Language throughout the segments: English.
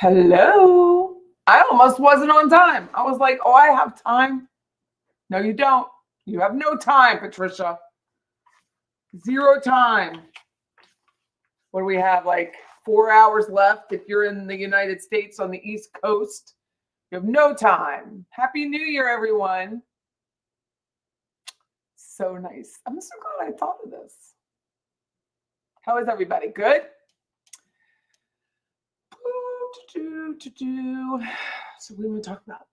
Hello. I almost wasn't on time. I was like, oh, I have time. No, you don't. You have no time, Patricia. Zero time. What do we have? Like 4 hours left if you're in the United States on the East Coast. You have no time. Happy New Year, everyone. So nice. I'm so glad I thought of this. How is everybody? Good? So what do we talk about?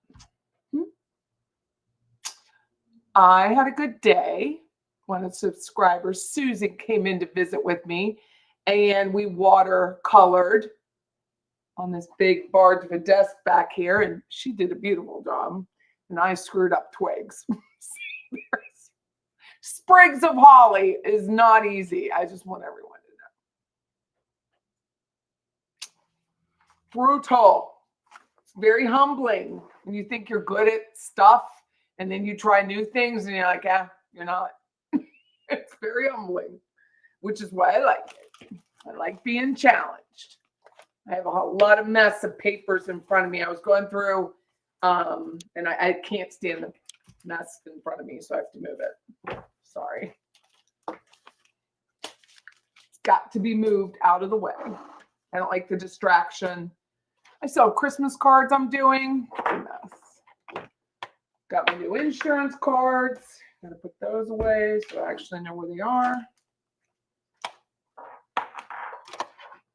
I had a good day. One of the subscribers, Susan, came in to visit with me, and we watercolored on this big barge of a desk back here, and she did a beautiful job, and I screwed up twigs. Sprigs of holly is not easy. I just want everyone to know. Brutal. It's very humbling when you think you're good at stuff, and then you try new things, and you're like, you're not. It's very humbling, which is why I like it. I like being challenged. I have a lot of mess of papers in front of me. I was going through, and I can't stand the mess in front of me, so I have to move it. Sorry. It's got to be moved out of the way. I don't like the distraction. I still have Christmas cards I'm doing. A mess. Got my new insurance cards. Gotta put those away so I actually know where they are.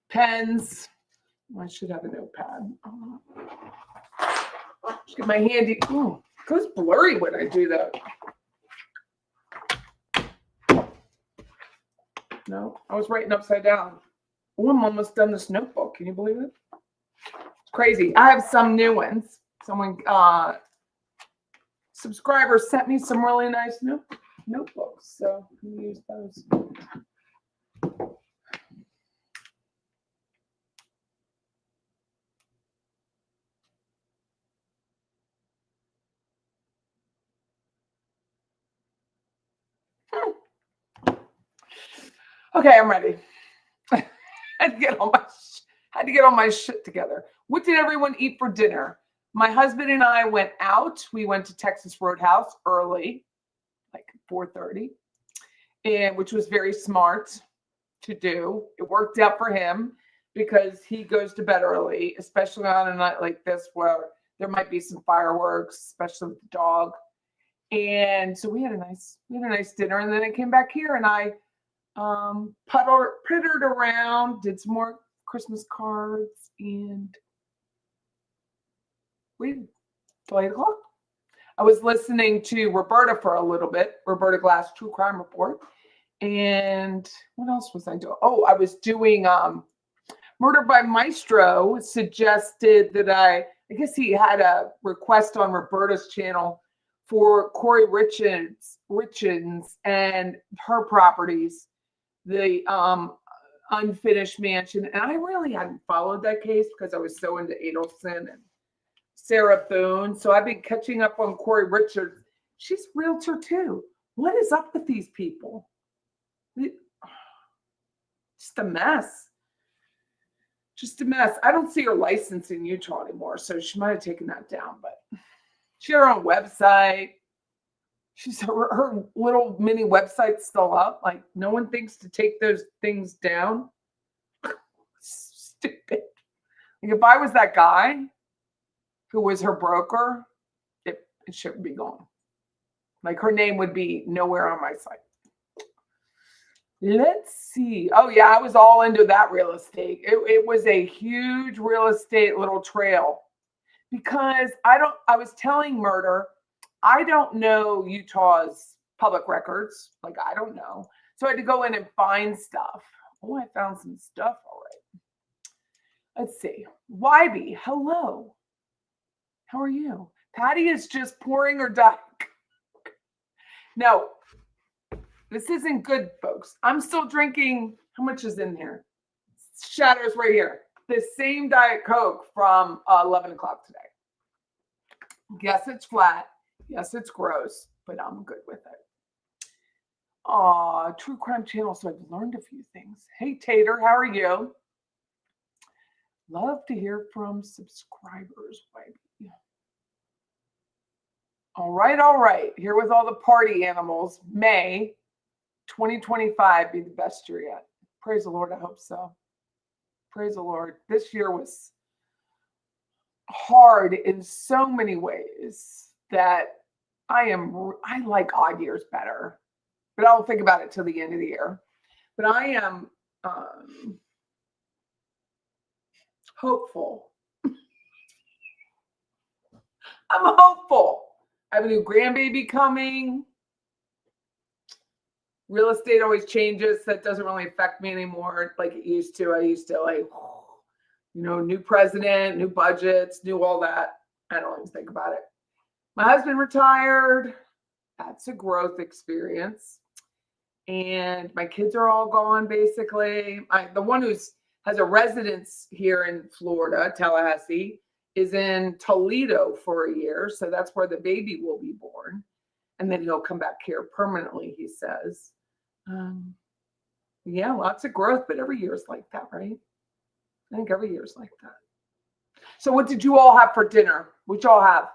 Pens. I should have a notepad. Just get my handy. Ooh, it goes blurry when I do that. No, I was writing upside down. Oh, I'm almost done this notebook. Can you believe it? It's crazy. I have some new ones. Someone, subscriber sent me some really nice notebooks, so I'm gonna use those. Okay, I'm ready. I had to get all my shit together. What did everyone eat for dinner? My husband and I went out. We went to Texas Roadhouse early, like 4:30, and which was very smart to do. It worked out for him because he goes to bed early, especially on a night like this where there might be some fireworks, especially with the dog. And so we had a nice dinner, and then I came back here and I puttered around, did some more Christmas cards, and waited till 8 o'clock. I was listening to Roberta for a little bit, Roberta Glass True Crime Report. And what else was I doing? Oh, I was doing Murder by Maestro suggested that I guess he had a request on Roberta's channel for Corey Richins and her properties, the unfinished mansion. And I really hadn't followed that case because I was so into Adelson and Sarah Boone. So I've been catching up on Corey Richards. She's a realtor too. What is up with these people? Just a mess. Just a mess. I don't see her license in Utah anymore, so she might have taken that down, but she had her own website. Her little mini website's still up. Like, no one thinks to take those things down. Stupid. Like, if I was that guy who was her broker, it shouldn't be gone. Like, her name would be nowhere on my site. Let's see. Oh, yeah, I was all into that real estate. It was a huge real estate little trail because I was telling Murder, I don't know Utah's public records. Like, I don't know. So I had to go in and find stuff. Oh, I found some stuff. All right. Let's see. Wybe, hello. How are you? Patty is just pouring her Diet. No, this isn't good, folks. I'm still drinking. How much is in here? Shatters right here. The same Diet Coke from 11 o'clock today. Yes, it's flat. Yes, it's gross, but I'm good with it. True Crime Channel, so I've learned a few things. Hey, Tater, how are you? Love to hear from subscribers, baby. All right. Here with all the party animals. May 2025 be the best year yet. Praise the Lord. I hope so. Praise the Lord. This year was hard in so many ways that I like odd years better, but I'll think about it till the end of the year. But I am hopeful. I'm hopeful. I have a new grandbaby coming. Real estate always changes. That doesn't really affect me anymore like it used to. I used to new president, new budgets, new all that. I don't even think about it. My husband retired. That's a growth experience. And my kids are all gone, basically. The one who's has a residence here in Florida, Tallahassee, is in Toledo for a year. So that's where the baby will be born. And then he'll come back here permanently, he says. Yeah, lots of growth, but every year is like that, right? I think every year is like that. So what did you all have for dinner? What y'all have?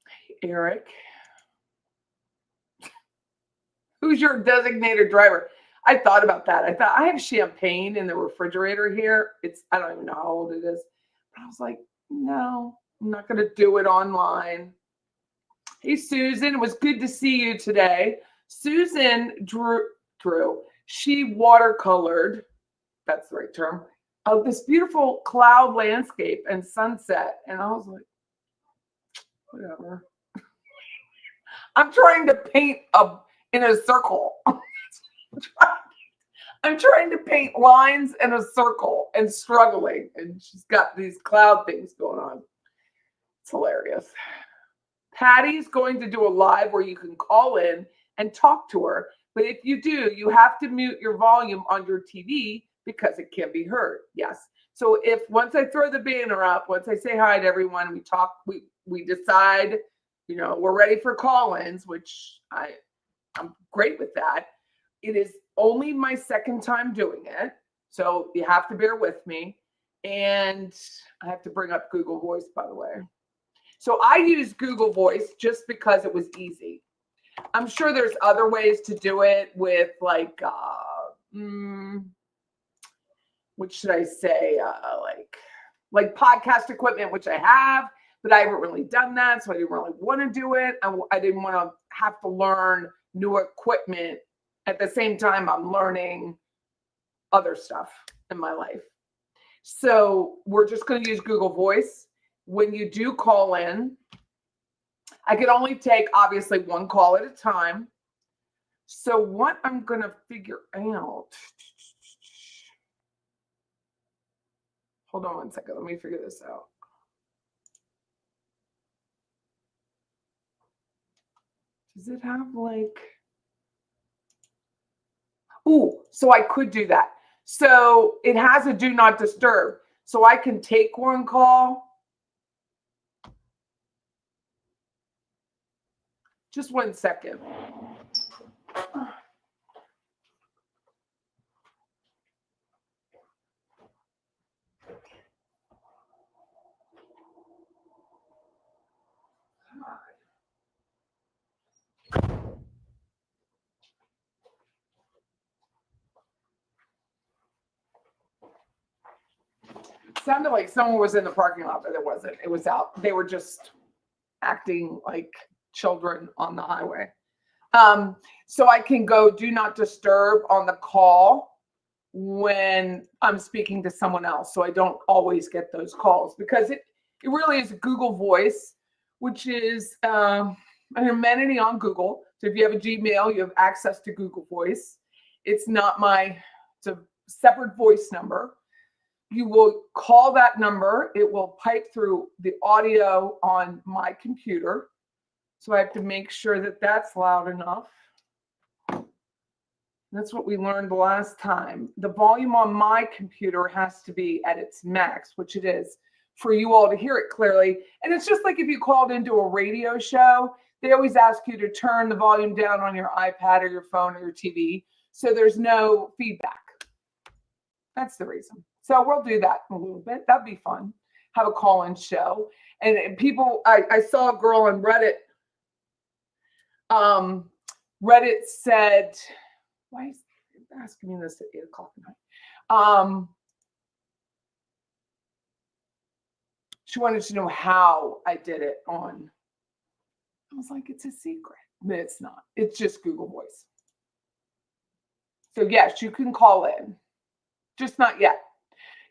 Hey, Eric. Who's your designated driver? I thought about that. I thought I have champagne in the refrigerator here. I don't even know how old it is. But I was like, no, I'm not going to do it online. Hey, Susan, it was good to see you today. Susan drew, she watercolored, that's the right term, of this beautiful cloud landscape and sunset. And I was like, whatever. I'm trying to paint in a circle. I'm trying to paint lines in a circle and struggling. And she's got these cloud things going on. It's hilarious. Patty's going to do a live where you can call in and talk to her. But if you do, you have to mute your volume on your TV because it can be heard. Yes. So once I throw the banner up, once I say hi to everyone, we talk, we decide, we're ready for call-ins, which I'm great with that. It is only my second time doing it. So you have to bear with me. And I have to bring up Google Voice, by the way. So I use Google Voice just because it was easy. I'm sure there's other ways to do it with what should I say? Like podcast equipment, which I have, but I haven't really done that. So I didn't really want to do it. I didn't want to have to learn new equipment at the same time I'm learning other stuff in my life. So we're just going to use Google Voice. When you do call in, I can only take obviously one call at a time. So what I'm going to figure out, hold on one second. Let me figure this out. Does it have so I could do that. So it has a do not disturb. So I can take one call. Just 1 second. Sounded like someone was in the parking lot, but it wasn't. It was out. They were just acting like children on the highway. So I can go do not disturb on the call when I'm speaking to someone else. So I don't always get those calls because it really is a Google Voice, which is an amenity on Google. So if you have a Gmail, you have access to Google Voice. It's a separate voice number. You will call that number. It will pipe through the audio on my computer. So I have to make sure that that's loud enough. That's what we learned the last time. The volume on my computer has to be at its max, which it is, for you all to hear it clearly. And it's just like if you called into a radio show, they always ask you to turn the volume down on your iPad or your phone or your TV. So there's no feedback. That's the reason. So we'll do that in a little bit. That'd be fun. Have a call-in show. And people, I saw a girl on Reddit. Reddit said, why is asking me this at 8 o'clock at night? She wanted to know how I did it on. I was like, it's a secret. But it's not. It's just Google Voice. So yes, you can call in. Just not yet.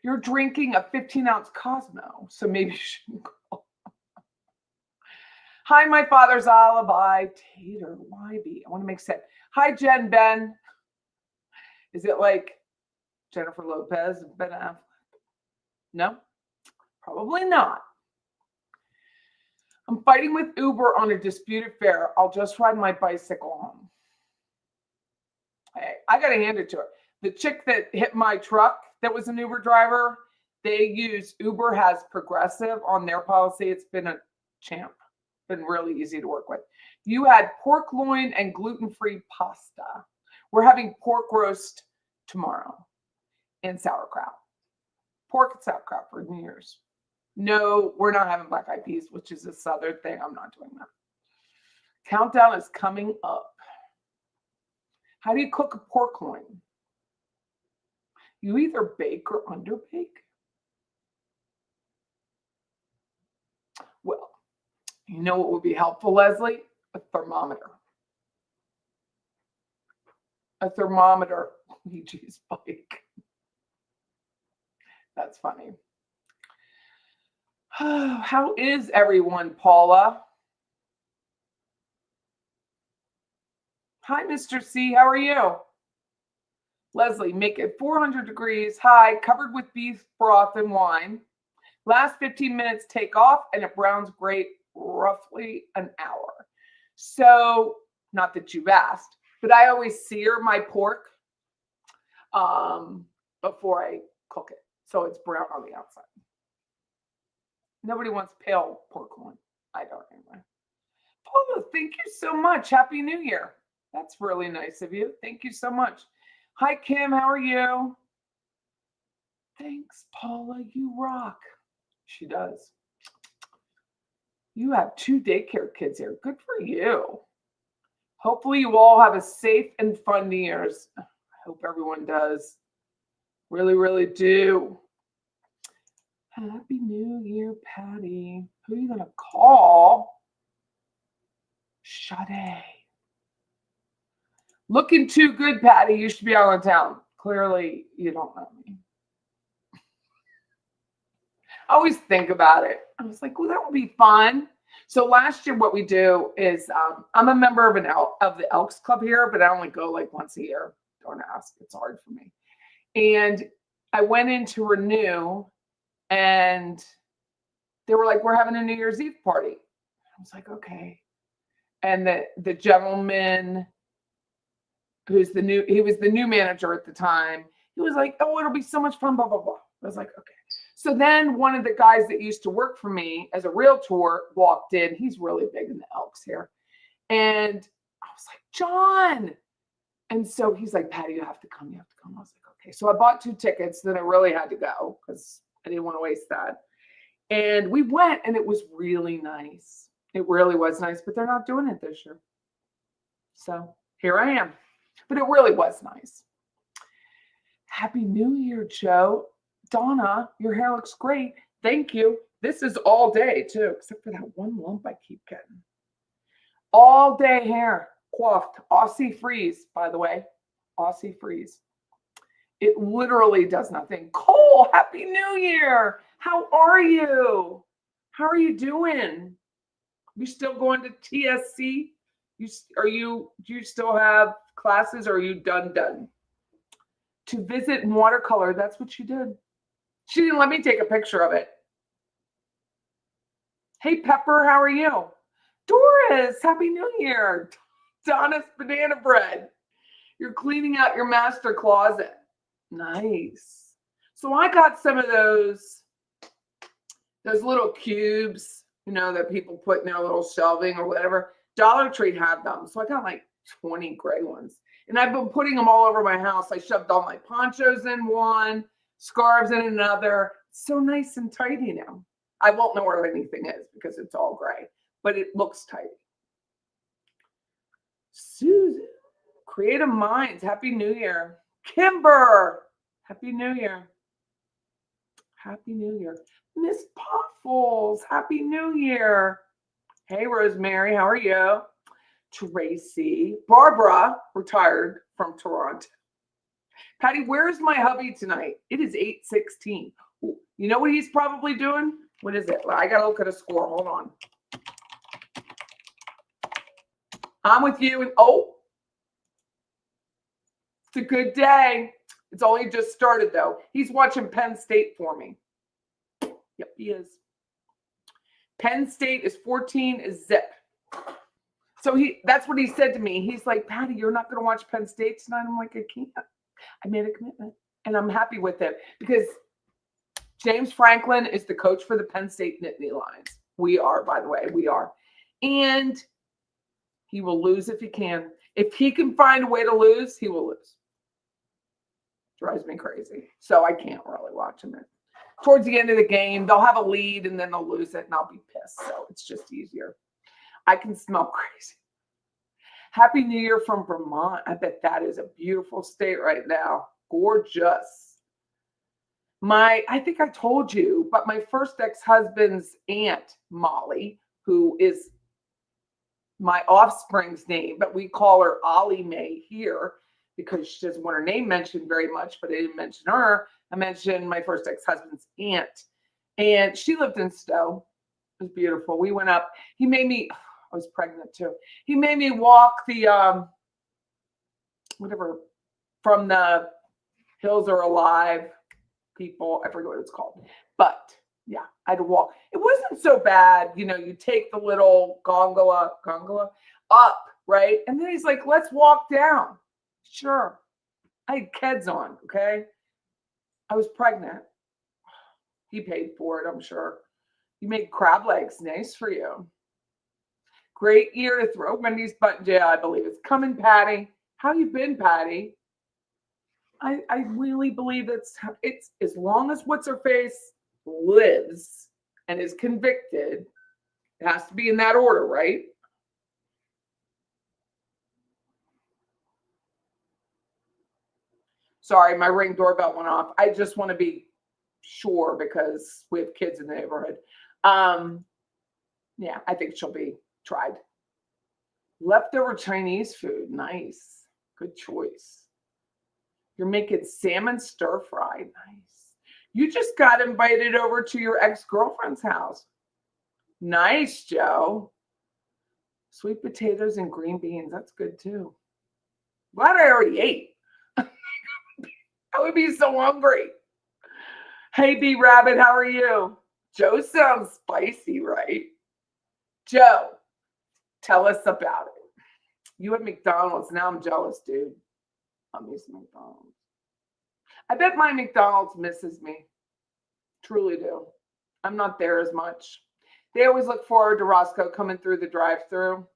You're drinking a 15-ounce Cosmo, so maybe you shouldn't call. Hi, my father's alibi. Tater, YB. I want to make sense. Hi, Jen Ben. Is it like Jennifer Lopez and Ben Affleck? No, probably not. I'm fighting with Uber on a disputed fare. I'll just ride my bicycle home. Hey, I got to hand it to her. The chick that hit my truck that was an Uber driver, Uber has Progressive on their policy. It's been a champ. Been really easy to work with. You had pork loin and gluten-free pasta. We're having pork roast tomorrow and sauerkraut. Pork and sauerkraut for New Year's. No, we're not having black eyed peas, which is a southern thing. I'm not doing that. Countdown is coming up. How do you cook a pork loin? You either bake or underbake. Well, you know what would be helpful, Leslie? A thermometer. A thermometer. EG's bike. That's funny. How is everyone, Paula? Hi, Mr. C. How are you? Leslie, make it 400 degrees high, covered with beef broth and wine. Last 15 minutes, take off, and it browns great, roughly an hour. So, not that you've asked, but I always sear my pork before I cook it, so it's brown on the outside. Nobody wants pale pork loin. I don't anyway. Paula, thank you so much. Happy New Year. That's really nice of you. Thank you so much. Hi, Kim. How are you? Thanks, Paula. You rock. She does. You have 2 daycare kids here. Good for you. Hopefully you all have a safe and fun New Year's. I hope everyone does. Really, really do. Happy New Year, Patty. Who are you going to call? Sade. Looking too good, Patty. You should be out of town. Clearly, you don't know me. I always think about it. I was like, well, that would be fun. So last year, what we do is I'm a member of the Elks Club here, but I only go like once a year. Don't ask. It's hard for me. And I went in to renew, and they were like, we're having a New Year's Eve party. I was like, okay. And the gentleman he was the new manager at the time. He was like, oh, it'll be so much fun, blah, blah, blah. I was like, okay. So then one of the guys that used to work for me as a realtor walked in. He's really big in the Elks here. And I was like, John. And so he's like, Patty, you have to come. You have to come. I was like, okay. So I bought 2 tickets. Then I really had to go because I didn't want to waste that. And we went, and it was really nice. It really was nice, but they're not doing it this year. So here I am. But it really was nice. Happy New Year, Joe. Donna, your hair looks great. Thank you. This is all day, too, except for that one lump I keep getting. All day hair, coiffed. Aussie freeze, by the way. Aussie freeze. It literally does nothing. Cole, Happy New Year. How are you? How are you doing? You still going to TSC? Do you still have classes, or are you done? To visit in watercolor, that's what she did. She didn't let me take a picture of it. Hey, Pepper, how are you? Doris, Happy New Year. Donna's banana bread. You're cleaning out your master closet. Nice. So I got some of those little cubes, that people put in their little shelving or whatever. Dollar Tree had them. So I got like 20 gray ones. And I've been putting them all over my house. I shoved all my ponchos in one, scarves in another. It's so nice and tidy now. I won't know where anything is because it's all gray, but it looks tidy. Susan, Creative Minds, Happy New Year. Kimber, Happy New Year. Happy New Year. Miss Puffles, Happy New Year. Hey, Rosemary, how are you? Tracy. Barbara, retired from Toronto. Patty, where's my hubby tonight? It is 8:16. You know what he's probably doing? What is it? I got to look at a score. Hold on. I'm with you. And oh, it's a good day. It's only just started, though. He's watching Penn State for me. Yep, he is. Penn State is 14-0. So that's what he said to me. He's like, Patty, you're not going to watch Penn State tonight? I'm like, I can't. I made a commitment. And I'm happy with it because James Franklin is the coach for the Penn State Nittany Lions. We are, by the way. We are. And he will lose if he can. If he can find a way to lose, he will lose. Drives me crazy. So I can't really watch him. Towards the end of the game, they'll have a lead and then they'll lose it and I'll be pissed. So it's just easier. I can smell crazy. Happy New Year from Vermont. I bet that is a beautiful state right now. Gorgeous. I think I told you, but my first ex-husband's aunt, Molly, who is my offspring's name, but we call her Ollie Mae here because she doesn't want her name mentioned very much, but I didn't mention her. I mentioned my first ex-husband's aunt, and she lived in Stowe. It was beautiful. We went up. He made me, I was pregnant too. He made me walk the, whatever, from the Hills Are Alive people. I forget what it's called. But yeah, I had to walk. It wasn't so bad. You know, you take the little gondola up, right? And then he's like, let's walk down. Sure. I had Keds on, okay? I was pregnant. He paid for it, I'm sure. You made crab legs. Nice for you. Great year to throw Wendy's button. Yeah, I believe it's coming, Patty. How you been, Patty? I really believe it's as long as what's her face lives and is convicted. It has to be in that order, right? Sorry, my Ring doorbell went off. I just want to be sure because we have kids in the neighborhood. Yeah, I think she'll be tried. Leftover Chinese food. Nice. Good choice. You're making salmon stir fry. Nice. You just got invited over to your ex-girlfriend's house. Nice, Joe. Sweet potatoes and green beans. That's good too. Glad I already ate. I would be so hungry. Hey, B Rabbit, how are you? Joe sounds spicy, right? Joe, tell us about it. You at McDonald's. Now I'm jealous, dude. I miss McDonald's. I bet my McDonald's misses me. Truly do. I'm not there as much. They always look forward to Roscoe coming through the drive-thru.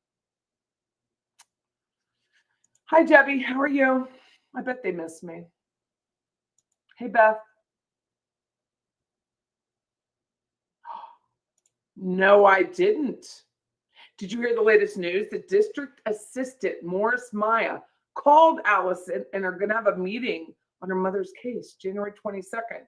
Hi, Debbie. How are you? I bet they miss me. Hey, Beth. No, I didn't. Did you hear the latest news? The district assistant, Morris Maya, called Allison and are going to have a meeting on her mother's case, January 22nd.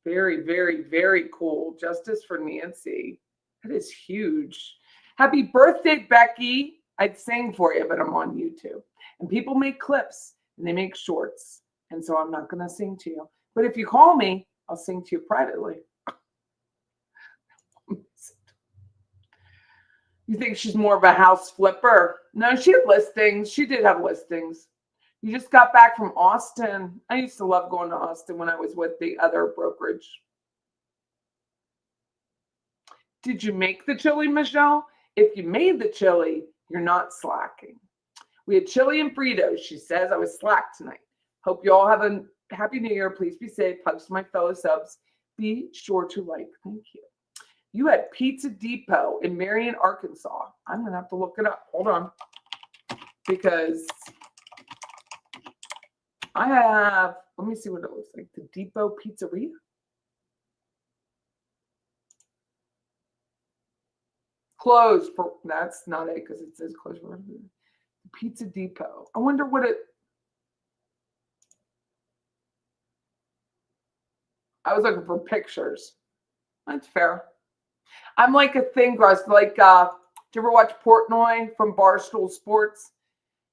Very, very, very cool. Justice for Nancy. That is huge. Happy birthday, Becki. I'd sing for you, but I'm on YouTube. And people make clips and they make shorts. And so I'm not going to sing to you. But if you call me, I'll sing to you privately. You think she's more of a house flipper? No, she had listings. She did have listings. You just got back from Austin. I used to love going to Austin when I was with the other brokerage. Did you make the chili, Michelle? If you made the chili, you're not slacking. We had chili and Fritos. She says I was slack tonight. Hope you all have a happy new year. Please be safe. Hugs to my fellow subs. Be sure to like. Thank you. You had Pizza Depot in Marion, Arkansas. I'm going to have to look it up. Hold on. Because I have, let me see what it looks like. The Depot Pizzeria. Closed for, that's not it because it says closed for Pizza Depot. I wonder what it, I was looking for pictures. That's fair. I'm like a thin crust. Like, do you ever watch Portnoy from Barstool Sports?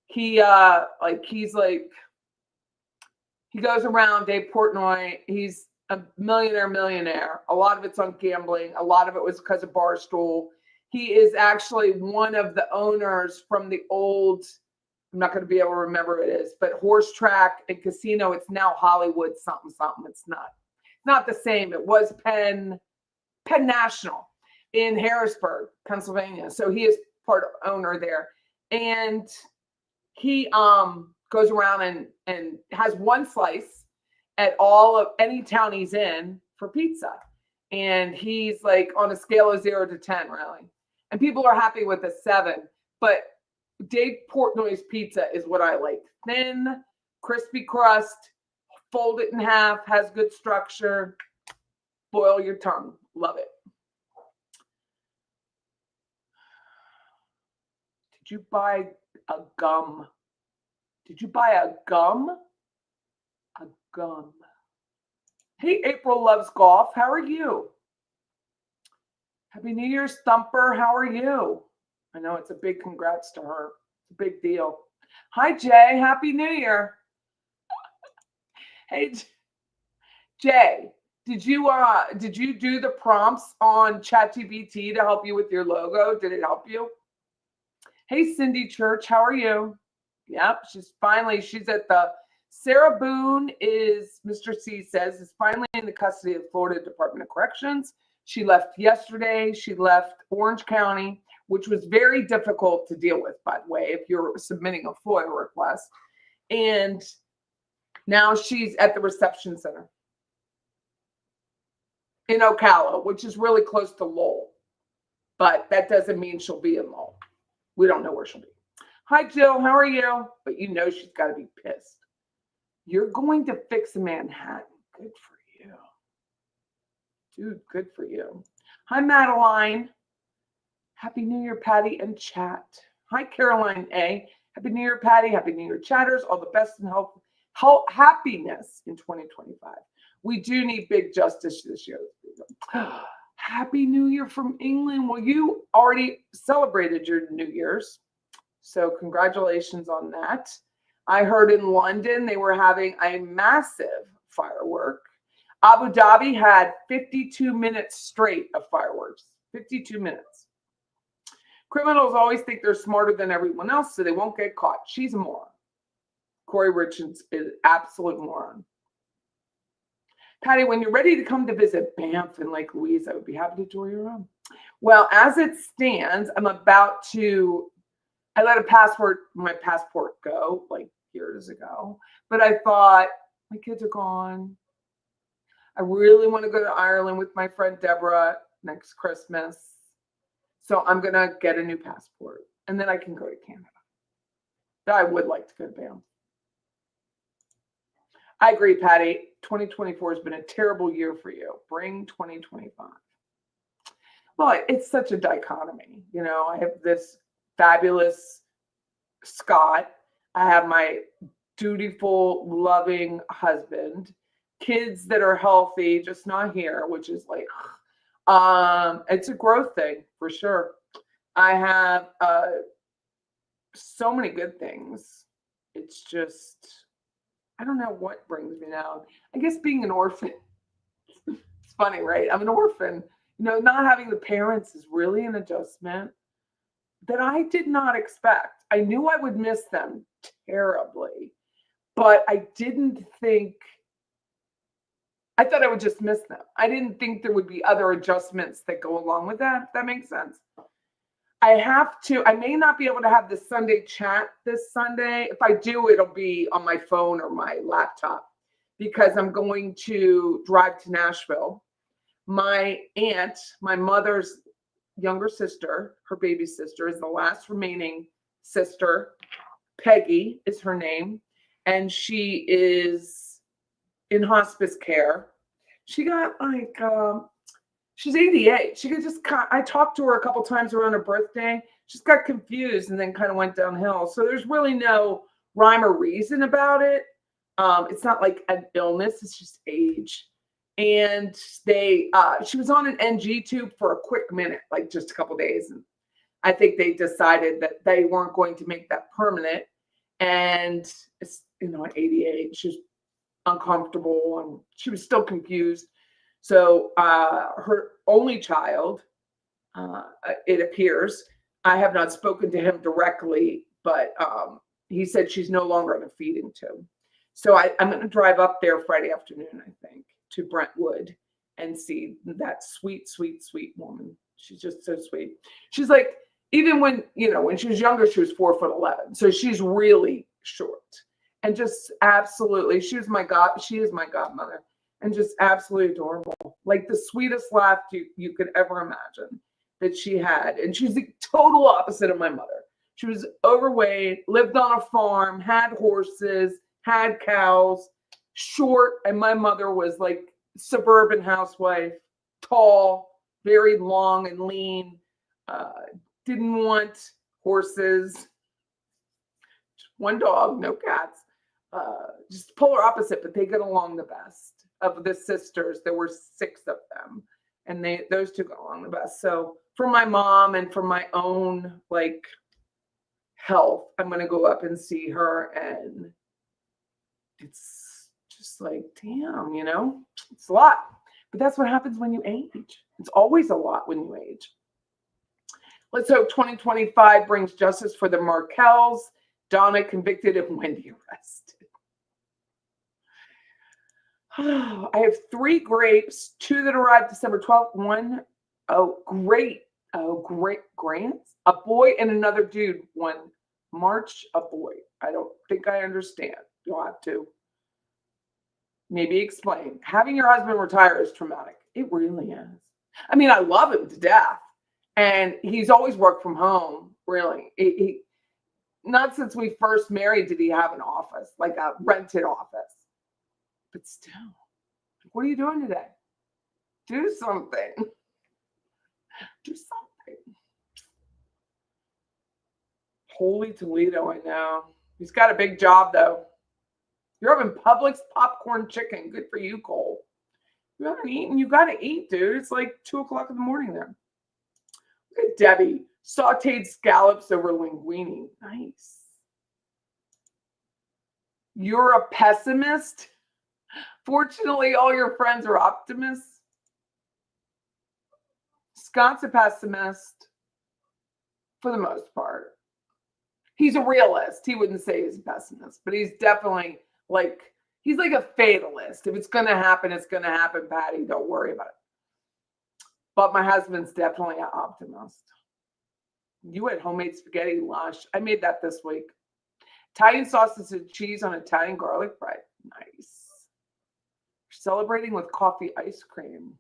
He goes around, Dave Portnoy. He's a millionaire. A lot of it's on gambling. A lot of it was because of Barstool. He is actually one of the owners from the old, I'm not going to be able to remember what it is, but horse track and casino. It's now Hollywood something. It's not the same. It was Penn National in Harrisburg, Pennsylvania. So he is part owner there. And he goes around and has one slice at all of any town he's in for pizza. And he's like on a scale of 0 to 10, really. And people are happy with a 7. But Dave Portnoy's pizza is what I like. Thin, crispy crust, fold it in half, has good structure. Boil your tongue. Love it. Did you buy a gum? Did you buy a gum? A gum. Hey, April loves golf. How are you? Happy New Year's, Thumper. How are you? I know it's a big congrats to her. It's a big deal. Hi, Jay. Happy New Year. Hey, Jay, did you do the prompts on ChatGPT to help you with your logo? Did it help you? Hey, Cindy Church. How are you? Yep, she's at the Sarah Boone is, Mr. C says, is finally in the custody of Florida Department of Corrections. She left yesterday. She left Orange County, which was very difficult to deal with, by the way, if you're submitting a FOIA request. And now she's at the reception center in Ocala, which is really close to Lowell. But that doesn't mean she'll be in Lowell. We don't know where she'll be. Hi, Jill. How are you? But you know she's got to be pissed. You're going to fix Manhattan. Good for you. Dude, good for you. Hi, Madeline. Happy New Year, Patty and chat. Hi, Caroline A. Happy New Year, Patty. Happy New Year, chatters. All the best and health, happiness in 2025. We do need big justice this year. Happy New Year from England. Well, you already celebrated your New Year's. So congratulations on that. I heard in London they were having a massive firework. Abu Dhabi had 52 minutes straight of fireworks. 52 minutes. Criminals always think they're smarter than everyone else, so they won't get caught. She's a moron. Corey Richards is an absolute moron. Patty, when you're ready to come to visit Banff and Lake Louise, I would be happy to tour your room. Well, as it stands, I let my passport go like years ago, but I thought my kids are gone. I really want to go to Ireland with my friend Deborah next Christmas. So I'm going to get a new passport and then I can go to Canada. But I would like to go to Banff. I agree, Patty. 2024 has been a terrible year for you. Bring 2025. Well, it's such a dichotomy. You know, I have this fabulous Scott. I have my dutiful, loving husband, kids that are healthy, just not here, which is like, it's a growth thing for sure. I have so many good things. It's just, I don't know what brings me down. I guess being an orphan. It's funny, right? I'm an orphan. You know, not having the parents is really an adjustment that I did not expect. I knew I would miss them terribly, but I thought I would just miss them. I didn't think there would be other adjustments that go along with that, if that makes sense. I may not be able to have the Sunday chat this Sunday. If I do, it'll be on my phone or my laptop because I'm going to drive to Nashville. My aunt, my mother's younger sister, her baby sister, is the last remaining sister. Peggy is her name. and she is in hospice care. She got like, she's 88. She could just, I talked to her a couple times around her birthday. Just got confused and then kind of went downhill. So there's really no rhyme or reason about it. It's not like an illness, it's just age. And she was on an NG tube for a quick minute, like just a couple days. And I think they decided that they weren't going to make that permanent. And it's, at 88, she was uncomfortable and she was still confused. So her only child, it appears, I have not spoken to him directly, but he said she's no longer on a feeding tube. So I'm going to drive up there Friday afternoon, I think, to Brentwood and see that sweet, sweet, sweet woman. She's just so sweet. She's like, even when she was younger, she was 4'11". So she's really short and just absolutely, she is my godmother and just absolutely adorable. Like the sweetest laugh you could ever imagine that she had. And she's the total opposite of my mother. She was overweight, lived on a farm, had horses, had cows, short, and my mother was like suburban housewife, tall, very long and lean, didn't want horses, one dog, no cats, just polar opposite, but they get along the best. Of the sisters, there were 6 of them, and those 2 got along the best. So for my mom and for my own like health, I'm going to go up and see her, and it's just like, damn, it's a lot. But that's what happens when you age. It's always a lot when you age. Let's hope 2025 brings justice for the Markells. Donna convicted and Wendy arrested. I have 3 grapes, 2 that arrived December 12th, 1, grants, a boy and another dude, 1 March, a boy. I don't think I understand. You'll have to maybe explain. Having your husband retire is traumatic. It really is. I mean, I love him to death. And he's always worked from home, really. He not since we first married did he have an office, like a rented office. But still, what are you doing today? Do something. Do something. Holy Toledo, I know. He's got a big job, though. You're having Publix popcorn chicken. Good for you, Cole. You haven't eaten. You got to eat, dude. It's like 2 o'clock in the morning there. Look at Debbie. Sauteed scallops over linguine. Nice. You're a pessimist? Fortunately, all your friends are optimists. Scott's a pessimist for the most part. He's a realist. He wouldn't say he's a pessimist, but he's definitely he's like a fatalist. If it's going to happen, it's going to happen, Patty. Don't worry about it. But my husband's definitely an optimist. You had homemade spaghetti lush. I made that this week. Italian sausage and cheese on Italian garlic bread. Nice. Celebrating with coffee ice cream.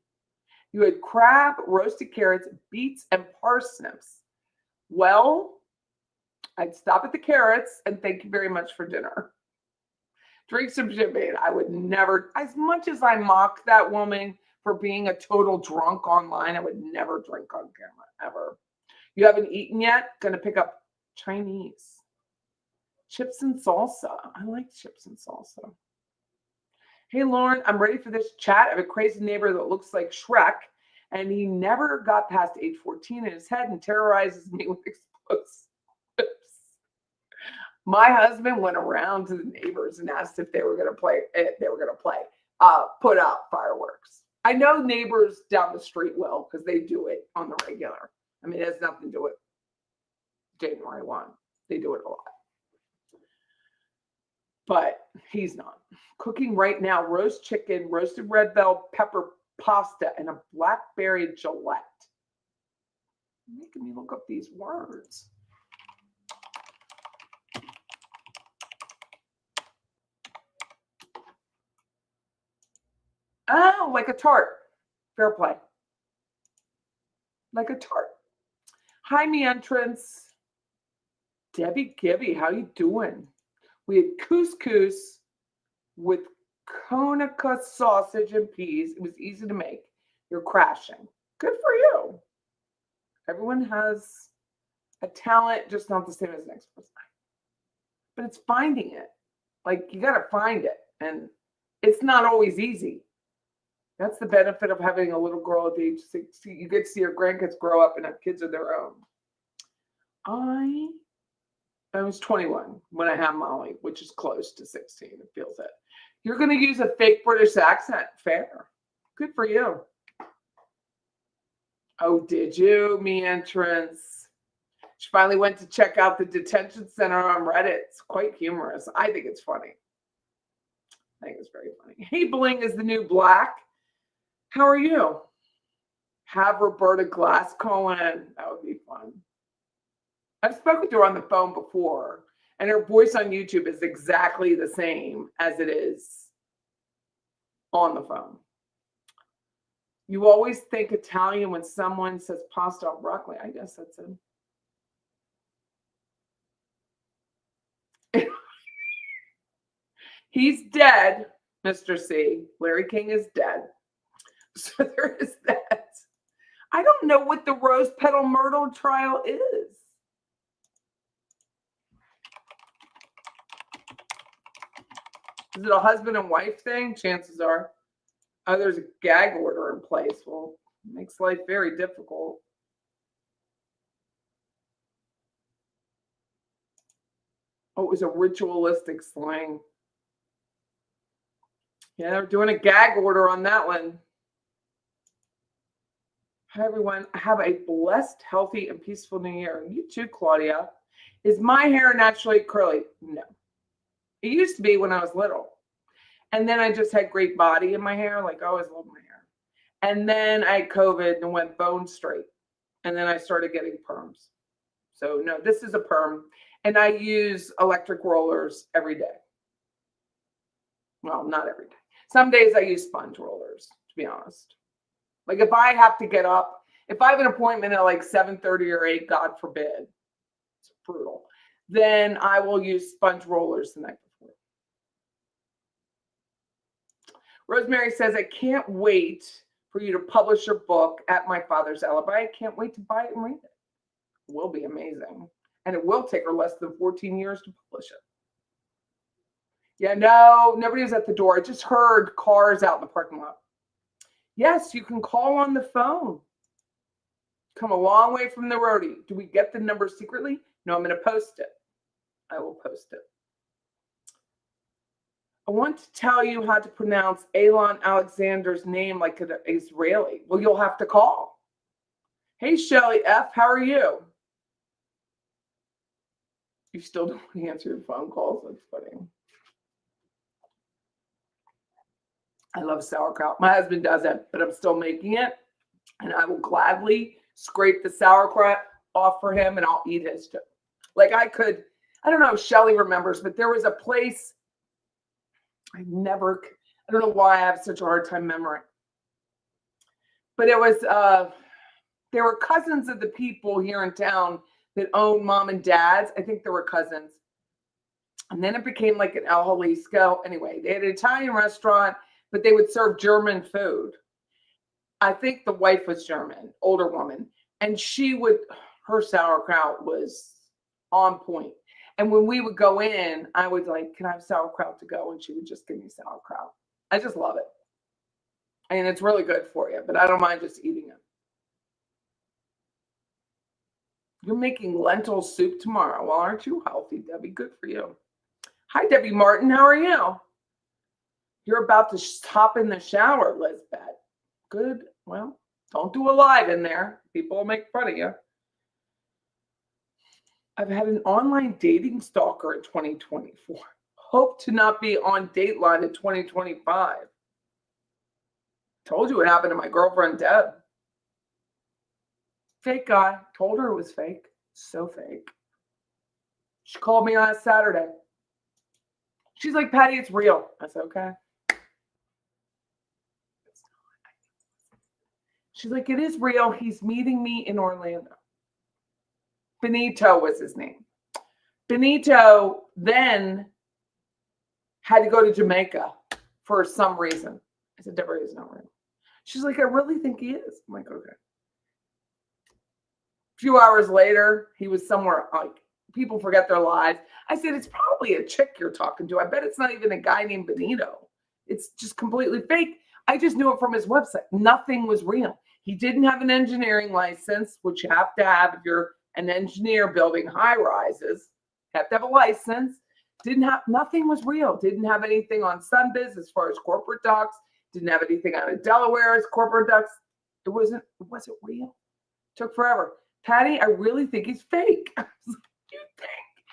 You had crab, roasted carrots, beets, and parsnips. Well, I'd stop at the carrots and thank you very much for dinner. Drink some champagne. I would never, as much as I mock that woman for being a total drunk online, I would never drink on camera, ever. You haven't eaten yet? Gonna pick up Chinese. Chips and salsa. I like chips and salsa. Hey, Lauren, I'm ready for this chat. I have a crazy neighbor that looks like Shrek, and he never got past age 14 in his head and terrorizes me with explosives. My husband went around to the neighbors and asked if they were going to put out fireworks. I know neighbors down the street will, because they do it on the regular. I mean, it has nothing to do with January 1. They do it a lot. But he's not. Cooking right now, roast chicken, roasted red bell pepper pasta, and a blackberry Gillette. Making me look up these words. Oh, like a tart. Fair play. Like a tart. Hi, me entrance. Debbie Gibby, how you doing? We had couscous with Konica sausage and peas. It was easy to make. You're crashing. Good for you. Everyone has a talent, just not the same as the next person. But it's finding it. Like, you got to find it. And it's not always easy. That's the benefit of having a little girl at the age of 16. You get to see your grandkids grow up and have kids of their own. I was 21 when I had Molly, which is close to 16. It feels it. You're going to use a fake British accent. Fair. Good for you. Oh, did you? Me entrance. She finally went to check out the detention center on Reddit. It's quite humorous. I think it's funny. I think it's very funny. Hey, Bling is the new black. How are you? Have Roberta Glass call in. That would be fun. I've spoken to her on the phone before, and her voice on YouTube is exactly the same as it is on the phone. You always think Italian when someone says pasta or broccoli. I guess that's it. He's dead, Mr. C. Larry King is dead. So there is that. I don't know what the rose petal myrtle trial is. Is it a husband and wife thing? Chances are. Oh, there's a gag order in place. Well, it makes life very difficult. Oh, it was a ritualistic slang. Yeah, they're doing a gag order on that one. Hi, everyone. Have a blessed, healthy, and peaceful new year. You too, Claudia. Is my hair naturally curly? No. It used to be when I was little. And then I just had great body in my hair. Like, I always loved my hair. And then I had COVID and went bone straight. And then I started getting perms. So, no, this is a perm. And I use electric rollers every day. Well, not every day. Some days I use sponge rollers, to be honest. Like, if I have to get up, if I have an appointment at like 7:30 or 8, God forbid, it's brutal, then I will use sponge rollers the night before. Rosemary says, I can't wait for you to publish your book, At My Father's Alibi. I can't wait to buy it and read it. It will be amazing. And it will take her less than 14 years to publish it. Yeah, no, nobody was at the door. I just heard cars out in the parking lot. Yes, you can call on the phone. Come a long way from the roadie. Do we get the number secretly? No, I'm going to post it. I will post it. I want to tell you how to pronounce Elon Alexander's name like an Israeli. Well, you'll have to call. Hey, Shelly F., how are you? You still don't want to answer your phone calls? That's funny. I love sauerkraut. My husband doesn't, but I'm still making it. And I will gladly scrape the sauerkraut off for him and I'll eat his too. Like I don't know if Shelly remembers, but there was a place I don't know why I have such a hard time remembering. But it was, there were cousins of the people here in town that owned mom and dad's. I think there were cousins. And then it became like an El Jalisco. Anyway, they had an Italian restaurant, but they would serve German food. I think the wife was German, older woman. And her sauerkraut was on point. And when we would go in, I would like, can I have sauerkraut to go? And she would just give me sauerkraut. I just love it. And it's really good for you, but I don't mind just eating it. You're making lentil soup tomorrow. Well, aren't you healthy, Debbie? Good for you. Hi, Debbie Martin. How are you? You're about to hop in the shower, Lizbeth. Good. Well, don't do a live in there. People will make fun of you. I've had an online dating stalker in 2024. Hope to not be on Dateline in 2025. Told you what happened to my girlfriend, Deb. Fake guy. Told her it was fake. So fake. She called me last Saturday. She's like, Patty, it's real. I said, okay. She's like, it is real. He's meeting me in Orlando. Benito was his name. Benito then had to go to Jamaica for some reason. I said, Deborah is not real. She's like, I really think he is. I'm like, okay. A few hours later, he was somewhere, like, people forget their lives. I said, it's probably a chick you're talking to. I bet it's not even a guy named Benito. It's just completely fake. I just knew it from his website. Nothing was real. He didn't have an engineering license, which you have to have if you're an engineer building high rises. You have to have a license. Nothing was real. Didn't have anything on Sunbiz as far as corporate docs. Didn't have anything out of Delaware as corporate docs. It wasn't real. Took forever. Patty, I really think he's fake. I was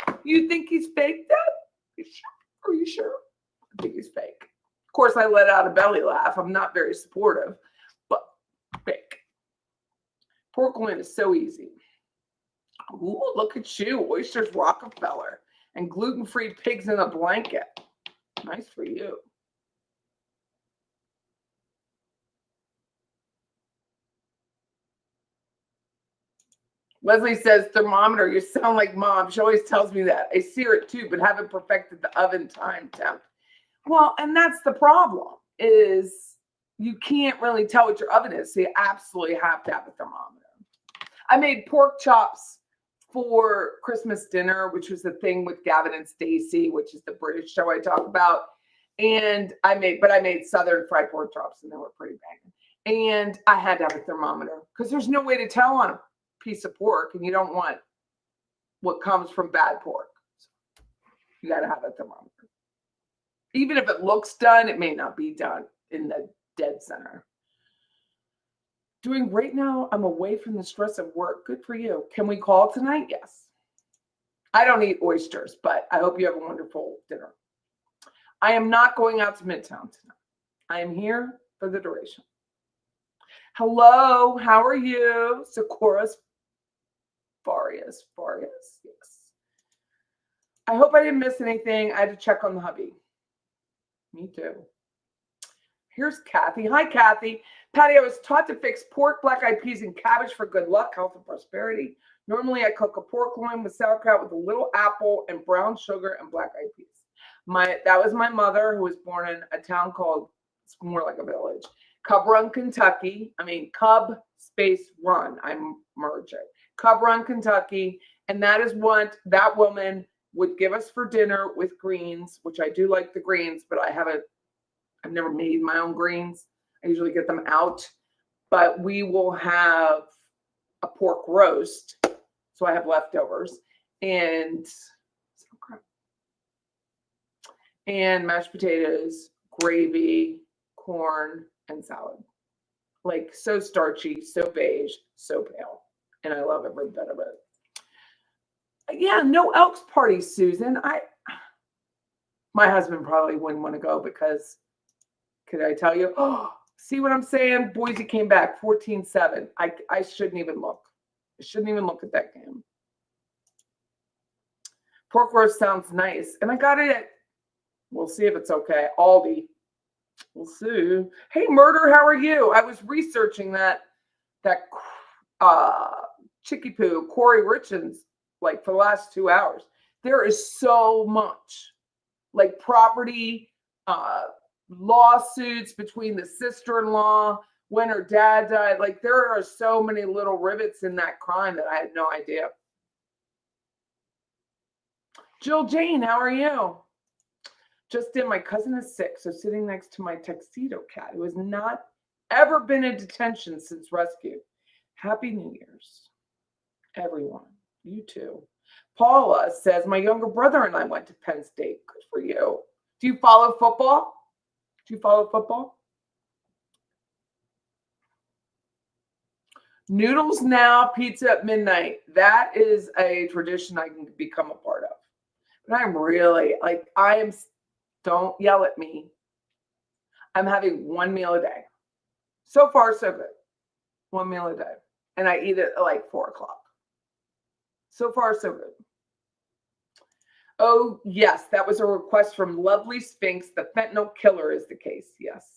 like, you think he's fake, Dad? Are you sure? I think he's fake. Of course, I let out a belly laugh. I'm not very supportive, but fake. Pork loin is so easy. Ooh, look at you. Oysters Rockefeller and gluten-free pigs in a blanket. Nice for you. Leslie says, thermometer, you sound like Mom. She always tells me that. I sear it too, but haven't perfected the oven time temp. Well, and that's the problem, is you can't really tell what your oven is, so you absolutely have to have a thermometer. I made pork chops for Christmas dinner, which was the thing with Gavin and Stacey, which is the British show I talk about. And I made Southern fried pork chops, and they were pretty banging. And I had to have a thermometer because there's no way to tell on a piece of pork, and you don't want what comes from bad pork. So you got to have a thermometer. Even if it looks done, it may not be done in the dead center. Doing great now. I'm away from the stress of work. Good for you. Can we call tonight? Yes. I don't eat oysters, but I hope you have a wonderful dinner. I am not going out to Midtown tonight. I am here for the duration. Hello, how are you? Socorus Farias, yes. I hope I didn't miss anything. I had to check on the hubby. Me too. Here's Kathy. Hi, Kathy. Patty, I was taught to fix pork, black-eyed peas, and cabbage for good luck, health, and prosperity. Normally, I cook a pork loin with sauerkraut with a little apple and brown sugar and black-eyed peas. That was my mother, who was born in a town called, it's more like a village, Cub Run, Kentucky. Cub space Run. I'm merging. Cub Run, Kentucky. And that is what that woman would give us for dinner with greens, which I do like the greens, but I've never made my own greens. I usually get them out, but we will have a pork roast. So I have leftovers and mashed potatoes, gravy, corn, and salad. Like so starchy, so beige, so pale. And I love every bit of it. Yeah, no Elks party, Susan. My husband probably wouldn't want to go because, could I tell you? Oh, see what I'm saying? Boise came back 14-7. I shouldn't even look. I shouldn't even look at that game. Pork roast sounds nice. And I got it at, we'll see if it's okay, Aldi. We'll see. Hey, Murder, how are you? I was researching that Chicky Poo, Corey Richens, like for the last 2 hours. There is so much, like property, lawsuits between the sister-in-law, when her dad died. Like there are so many little rivets in that crime that I had no idea. Jill Jane, how are you? Just in, my cousin is sick, so sitting next to my tuxedo cat, who has not ever been in detention since rescue. Happy New Year's, everyone. You too. Paula says, my younger brother and I went to Penn State. Good for you. Do you follow football? Noodles now, pizza at midnight. That is a tradition I can become a part of. But I'm really, don't yell at me. I'm having one meal a day. So far, so good. One meal a day. And I eat it at like 4 o'clock. So far, so good. Oh, yes, that was a request from Lovely Sphinx. The fentanyl killer is the case. Yes.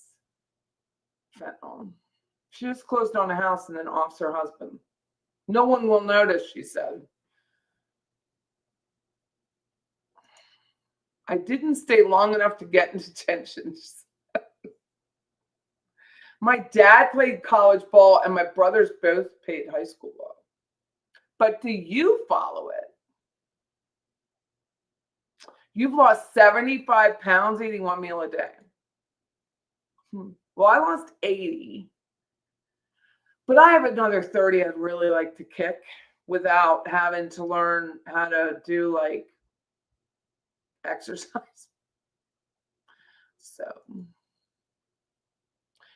Fentanyl. She just closed on a house and then offs her husband. No one will notice, she said. I didn't stay long enough to get into detention. My dad played college ball and my brothers both played high school ball. But do you follow it? You've lost 75 pounds eating one meal a day. Well, I lost 80. But I have another 30 I'd really like to kick without having to learn how to do like exercise. So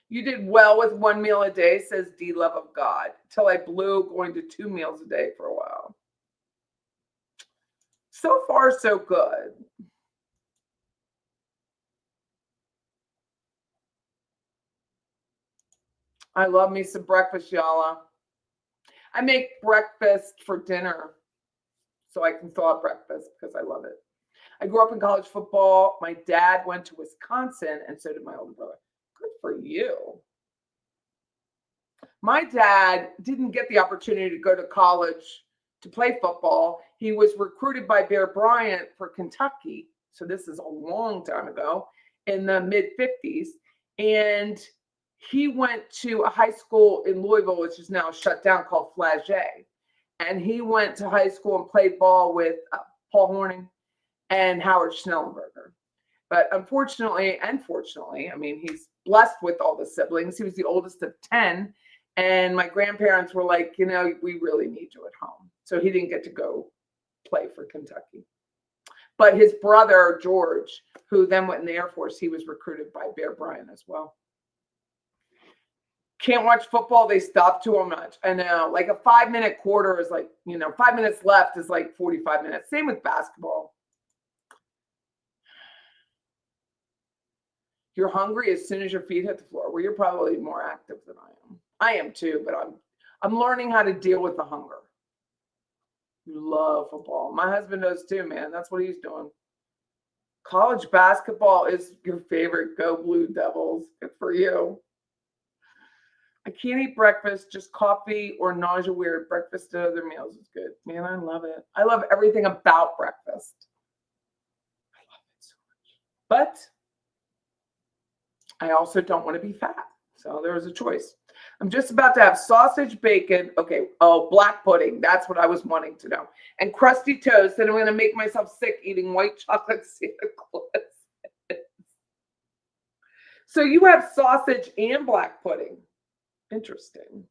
you did well with one meal a day, says D Love of God, till I blew going to 2 meals a day for a while. So far, so good. I love me some breakfast, Yala. I make breakfast for dinner so I can thaw breakfast because I love it. I grew up in college football. My dad went to Wisconsin, and so did my older brother. Good for you. My dad didn't get the opportunity to go to college to play football. He was recruited by Bear Bryant for Kentucky. So this is a long time ago, in the mid-50s. And he went to a high school in Louisville, which is now shut down, called Flagey. And he went to high school and played ball with Paul Hornung and Howard Schnellenberger. But unfortunately, and fortunately, I mean, he's blessed with all the siblings. He was the oldest of 10. And my grandparents were like, you know, we really need you at home. So he didn't get to go play for Kentucky. But his brother, George, who then went in the Air Force, he was recruited by Bear Bryant as well. Can't watch football. They stop too much. I know. Like a 5-minute quarter is like, 5 minutes left is like 45 minutes. Same with basketball. You're hungry as soon as your feet hit the floor. Well, you're probably more active than I am. I am too, but I'm learning how to deal with the hunger. You love football. My husband does too, man. That's what he's doing. College basketball is your favorite. Go Blue Devils. Good for you. I can't eat breakfast, just coffee or nausea weird. Breakfast and other meals is good. Man, I love it. I love everything about breakfast. I love it so much. But I also don't want to be fat. So there was a choice. I'm just about to have sausage, bacon. Okay. Oh, black pudding. That's what I was wanting to know. And crusty toast. And I'm going to make myself sick eating white chocolate Santa Claus. So you have sausage and black pudding. Interesting.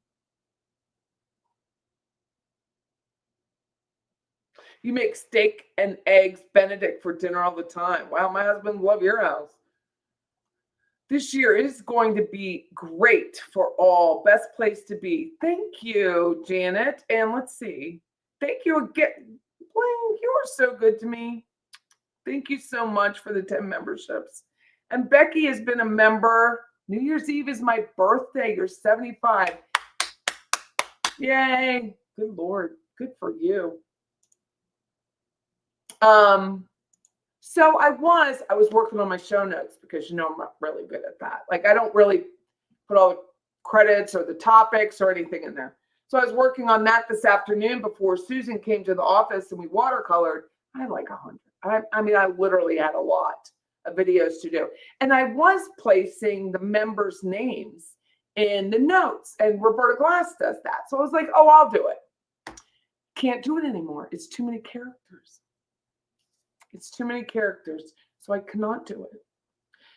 You make steak and eggs Benedict for dinner all the time. Wow, my husband love your house. This year is going to be great for all. Best place to be. Thank you, Janet. And let's see. Thank you again. Bling, you are so good to me. Thank you so much for the 10 memberships. And Becki has been a member. New Year's Eve is my birthday. You're 75. Yay. Good Lord. Good for you. So I was working on my show notes because, I'm not really good at that. Like, I don't really put all the credits or the topics or anything in there. So I was working on that this afternoon before Susan came to the office and we watercolored. I had like 100. I literally had a lot of videos to do. And I was placing the members' names in the notes, and Roberta Glass does that. So I was like, oh, I'll do it. Can't do it anymore. It's too many characters. It's too many characters, so I cannot do it.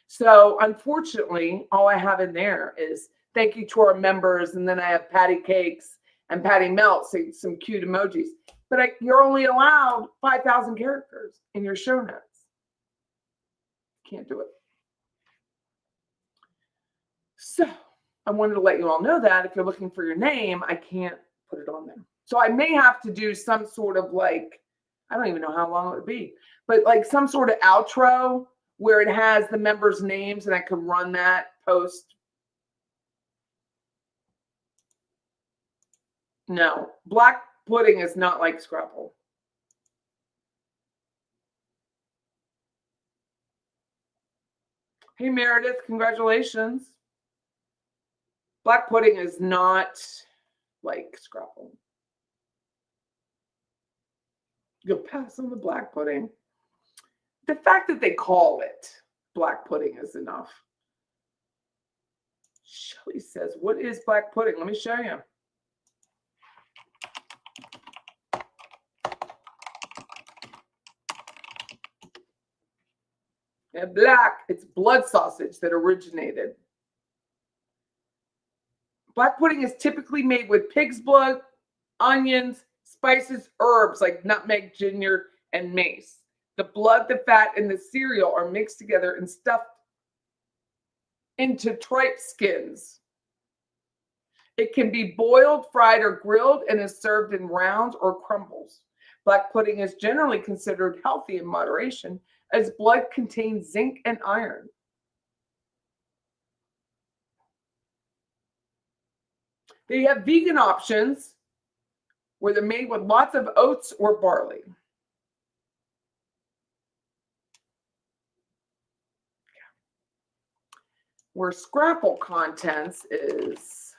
So unfortunately, all I have in there is thank you to our members, and then I have Patty Cakes and Patty Melts, some cute emojis. But you're only allowed 5,000 characters in your show notes. Can't do it. So I wanted to let you all know that if you're looking for your name, I can't put it on there. So I may have to do some sort of like, I don't even know how long it would be, but like some sort of outro where it has the members' names and I can run that post. No, black pudding is not like Scrapple. Hey, Meredith, congratulations. Black pudding is not like Scrapple. You'll pass on the black pudding. The fact that they call it black pudding is enough. Shelly says, what is black pudding? Let me show you. And black, it's blood sausage that originated. Black pudding is typically made with pig's blood, onions, spices, herbs like nutmeg, ginger, and mace. The blood, the fat, and the cereal are mixed together and stuffed into tripe skins. It can be boiled, fried, or grilled and is served in rounds or crumbles. Black pudding is generally considered healthy in moderation as blood contains zinc and iron. They have vegan options where they're made with lots of oats or barley. Where scrapple contents is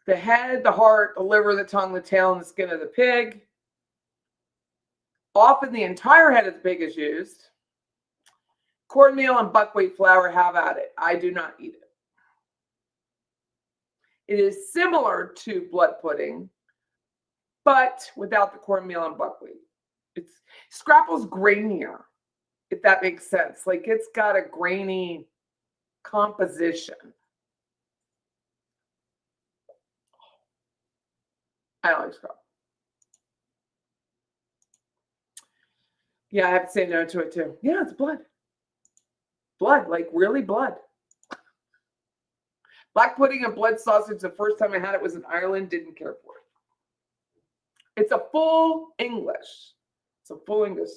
the head, the heart, the liver, the tongue, the tail, and the skin of the pig. Often the entire head of the pig is used. Cornmeal and buckwheat flour, have at it. I do not eat it. It is similar to blood pudding, but without the cornmeal and buckwheat. Scrapple's grainier, if that makes sense. Like it's got a grainy composition. I don't like scrapple. Yeah, I have to say no to it too. Yeah, it's blood. Blood, like really blood. Black pudding and blood sausage, the first time I had it was in Ireland, didn't care for it. It's a full English. It's a full English.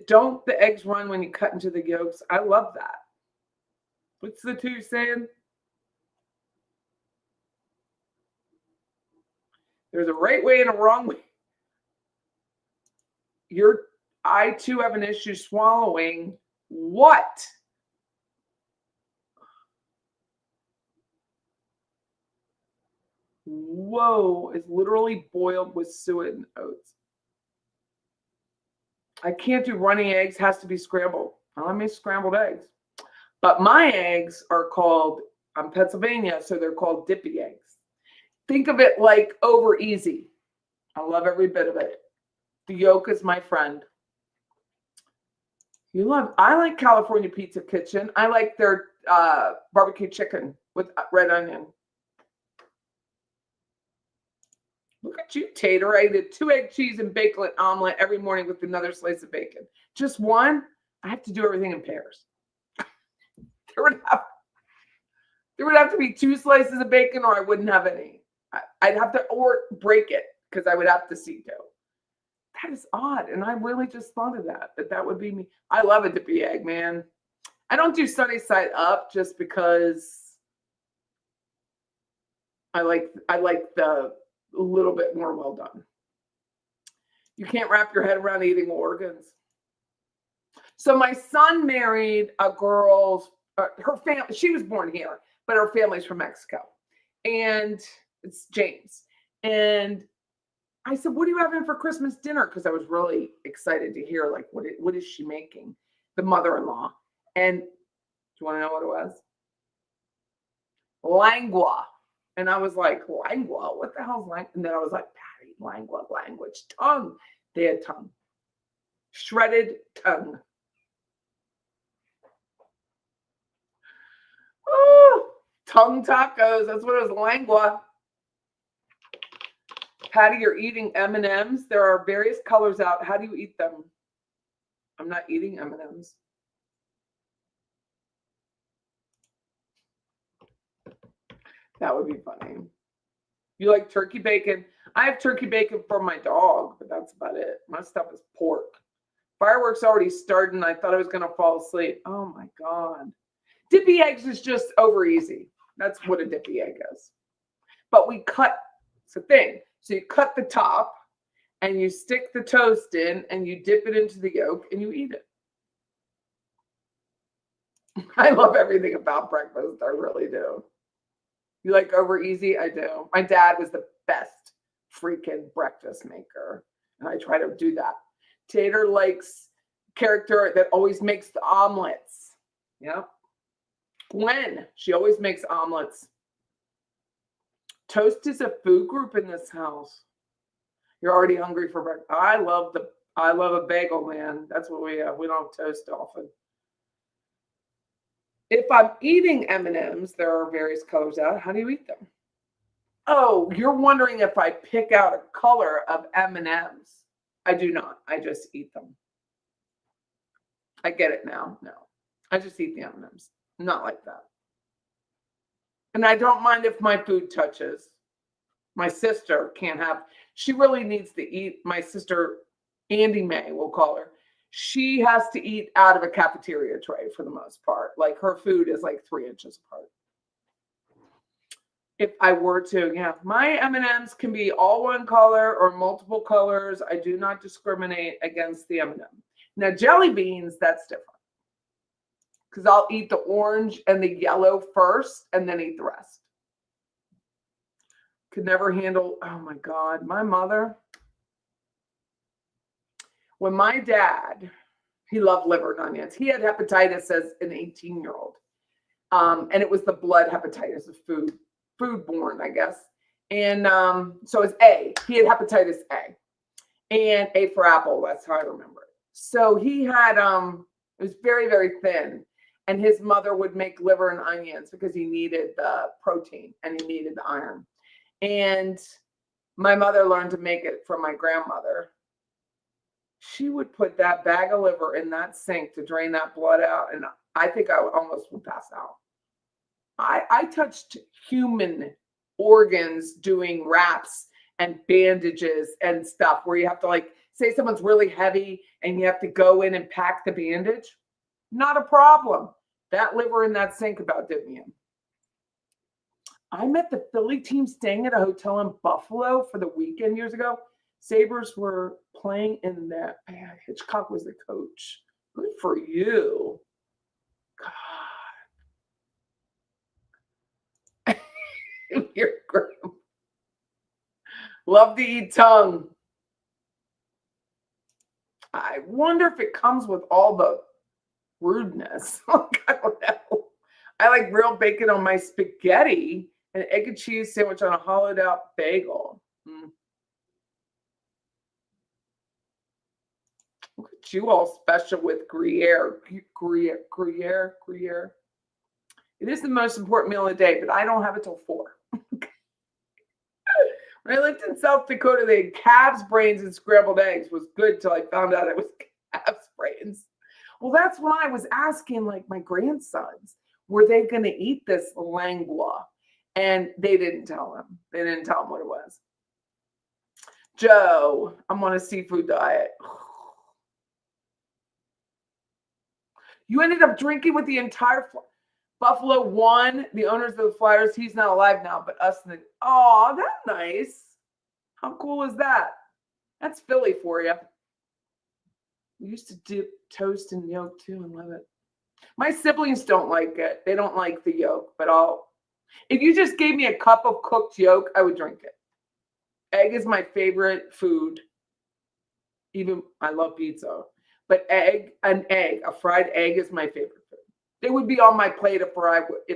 Don't the eggs run when you cut into the yolks? I love that. What's the two saying? There's a right way and a wrong way. I too have an issue swallowing. What? Whoa, it's literally boiled with suet and oats. I can't do runny eggs, has to be scrambled. I make scrambled eggs. But my eggs are called, I'm Pennsylvania, so they're called dippy eggs. Think of it like over easy. I love every bit of it. The yolk is my friend. I like California Pizza Kitchen. I like their barbecue chicken with red onion. Look at you, Tater. I did 2 egg, cheese, and bacon omelet every morning with another slice of bacon. Just one? I have to do everything in pairs. There would have to be 2 slices of bacon or I wouldn't have any. I'd have to break it because I would have to see dough. That is odd. And I really just thought of that would be me. I love a dippy egg, man. I don't do sunny side up just because I like the a little bit more well done. You can't wrap your head around eating organs. So my son married a girl's, her family, she was born here, but her family's from Mexico. And it's James. And I said, what are you having for Christmas dinner? Because I was really excited to hear, like, what is she making? The mother-in-law. And do you want to know what it was? Langua. And I was like, langua? What the hell is langua? And then I was like, Patty, langua, language, tongue. They had tongue. Shredded tongue. Oh, tongue tacos. That's what it was, langua. Patty, you're eating M&Ms. There are various colors out. How do you eat them? I'm not eating M&Ms. That would be funny. You like turkey bacon? I have turkey bacon for my dog, but that's about it. My stuff is pork. Fireworks already started, and I thought I was going to fall asleep. Oh, my God. Dippy eggs is just over easy. That's what a dippy egg is. But we cut, it's a thing. So you cut the top, and you stick the toast in, and you dip it into the yolk, and you eat it. I love everything about breakfast. I really do. You like over easy? I do. My dad was the best freaking breakfast maker. And I try to do that. Tater likes character that always makes the omelets. Yep. Gwen, she always makes omelets. Toast is a food group in this house. You're already hungry for breakfast. I love a bagel, man. That's what we have. We don't have toast often. If I'm eating M&Ms, there are various colors out. How do you eat them? Oh, you're wondering if I pick out a color of M&Ms. I do not. I just eat them. I get it now. No, I just eat the M&Ms. Not like that. And I don't mind if my food touches. My sister can't have, she really needs to eat, my sister, Andy May, we'll call her. She has to eat out of a cafeteria tray for the most part. Like her food is like 3 inches apart. If I were to, yeah, my M&Ms can be all one color or multiple colors. I do not discriminate against the M&M. Now, jelly beans, that's different. Because I'll eat the orange and the yellow first and then eat the rest. Could never handle, oh my God, my mother. When my dad, he loved liver and onions. He had hepatitis as an 18-year-old. And it was the blood hepatitis of foodborne, I guess. And so it's A. He had hepatitis A. And A for apple, that's how I remember it. So he had, it was very, very thin. And his mother would make liver and onions because he needed the protein and he needed the iron. And my mother learned to make it from my grandmother. She would put that bag of liver in that sink to drain that blood out. And I think I almost would pass out. I touched human organs doing wraps and bandages and stuff where you have to, like, say someone's really heavy and you have to go in and pack the bandage. Not a problem. That liver in that sink about did me in. I met the Philly team staying at a hotel in Buffalo for the weekend years ago. Sabres were playing in that. Hitchcock was the coach. Good for you. God. You're great. Love to eat tongue. I wonder if it comes with all the rudeness. I don't know. I like real bacon on my spaghetti and egg and cheese sandwich on a hollowed out bagel. Look at you all special with Gruyere. Gruyere. It is the most important meal of the day, but I don't have it till 4. When I lived in South Dakota, they had calves' brains and scrambled eggs. Was good till I found out it was calves' brains. Well, that's when I was asking, like, my grandsons, were they going to eat this lengua? And they didn't tell them. They didn't tell them what it was. Joe, I'm on a seafood diet. You ended up drinking with the entire Buffalo won. The owners of the Flyers, he's not alive now, but us. Oh, that's nice. How cool is that? That's Philly for you. We used to dip toast in yolk too and love it. My siblings don't like it. They don't like the yolk, but if you just gave me a cup of cooked yolk, I would drink it. Egg is my favorite food. Even I love pizza, but a fried egg is my favorite food. It would be on my plate if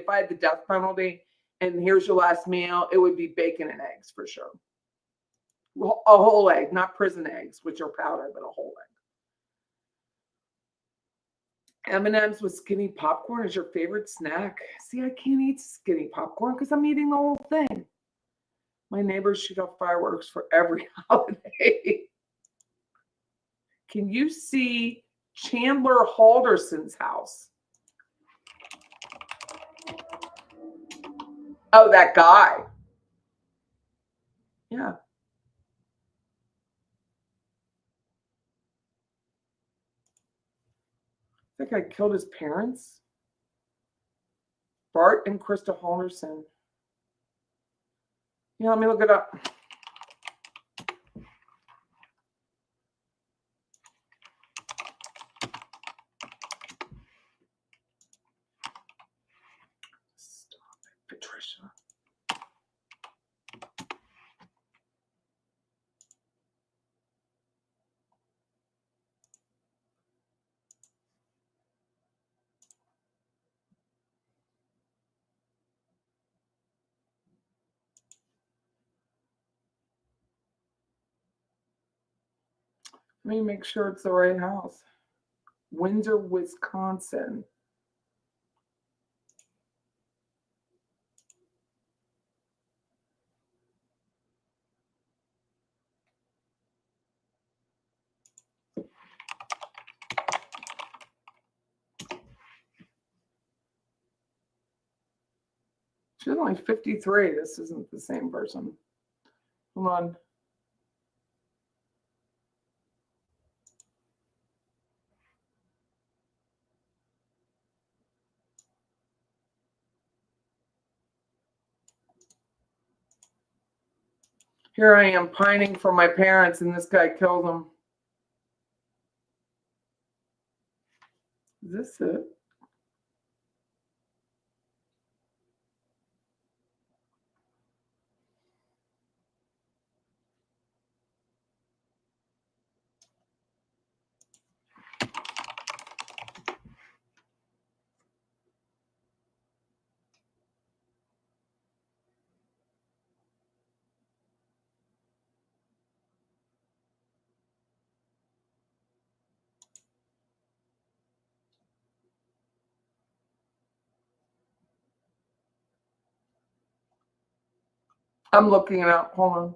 I had the death penalty and here's your last meal, it would be bacon and eggs for sure. A whole egg, not prison eggs, which are powder, but a whole egg. M&M's with skinny popcorn is your favorite snack. See, I can't eat skinny popcorn because I'm eating the whole thing. My neighbors shoot off fireworks for every holiday. Can you see Chandler Halderson's house? Oh, that guy. Yeah. I think I killed his parents. Bart and Krista Halderson. Yeah, let me look it up. Stop it, Patricia. Let me make sure it's the right house. Windsor, Wisconsin. She's only 53. This isn't the same person. Hold on. Here I am pining for my parents, and this guy killed them. Is this it? I'm looking it up. Hold on.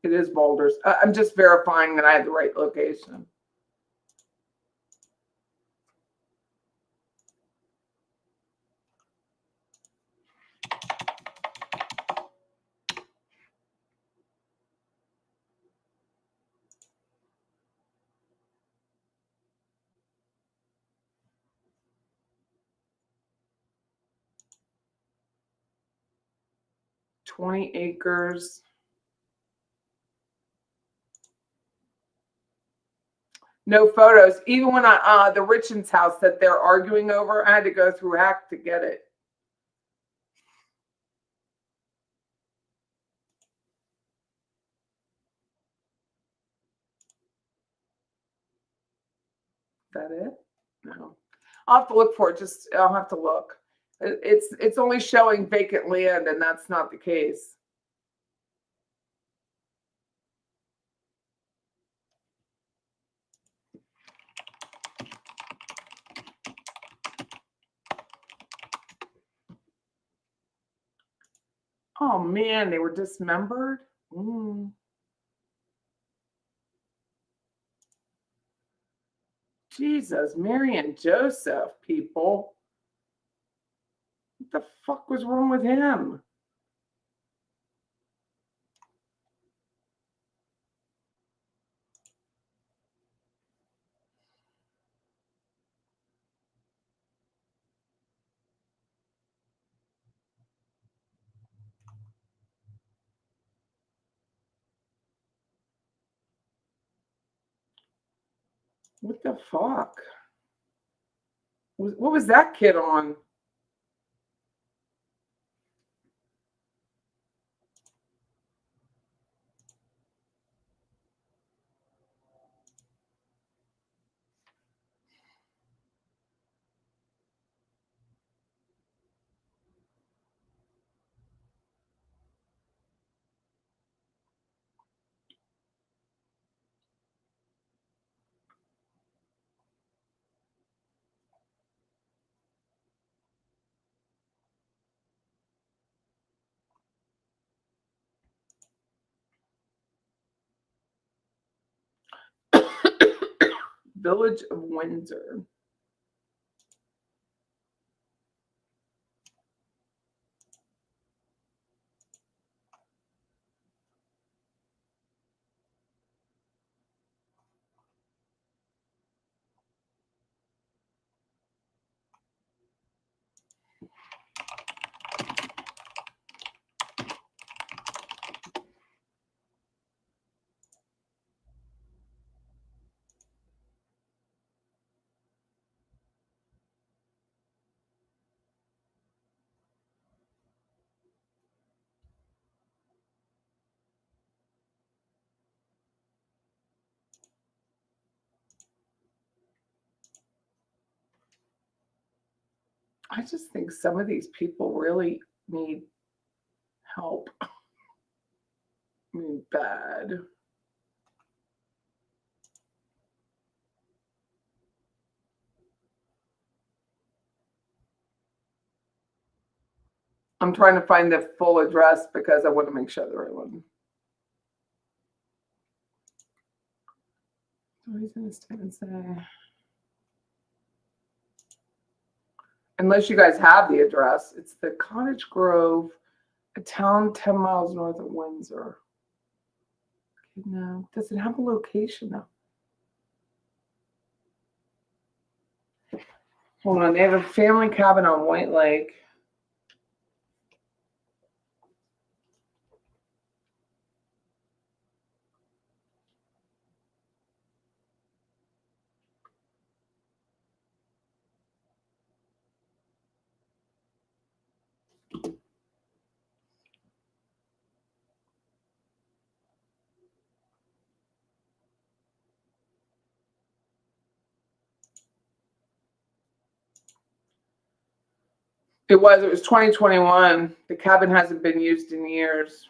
It is Boulders. I'm just verifying that I have the right location. $20 acres. No photos. Even when the Richens house that they're arguing over, I had to go through Hack to get it. Is that it? No. I'll have to look for it. I'll have to look. It's only showing vacant land, and that's not the case. Oh man, they were dismembered. Jesus, Mary and Joseph, people. What the fuck was wrong with him? What the fuck? What was that kid on? Village of Windsor. I just think some of these people really need help. I mean, bad. I'm trying to find the full address because I want to make sure the right one. So he's going to stand and say, unless you guys have the address, it's the Cottage Grove, a town 10 miles north of Windsor. Okay, no, does it have a location though? Hold on, they have a family cabin on White Lake. It was 2021. The cabin hasn't been used in years.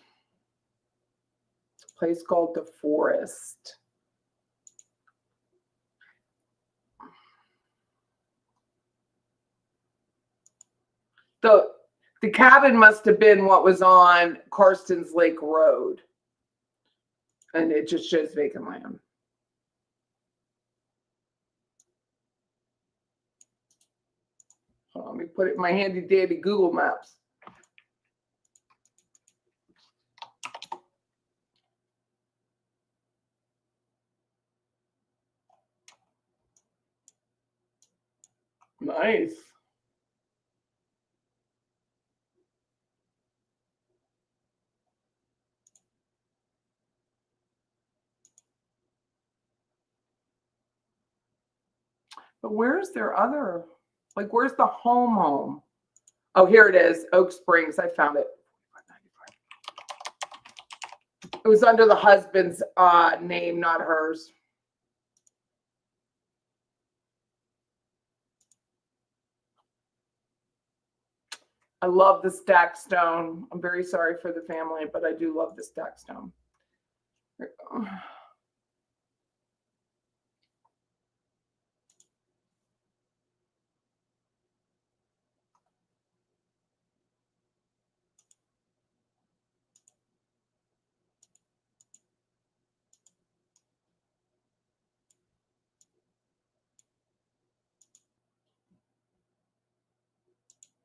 It's a place called The Forest. The cabin must have been what was on Karstens Lake Road. And it just shows vacant land. Hold on, let me put it in my handy dandy Google Maps. Nice. But where's their other, like, where's the home? Oh, here it is, Oak Springs. I found it. It was under the husband's name, not hers. I love the stacked stone. I'm very sorry for the family, but I do love the stacked stone. Here we go.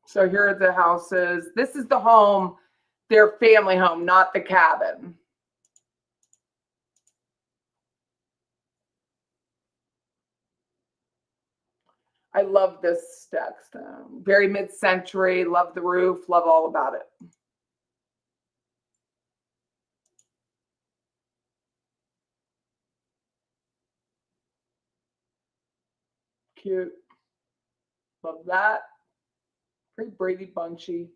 So here are the houses. This is the home, their family home, not the cabin. I love this stacked stone. Very mid-century. Love the roof. Love all about it. Cute. Love that. Pretty Brady Bunchy.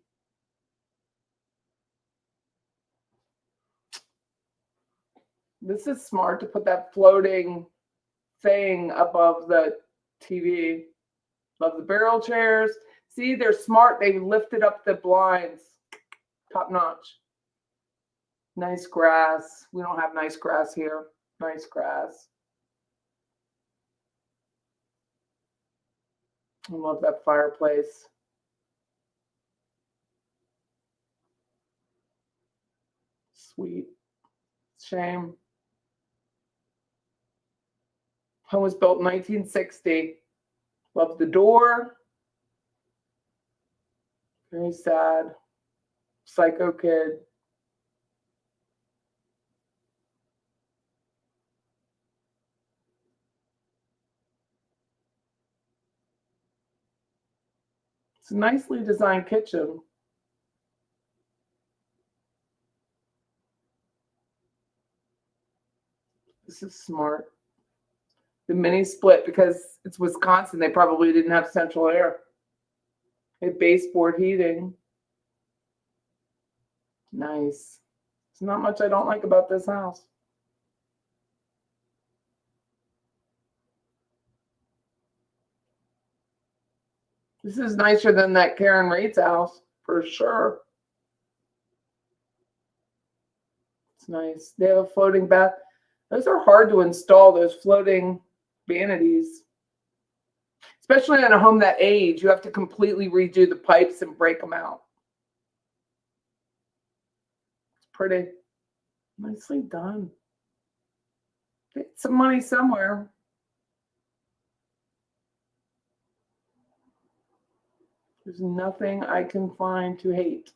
This is smart to put that floating thing above the TV. Love the barrel chairs. See, they're smart. They lifted up the blinds. Top notch. Nice grass. We don't have nice grass here. Nice grass. I love that fireplace. Sweet. Shame. Home was built in 1960. Love the door. Very sad. Psycho kid. It's a nicely designed kitchen. This is smart. The mini split, because it's Wisconsin, they probably didn't have central air. They had baseboard heating. Nice. There's not much I don't like about this house. This is nicer than that Karen Reed's house, for sure. It's nice. They have a floating bath. Those are hard to install, those floating vanities. Especially in a home that age, you have to completely redo the pipes and break them out. It's pretty. Nicely done. Get some money somewhere. There's nothing I can find to hate.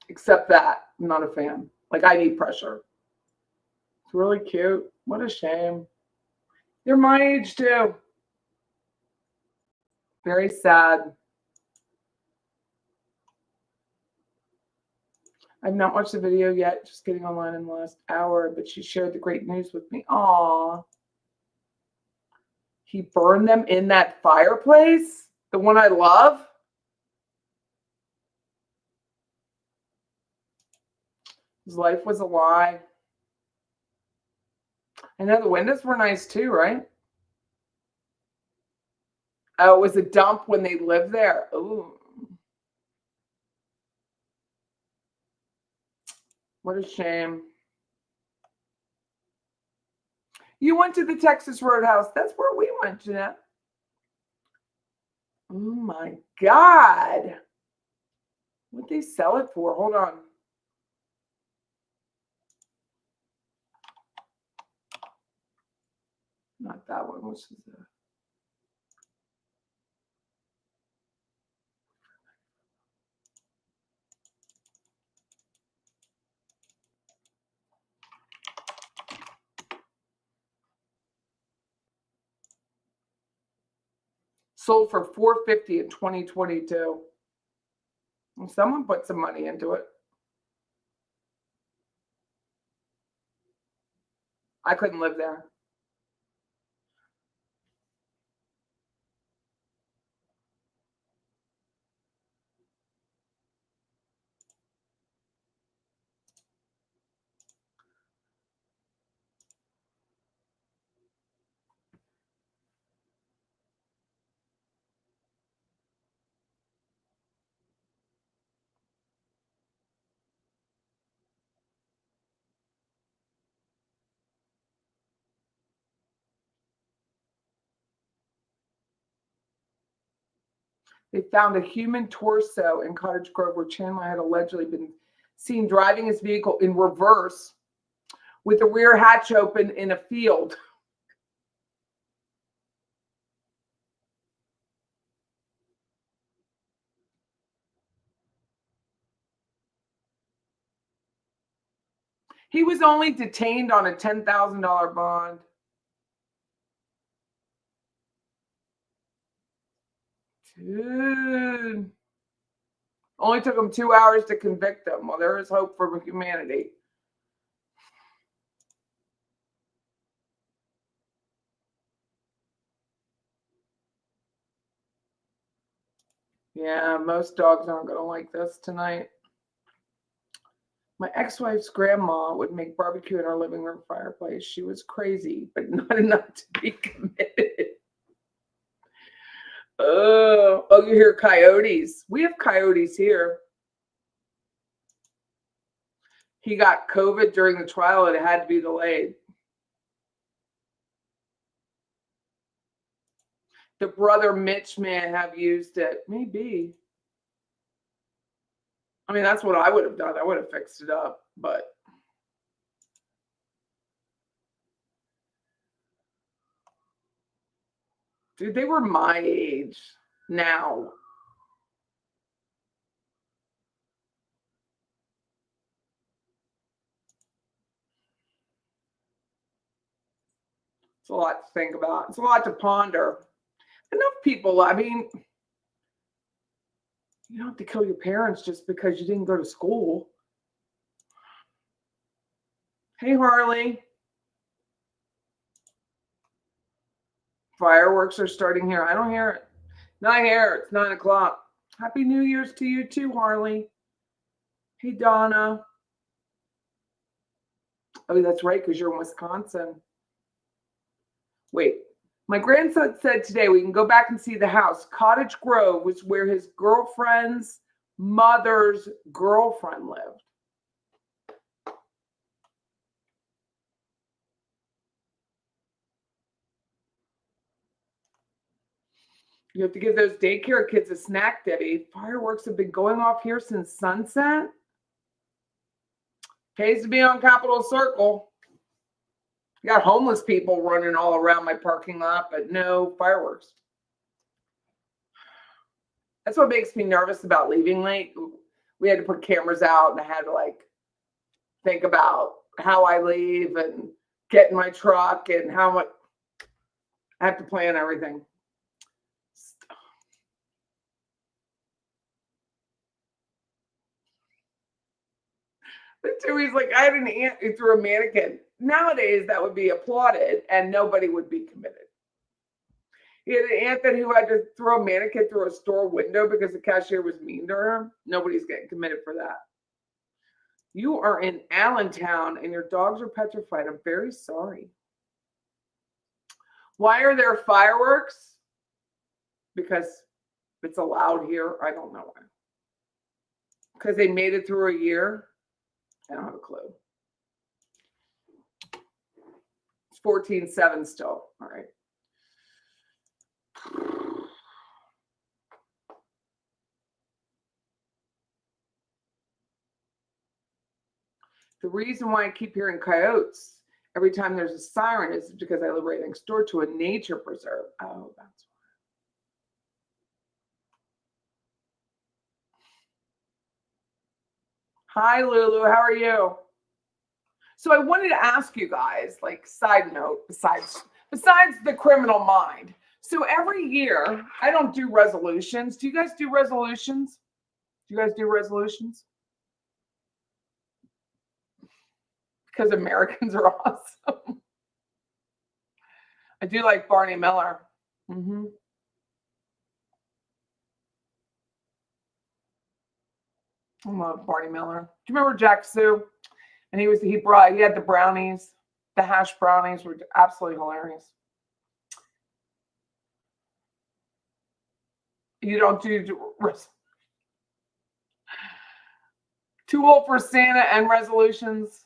Except that. I'm not a fan. Like, I need pressure. It's really cute. What a shame. They're my age, too. Very sad. I've not watched the video yet. Just getting online in the last hour. But she shared the great news with me. Aw. He burned them in that fireplace? The one I love? His life was a lie. I know the windows were nice too, right? Oh, it was a dump when they lived there. Ooh. What a shame. You went to the Texas Roadhouse. That's where we went, Jeanette. Oh my God. What'd they sell it for? Hold on. Not that one. Which is that? Sold for $450 in 2022. Well, someone put some money into it. I couldn't live there. They found a human torso in Cottage Grove where Chandler had allegedly been seen driving his vehicle in reverse with the rear hatch open in a field. He was only detained on a $10,000 bond. Dude. Only took him 2 hours to convict him. Well, there is hope for humanity. Yeah, most dogs aren't going to like this tonight. My ex-wife's grandma would make barbecue in our living room fireplace. She was crazy, but not enough to be committed. Oh, you hear coyotes. We have coyotes here. He got COVID during the trial and it had to be delayed. The brother Mitch may have used it. Maybe. I mean, that's what I would have done. I would have fixed it up, but. Dude, they were my age now. It's a lot to think about. It's a lot to ponder. Enough people, I mean, you don't have to kill your parents just because you didn't go to school. Hey, Harley. Fireworks are starting here. I don't hear it. Not here. It's 9 o'clock. Happy New Year's to you too, Harley. Hey, Donna. Oh, that's right, because you're in Wisconsin. Wait, My grandson said today we can go back and see the house. Cottage Grove was where his girlfriend's mother's girlfriend lived. You have to give those daycare kids a snack, Debbie. Fireworks have been going off here since sunset. Pays to be on Capitol Circle. You got homeless people running all around my parking lot, but no fireworks. That's what makes me nervous about leaving late. We had to put cameras out, and I had to like think about how I leave and get in my truck and how much I have to plan everything. He's like, I had an aunt who threw a mannequin. Nowadays, that would be applauded and nobody would be committed. He had an aunt who had to throw a mannequin through a store window because the cashier was mean to her. Nobody's getting committed for that. You are in Allentown and your dogs are petrified. I'm very sorry. Why are there fireworks? Because it's allowed here. I don't know why. Because they made it through a year. I don't have a clue. It's 14-7 still. All right. The reason why I keep hearing coyotes every time there's a siren is because I live right next door to a nature preserve. Oh, that's why. Hi, Lulu. How are you? So I wanted to ask you guys, like, side note, besides the criminal mind. So every year, I don't do resolutions. Do you guys do resolutions? Do you guys do resolutions? Because Americans are awesome. I do like Barney Miller. Mm-hmm. I love Barney Miller. Do you remember Jack Sue? And he had the brownies, the hash brownies were absolutely hilarious. You don't do too old for Santa and resolutions.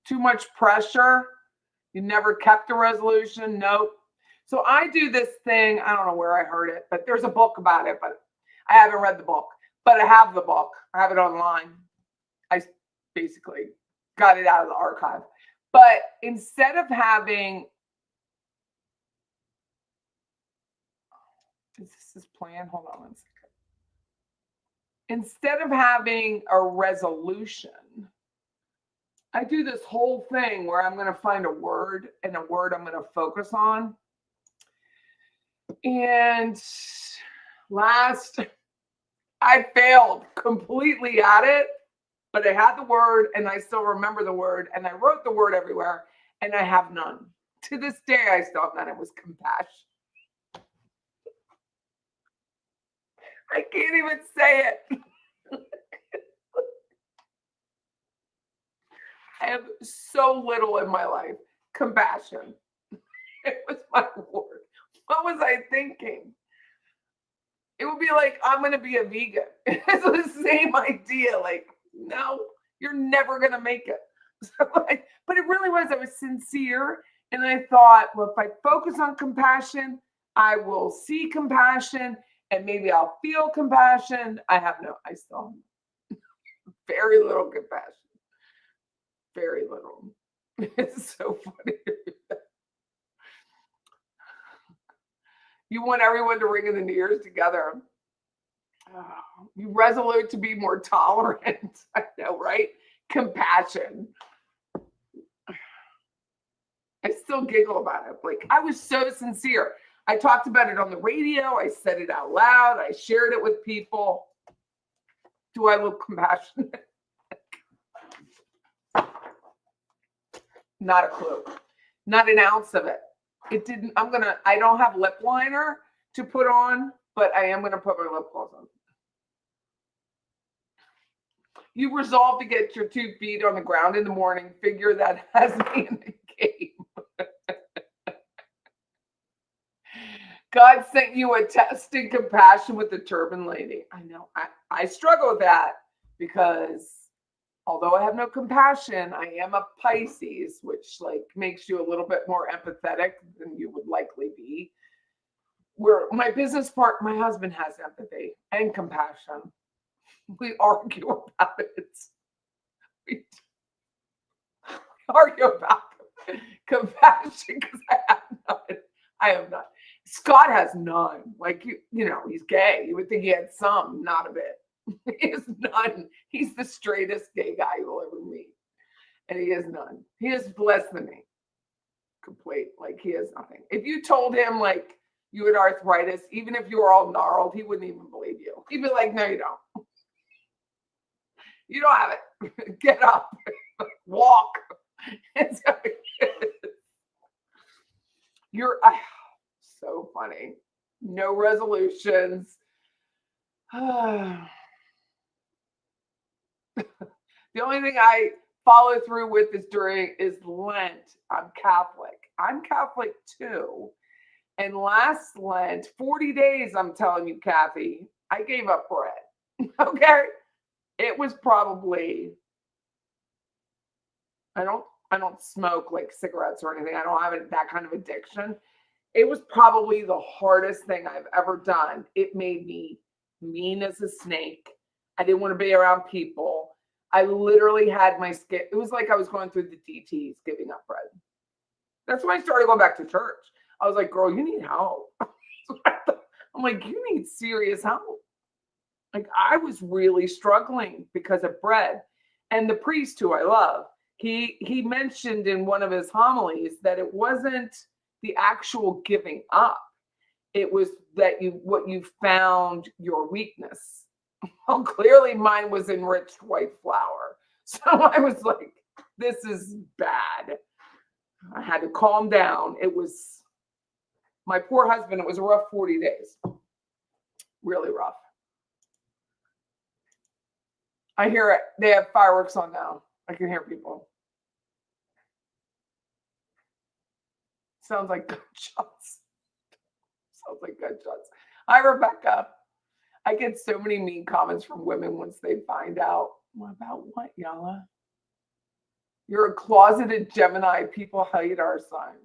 Too much pressure. You never kept a resolution. Nope. So I do this thing. I don't know where I heard it, but there's a book about it, but I haven't read the book, but I have the book. I have it online. I basically got it out of the archive. But instead of having, is this plan? Hold on one second. Instead of having a resolution, I do this whole thing where I'm going to find a word and a word I'm going to focus on. And I failed completely at it, but I had the word and I still remember the word and I wrote the word everywhere and I have none. To this day, I still have none. It was compassion. I can't even say it. I have so little in my life. Compassion. It was my word. What was I thinking? It would be like, I'm going to be a vegan. It's the same idea. Like, no, you're never going to make it. So but it really was. I was sincere. And I thought, well, if I focus on compassion, I will see compassion and maybe I'll feel compassion. I still have very little compassion. Very little. It's so funny. You want everyone to ring in the ears together. Oh, you resolute to be more tolerant. I know, right? Compassion. I still giggle about it. Like, I was so sincere. I talked about it on the radio. I said it out loud. I shared it with people. Do I look compassionate? Not a clue. Not an ounce of it. It didn't. I don't have lip liner to put on, but I am going to put my lip gloss on. You resolve to get your 2 feet on the ground in the morning. Figure that has me in the game. God sent you a test in compassion with the turban lady. I know. I struggle with that because although I have no compassion, I am a Pisces, which like makes you a little bit more empathetic than you would likely be. Where my business partner, my husband has empathy and compassion. We argue about it. We argue about compassion because I have none. I have none. Scott has none. Like you know, he's gay. You would think he had some, not a bit. He has none. He's the straightest gay guy you'll ever meet, and he has none. He is less than me. Complete. Like he has nothing. If you told him like you had arthritis, even if you were all gnarled, he wouldn't even believe you. He'd be like, "No, you don't. You don't have it. Get up, walk." And so, you're so funny. No resolutions. The only thing I follow through with is Lent. I'm Catholic. I'm Catholic too. And last Lent, 40 days, I'm telling you, Kathy, I gave up bread. Okay. It was probably, I don't smoke like cigarettes or anything. I don't have that kind of addiction. It was probably the hardest thing I've ever done. It made me mean as a snake. I didn't want to be around people. I literally had my skin. It was like I was going through the DTs giving up bread. That's when I started going back to church. I was like, girl, you need help. I'm like, you need serious help. Like I was really struggling because of bread. And the priest who I love, he mentioned in one of his homilies that it wasn't the actual giving up. It was that what you found your weakness. Well, clearly mine was enriched white flour. So I was like, this is bad. I had to calm down. It was my poor husband. It was a rough 40 days. Really rough. I hear it. They have fireworks on now. I can hear people. Sounds like gunshots. Sounds like gunshots. Hi, Rebecca. I get so many mean comments from women once they find out. What about what, Yala? You're a closeted Gemini. People hate our sign.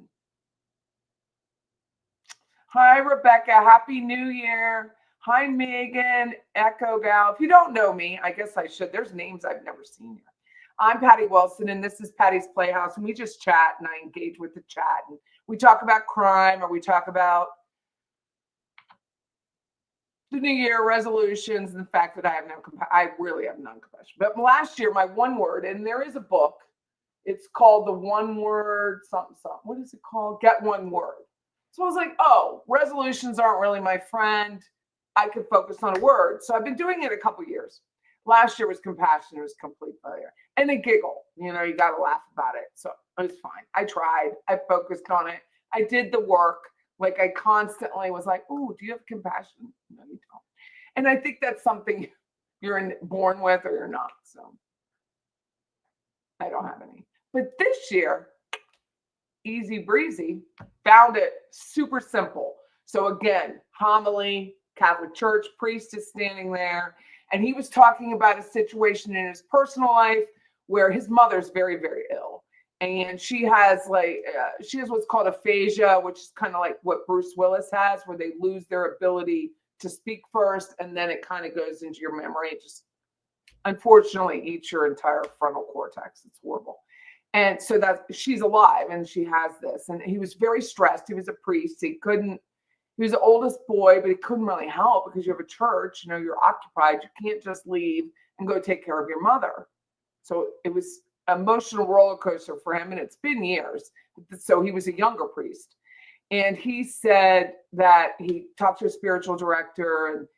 Hi, Rebecca. Happy New Year. Hi, Megan. Echo Gal. If you don't know me, I guess I should. There's names I've never seen here. I'm Patty Wilson, and this is Patty's Playhouse, and we just chat, and I engage with the chat, and we talk about crime, or we talk about the New Year resolutions and the fact that I have I really have none compassion. But last year, my one word, and there is a book, it's called The One Word something. What is it called? Get One Word. So I was like, oh, resolutions aren't really my friend. I could focus on a word. So I've been doing it a couple years. Last year was compassion. It was complete failure. And a giggle. You know, you got to laugh about it. So it was fine. I tried. I focused on it. I did the work. Like I constantly was like, oh, do you have compassion? No, you don't. And I think that's something you're born with or you're not. So I don't have any. But this year, easy breezy, found it super simple. So again, homily, Catholic Church, priest is standing there. And he was talking about a situation in his personal life where his mother's very, very ill. And she has what's called aphasia, which is kind of like what Bruce Willis has, where they lose their ability to speak first, and then it kind of goes into your memory. It just unfortunately eats your entire frontal cortex. It's horrible. And so she's alive and she has this. And he was very stressed. He was a priest. He was the oldest boy, but he couldn't really help because you have a church, you're occupied. You can't just leave and go take care of your mother. So it was emotional roller coaster for him, and it's been years. So he was a younger priest, and he said that he talked to a spiritual director,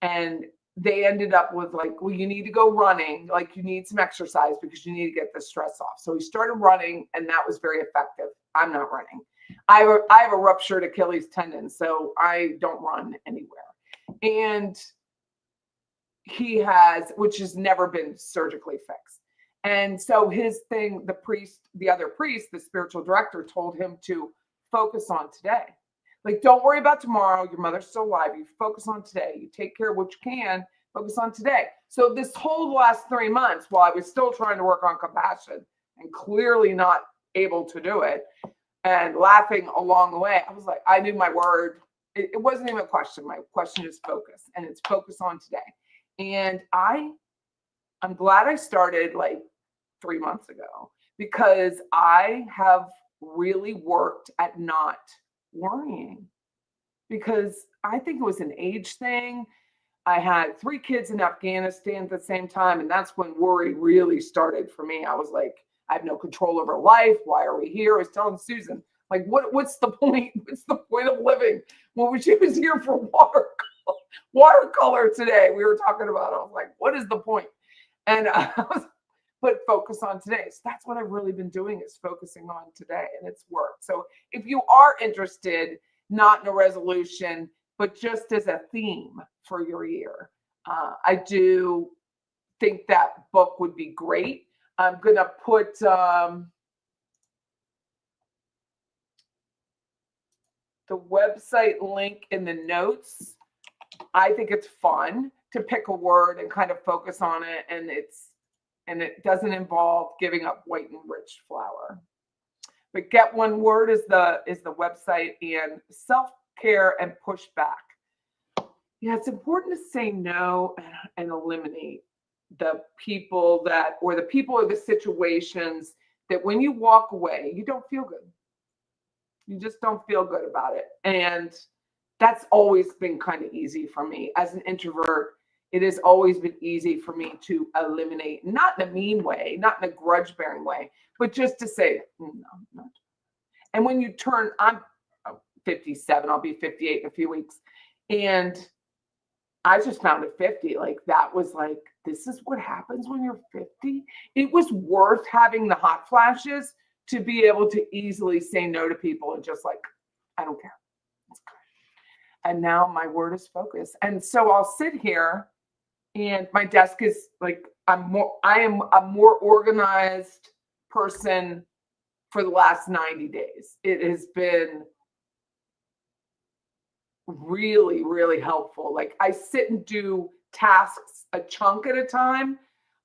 and they ended up with like, well, you need to go running, like you need some exercise because you need to get the stress off. So he started running, and that was very effective. I'm not running. I have a ruptured Achilles tendon, so I don't run anywhere. And he has, which has never been surgically fixed. And so his thing, the other priest, the spiritual director told him to focus on today. Like, don't worry about tomorrow. Your mother's still alive. You focus on today. You take care of what you can. Focus on today. So this whole last 3 months, while I was still trying to work on compassion and clearly not able to do it and laughing along the way, I was like, I knew my word. It wasn't even a question. My question is focus, and it's focus on today. And I'm glad I started like 3 months ago, because I have really worked at not worrying, because I think it was an age thing. I had 3 kids in Afghanistan at the same time, and that's when worry really started for me. I was like, I have no control over life. Why are we here? I was telling Susan, like, what's the point? What's the point of living? Well, she was here for watercolor today. We were talking about it. I was like, what is the point? And but focus on today. So that's what I've really been doing, is focusing on today, and it's worked. So if you are interested, not in a resolution, but just as a theme for your year, I do think that book would be great. I'm going to put the website link in the notes. I think it's fun to pick a word and kind of focus on it, and it doesn't involve giving up white and rich flour. But Get One Word is the website, and self-care and pushback. Yeah, it's important to say no and eliminate the people or the situations that when you walk away, you don't feel good. You just don't feel good about it. And that's always been kind of easy for me. As an introvert, it has always been easy for me to eliminate, not in a mean way, not in a grudge-bearing way, but just to say, no, not. And when you turn, I'm 57, I'll be 58 in a few weeks. And I just found at 50, like, that was like, this is what happens when you're 50. It was worth having the hot flashes to be able to easily say no to people and just like, I don't care. And now my word is focus. And so I'll sit here, and my desk is like, I am a more organized person for the last 90 days. It has been really, really helpful. Like, I sit and do tasks a chunk at a time.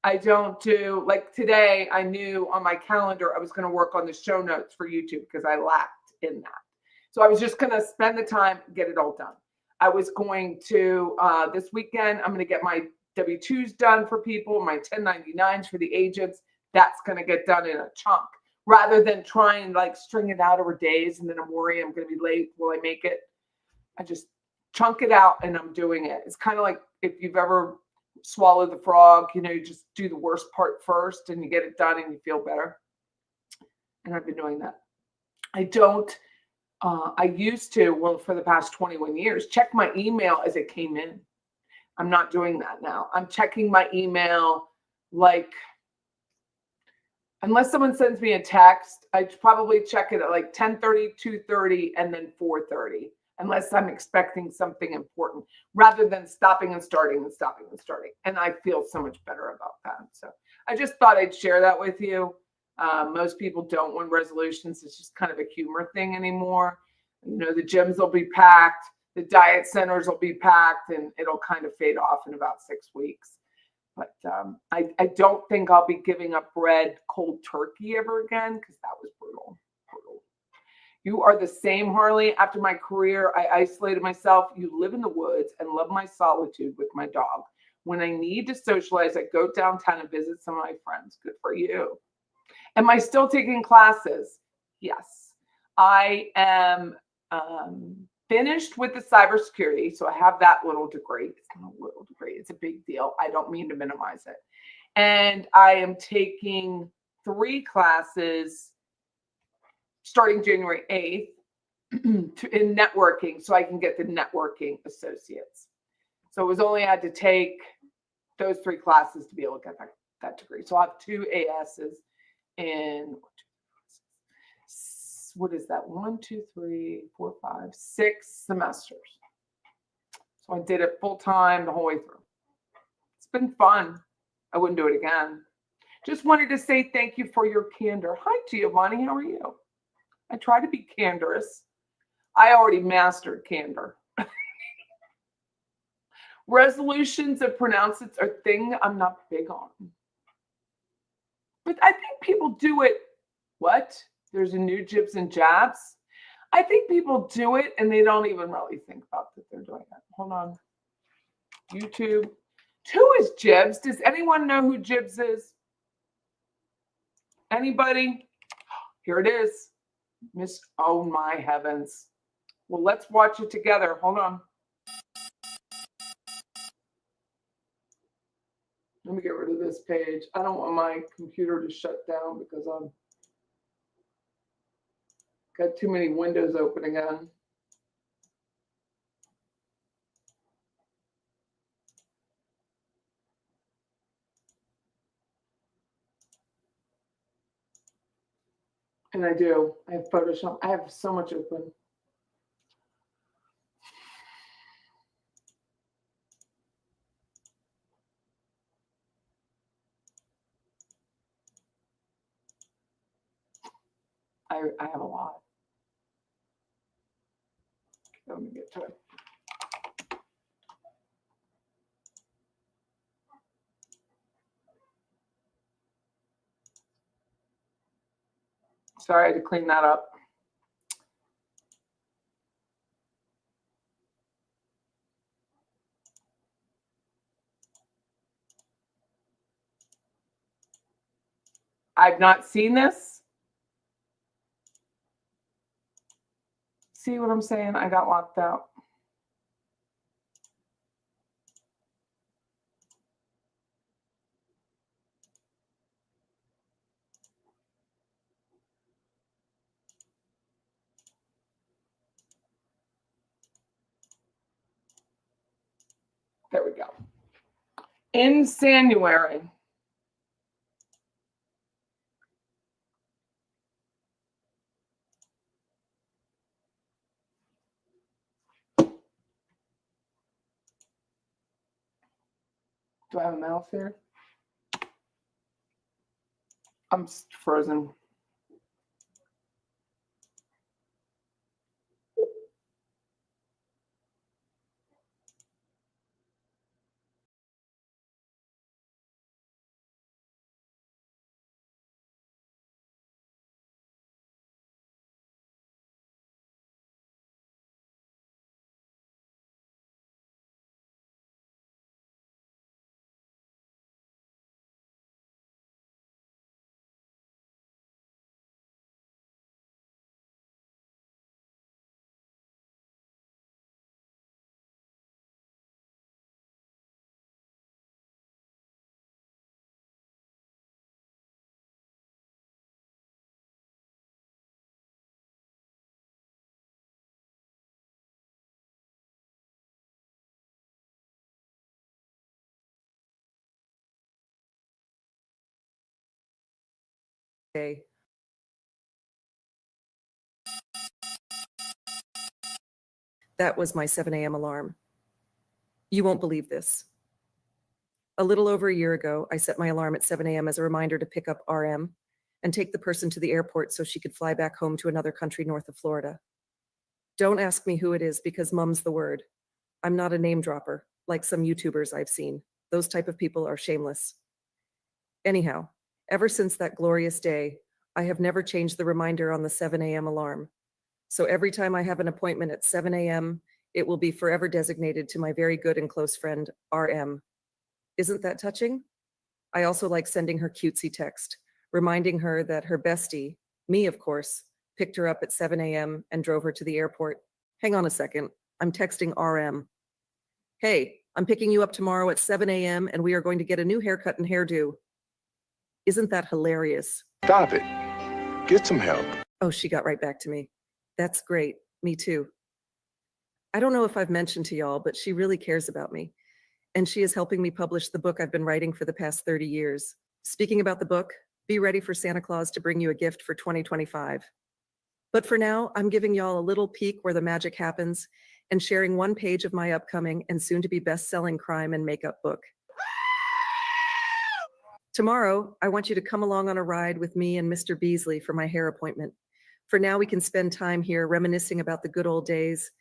I don't do, like today, I knew on my calendar I was going to work on the show notes for YouTube because I lacked in that. So I was just going to spend the time, get it all done. I was going to, this weekend, I'm going to get my W-2s done for people, my 1099s for the agents. That's going to get done in a chunk, rather than try and like string it out over days and then I'm worried I'm going to be late. Will I make it? I just chunk it out and I'm doing it. It's kind of like if you've ever swallowed the frog, you just do the worst part first and you get it done and you feel better. And I've been doing that. I used to, well, for the past 21 years, check my email as it came in. I'm not doing that now. I'm checking my email, like, unless someone sends me a text, I probably check it at like 10:30, 2:30, and then 4:30, unless I'm expecting something important, rather than stopping and starting and stopping and starting. And I feel so much better about that. So I just thought I'd share that with you. Most people don't want resolutions. It's just kind of a humor thing anymore. The gyms will be packed, the diet centers will be packed, and it'll kind of fade off in about 6 weeks. But I don't think I'll be giving up bread cold turkey ever again, because that was brutal. You are the same, Harley. After my career, I isolated myself. You live in the woods and love my solitude with my dog. When I need to socialize, I go downtown and visit some of my friends. Good for you. Am I still taking classes? Yes. I am finished with the cybersecurity. So I have that little degree. It's not a little degree. It's a big deal. I don't mean to minimize it. And I am taking 3 classes starting January 8th in networking, so I can get the networking associates. So it was only I had to take those 3 classes to be able to get that degree. So I have 2 ASs in, what is that? 1, 2, 3, 4, 5, 6 semesters. So I did it full time the whole way through. It's been fun. I wouldn't do it again. Just wanted to say thank you for your candor. Hi, Giovanni. How are you? I try to be candorous. I already mastered candor. Resolutions and pronouncements are thing I'm not big on. But I think people do it. What? There's a new jibs and jabs? I think people do it and they don't even really think about that they're doing it. Hold on. YouTube. Who is Jibs? Does anyone know who Jibs is? Anybody? Here it is. Miss, oh my heavens. Well, let's watch it together. Hold on. Let me get rid of this page. I don't want my computer to shut down because I'm got too many windows open again. And I do. I have Photoshop. I have so much open. I have a lot. Let me get to it. Sorry, I had to clean that up. I've not seen this. See what I'm saying? I got locked out. There we go. In January. Do I have a mouse here? I'm frozen. That was my 7 a.m. alarm. You won't believe this. A little over a year ago, I set my alarm at 7 a.m. as a reminder to pick up RM and take the person to the airport so she could fly back home to another country north of Florida. Don't ask me who it is because mum's the word. I'm not a name dropper, like some YouTubers I've seen. Those type of people are shameless. Anyhow, ever since that glorious day, I have never changed the reminder on the 7 a.m. alarm. So every time I have an appointment at 7 a.m., it will be forever designated to my very good and close friend, RM. Isn't that touching? I also like sending her cutesy text, reminding her that her bestie, me of course, picked her up at 7 a.m. and drove her to the airport. Hang on a second, I'm texting RM. Hey, I'm picking you up tomorrow at 7 a.m. and we are going to get a new haircut and hairdo. Isn't that hilarious? Stop it. Get some help. Oh, she got right back to me. That's great. Me too. I don't know if I've mentioned to y'all, but she really cares about me. And she is helping me publish the book I've been writing for the past 30 years. Speaking about the book, be ready for Santa Claus to bring you a gift for 2025. But for now, I'm giving y'all a little peek where the magic happens and sharing one page of my upcoming and soon-to-be best-selling crime and makeup book. Tomorrow, I want you to come along on a ride with me and Mr. Beasley for my hair appointment. For now, we can spend time here reminiscing about the good old days,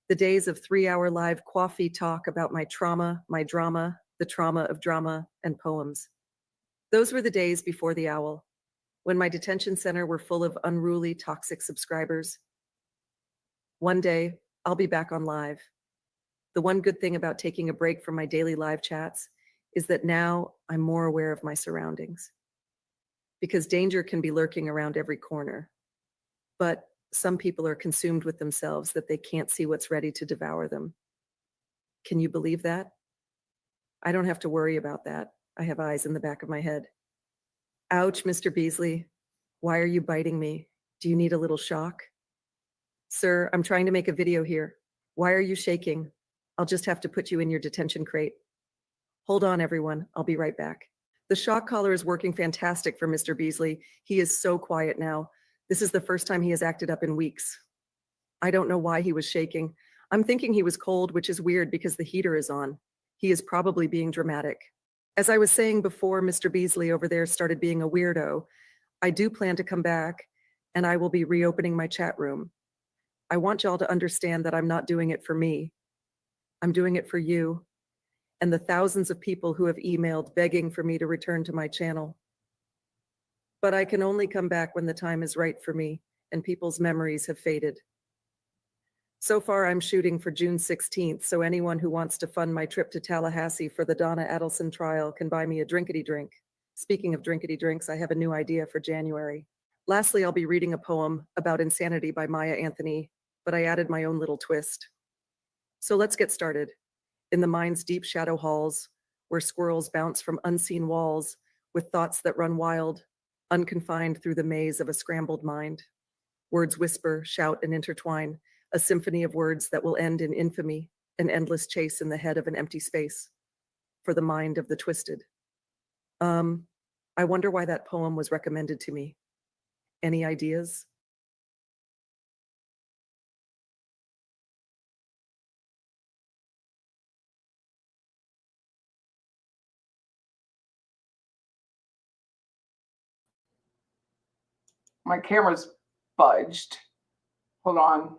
the days of 3-hour live coffee talk about my trauma, my drama, the trauma of drama, and poems. Those were the days before the owl, when my detention center were full of unruly, toxic subscribers. One day, I'll be back on live. The one good thing about taking a break from my daily live chats is that now I'm more aware of my surroundings. Because danger can be lurking around every corner. But some people are consumed with themselves that they can't see what's ready to devour them. Can you believe that? I don't have to worry about that. I have eyes in the back of my head. Ouch, Mr. Beasley. Why are you biting me? Do you need a little shock? Sir, I'm trying to make a video here. Why are you shaking? I'll just have to put you in your detention crate. Hold on, everyone. I'll be right back. The shock collar is working fantastic for Mr. Beasley. He is so quiet now. This is the first time he has acted up in weeks. I don't know why he was shaking. I'm thinking he was cold, which is weird because the heater is on. He is probably being dramatic. As I was saying before, Mr. Beasley over there started being a weirdo. I do plan to come back, and I will be reopening my chat room. I want y'all to understand that I'm not doing it for me. I'm doing it for you and the thousands of people who have emailed begging for me to return to my channel. But I can only come back when the time is right for me and people's memories have faded. So far, I'm shooting for June 16th, so anyone who wants to fund my trip to Tallahassee for the Donna Adelson trial can buy me a drinkity drink. Speaking of drinkity drinks, I have a new idea for January. Lastly, I'll be reading a poem about insanity by Maya Anthony, but I added my own little twist. So let's get started. In the mind's deep shadow halls, where squirrels bounce from unseen walls with thoughts that run wild, unconfined through the maze of a scrambled mind. Words whisper, shout, and intertwine, a symphony of words that will end in infamy, an endless chase in the head of an empty space, for the mind of the twisted. I wonder why that poem was recommended to me. Any ideas? My camera's budged. Hold on.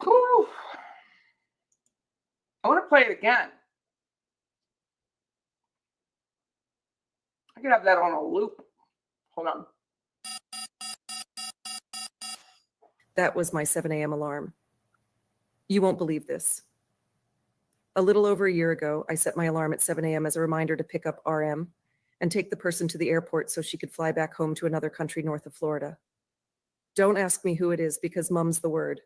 Whew. I want to play it again. I could have that on a loop. Hold on. That was my 7 a.m. alarm. You won't believe this. A little over a year ago, I set my alarm at 7 a.m. as a reminder to pick up RM and take the person to the airport so she could fly back home to another country north of Florida. Don't ask me who it is because mum's the word.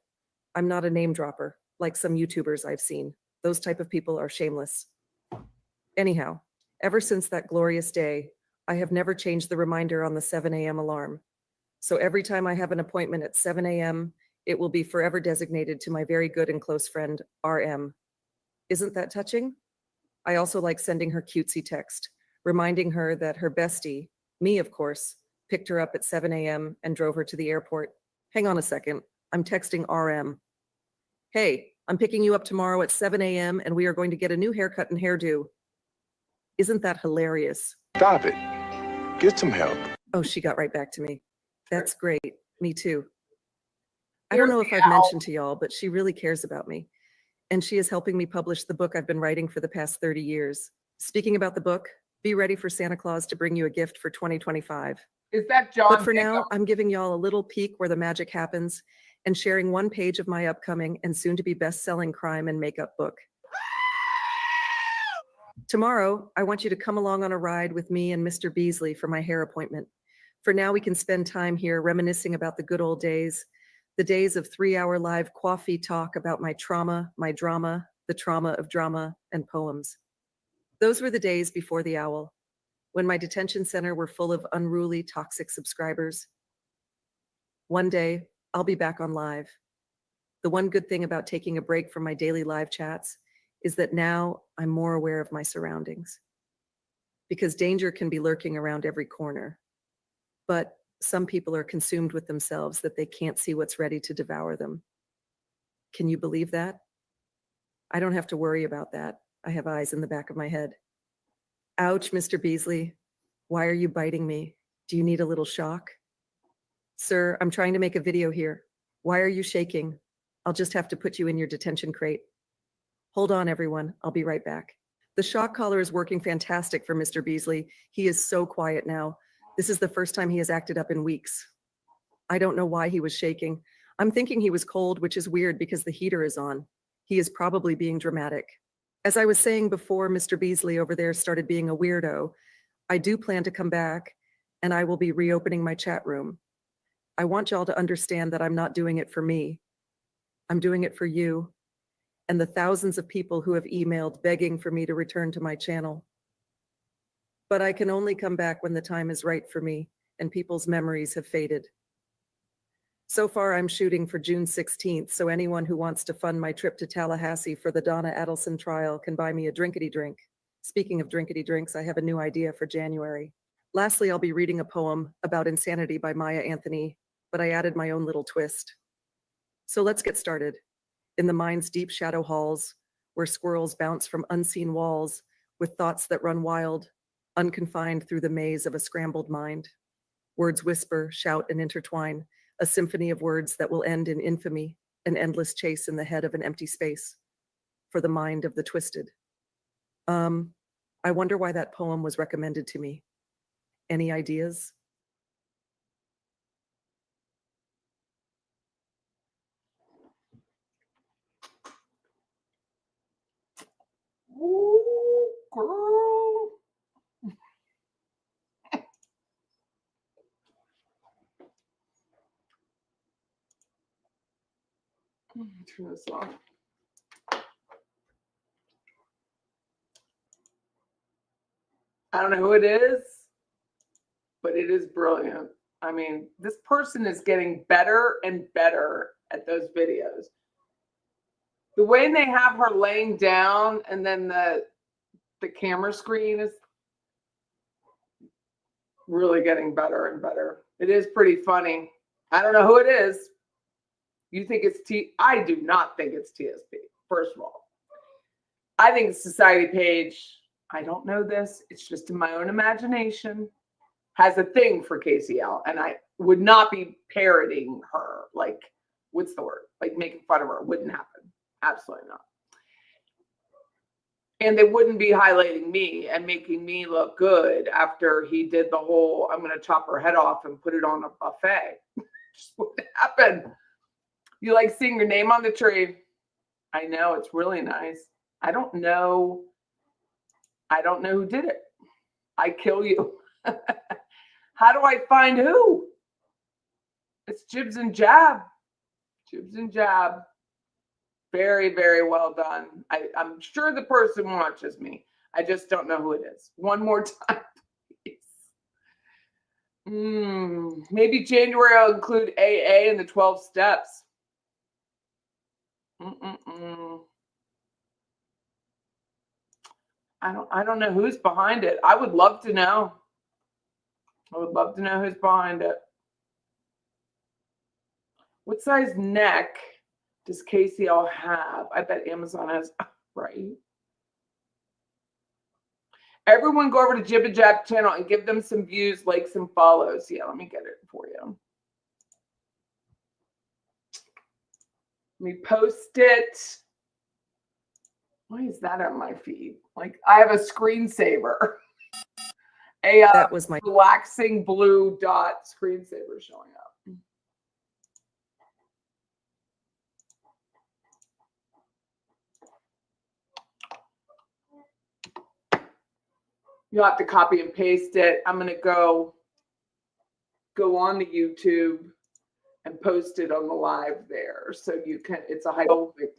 I'm not a name dropper, like some YouTubers I've seen. Those type of people are shameless. Anyhow, ever since that glorious day, I have never changed the reminder on the 7 a.m. alarm. So every time I have an appointment at 7 a.m., it will be forever designated to my very good and close friend, RM. Isn't that touching? I also like sending her cutesy text, reminding her that her bestie, me of course, picked her up at 7 a.m. and drove her to the airport. Hang on a second, I'm texting RM. Hey, I'm picking you up tomorrow at 7 a.m. and we are going to get a new haircut and hairdo. Isn't that hilarious? Stop it. Get some help. Oh, she got right back to me. That's great. Me too. I don't know if I've mentioned to y'all, but she really cares about me. And she is helping me publish the book I've been writing for the past 30 years. Speaking about the book, be ready for Santa Claus to bring you a gift for 2025. Is that John? But for now, I'm giving y'all a little peek where the magic happens and sharing one page of my upcoming and soon-to-be best-selling crime and makeup book. Tomorrow, I want you to come along on a ride with me and Mr. Beasley for my hair appointment. For now, we can spend time here reminiscing about the good old days, the days of 3-hour live coffee talk about my trauma, my drama, the trauma of drama, and poems. Those were the days before the owl, when my detention center were full of unruly, toxic subscribers. One day, I'll be back on live. The one good thing about taking a break from my daily live chats is that now I'm more aware of my surroundings. Because danger can be lurking around every corner. But some people are consumed with themselves that they can't see what's ready to devour them. Can you believe that? I don't have to worry about that. I have eyes in the back of my head. Ouch, Mr. Beasley. Why are you biting me? Do you need a little shock? Sir, I'm trying to make a video here. Why are you shaking? I'll just have to put you in your detention crate. Hold on, everyone. I'll be right back. The shock collar is working fantastic for Mr. Beasley. He is so quiet now. This is the first time he has acted up in weeks. I don't know why he was shaking. I'm thinking he was cold, which is weird because the heater is on. He is probably being dramatic. As I was saying before, Mr. Beasley over there started being a weirdo. I do plan to come back, and I will be reopening my chat room. I want y'all to understand that I'm not doing it for me. I'm doing it for you and the thousands of people who have emailed begging for me to return to my channel. But I can only come back when the time is right for me and people's memories have faded. So far, I'm shooting for June 16th, so anyone who wants to fund my trip to Tallahassee for the Donna Adelson trial can buy me a drinkity drink. Speaking of drinkity drinks, I have a new idea for January. Lastly, I'll be reading a poem about insanity by Maya Angelou, but I added my own little twist. So let's get started. In the mind's deep shadow halls, where squirrels bounce from unseen walls with thoughts that run wild, unconfined through the maze of a scrambled mind. Words whisper, shout, and intertwine, a symphony of words that will end in infamy, an endless chase in the head of an empty space, for the mind of the twisted. I wonder why that poem was recommended to me. Any ideas? Ooh, girl. Turn this off. I don't know who it is, but it is brilliant. I mean, this person is getting better and better at those videos. The way they have her laying down and then the camera screen is really getting better and better. It is pretty funny. I don't know who it is. You think it's I do not think it's TSP, first of all. I think it's Society Page. I don't know this. It's just in my own imagination. Has a thing for KCL, and I would not be parroting her. Like, what's the word? Like making fun of her. Wouldn't happen. Absolutely not. And they wouldn't be highlighting me and making me look good after he did the whole, I'm going to chop her head off and put it on a buffet. Just wouldn't happen. You like seeing your name on the tree. I know, it's really nice. I don't know who did it. I kill you. How do I find who? It's Jibs and Jab. Jibs and Jab. Very, very well done. I'm sure the person watches me. I just don't know who it is. One more time, please. Maybe January I'll include AA and the 12 steps. I don't know who's behind it. I would love to know. I would love to know who's behind it. What size neck does KCL have? I bet Amazon has, right? Everyone go over to Jib and Jab channel and give them some views, likes, and follows. Yeah, let me get it for you. Let me post it. Why is that on my feed? Like, I have a screensaver. That was my relaxing blue dot screensaver showing up. You'll have to copy and paste it. I'm going to go on the YouTube and post it on the live there. So you can, it's a hyperlink.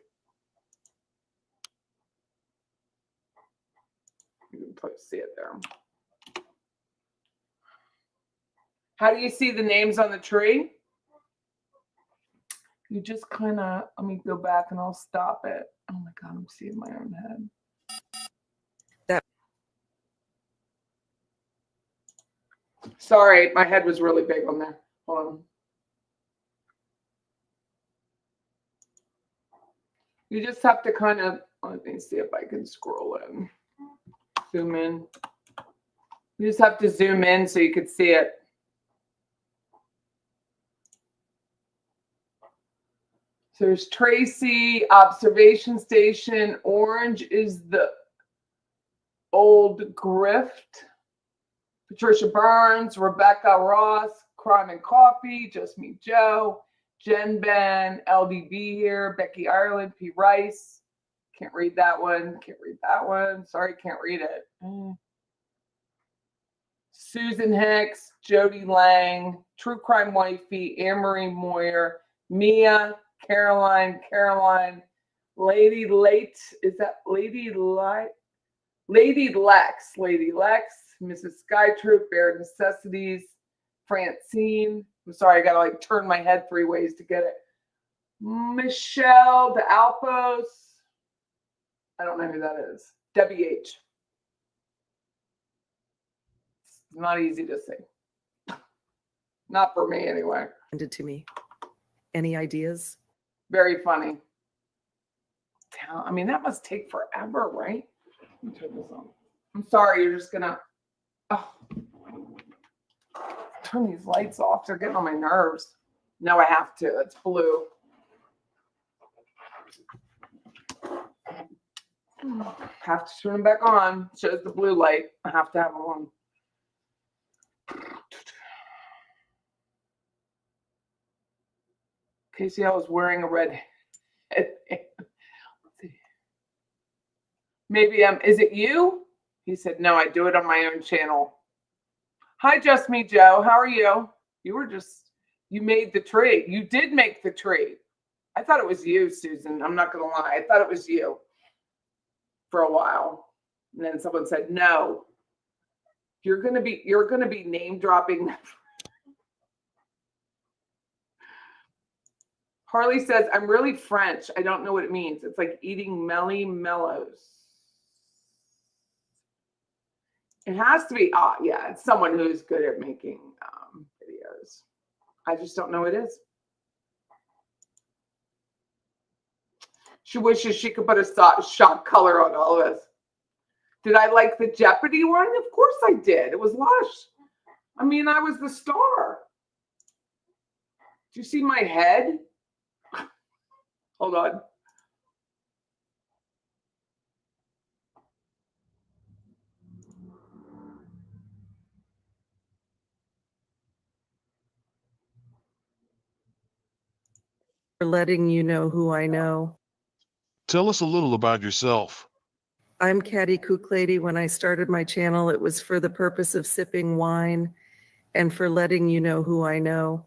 You can see it there. How do you see the names on the tree? You just kind of, let me go back and I'll stop it. Oh my God, I'm seeing my own head. Sorry, my head was really big on there. Hold on. You just have to kind of Let me see if I can scroll in. Zoom in. You just have to zoom in so you could see it. So there's Tracy, observation station. Orange is the old grift. Patricia Burns, Rebecca Ross, Crime and Coffee, Just Meet Joe, Jen Ben, LDB here, Becki Ireland, P. Rice. Can't read that one. Can't read that one. Sorry, can't read it. Susan Hicks, Jody Lang, True Crime Wifey, Anne-Marie Moyer, Mia, Caroline, Lady Late. Is that Lady Light? Lady Lex, Mrs. Skytroop, Bare Necessities, Francine. I'm sorry, I gotta like turn my head 3 ways to get it. Michelle De Alpos. I don't know who that is. WH. It's not easy to say. Not for me anyway. Send it to me. Any ideas? Very funny. I mean, that must take forever, right? Let me turn this on. I'm sorry, you're just gonna turn these lights off. They're getting on my nerves. No, I have to. It's blue. Have to turn them back on. Shows the blue light. I have to have them on. Casey, I was wearing a red headband. Maybe is it you? He said, no, I do it on my own channel. Hi, Just Me Joe. How are you? You made the trade. You did make the trade. I thought it was you, Susan. I'm not going to lie. I thought it was you for a while. And then someone said, no, you're going to be name dropping. Harley says, I'm really French. I don't know what it means. It's like eating melly mellows. It has to be, yeah, it's someone who's good at making videos. I just don't know what it is. She wishes she could put a shot color on all of this. Did I like the Jeopardy one? Of course I did. It was lush. I mean, I was the star. Do you see my head? Hold on. For letting you know who I know. Tell us a little about yourself. I'm Catty Kook Lady. When I started my channel, it was for the purpose of sipping wine and for letting you know who I know.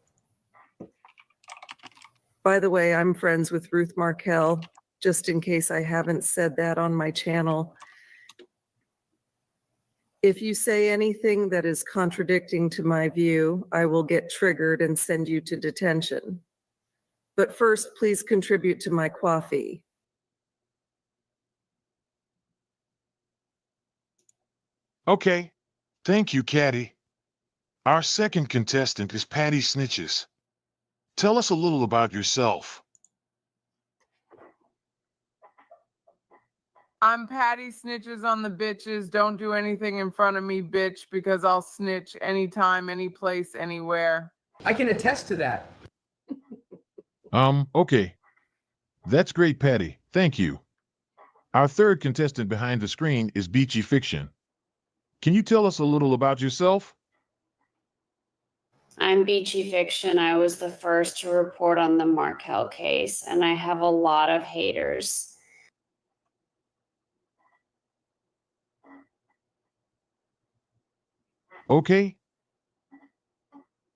By the way, I'm friends with Ruth Markel, just in case I haven't said that on my channel. If you say anything that is contradicting to my view, I will get triggered and send you to detention. But first, please contribute to my coffee. Okay. Thank you, Catty. Our second contestant is Patty Snitches. Tell us a little about yourself. I'm Patty Snitches on the bitches. Don't do anything in front of me, bitch, because I'll snitch anytime, any place, anywhere. I can attest to that. Okay. That's great, Patty. Thank you. Our third contestant behind the screen is Beachy Fiction. Can you tell us a little about yourself? I'm Beachy Fiction. I was the first to report on the Markel case, and I have a lot of haters. Okay.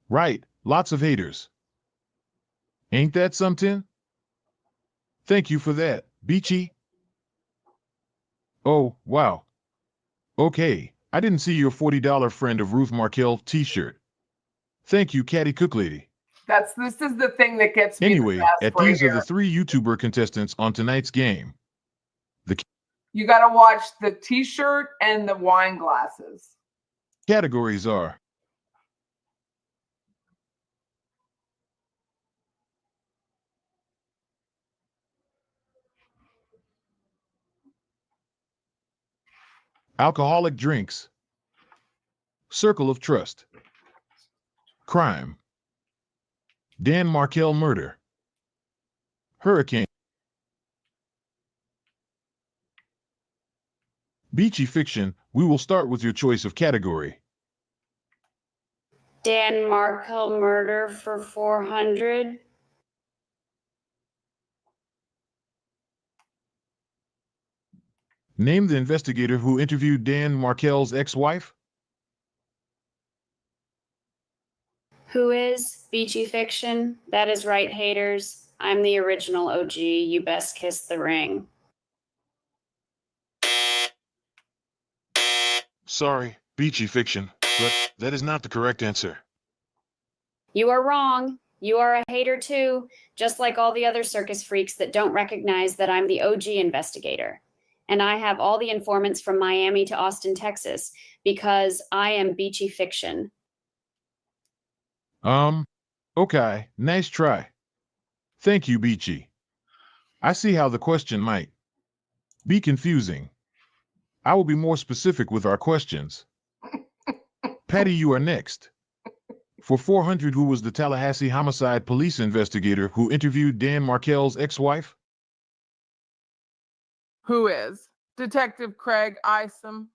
Right, lots of haters. Ain't that something? Thank you for that, Beachy. Oh, wow. Okay, I didn't see your $40 friend of Ruth Markel t-shirt. Thank you, Catty Cook Lady. This is the thing that gets me Anyway, the best right these are here. the 3 YouTuber contestants on tonight's game. You got to watch the t-shirt and the wine glasses. Categories are alcoholic drinks, circle of trust, crime, Dan Markel murder, hurricane, beachy fiction. We will start with your choice of category. Dan Markel murder for 400. Name the investigator who interviewed Dan Markel's ex-wife. Who is Beachy Fiction? That is right, haters. I'm the original OG. You best kiss the ring. Sorry, beachy fiction, but that is not the correct answer. You are wrong. You are a hater too, just like all the other circus freaks that don't recognize that I'm the OG investigator. And I have all the informants from Miami to Austin, Texas, because I am Beachy Fiction. Okay, nice try. Thank you, Beachy. I see how the question might be confusing. I will be more specific with our questions. Patty, you are next. For 400, who was the Tallahassee homicide police investigator who interviewed Dan Markel's ex-wife? Who is? Detective Craig Isom.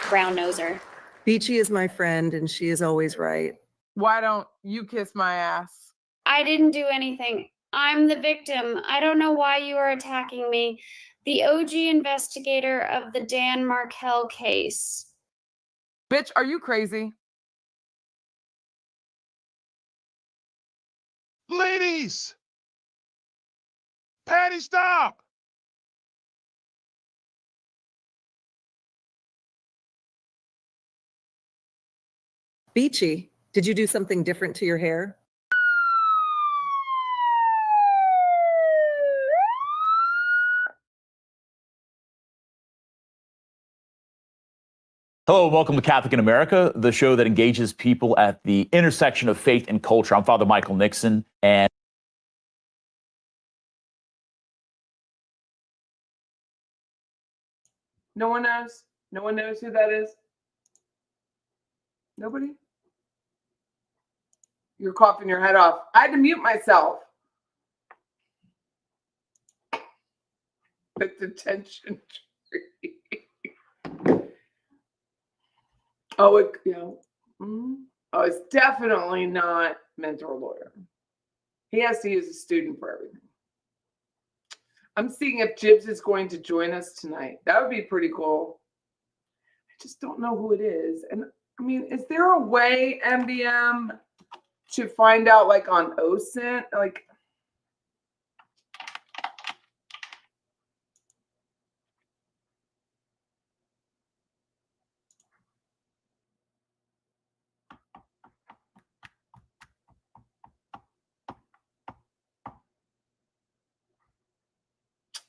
Brown noser. Beachy is my friend, and she is always right. Why don't you kiss my ass? I didn't do anything. I'm the victim. I don't know why you are attacking me. The OG investigator of the Dan Markel case. Bitch, are you crazy? Ladies! Patty, stop! Beachy, did you do something different to your hair? Hello, welcome to Catholic in America, the show that engages people at the intersection of faith and culture. I'm Father Michael Nixon, and No one knows? No one knows who that is? Nobody? You're coughing your head off. I had to mute myself. The detention tree. Oh, oh, it's definitely not mentor lawyer. He has to use a student for everything. I'm seeing if Jibbs is going to join us tonight. That would be pretty cool. I just don't know who it is. And I mean, is there a way, MBM, to find out like on OSINT? Like,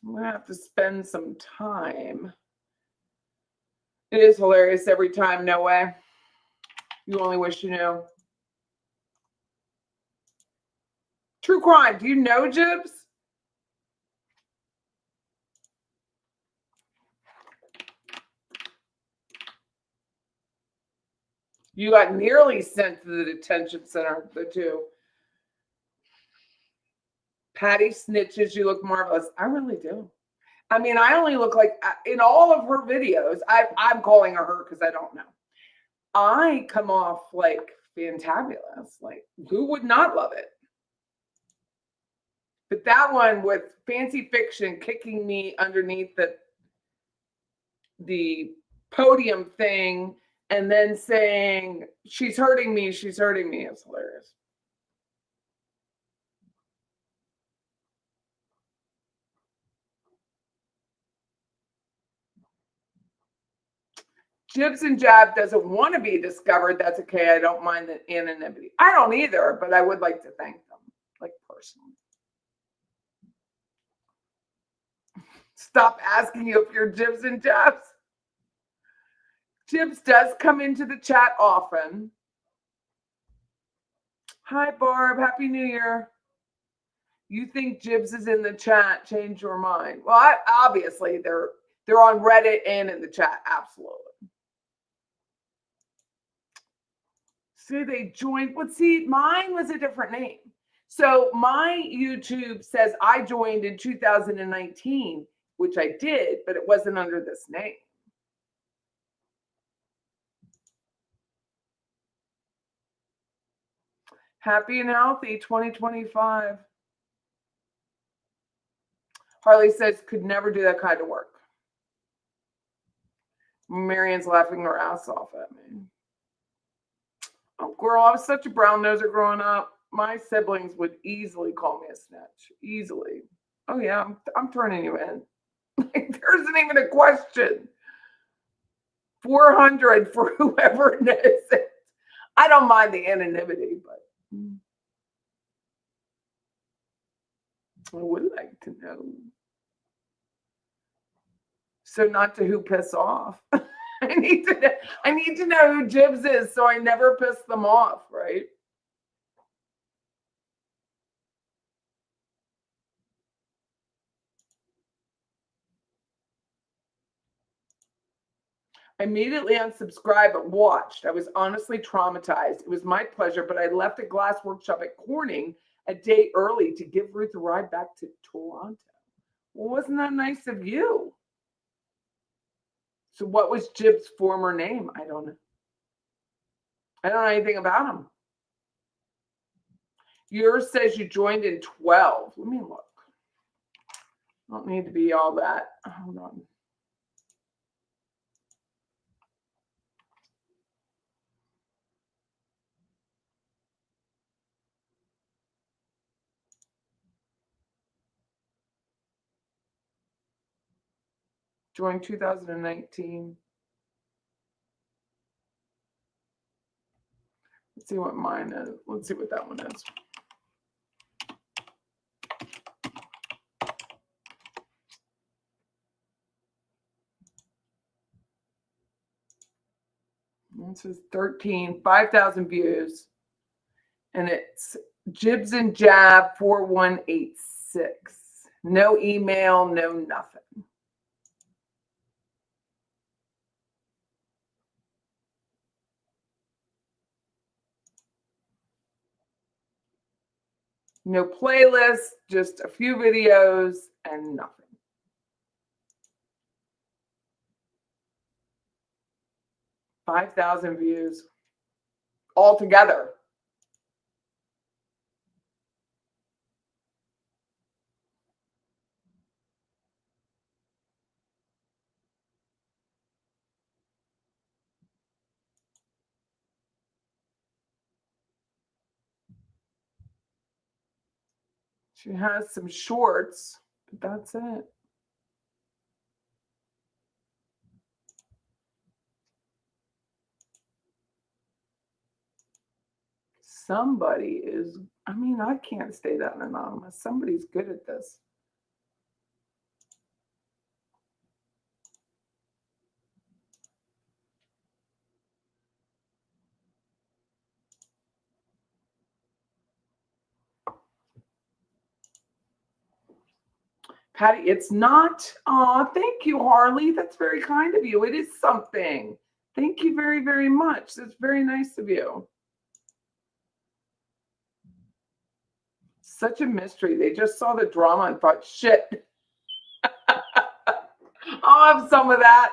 I'm gonna have to spend some time. It is hilarious every time, no way. You only wish you knew. True crime. Do you know Jibbs? You got nearly sent to the detention center, the two. Patty snitches, you look marvelous. I really do. I mean, I only look like, in all of her videos, I'm calling her because I don't know. I come off like fantabulous. Like, who would not love it? But that one with fancy fiction kicking me underneath the podium thing and then saying, she's hurting me, is hilarious. Jibs and Jab doesn't want to be discovered. That's okay. I don't mind the anonymity. I don't either, but I would like to thank them, like personally. Stop asking you if you're Jibs and Jabs. Jibs does come into the chat often. Hi, Barb. Happy New Year. You think Jibs is in the chat? Change your mind. Well, obviously they're on Reddit and in the chat. Absolutely. See, they joined. But see, mine was a different name. So my YouTube says I joined in 2019, which I did, but it wasn't under this name. Happy and healthy 2025. Harley says, could never do that kind of work. Marianne's laughing her ass off at me. Oh, girl, I was such a brown noser growing up. My siblings would easily call me a snitch. Easily. Oh, yeah, I'm turning you in. There isn't even a question. 400 for whoever knows it. I don't mind the anonymity, but I would like to know. So not to who piss off. I need to know who Jibs is so I never piss them off, right? I immediately unsubscribed but watched. I was honestly traumatized. It was my pleasure, but I left a glass workshop at Corning a day early to give Ruth a ride back to Toronto. Well, wasn't that nice of you? So what was Jib's former name? I don't know. I don't know anything about him. Yours says you joined in 12. Let me look. Don't need to be all that. Hold on. Joined 2019. Let's see what mine is. Let's see what that one is. This is 13, 5,000 views. And it's Jibs and Jab 4186. No email, no nothing. No playlist, just a few videos and nothing. $5,000 views altogether. She has some shorts, but that's it. Somebody is, I mean, I can't stay that anonymous. Somebody's good at this. Patty, it's not. Oh, thank you, Harley. That's very kind of you. It is something. Thank you very, very much. That's very nice of you. Such a mystery. They just saw the drama and thought, shit. I'll have some of that.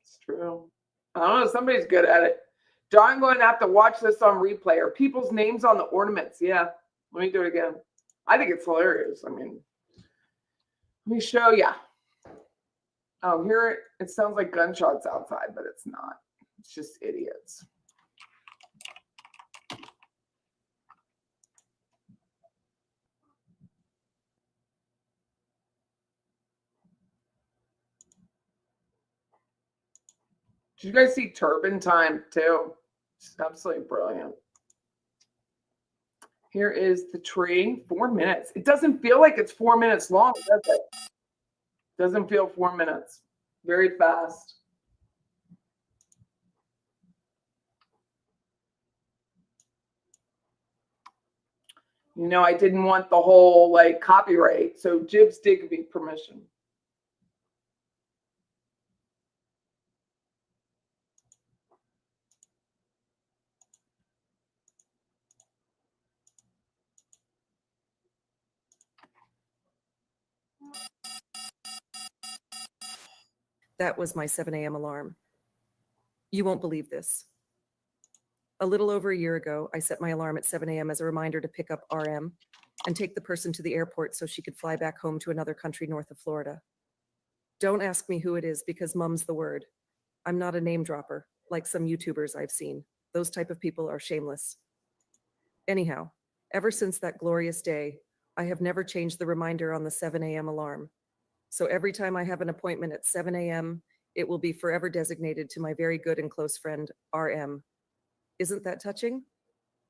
It's true. I don't know. Somebody's good at it. John, I'm going to have to watch this on replay. Are people's names on the ornaments? Yeah. Let me do it again. I think it's hilarious. I mean, let me show you. Oh, here it sounds like gunshots outside, but it's not. It's just idiots. Did you guys see Turban Time too? It's absolutely brilliant. Here is the tree. 4 minutes. It doesn't feel like it's 4 minutes long, does it? Doesn't feel 4 minutes. very fast. You know, I didn't want the whole like copyright, so Jibs did give me permission. That was my 7 a.m. alarm. You won't believe this. A little over a year ago, I set my alarm at 7 a.m. as a reminder to pick up RM and take the person to the airport so she could fly back home to another country north of Florida. Don't ask me who it is because mum's the word. I'm not a name dropper, like some YouTubers I've seen. Those type of people are shameless. Anyhow, ever since that glorious day, I have never changed the reminder on the 7 a.m. alarm. So every time I have an appointment at 7 a.m., it will be forever designated to my very good and close friend, RM. Isn't that touching?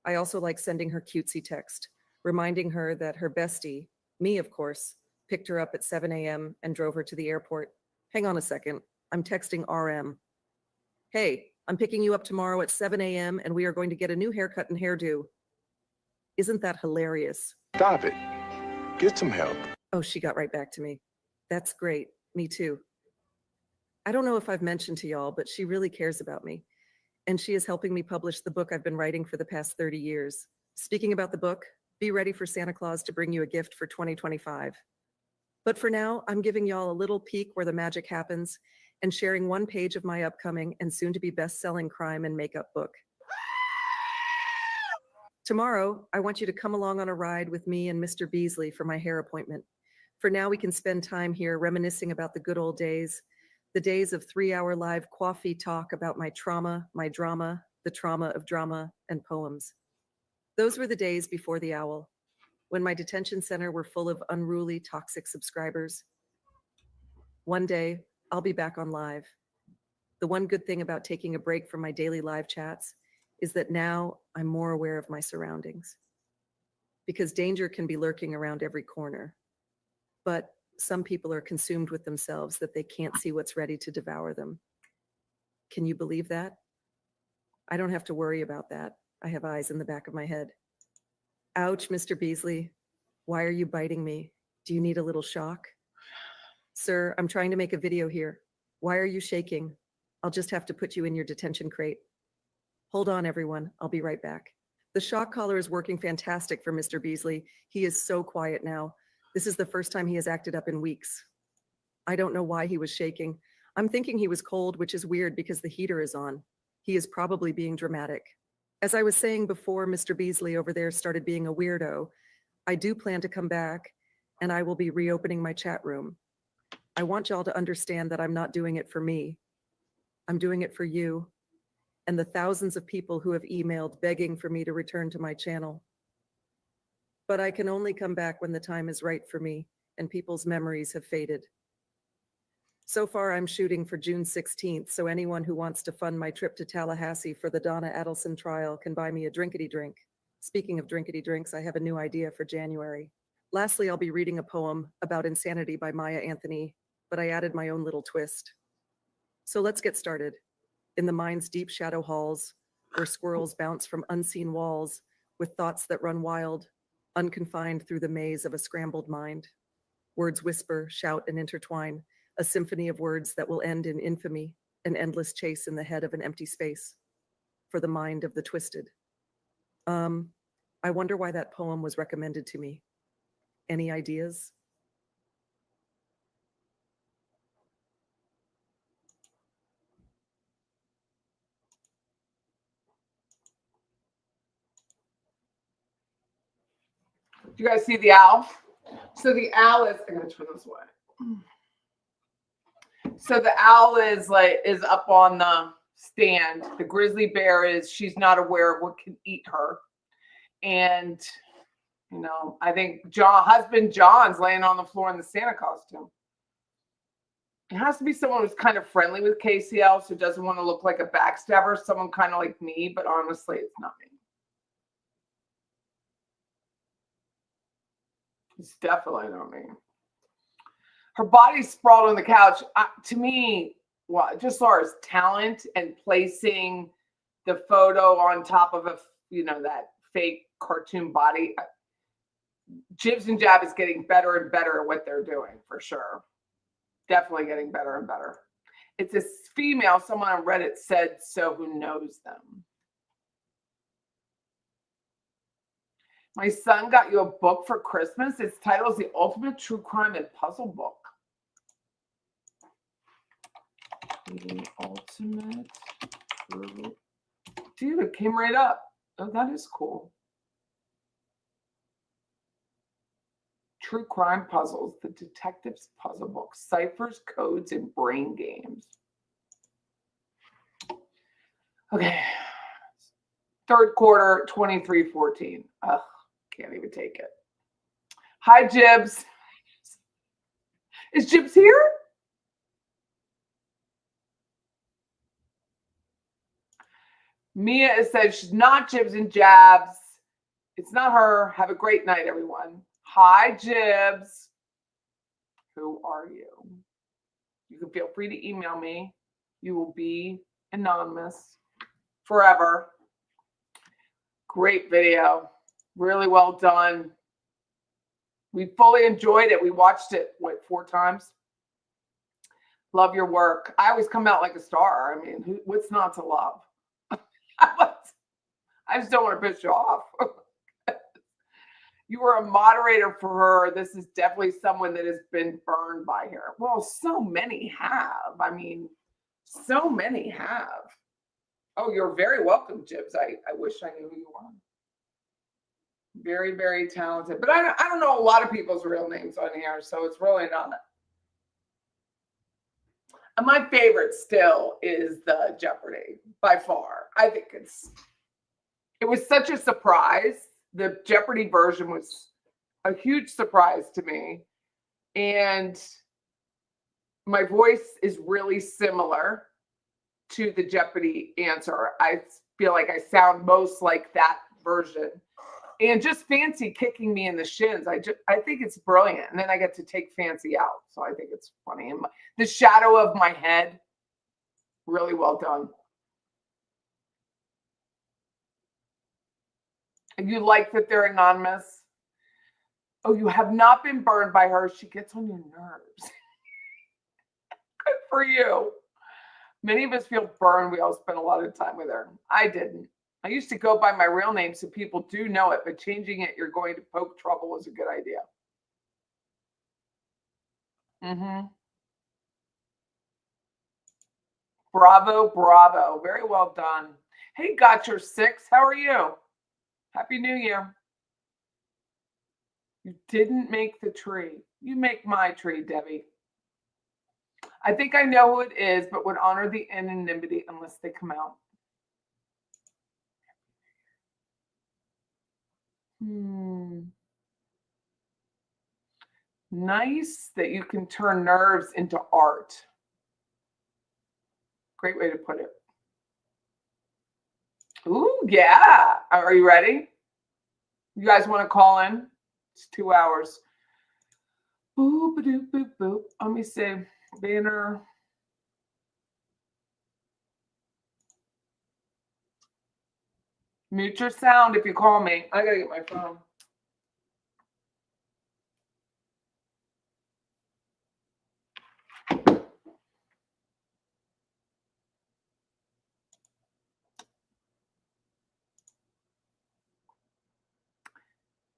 I also like sending her cutesy text, reminding her that her bestie, me of course, picked her up at 7 a.m. and drove her to the airport. Hang on a second, I'm texting RM. Hey, I'm picking you up tomorrow at 7 a.m. and we are going to get a new haircut and hairdo. Isn't that hilarious? Stop it. Get some help. Oh, she got right back to me. That's great. Me too. I don't know if I've mentioned to y'all, but she really cares about me. And she is helping me publish the book I've been writing for the past 30 years. Speaking about the book, be ready for Santa Claus to bring you a gift for 2025. But for now, I'm giving y'all a little peek where the magic happens and sharing one page of my upcoming and soon-to-be best-selling crime and makeup book. Tomorrow, I want you to come along on a ride with me and Mr. Beasley for my hair appointment. For now, we can spend time here reminiscing about the good old days, the days of 3-hour live coffee talk about my trauma, my drama, the trauma of drama, and poems. Those were the days before the owl, when my detention center were full of unruly, toxic subscribers. One day, I'll be back on live. The one good thing about taking a break from my daily live chats is that now I'm more aware of my surroundings. Because danger can be lurking around every corner. But some people are consumed with themselves that they can't see what's ready to devour them. Can you believe that? I don't have to worry about that. I have eyes in the back of my head. Ouch, Mr. Beasley. Why are you biting me? Do you need a little shock? Sir, I'm trying to make a video here. Why are you shaking? I'll just have to put you in your detention crate. Hold on, everyone. I'll be right back. The shock collar is working fantastic for Mr. Beasley. He is so quiet now. This is the first time he has acted up in weeks. I don't know why he was shaking. I'm thinking he was cold, which is weird because the heater is on. He is probably being dramatic. As I was saying before, Mr. Beasley over there started being a weirdo. I do plan to come back, and I will be reopening my chat room. I want y'all to understand that I'm not doing it for me. I'm doing it for you and the thousands of people who have emailed begging for me to return to my channel. But I can only come back when the time is right for me and people's memories have faded. So far, I'm shooting for June 16th, so anyone who wants to fund my trip to Tallahassee for the Donna Adelson trial can buy me a drinkity drink. Speaking of drinkity drinks, I have a new idea for January. Lastly, I'll be reading a poem about insanity by Maya Angelou, but I added my own little twist. So let's get started. In the mind's deep shadow halls, where squirrels bounce from unseen walls with thoughts that run wild, unconfined through the maze of a scrambled mind. Words whisper, shout, and intertwine, a symphony of words that will end in infamy, an endless chase in the head of an empty space, for the mind of the twisted. I wonder why that poem was recommended to me. Any ideas? Do you guys see the owl? So the owl is, I'm gonna turn this way. So the owl is up on the stand. The grizzly bear is, she's not aware of what can eat her. And, you know, I think husband John's laying on the floor in the Santa costume. It has to be someone who's kind of friendly with KCL, so doesn't want to look like a backstabber, someone kind of like me, but honestly, it's not me. It's definitely not me. Her body sprawled on the couch. To me, well, I just saw her as talent and placing the photo on top of that fake cartoon body. Jibs and Jab is getting better and better at what they're doing, for sure. Definitely getting better and better. It's this female, someone on Reddit said so, who knows them. My son got you a book for Christmas. Its title is The Ultimate True Crime and Puzzle Book. The Ultimate True... Dude, it came right up. Oh, that is cool. True Crime Puzzles, the Detective's Puzzle Book, Ciphers, Codes, and Brain Games. Okay. Third quarter, 23-14. Ugh, can't even take it. Hi, Jibs. Is Jibs here? Mia says she's not Jibs and Jabs. It's not her. Have a great night, everyone. Hi, Jibs. Who are you? You can feel free to email me. You will be anonymous forever. Great video. Really well done. We fully enjoyed it. We watched it, 4 times? Love your work. I always come out like a star. I mean, what's not to love? I just don't want to piss you off. You were a moderator for her. This is definitely someone that has been burned by her. Well, so many have. I mean, so many have. Oh, you're very welcome, Jibs. I wish I knew who you are. Very, very talented. But I don't know a lot of people's real names on here, so it's really not. And my favorite still is the Jeopardy, by far. I think it was such a surprise. The Jeopardy version was a huge surprise to me. And my voice is really similar to the Jeopardy answer. I feel like I sound most like that version. And just Fancy kicking me in the shins. I think it's brilliant. And then I get to take Fancy out. So I think it's funny. And the shadow of my head, really well done. And you like that they're anonymous? Oh, you have not been burned by her. She gets on your nerves. Good for you. Many of us feel burned. We all spend a lot of time with her. I didn't. I used to go by my real name so people do know it, but changing it, you're going to poke trouble is a good idea. Bravo, bravo. Very well done. Hey, got your 6. How are you? Happy New Year. You didn't make the tree. You make my tree, Debbie. I think I know who it is, but would honor the anonymity unless they come out. Nice that you can turn nerves into art. Great way to put it. Ooh, yeah. Are you ready? You guys want to call in? It's 2 hours. Boop, boop, boop, boop. Let me see. Banner. Mute your sound if you call me. I gotta get my phone.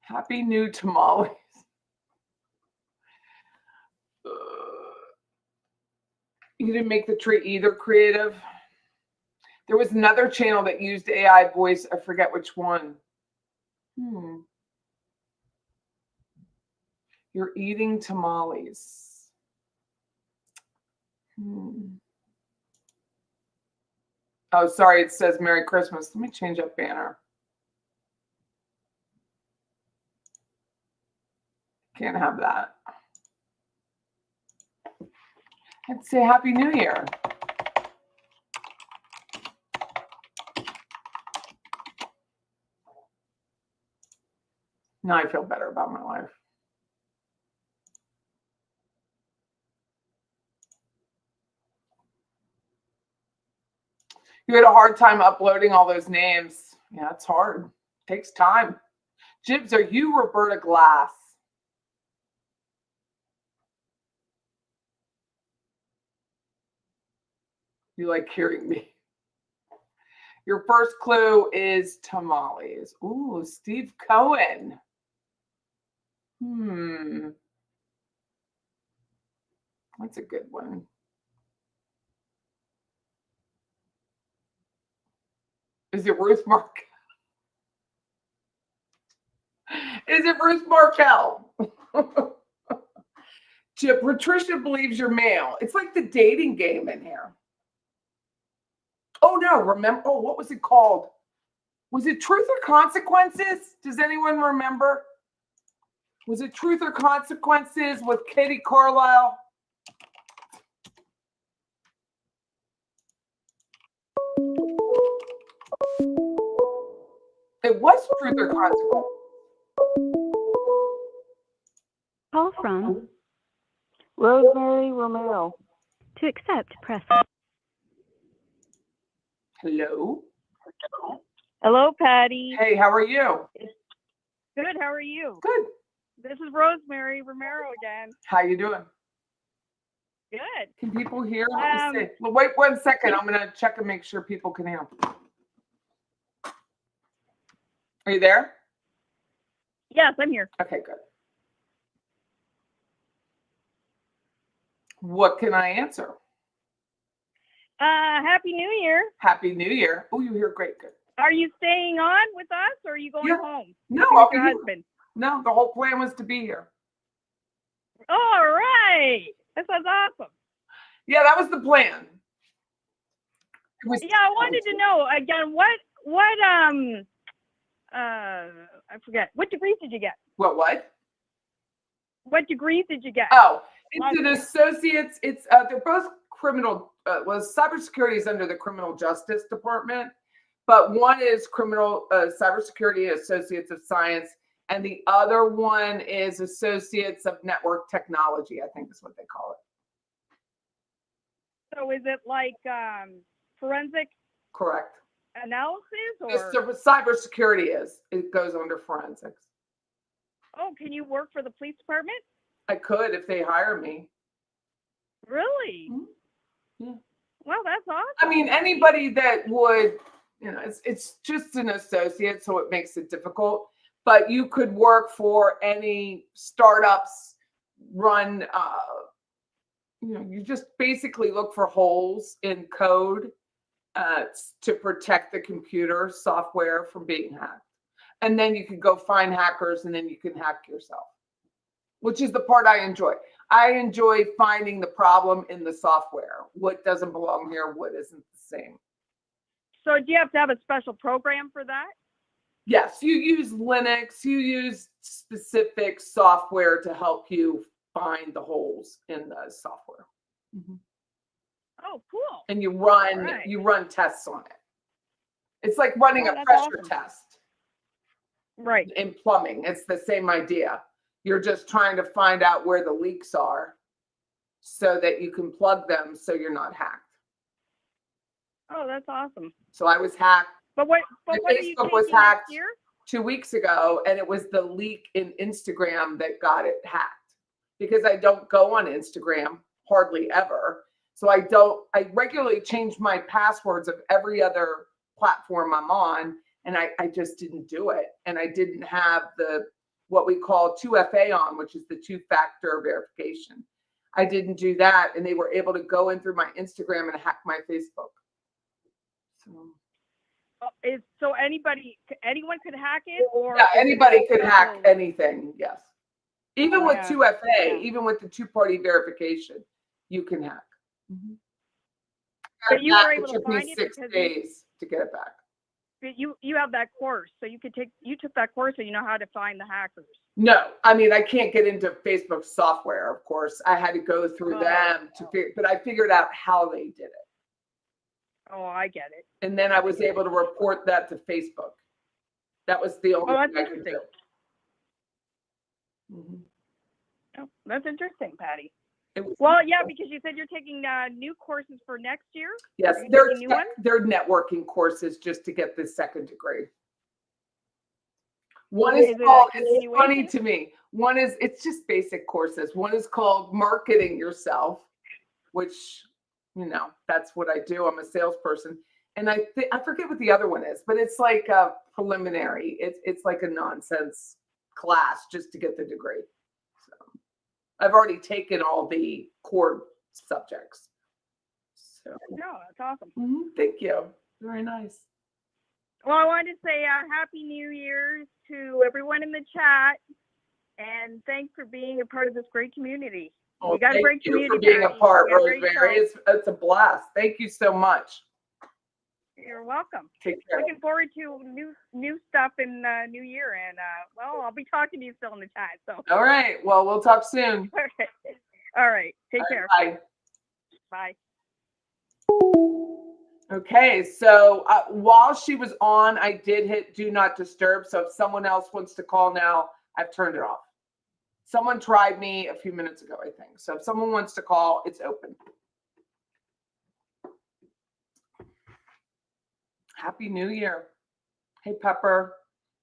Happy New Tamales. You didn't make the tree either, creative. There was another channel that used AI voice. I forget which one. You're eating tamales. Oh, sorry. It says Merry Christmas. Let me change that banner. Can't have that. I'd say Happy New Year. Now I feel better about my life. You had a hard time uploading all those names. Yeah, it's hard. Takes time. Jibs, are you Roberta Glass? You like hearing me? Your first clue is tamales. Ooh, Steve Cohen. That's a good one. Is it Ruth Mark? Is it Ruth Markel? Patricia believes you're male. It's like the dating game in here. Oh no, remember, oh, what was it called? Was it Truth or Consequences? Does anyone remember? Was it Truth or Consequences with Katie Carlisle? It was Truth or Consequences. Call from Rosemary Romero. to accept, press. Hello. Hello, Patty. Hey, how are you? Good. How are you? Good. This is Rosemary Romero again. How you doing? Good. Can people hear? Let me see. Well, wait 1 second. I'm gonna check and make sure people can hear. Are you there? Yes, I'm here. Okay, good. What can I answer? Happy New Year. Happy New Year. Oh, you hear great. Good. Are you staying on with us, or are you going Yeah. home? No, With I'll be your here. husband. No, the whole plan was to be here. All right. That sounds awesome. Yeah, that was the plan. It was, Yeah, I wanted to know again I forget. What degrees did you get? what? What degrees did you get? Oh, it's an associate's. It's they're both criminal. Cybersecurity is under the Criminal Justice Department, but one is criminal cybersecurity associates of science, and the other one is associates of network technology. I think is what they call it. So is it like forensic Correct. analysis, It's or? the cybersecurity is. It goes under forensics. Oh, can you work for the police department? I could if they hire me. Really? Mhm. Yeah. Well, that's awesome. I mean, anybody that would, it's just an associate, so it makes it difficult. But you could work for any startups, run, you just basically look for holes in code to protect the computer software from being hacked. And then you could go find hackers and then you can hack yourself, which is the part I enjoy. I enjoy finding the problem in the software. What doesn't belong here, what isn't the same. So do you have to have a special program for that? Yes, you use Linux, you use specific software to help you find the holes in the software. Mm-hmm. Oh, cool. And you run tests on it. It's like running a pressure test. Right. In plumbing, it's the same idea. You're just trying to find out where the leaks are so that you can plug them so you're not hacked. Oh, that's awesome. So I was hacked. But what are you Facebook was taking hacked next year? 2 weeks ago, and it was the leak in Instagram that got it hacked. Because I don't go on Instagram hardly ever. So I regularly change my passwords of every other platform I'm on, and I just didn't do it. And I didn't have what we call 2FA on, which is the two-factor verification. I didn't do that, and they were able to go in through my Instagram and hack my Facebook. So anyone could hack it, or yeah, anybody could hack anything. Yes, even with 2FA, even with the two-party verification, you can hack. Mm-hmm. But you were able to find it 6 days to get it back. But you have that course, so you took that course, so you know how to find the hackers. No, I mean, I can't get into Facebook software, of course. I had to go through them but I figured out how they did it. Oh, I get it. And then I was able to report that to Facebook. That was the only thing I could do. Mm-hmm. Oh, that's interesting, Patty. It was, Well, yeah, because you said you're taking new courses for next year. yes, Are you they're, taking new ones? they're networking courses just to get the second degree. One Is is it a called, it's funny continuation? to me. One is, it's just basic courses. One is called Marketing Yourself, which, you know, that's what I do. I'm a salesperson. And I forget what the other one is, but it's like a preliminary. It's like a nonsense class just to get the degree. So I've already taken all the core subjects. So No, that's awesome. thank you. Very nice. Well, I wanted to say Happy New Year's to everyone in the chat, and thanks for being a part of this great community. Oh, You got a thank great you community, for being a Patty. part, You got a great Rosemary. show. It's a blast. Thank you so much. You're welcome. Take care. Looking forward to new stuff in New Year, and well, I'll be talking to you still in the chat. So. All right. Well, we'll talk soon. All right. Take care. Bye. Bye. Okay, so while she was on, I did hit do not disturb. So if someone else wants to call now, I've turned it off. Someone tried me a few minutes ago, I think. So if someone wants to call, it's open. Happy New Year. Hey, Pepper.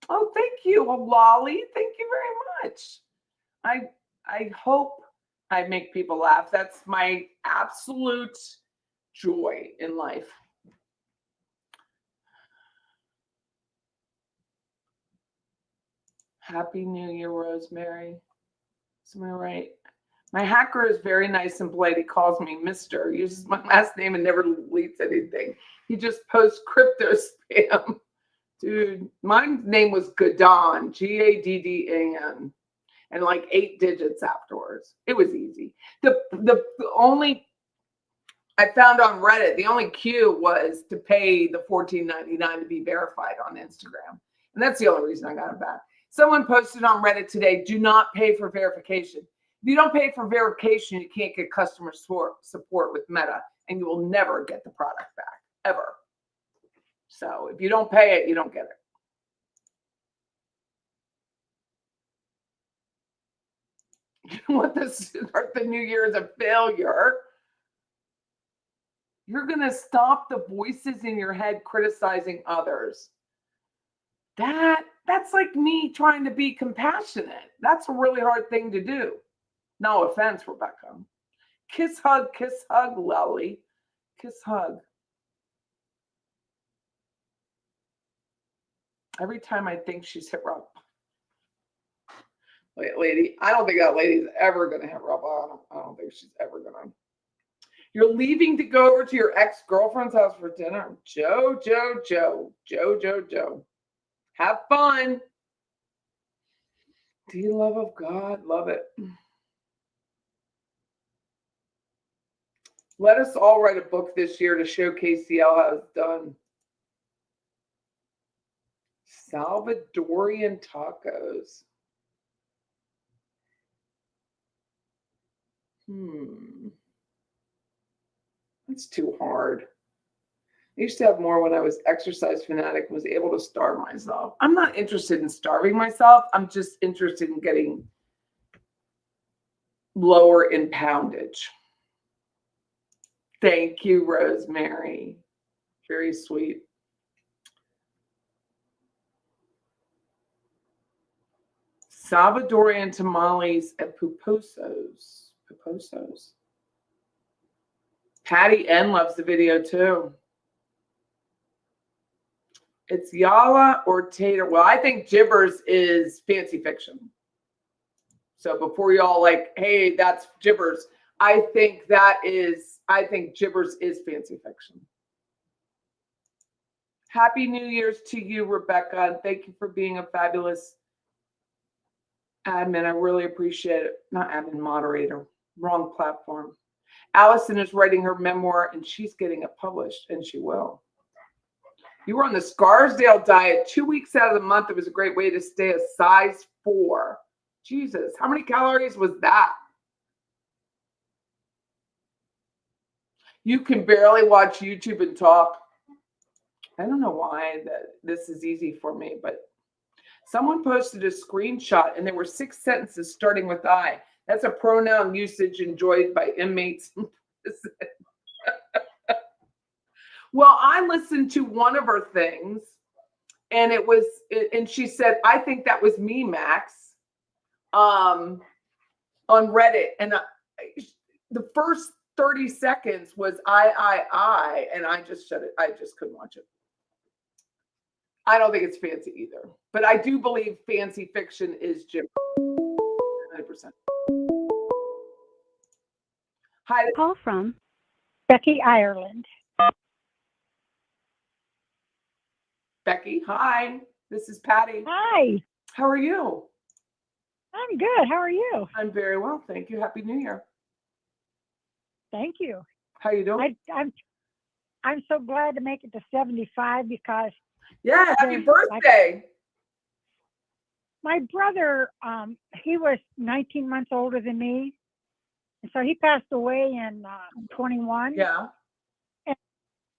Oh, thank you. Well, Lolly, thank you very much. I hope I make people laugh. That's my absolute joy in life. Happy New Year, Rosemary. Am I right? My hacker is very nice and polite. He calls me Mr. Uses my last name and never deletes anything. He just posts crypto spam. Dude, my name was Gaddan, Gaddan, and like 8 digits afterwards. It was easy. The only I found on Reddit, the only Q was to pay the $14.99 to be verified on Instagram. And that's the only reason I got it back. Someone posted on Reddit today, do not pay for verification. If you don't pay for verification, you can't get customer support with Meta, and you will never get the product back, ever. So if you don't pay it, you don't get it. You want to start the new year as a failure. You're going to stop the voices in your head criticizing others. That's like me trying to be compassionate. That's a really hard thing to do. No offense, Rebecca. Kiss, hug, Lolly. Kiss, hug. Every time I think she's hit rock. Wait, lady, I don't think that lady's ever going to hit rock bottom. I don't think she's ever going to. You're leaving to go over to your ex-girlfriend's house for dinner. Joe. Have fun. The love of God. Love it. Let us all write a book this year to showcase how it's done. Salvadorian tacos. That's too hard. I used to have more when I was exercise fanatic and was able to starve myself. I'm not interested in starving myself. I'm just interested in getting lower in poundage. Thank you, Rosemary. Very sweet. Salvadorian tamales at Puposos. Patty N loves the video too. It's Yala or Tater. Well, I think Gibbers is fancy fiction. So before y'all like, hey, that's Gibbers. I think Gibbers is fancy fiction. Happy New Year's to you, Rebecca. And thank you for being a fabulous admin. I really appreciate it. Not admin, moderator. Wrong platform. Allison is writing her memoir and she's getting it published, and she will. You were on the Scarsdale diet 2 weeks out of the month. It was a great way to stay a size 4. Jesus, how many calories was that? You can barely watch YouTube and talk. I don't know why this is easy for me, but someone posted a screenshot and there were 6 sentences starting with I. That's a pronoun usage enjoyed by inmates. Well, I listened to one of her things, and she said, I think that was me, Max, on Reddit. And the first 30 seconds was I, and I just shut it. I just couldn't watch it. I don't think it's fancy either, but I do believe fancy fiction is Jeopardy. 100%. Hi, Call from Becki Ireland. Becki. Hi, this is Patty. Hi, How are you? I'm good. How are you? I'm very well, thank you. Happy New Year. Thank you. How you doing? I'm so glad to make it to 75 because Yeah, happy birthday. my brother, he was 19 months older than me. And so he passed away in 21. Yeah.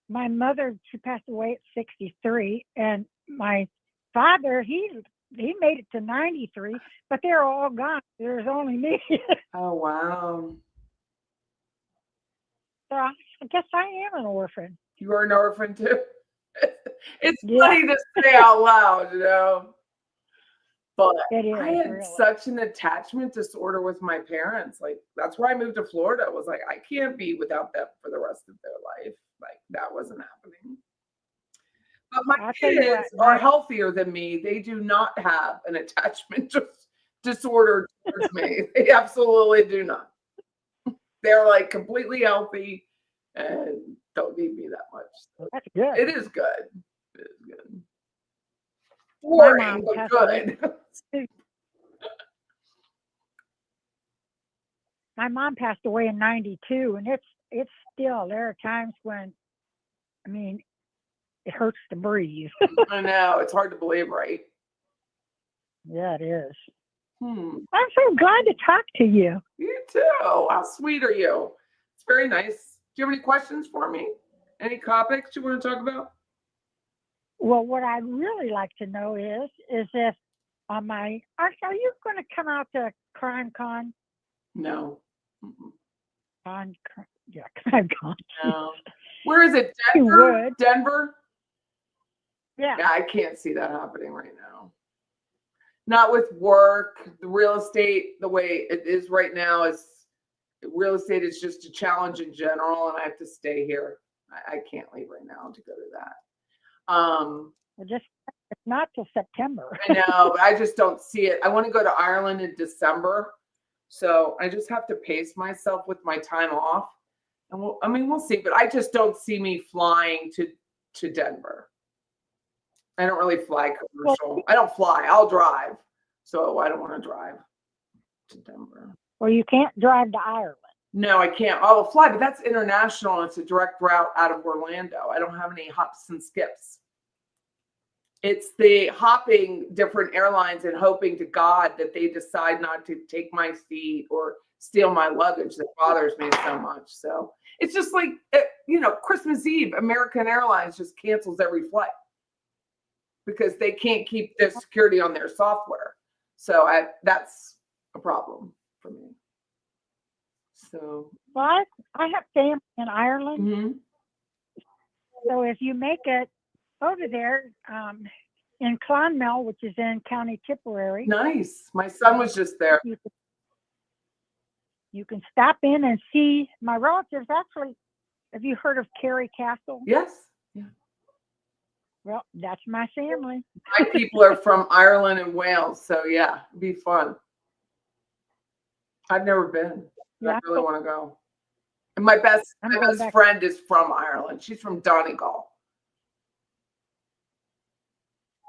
My mother, she passed away at 63. And my father, he made it to 93, but they're all gone. There's only me. Oh, wow. So I guess I am an orphan. You are an orphan too. It's Yeah. funny to say out loud, you know. But It is, I had really. such an attachment disorder with my parents. Like, that's why I moved to Florida. I was like, I can't be without them for the rest of their life. Like, that wasn't happening. But my I'll tell you kids what, are healthier than me. They do not have an attachment disorder towards me. They absolutely do not. They're like completely healthy and don't need me that much. So That's good. it is good. It is good. My Boring, mom but passed good. My mom passed away in 92, and it's still, there are times when, I mean, it hurts to breathe. I know. It's hard to believe, right? Yeah, it is. Hmm. I'm so glad to talk to you. You too. How sweet are you? It's very nice. Do you have any questions for me? Any topics you want to talk about? Well, what I'd really like to know is if on my, are you going to come out to Crime Con? No. Mm-mm. Crime Con. No. Where is it? You Denver? would. Denver? Yeah. Yeah, I can't see that happening right now. Not with work, the real estate, the way it is right now is real estate is just a challenge in general, and I have to stay here. I can't leave right now to go to that. Well, just, it's not till September. I know, but I just don't see it. I want to go to Ireland in December, so I just have to pace myself with my time off. And we'll see, but I just don't see me flying to Denver. I don't really fly commercial. I don't fly. I'll drive. So I don't want to drive to Denver. Well, you can't drive to Ireland. No, I can't. I will fly, but that's international. It's a direct route out of Orlando. I don't have any hops and skips. It's the hopping different airlines and hoping to God that they decide not to take my seat or steal my luggage that bothers me so much. So it's just like, Christmas Eve, American Airlines just cancels every flight because they can't keep their security on their software. So that's a problem for me. So. Well, I have family in Ireland. Mm-hmm. So if you make it over there, in Clonmel, which is in County Tipperary. Nice. My son was just there. You can stop in and see my relatives. Actually, have you heard of Kerry Castle? Yes. Yeah. Well, that's my family. My people are from Ireland and Wales, so yeah, it'd be fun. I've never been. Yeah, I really want to go. And my best friend is from Ireland. She's from Donegal.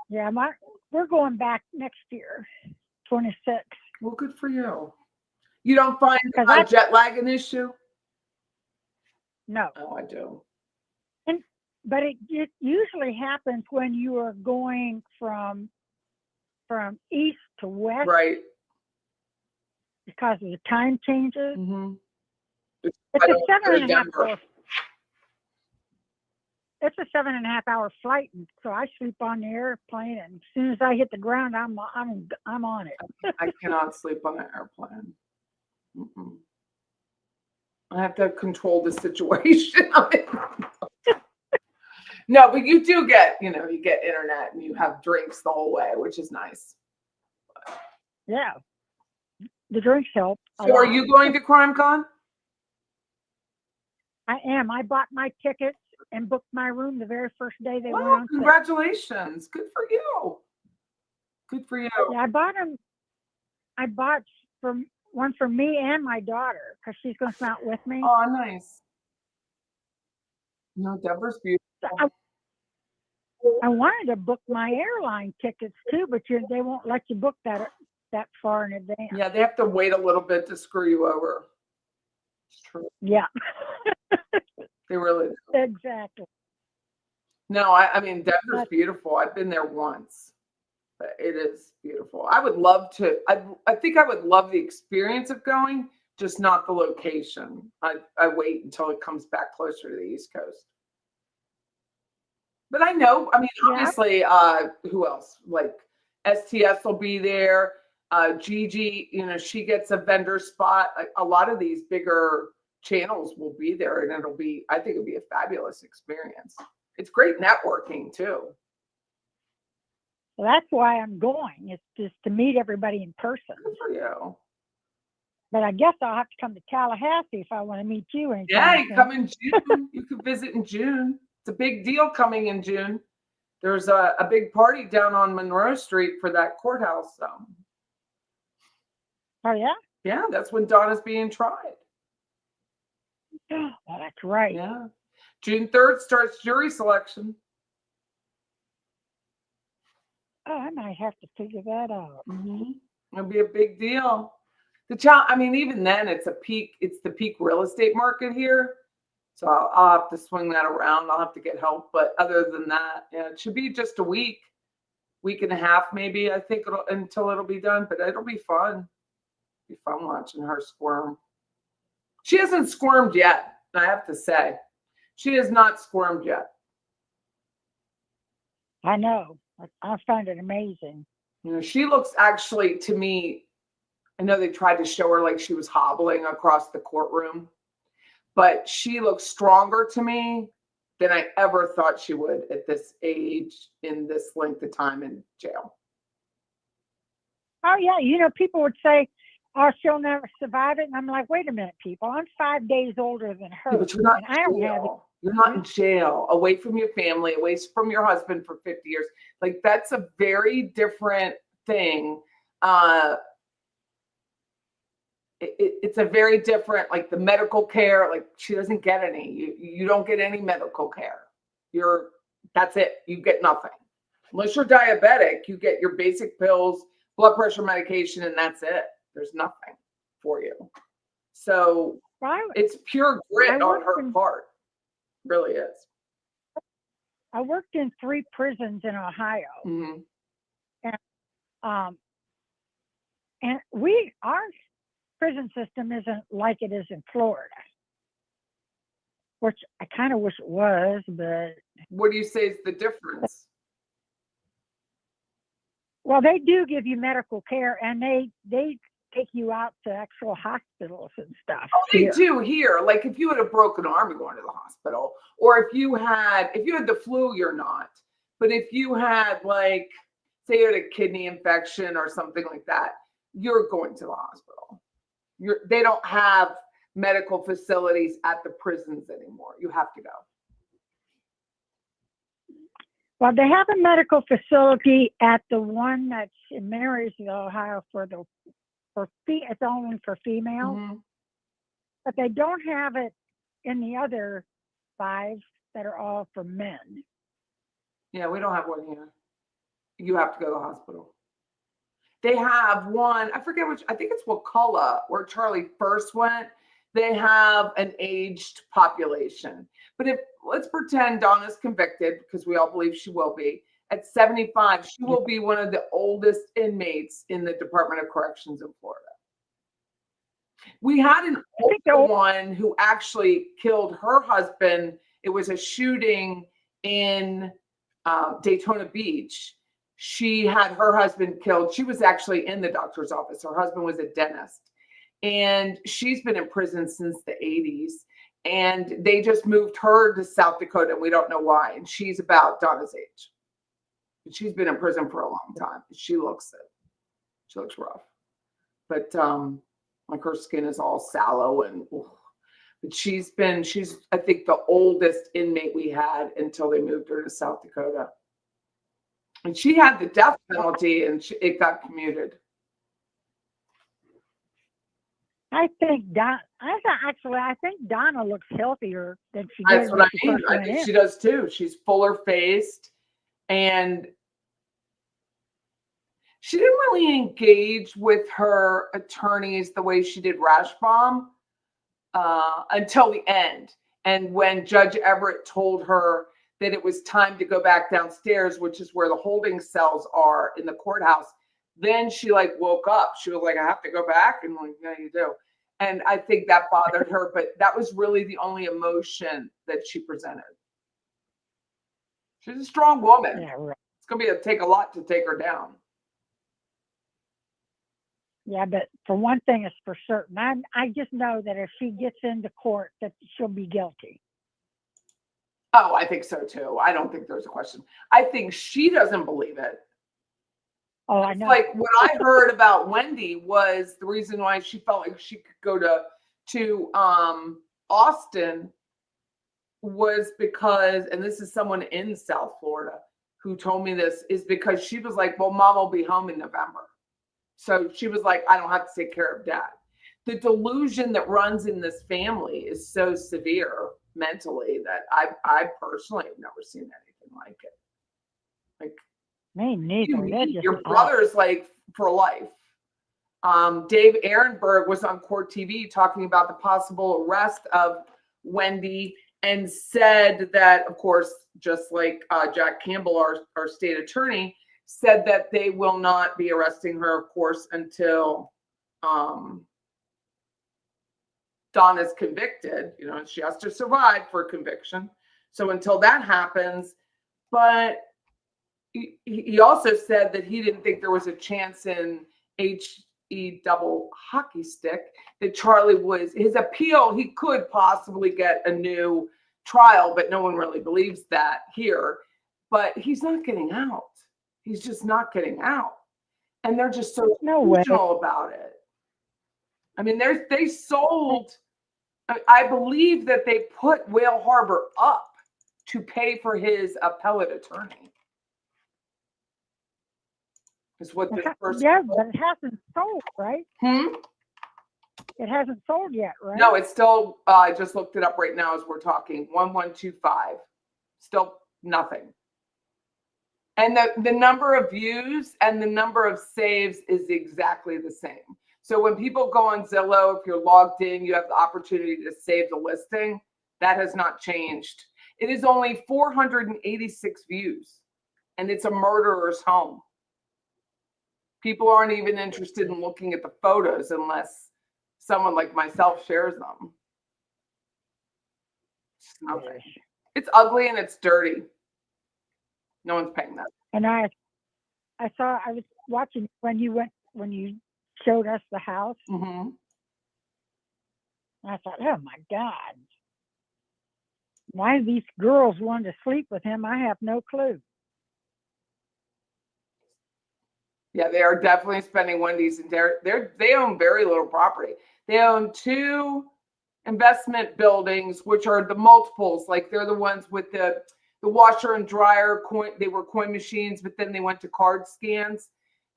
Yeah, we're going back next year, 26. Well, good for you. You don't find jet lag an issue? No. Oh, I do. But it usually happens when you are going from east to west. Right. Because of the time changes. Mm-hmm. It's a 7.5 hour. It's a 7.5 hour flight, and so I sleep on the airplane. And as soon as I hit the ground, I'm on it. I cannot sleep on an airplane. Mm-mm. I have to control the situation. No, but you do get, you get internet and you have drinks the whole way, which is nice. Yeah. The drinks help. a So are lot. you going to CrimeCon? I am. I bought my tickets and booked my room the very first day they went Well, on sale. congratulations. Good for you. Good for you. Yeah, I bought them. I bought one for me and my daughter because she's going to come out with me. Oh, nice. No, Denver's beautiful. So I wanted to book my airline tickets too, but they won't let you book that far in advance. Yeah, they have to wait a little bit to screw you over. It's true. Yeah. They really do. Exactly. No, I mean, Denver's beautiful. I've been there once. But it is beautiful. I would love to. I think I would love the experience of going, just not the location. I wait until it comes back closer to the East Coast. But I know, I mean, obviously, who else? Like STS will be there. Gigi, she gets a vendor spot. A lot of these bigger channels will be there, and I think it'll be a fabulous experience. It's great networking too. Well, that's why I'm going. It's just to meet everybody in person. Good for you. But I guess I'll have to come to Tallahassee if I want to meet you. Yeah, you come in June. You can visit in June. It's a big deal coming in June. There's a big party down on Monroe Street for that courthouse. Oh, yeah? Yeah, that's when Donna's being tried. Oh, that's right. Yeah. June 3rd starts jury selection. Oh, I might have to figure that out. Mm-hmm. It'll be a big deal. I mean, even then, it's the peak real estate market here. So I'll have to swing that around. I'll have to get help. But other than that, yeah, it should be just a week and a half, maybe. I think until it'll be done. But it'll be fun. It'll be fun watching her squirm. She hasn't squirmed yet, I have to say. She has not squirmed yet. I know. I find it amazing. She looks actually, to me, I know they tried to show her like she was hobbling across the courtroom, but she looks stronger to me than I ever thought she would at this age, in this length of time in jail. Oh, yeah. People would say, oh, she'll never survive it. And I'm like, wait a minute, people. I'm 5 days older than her. Yeah, but you're not and I don't have it. You're not in jail, away from your family, away from your husband for 50 years. Like, that's a very different thing. It's a very different, like the medical care, like she doesn't get any. You don't get any medical care. That's it. You get nothing. Unless you're diabetic, you get your basic pills, blood pressure medication, and that's it. There's nothing for you. So it's pure grit on her part. Really is. I worked in 3 prisons in Ohio. Mm-hmm. And our prison system isn't like it is in Florida, which I kind of wish it was, but. What do you say is the difference? Well, they do give you medical care, and they take you out to actual hospitals and stuff. Oh, they do here. Like if you had a broken arm, you're going to the hospital. Or if you had the flu, you're not. But if you had, like, say you had a kidney infection or something like that, you're going to the hospital. They don't have medical facilities at the prisons anymore. You have to go. Well, they have a medical facility at the one that's in Marysville, Ohio, it's only for females, Mm-hmm. but they don't have it in the other 5 that are all for men. Yeah, we don't have one here. You have to go to the hospital. They have one, I forget which, I think it's Wakulla, where Charlie first went. They have an aged population. But let's pretend Donna's convicted, because we all believe she will be. At 75, she will be one of the oldest inmates in the Department of Corrections in Florida. We had an older one who actually killed her husband. It was a shooting in Daytona Beach. She had her husband killed. She was actually in the doctor's office. Her husband was a dentist. and she's been in prison since the 80s. And they just moved her to South Dakota, and we don't know why. And she's about Donna's age. She's been in prison for a long time. She looks it. She looks rough. But like her skin is all sallow and but she's I think the oldest inmate we had until they moved her to South Dakota. And she had the death penalty and it got commuted. I think I think Donna looks healthier than she did. That's what I mean. I think she does too. She's fuller faced, and she didn't really engage with her attorneys the way she did Rashbaum until the end. And when Judge Everett told her that it was time to go back downstairs, which is where the holding cells are in the courthouse, then she like woke up. She was like, I have to go back. And like, yeah, you do. And I think that bothered her, but that was really the only emotion that she presented. She's a strong woman. Yeah, right. It's going to take a lot to take her down. Yeah, but for one thing, it's for certain. I just know that if she gets into court, that she'll be guilty. Oh, I think so too. I don't think there's a question. I think she doesn't believe it. Oh, I know. Like what I heard about Wendy was the reason why she felt like she could go to Austin was because, and this is someone in South Florida who told me this, is because she was like, well, Mom will be home in November. So she was like, I don't have to take care of Dad. The delusion that runs in this family is so severe mentally that I personally have never seen anything like it. Like, me neither. Your brother's like for life. Dave Ehrenberg was on Court TV talking about the possible arrest of Wendy and said that, of course, just like Jack Campbell, our state attorney, said that they will not be arresting her, of course, until Donna's convicted. You know, she has to survive for conviction. So until that happens, but he also said that he didn't think there was a chance in HE double hockey stick that Charlie was his appeal. He could possibly get a new trial, but no one really believes that here. But he's not getting out. He's just not getting out. And they're just so emotional about it. I mean, they sold, I believe that they put Whale Harbor up to pay for his appellate attorney. Is what this person. Yeah, but it hasn't sold, right? It hasn't sold yet, right? No, it's still, I just looked it up right now as we're talking, 1125. Still nothing. And the number of views and the number of saves is exactly the same. So when people go on Zillow, if you're logged in, you have the opportunity to save the listing. That has not changed. It is only 486 views, and it's a murderer's home. People aren't even interested in looking at the photos unless someone like myself shares them. It's nothing. It's ugly and it's dirty. No one's paying that. And I was watching when you showed us the house. Mm-hmm. And I thought, oh my God, why these girls wanted to sleep with him, I have no clue. Yeah, they are definitely spending Wendy's, and they own very little property. They own 2 investment buildings, which are the multiples. Like they're the ones with the washer and dryer coin. They were coin machines, but then they went to card scans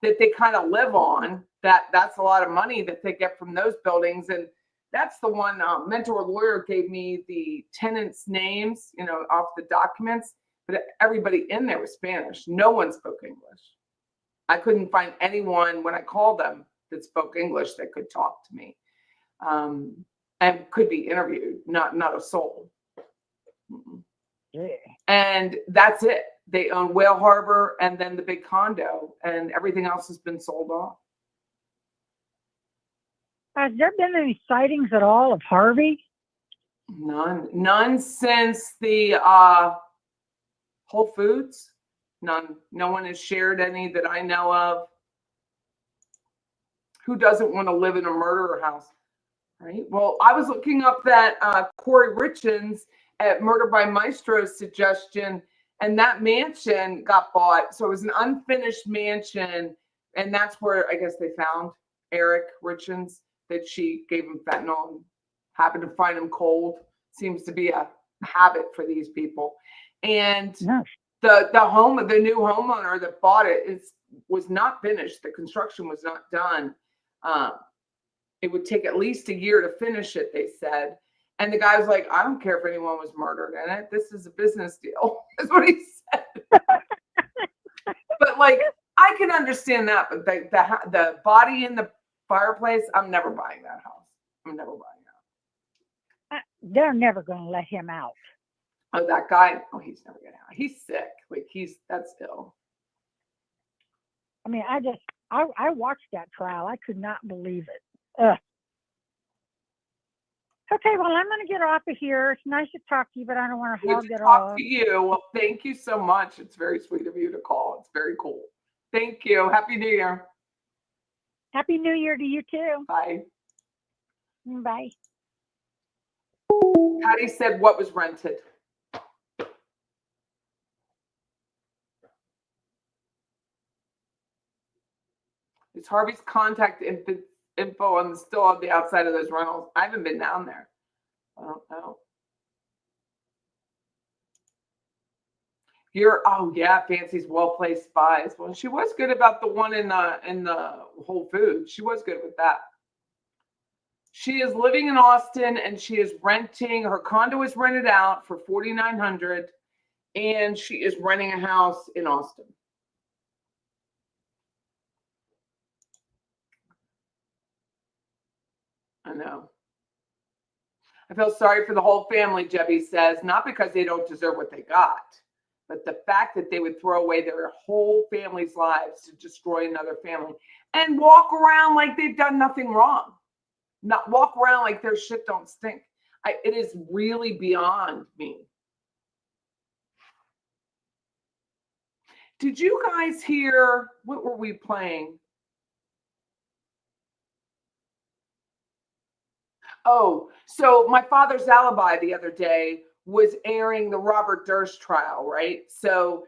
that they kind of live on. That's a lot of money that they get from those buildings. And that's the one mentor lawyer gave me the tenants' names, you know, off the documents, but everybody in there was Spanish. No one spoke English. I couldn't find anyone when I called them that spoke English that could talk to me and could be interviewed, not a soul. Yeah. And that's it. They own Whale Harbor and then the big condo, and everything else has been sold off. Has there been any sightings at all of Harvey? None since the Whole Foods. None. No one has shared any that I know of. Who doesn't want to live in a murderer house, right? Well, I was looking up that Corey Richins at Murder by Maestro's suggestion, and that mansion got bought. So it was an unfinished mansion, and that's where I guess they found Eric Richins, that she gave him fentanyl and happened to find him cold. Seems to be a habit for these people. And the new homeowner that bought it was not finished. The construction was not done. It would take at least a year to finish it, they said. And the guy was like, I don't care if anyone was murdered in it. This is a business deal. That's what he said. But like, I can understand that. But the body in the fireplace, I'm never buying that house. I'm never buying it. They're never going to let him out. Oh, that guy? Oh, he's never getting out. He's sick. Like, that's ill. I mean, I watched that trial. I could not believe it. Ugh. Okay, well, I'm going to get off of here. It's nice to talk to you, but I don't want to hog it all. Talk to you. Well, thank you so much. It's very sweet of you to call. It's very cool. Thank you. Happy New Year. Happy New Year to you too. Bye. Bye. Patty said what was rented? Is Harvey's contact info still on the outside of those rentals? I haven't been down there. I don't know. Oh yeah, Fancy's well-placed spies. Well, she was good about the one in the Whole Foods. She was good with that. She is living in Austin, and she is renting. Her condo is rented out for $4,900, and she is renting a house in Austin. I know. I feel sorry for the whole family, Jebby says, not because they don't deserve what they got, but the fact that they would throw away their whole family's lives to destroy another family and walk around like they've done nothing wrong. Not walk around like their shit don't stink. It is really beyond me. Did you guys hear, what were we playing? Oh, so My Father's Alibi the other day was airing the Robert Durst trial, right? So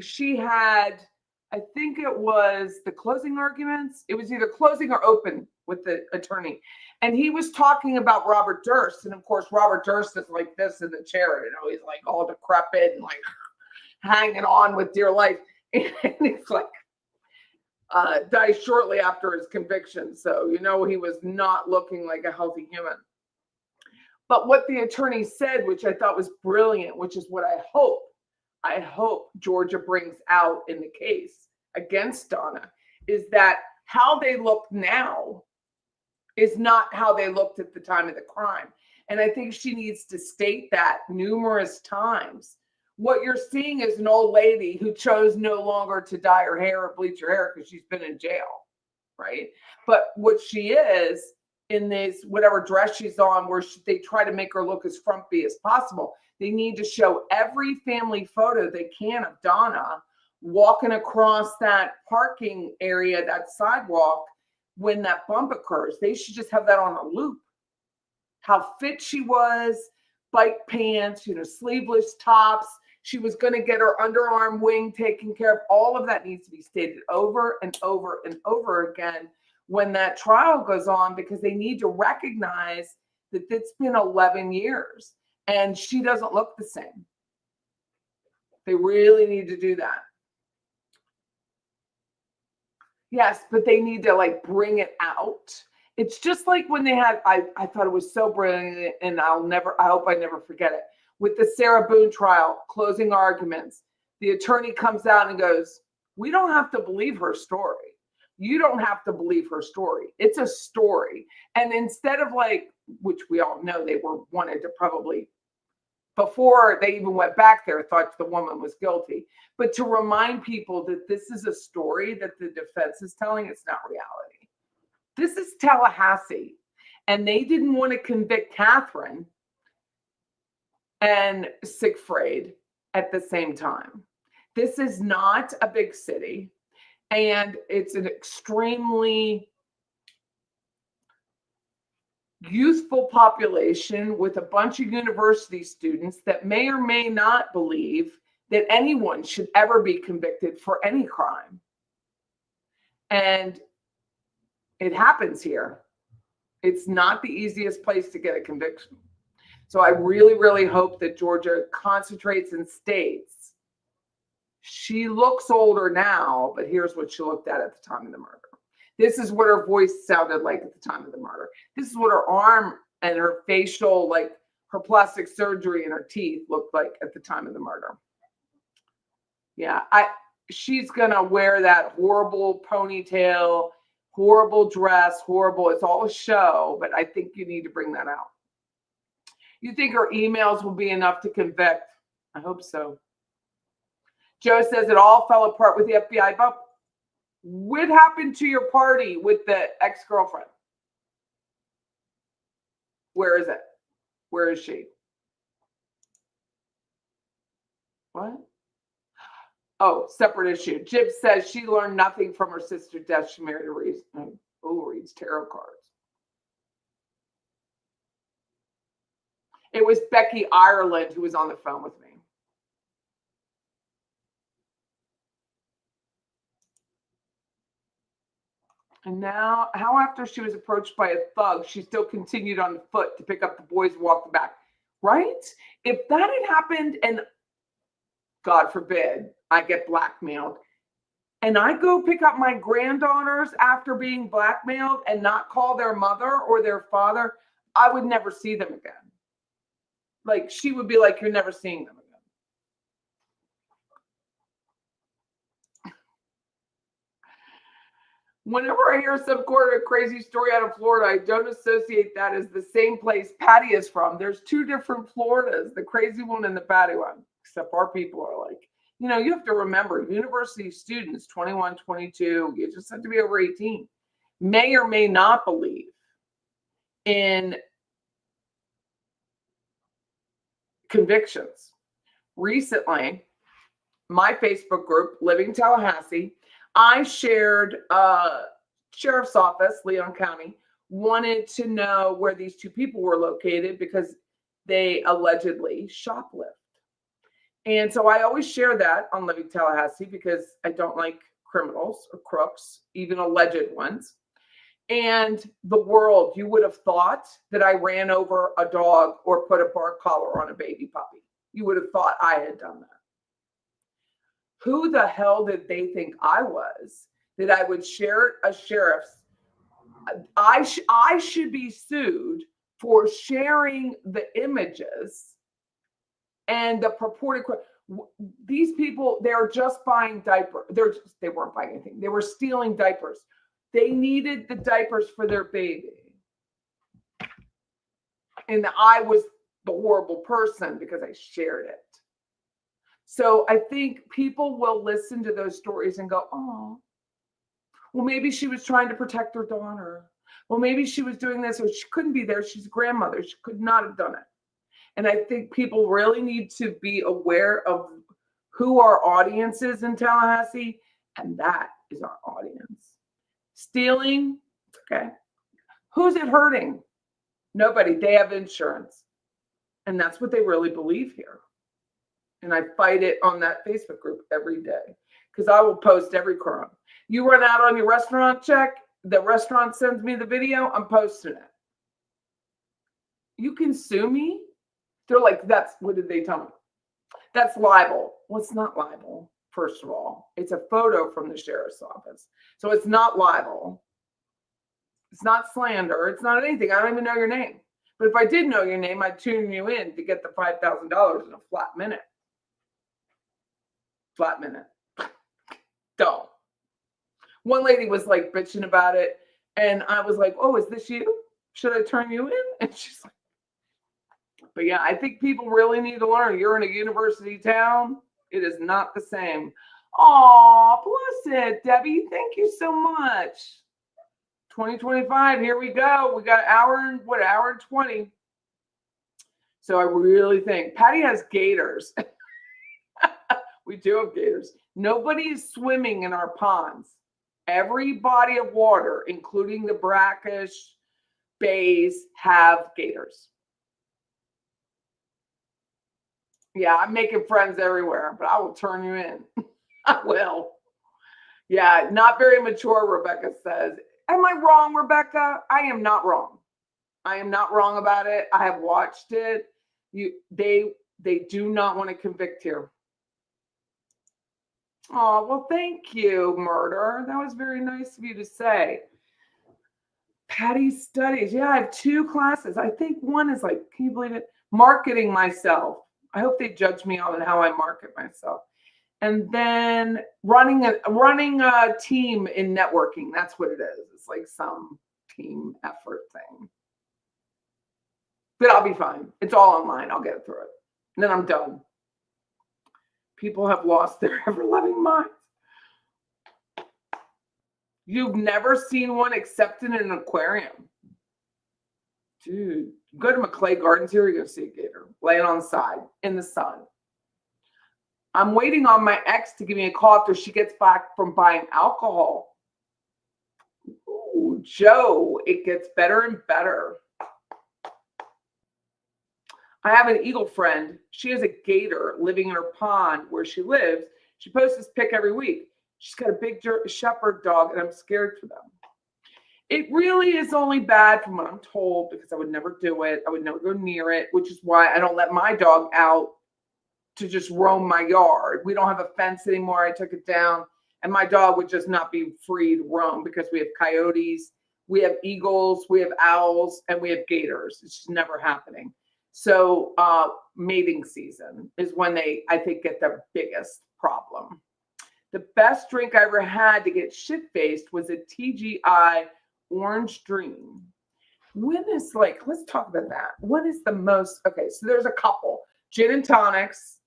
she had, I think it was the closing arguments. It was either closing or open with the attorney. And he was talking about Robert Durst. And of course, Robert Durst is like this in the chair. You know, he's like all decrepit and like hanging on with dear life. And he's like, died shortly after his conviction. So, you know, he was not looking like a healthy human. But what the attorney said, which I thought was brilliant, which is what I hope Georgia brings out in the case against Donna, is that how they look now is not how they looked at the time of the crime. And I think she needs to state that numerous times. What you're seeing is an old lady who chose no longer to dye her hair or bleach her hair because she's been in jail, right? But what she is in this, whatever dress she's on, where they try to make her look as frumpy as possible. They need to show every family photo they can of Donna walking across that parking area, that sidewalk, when that bump occurs. They should just have that on a loop. How fit she was, bike pants, you know, sleeveless tops. She was going to get her underarm wing taken care of. All of that needs to be stated over and over and over again when that trial goes on, because they need to recognize that it's been 11 years and she doesn't look the same. They really need to do that. Yes, but they need to like bring it out. It's just like when they had, I thought it was so brilliant, and I hope I never forget it. With the Sarah Boone trial, closing arguments, the attorney comes out and goes, we don't have to believe her story. You don't have to believe her story. It's a story. And instead of like, which we all know they wanted to probably, before they even went back there, thought the woman was guilty. But to remind people that this is a story that the defense is telling, it's not reality. This is Tallahassee, and they didn't want to convict Catherine and Siegfried at the same time. This is not a big city, and it's an extremely youthful population with a bunch of university students that may or may not believe that anyone should ever be convicted for any crime. And it happens here. It's not the easiest place to get a conviction. So I really, really hope that Georgia concentrates and states she looks older now, but here's what she looked at the time of the murder. This is what her voice sounded like at the time of the murder. This is what her arm and her facial, like her plastic surgery and her teeth looked like at the time of the murder. Yeah, she's gonna wear that horrible ponytail, horrible dress, horrible. It's all a show, but I think you need to bring that out. You think her emails will be enough to convict? I hope so. Joe says it all fell apart with the FBI. But what happened to your party with the ex-girlfriend? Where is it? Where is she? What? Oh, separate issue. Jib says she learned nothing from her sister's death. She married a reason. Oh, reads tarot cards. It was Becki Ireland who was on the phone with me. And now, how after she was approached by a thug, she still continued on foot to pick up the boys and walk them back. Right? If that had happened, and God forbid, I get blackmailed, and I go pick up my granddaughters after being blackmailed and not call their mother or their father, I would never see them again. Like, she would be like, you're never seeing them again. Whenever I hear some sort of crazy story out of Florida, I don't associate that as the same place Patty is from. There's two different Floridas, the crazy one and the Patty one, except our people are like, you know, you have to remember, university students, 21, 22, you just have to be over 18, may or may not believe in convictions. Recently, my Facebook group, Living Tallahassee, I shared sheriff's office, Leon County, wanted to know where these two people were located because they allegedly shoplift. And so I always share that on Living Tallahassee because I don't like criminals or crooks, even alleged ones. And the world, you would have thought that I ran over a dog or put a bark collar on a baby puppy. You would have thought I had done that. Who the hell did they think I was that I would share a sheriff's? I should be sued for sharing the images and the purported. These people, they're just buying diapers. They weren't buying anything. They were stealing diapers. They needed the diapers for their baby. And I was the horrible person because I shared it. So I think people will listen to those stories and go, oh, well, maybe she was trying to protect her daughter. Well, maybe she was doing this, or she couldn't be there. She's a grandmother. She could not have done it. And I think people really need to be aware of who our audience is in Tallahassee. And that is our audience. Stealing, okay. Who's it hurting? Nobody. They have insurance. And that's what they really believe here. And I fight it on that Facebook group every day because I will post every crime. You run out on your restaurant check, the restaurant sends me the video, I'm posting it. You can sue me? They're like, what did they tell me? That's libel. Well, it's not libel, first of all. It's a photo from the sheriff's office. So it's not libel. It's not slander. It's not anything. I don't even know your name. But if I did know your name, I'd tune you in to get the $5,000 in a flat minute. Flat minute. Don't. One lady was like bitching about it. And I was like, oh, is this you? Should I turn you in? And she's like, but yeah, I think people really need to learn. You're in a university town. It is not the same. Oh, bless it, Debbie. Thank you so much. 2025, here we go. We got an hour and 20. So I really think Patty has gators. We do have gators. Nobody is swimming in our ponds. Every body of water, including the brackish, bays have gators. Yeah, I'm making friends everywhere, but I will turn you in. I will. Yeah, not very mature, Rebecca says. Am I wrong, Rebecca? I am not wrong. I am not wrong about it. I have watched it. They do not want to convict here. Oh, well, thank you, Murder. That was very nice of you to say. Patty Studies. Yeah, I have 2 classes. I think one is like, can you believe it? Marketing myself. I hope they judge me on how I market myself. And then running a team in networking. That's what it is. It's like some team effort thing. But I'll be fine. It's all online. I'll get through it. And then I'm done. People have lost their ever-loving minds. You've never seen one except in an aquarium. Dude, go to McClay Gardens here, you're going to see a gator laying on the side in the sun. I'm waiting on my ex to give me a call after she gets back from buying alcohol. Ooh, Joe, it gets better and better. I have an eagle friend. She has a gator living in her pond where she lives. She posts this pic every week. She's got a big shepherd dog, and I'm scared for them. It really is only bad from what I'm told, because I would never do it. I would never go near it, which is why I don't let my dog out to just roam my yard. We don't have a fence anymore. I took it down, and my dog would just not be free to roam because we have coyotes, we have eagles, we have owls, and we have gators. It's just never happening. So mating season is when they, I think, get their biggest problem. The best drink I ever had to get shit-faced was a TGI Orange Dream. When is, like, let's talk about that. What is the most, okay, so there's a couple. Gin and tonics,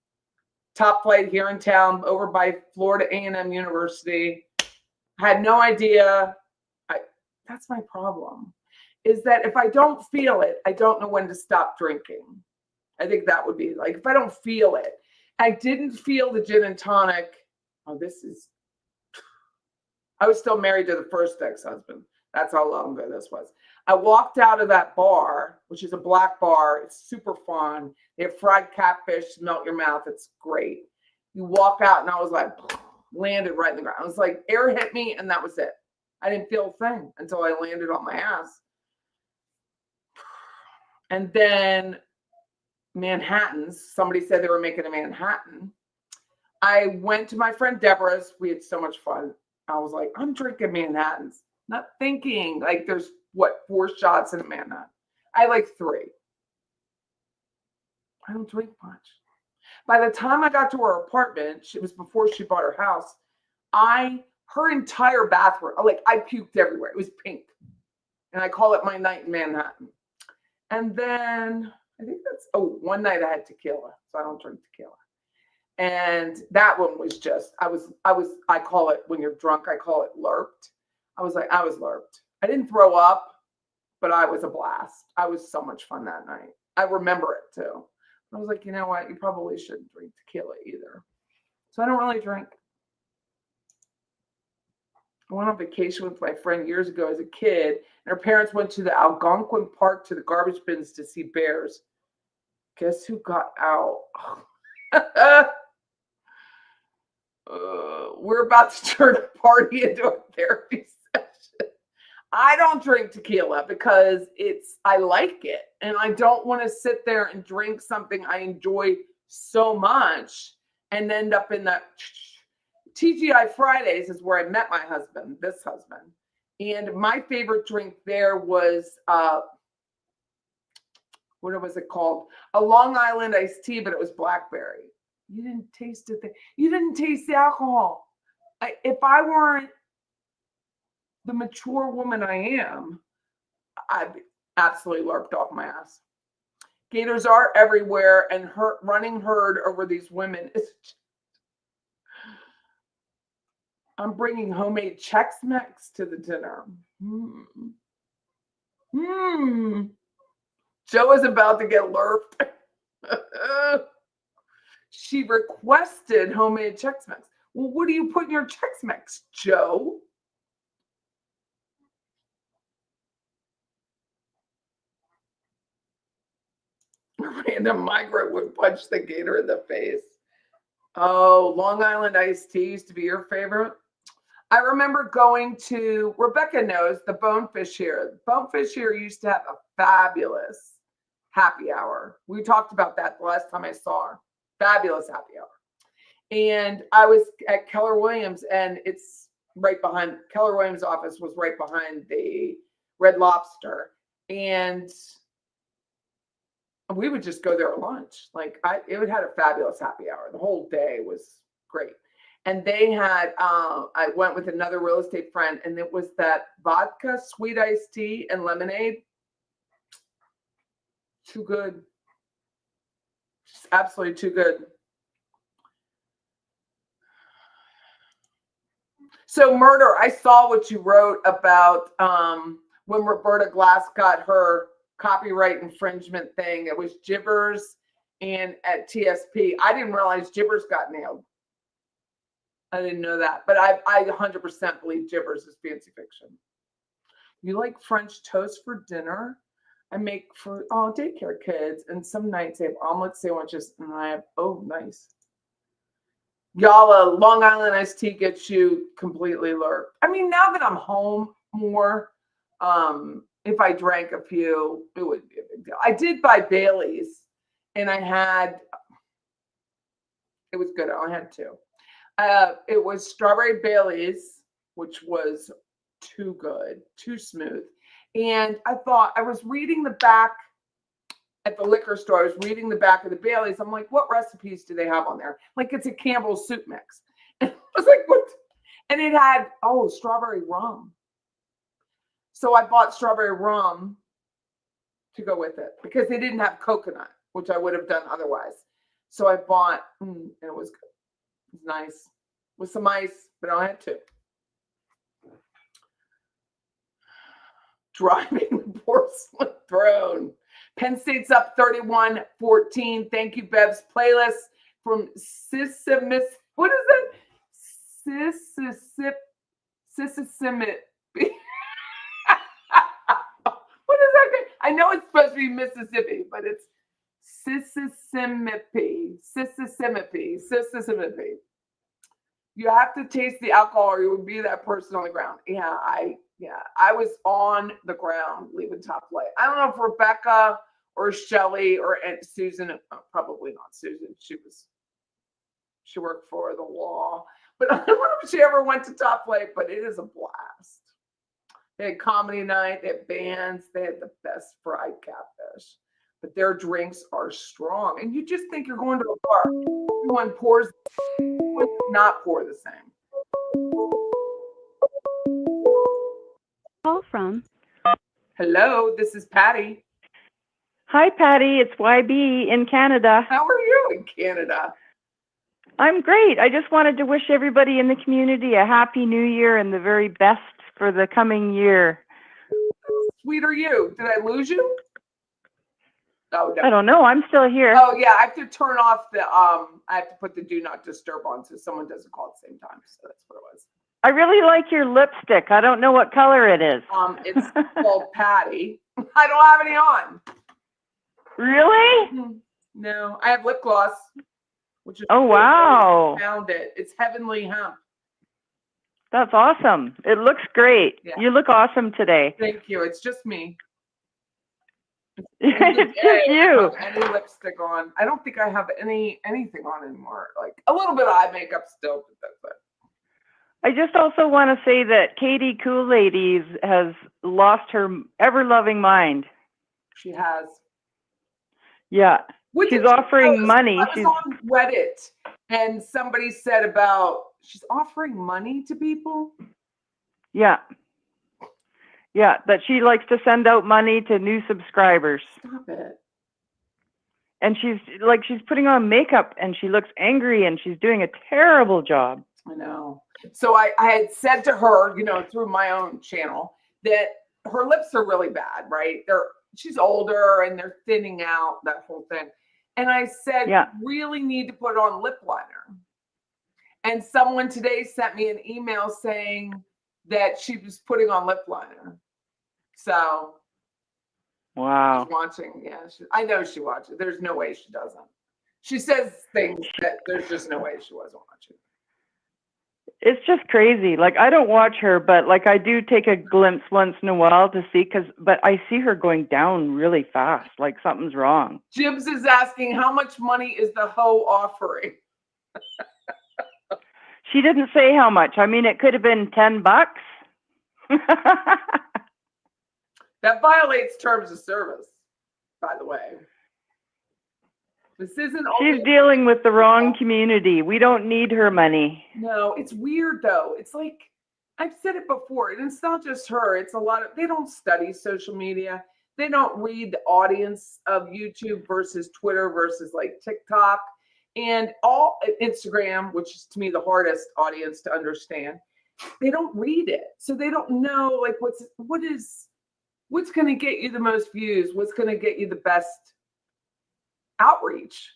Top Flight here in town, over by Florida A&M University. I had no idea. That's my problem, is that if I don't feel it, I don't know when to stop drinking. I think that would be, like, if I don't feel it. I didn't feel the gin and tonic. Oh, I was still married to the first ex-husband. That's how long ago this was. I walked out of that bar, which is a black bar. It's super fun. They have fried catfish, melt your mouth. It's great. You walk out, and I was like, landed right in the ground. I was like, air hit me, and that was it. I didn't feel a thing until I landed on my ass. And then Manhattans. Somebody said they were making a Manhattan. I went to my friend Deborah's. We had so much fun. I was like, I'm drinking Manhattans. Not thinking, like, there's, 4 shots in a Manhattan. I like 3. I don't drink much. By the time I got to her apartment, it was before she bought her house, her entire bathroom, like, I puked everywhere. It was pink. And I call it my night in Manhattan. And then, I think one night I had tequila, so I don't drink tequila. And that one was just, I call it, when you're drunk, I call it lerped. I was lerped. I didn't throw up, but I was a blast. I was so much fun that night. I remember it too. I was like, you know what? You probably shouldn't drink tequila either. So I don't really drink. I went on vacation with my friend years ago as a kid, and her parents went to the Algonquin Park to the garbage bins to see bears. Guess who got out? We're about to turn a party into a therapy session. I don't drink tequila because I like it, and I don't want to sit there and drink something I enjoy so much and end up in that. TGI Fridays is where I met my husband, this husband, and my favorite drink there was what was it called? A Long Island iced tea, but it was blackberry. You didn't taste it. You didn't taste the alcohol. If I weren't the mature woman I am, I'd be absolutely lerped off my ass. Gators are everywhere, and running herd over these women is. I'm bringing homemade Chex Mix to the dinner. Joe is about to get lerped. She requested homemade Chex Mix. Well, what do you put in your Chex Mix, Joe? A random migrant would punch the gator in the face. Oh, Long Island iced tea used to be your favorite. I remember going to, Rebecca knows, the Bonefish here. Bonefish here used to have a fabulous happy hour. We talked about that the last time I saw her. Fabulous happy hour. And I was at Keller Williams, and it's right behind, Keller Williams' office was right behind the Red Lobster. And we would just go there at lunch. It would had a fabulous happy hour. The whole day was great. And they had, I went with another real estate friend, and it was that vodka, sweet iced tea, and lemonade. Too good. Just absolutely too good. So Murder, I saw what you wrote about when Roberta Glass got her copyright infringement thing. It was Gibbers and at TSP. I didn't realize Gibbers got nailed. I didn't know that, but I 100% believe Gibbers is fancy fiction. You like French toast for dinner? I make for daycare kids, and some nights they have omelet sandwiches, and I have nice. Y'all, Long Island iced tea gets you completely lurked. I mean, now that I'm home more, if I drank a few, it wouldn't be a big deal. I did buy Bailey's, and I had. It was good. I only had two. It was strawberry Bailey's, which was too good, too smooth. And I thought, I was reading the back at the liquor store. I was reading the back of the Bailey's. I'm like, what recipes do they have on there? Like, it's a Campbell's soup mix. And I was like, what? And it had, strawberry rum. So I bought strawberry rum to go with it because they didn't have coconut, which I would have done otherwise. So I bought, and it was good. It was nice with some ice, but I had two. Driving the porcelain throne. Penn State's up 31-14. Thank you, Bev's playlist from Sissamis. What is that? Sissasimit. What is that? I know it's supposed to be Mississippi, but it's Sissasimippi. You have to taste the alcohol or you would be that person on the ground. I was on the ground leaving Top Flight. I don't know if Rebecca or Shelly or Susan, probably not Susan. She worked for the law, but I don't know if she ever went to Top Flight, but it is a blast. They had comedy night, they had bands, they had the best fried catfish, but their drinks are strong. And you just think you're going to a bar. Everyone pours, would not pour the same. Call from. Hello, this is Patty. Hi, Patty. It's YB in Canada. How are you in Canada? I'm great. I just wanted to wish everybody in the community a happy new year and the very best for the coming year. Sweet are you? Did I lose you? Oh, no. I don't know. I'm still here. Oh, yeah. I have to turn off the, I have to put the do not disturb on so someone doesn't call at the same time. So that's what it was. I really like your lipstick. I don't know what color it is. It's called Patty. I don't have any on. Really? No, I have lip gloss, which is wow. I found it. It's Heavenly Hemp. That's awesome. It looks great. Yeah. You look awesome today. Thank you. It's just me. It's just you. I don't have any lipstick on. I don't think I have anything on anymore. Like a little bit of eye makeup still, but that's it. I just also want to say that Katie Cool Ladies has lost her ever-loving mind. She has. Yeah. She's offering money. I was on Reddit and somebody said about she's offering money to people. Yeah. Yeah, that she likes to send out money to new subscribers. Stop it. And she's putting on makeup and she looks angry and she's doing a terrible job. I know. So I had said to her, through my own channel, that her lips are really bad, right? She's older and they're thinning out, that whole thing. And I said, really need to put on lip liner. And someone today sent me an email saying that she was putting on lip liner. So Wow. She's watching. Yeah, I know she watches. There's no way she doesn't. She says things that there's just no way she wasn't watching. It's just crazy. Like, I don't watch her, but like I do take a glimpse once in a while to see, but I see her going down really fast. Like something's wrong. Jibs is asking, how much money is the hoe offering? She didn't say how much. I mean, it could have been $10. That violates terms of service, by the way. This isn't only. She's dealing with the wrong community. We don't need her money. No, it's weird though. It's like, I've said it before, and it's not just her. It's a lot of, they don't study social media. They don't read the audience of YouTube versus Twitter versus like TikTok and all Instagram, which is to me the hardest audience to understand. They don't read it. So they don't know like what's going to get you the most views, what's going to get you the best outreach.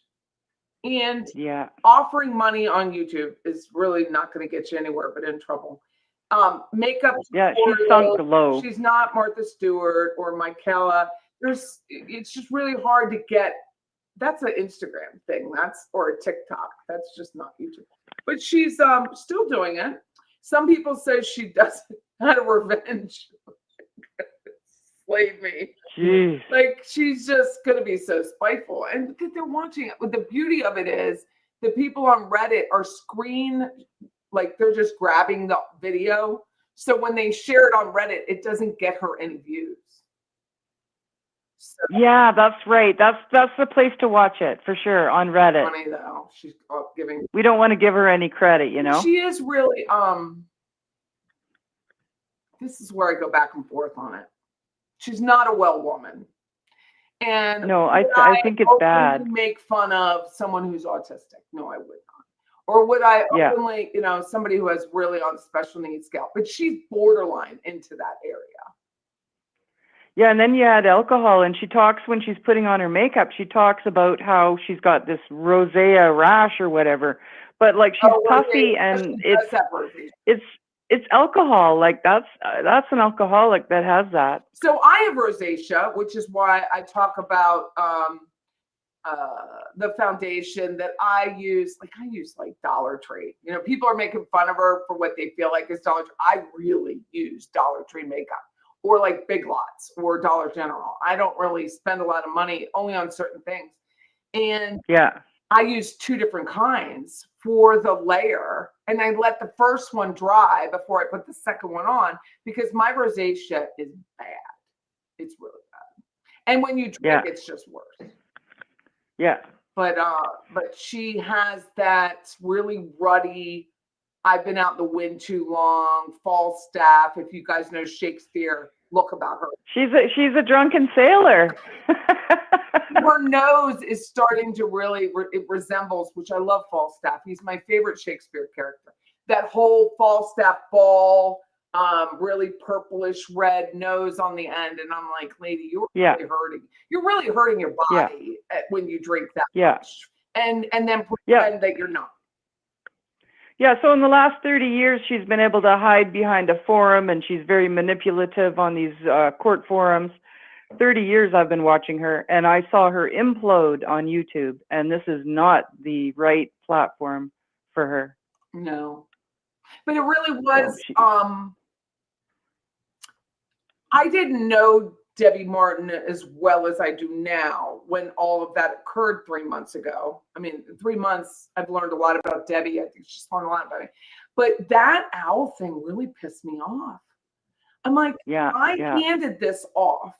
And yeah, offering money on YouTube is really not going to get you anywhere but in trouble. Makeup. Yeah, she's sunk low. She's not Martha Stewart or Michaela. It's just really hard to get. That's an Instagram thing. Or a TikTok. That's just not YouTube. But she's still doing it. Some people say she does it out of revenge. Slave me. Jeez. Like she's just gonna be so spiteful, and because they're watching it. But the beauty of it is the people on Reddit are like they're just grabbing the video. So when they share it on Reddit, it doesn't get her any views. So, yeah, that's right. That's the place to watch it for sure on Reddit. Funny though, she's giving. We don't want to give her any credit, you know. She is really. This is where I go back and forth on it. She's not a well woman. And no, I think it's bad. Make fun of someone who's autistic. No, I would not. Or would I openly, somebody who has really on special needs scale, but she's borderline into that area. Yeah, and then you add alcohol, and she talks when she's putting on her makeup. She talks about how she's got this rosacea rash or whatever, but like she's puffy, and it's alcohol. Like that's an alcoholic that has that. So I have rosacea, which is why I talk about the foundation that I use. Like I use like Dollar Tree. People are making fun of her for what they feel like is Dollar Tree. I really use Dollar Tree makeup or like Big Lots or Dollar General. I don't really spend a lot of money only on certain things. And yeah, I use two different kinds for the layer, and I let the first one dry before I put the second one on because my rosacea is bad. It's really bad. And when you drink, it's just worse. Yeah. But she has that really ruddy, I've been out in the wind too long, Falstaff. If you guys know Shakespeare, look about her. She's a drunken sailor. Her nose is starting to really, it resembles, which I love Falstaff. He's my favorite Shakespeare character. That whole Falstaff ball, really purplish red nose on the end. And I'm like, lady, you're really hurting. You're really hurting your body when you drink that much. And then pretend that you're not. Yeah, so in the last 30 years, she's been able to hide behind a forum, and she's very manipulative on these court forums. 30 years I've been watching her, and I saw her implode on YouTube, and this is not the right platform for her. No. But it really was, I didn't know Debbie Martin as well as I do now when all of that occurred 3 months ago. I mean, 3 months, I've learned a lot about Debbie. I think she's learned a lot about me. But that owl thing really pissed me off. I'm like, I handed this off.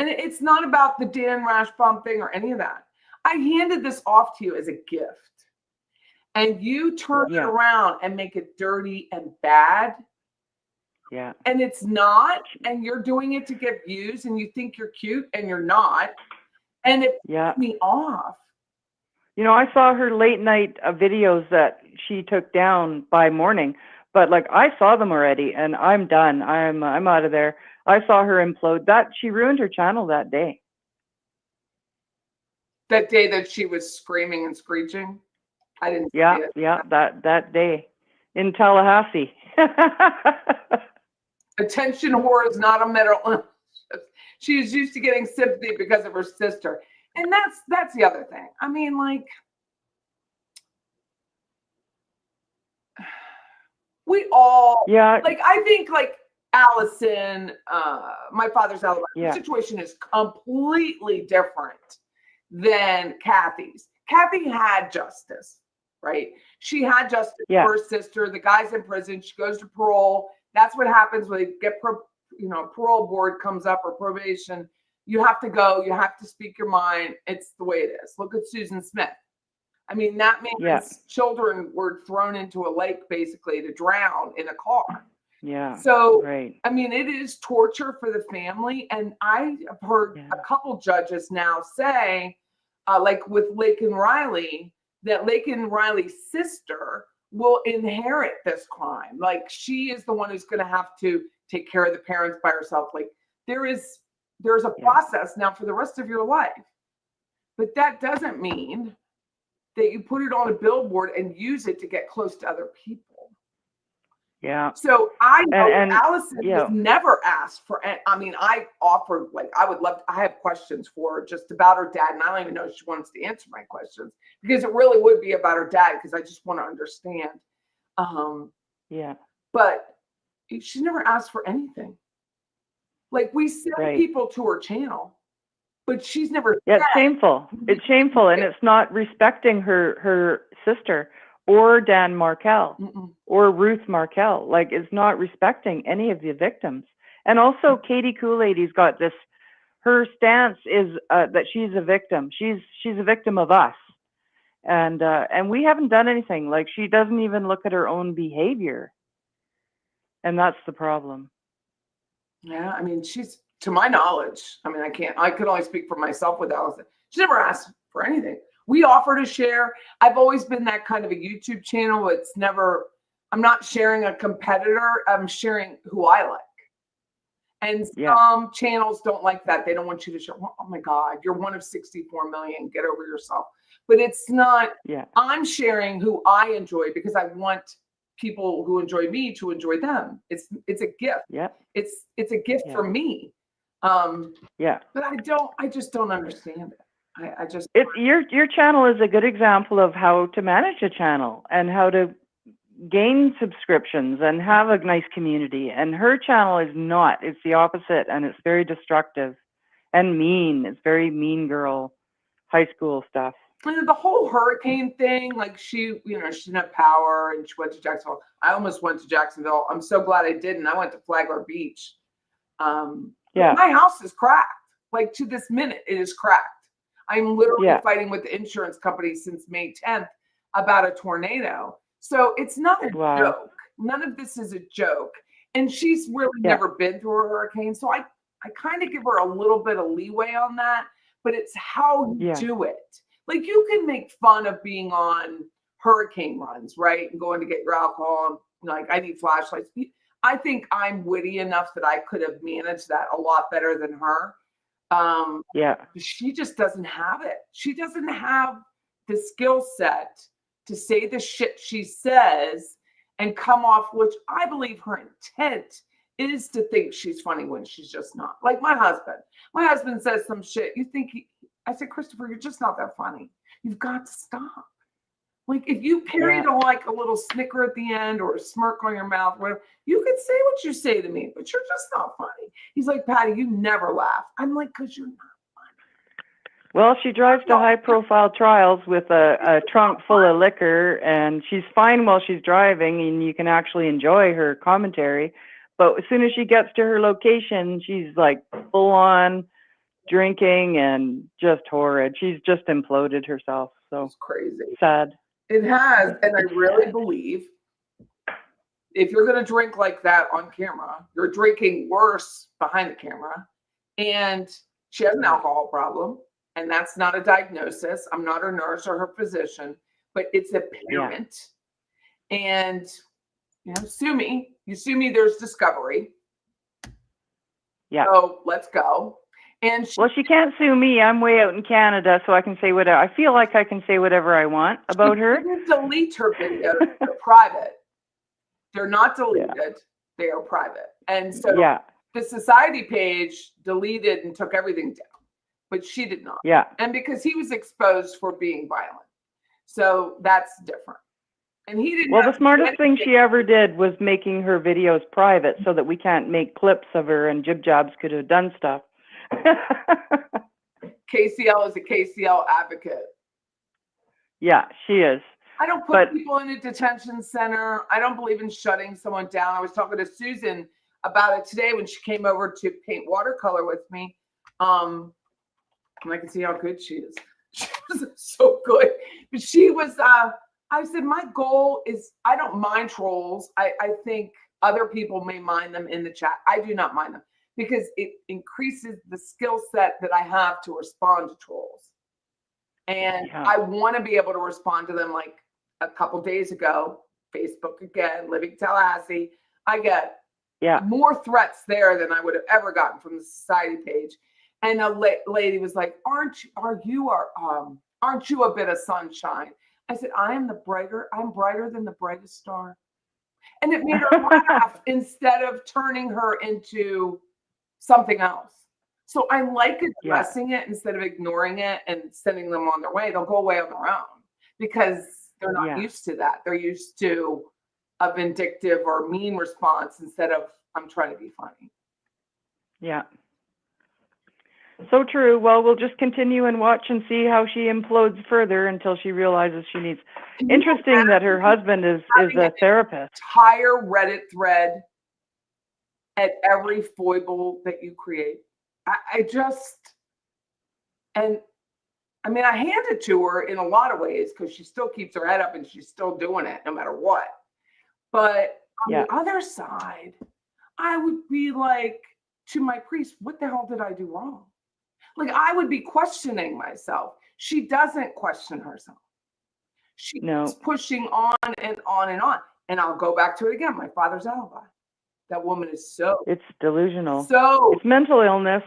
And it's not about the Dan Rashbaum thing or any of that. I handed this off to you as a gift. And you turn it around and make it dirty and bad. Yeah. And it's not, and you're doing it to get views, and you think you're cute, and you're not. And it pissed me off. I saw her late night videos that she took down by morning, but like I saw them already, and I'm done. I'm out of there. I saw her implode. She ruined her channel that day. That day that she was screaming and screeching? I didn't see it. Yeah, that day in Tallahassee. Attention whore is not a mental illness. she's used to getting sympathy because of her sister. And that's the other thing. I mean, like, we all, like, I think, like, Allison, my father's Alabama, the situation is completely different than Kathy's. Kathy had justice, right? She had justice for her sister. The guy's in prison. She goes to parole. That's what happens when they get, parole board comes up or probation. You have to go. You have to speak your mind. It's the way it is. Look at Susan Smith. I mean, that man's children were thrown into a lake basically to drown in a car. Yeah. So, I mean, it is torture for the family. And I have heard a couple judges now say, like with Laken Riley, that Laken Riley's sister will inherit this crime. Like, she is the one who's going to have to take care of the parents by herself. Like, there's a process now for the rest of your life. But that doesn't mean that you put it on a billboard and use it to get close to other people. Yeah. So I know Allison was never asked for, I mean, I offered, like, I have questions for her just about her dad. And I don't even know if she wants to answer my questions, because it really would be about her dad, because I just want to understand. But she never asked for anything. Like, we send people to her channel, but she's never. Yeah, it's shameful. It's shameful, and it's not respecting her sister or Dan Markel or Ruth Markel. Like, it's not respecting any of the victims. And also, Katie Kool-Aid's got this. Her stance is that she's a victim. She's a victim of us, and we haven't done anything. Like, she doesn't even look at her own behavior, and that's the problem. Yeah, I mean, she's, to my knowledge, I mean, I could only speak for myself with Allison. She never asked for anything. We offer to share. I've always been that kind of a YouTube channel. It's never, I'm not sharing a competitor. I'm sharing who I like. And some channels don't like that. They don't want you to share. Oh my God, you're one of 64 million. Get over yourself. But it's not, I'm sharing who I enjoy, because I want people who enjoy me to enjoy them. It's a gift. It's a gift for me. But I just don't understand it. I just, your channel is a good example of how to manage a channel and how to gain subscriptions and have a nice community. And her channel is not. It's the opposite, and it's very destructive and mean. It's very mean girl, high school stuff. And the whole hurricane thing, like, she didn't have power and she went to Jacksonville. I almost went to Jacksonville. I'm so glad I didn't. I went to Flagler Beach. My house is cracked. Like, to this minute, it is cracked. I'm literally fighting with the insurance company since May 10th about a tornado. So it's not a joke. None of this is a joke. And she's really never been through a hurricane. So I kind of give her a little bit of leeway on that, but it's how you do it. Like, you can make fun of being on hurricane runs, right? And going to get your alcohol. And, like, I need flashlights. I think I'm witty enough that I could have managed that a lot better than her. She just doesn't have it. She doesn't have the skill set to say the shit she says and come off, which I believe her intent is to think she's funny when she's just not. Like my husband says some shit. You think I said, Christopher, you're just not that funny. You've got to stop. Like, if you carried like a little snicker at the end or a smirk on your mouth, whatever, you could say what you say to me, but you're just not funny. He's like, Patty, you never laugh. I'm like, because you're not funny. Well, she drives to high-profile trials with a trunk full of liquor, and she's fine while she's driving, and you can actually enjoy her commentary. But as soon as she gets to her location, she's like full-on drinking and just horrid. She's just imploded herself. So it's crazy. Sad. It has, and I really believe if you're going to drink like that on camera, you're drinking worse behind the camera. And she has an alcohol problem, and that's not a diagnosis. I'm not her nurse or her physician, but it's apparent. And sue me. You sue me, there's discovery. So let's go. And she can't sue me. I'm way out in Canada, so I can say whatever. I feel like I can say whatever I want about her. Didn't delete her videos. They're private. They're not deleted. They are private. And so the society page deleted and took everything down, but she did not. Yeah. And because he was exposed for being violent. So that's different. And he didn't. Well, have the to do smartest thing anything. she ever did was making her videos private so that we can't make clips of her and Jib Jobs could have done stuff. KCL is a KCL advocate. Yeah, she is. I don't put people in a detention center. I don't believe in shutting someone down. I was talking to Susan about it today when she came over to paint watercolor with me. And I can see how good she is. She was so good. But she was, I said, my goal is, I don't mind trolls. I think other people may mind them in the chat. I do not mind them because it increases the skill set that I have to respond to trolls. And I want to be able to respond to them. Like a couple days ago, Facebook again, living Tallahassee, I get more threats there than I would have ever gotten from the society page. And a lady was like, aren't you a bit of sunshine? I said, I'm brighter than the brightest star. And it made her laugh instead of turning her into something else. So I like addressing it instead of ignoring it and sending them on their way. They'll go away on their own because they're not used to that. They're used to a vindictive or mean response instead of I'm trying to be funny. Yeah. So true. Well, we'll just continue and watch and see how she implodes further until she realizes she needs. Interesting that her husband is a therapist. Entire Reddit thread at every foible that you create. I hand it to her in a lot of ways because she still keeps her head up and she's still doing it no matter what. But on the other side, I would be like to my priest, what the hell did I do wrong? Like I would be questioning myself. She doesn't question herself. She's pushing on and on and on. And I'll go back to it again. My father's alibi. That woman is it's delusional. So it's mental illness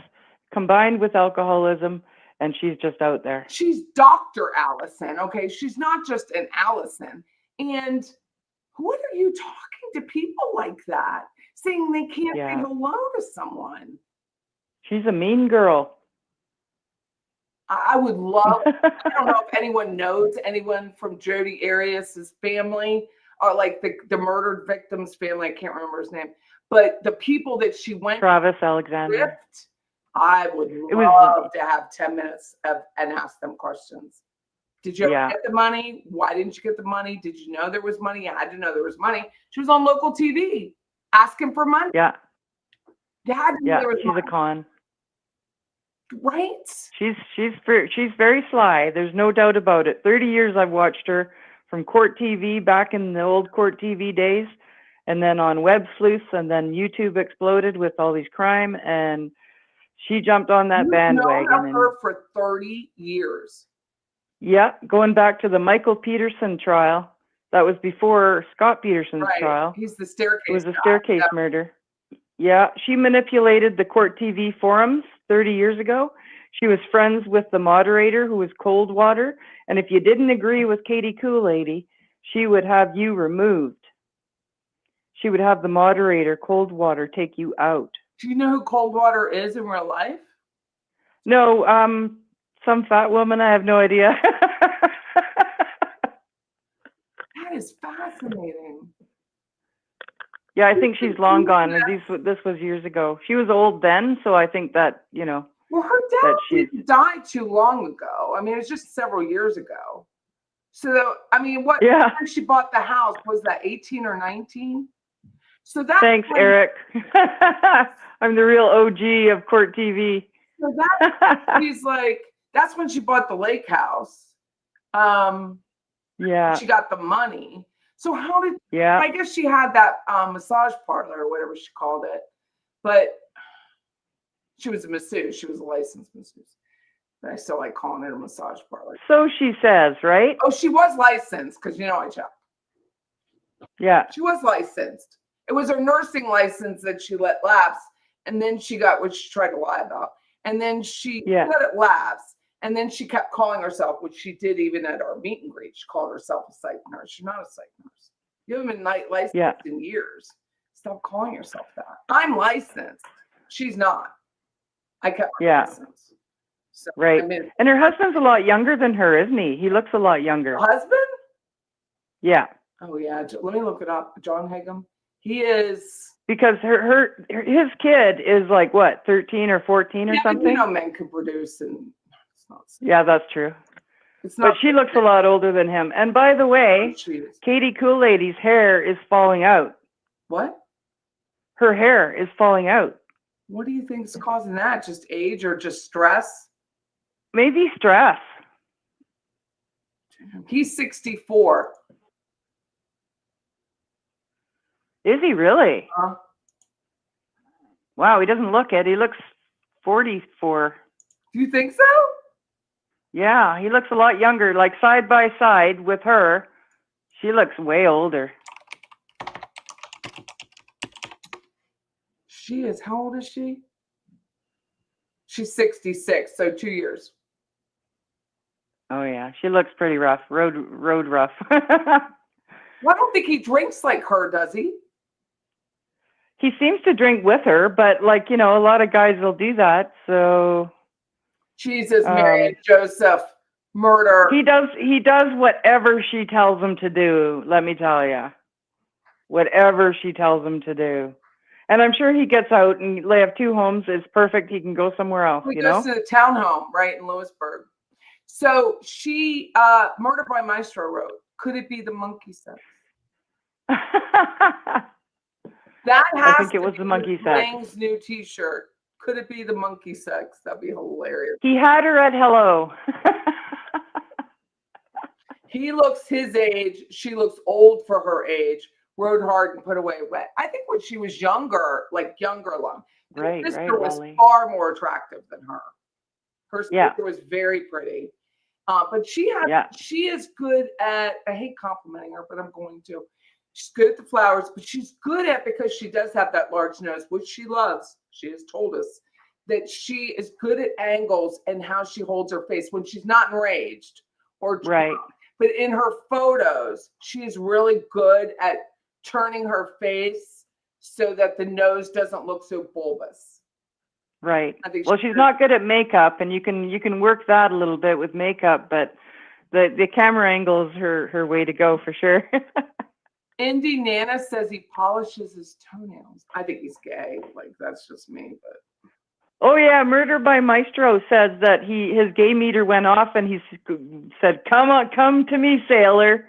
combined with alcoholism, and she's just out there. She's Dr. Allison, okay? She's not just an Allison. And what are you talking to people like that? Saying they can't say hello to someone. She's a mean girl. I would love, I don't know if anyone knows anyone from Jordy Arias's family or like the murdered victim's family. I can't remember his name. But the people that she went Travis Alexander. With, I would love to have 10 minutes and ask them questions. Did you ever get the money? Why didn't you get the money? Did you know there was money? You had to know there was money. She was on local TV asking for money. Yeah. You had to know there was she's money. A con. Right? She's very sly. There's no doubt about it. 30 years I've watched her from CourtTV back in the old CourtTV days. And then on web sleuths, and then YouTube exploded with all these crime, and she jumped on that bandwagon. I've known her for 30 years. Yeah, going back to the Michael Peterson trial. That was before Scott Peterson's trial. He's the staircase. It was a staircase murder. Yeah, she manipulated the CourtTV forums 30 years ago. She was friends with the moderator, who was Coldwater, and if you didn't agree with Katie Kool-Lady, she would have you removed. She would have the moderator, Coldwater, take you out. Do you know who Coldwater is in real life? No, some fat woman. I have no idea. That is fascinating. Yeah, I think she's long gone. This was years ago. She was old then, so I think that, Well, her dad didn't die too long ago. I mean, it was just several years ago. So, I mean, when she bought the house, was that 18 or 19? So that's Thanks, Eric. I'm the real OG of CourtTV. So he's like, that's when she bought the lake house. She got the money. So how did? I guess she had that massage parlor or whatever she called it, but she was a masseuse. She was a licensed masseuse. But I still like calling it a massage parlor. So she says, right? Oh, she was licensed because I checked. Yeah, she was licensed. It was her nursing license that she let lapse, and then she got what she tried to lie about, and then she let it lapse, and then she kept calling herself, which she did even at our meet and greet. She called herself a psych nurse. She's not a psych nurse. You haven't been licensed in years. Stop calling yourself that. I'm licensed. She's not. I kept my Yeah. distance. So, Right. I mean, And her husband's a lot younger than her, isn't he? He looks a lot younger. husband? Yeah. Oh yeah. Let me look it up. John Hagum. He is. Because his kid is like what, 13 or 14 or Yeah, but something? you know, men can produce, and it's not. Yeah, that's true. It's not. But she looks a lot older than him. And by the way, She is. Katie Kool-Lady's hair is falling out. What? Her hair is falling out. What do you think is causing that? Just age or just stress? Maybe stress. He's 64. Is he really? Huh? Wow, he doesn't look it. He looks 44. Do you think so? Yeah, he looks a lot younger. Like side by side with her, she looks way older. She is. How old is she? She's 66, so 2 years. Oh yeah, she looks pretty rough. Road rough. Well, I don't think he drinks like her, does he? He seems to drink with her, but like, you know, a lot of guys will do that. So Jesus, Mary and Joseph, murder. he does whatever she tells him to do, let me tell you. Whatever she tells him to do. And I'm sure he gets out and they have 2 homes. It's perfect. He can go somewhere else, He you goes know? to the townhome, right, in Lewisburg. So she, Murder by Maestro wrote, could it be the monkey sex? That has think it to was be the monkey sex. Lang's new T-shirt. Could it be the monkey sex? That'd be hilarious. He had her at hello. He looks his age. She looks old for her age. Rode hard and put away wet. I think when she was younger, like younger alum, Right, her sister right, was Wally. far more attractive than her. Her sister Yeah. was very pretty. But she has, Yeah. she is good at, I hate complimenting her, but I'm going to. She's good at the flowers, but she's good at, because she does have that large nose, which she loves. She has told us that she is good at angles and how she holds her face when she's not enraged or drunk. Right. But in her photos, she is really good at turning her face so that the nose doesn't look so bulbous. Right. I think Well, she's not good at makeup, and you can work that a little bit with makeup, but the camera angle is her way to go for sure. Indy Nana says he polishes his toenails. I think he's gay. Like, that's just me, but Oh yeah, Murder by Maestro says that his gay meter went off, and he said, "Come to me, sailor."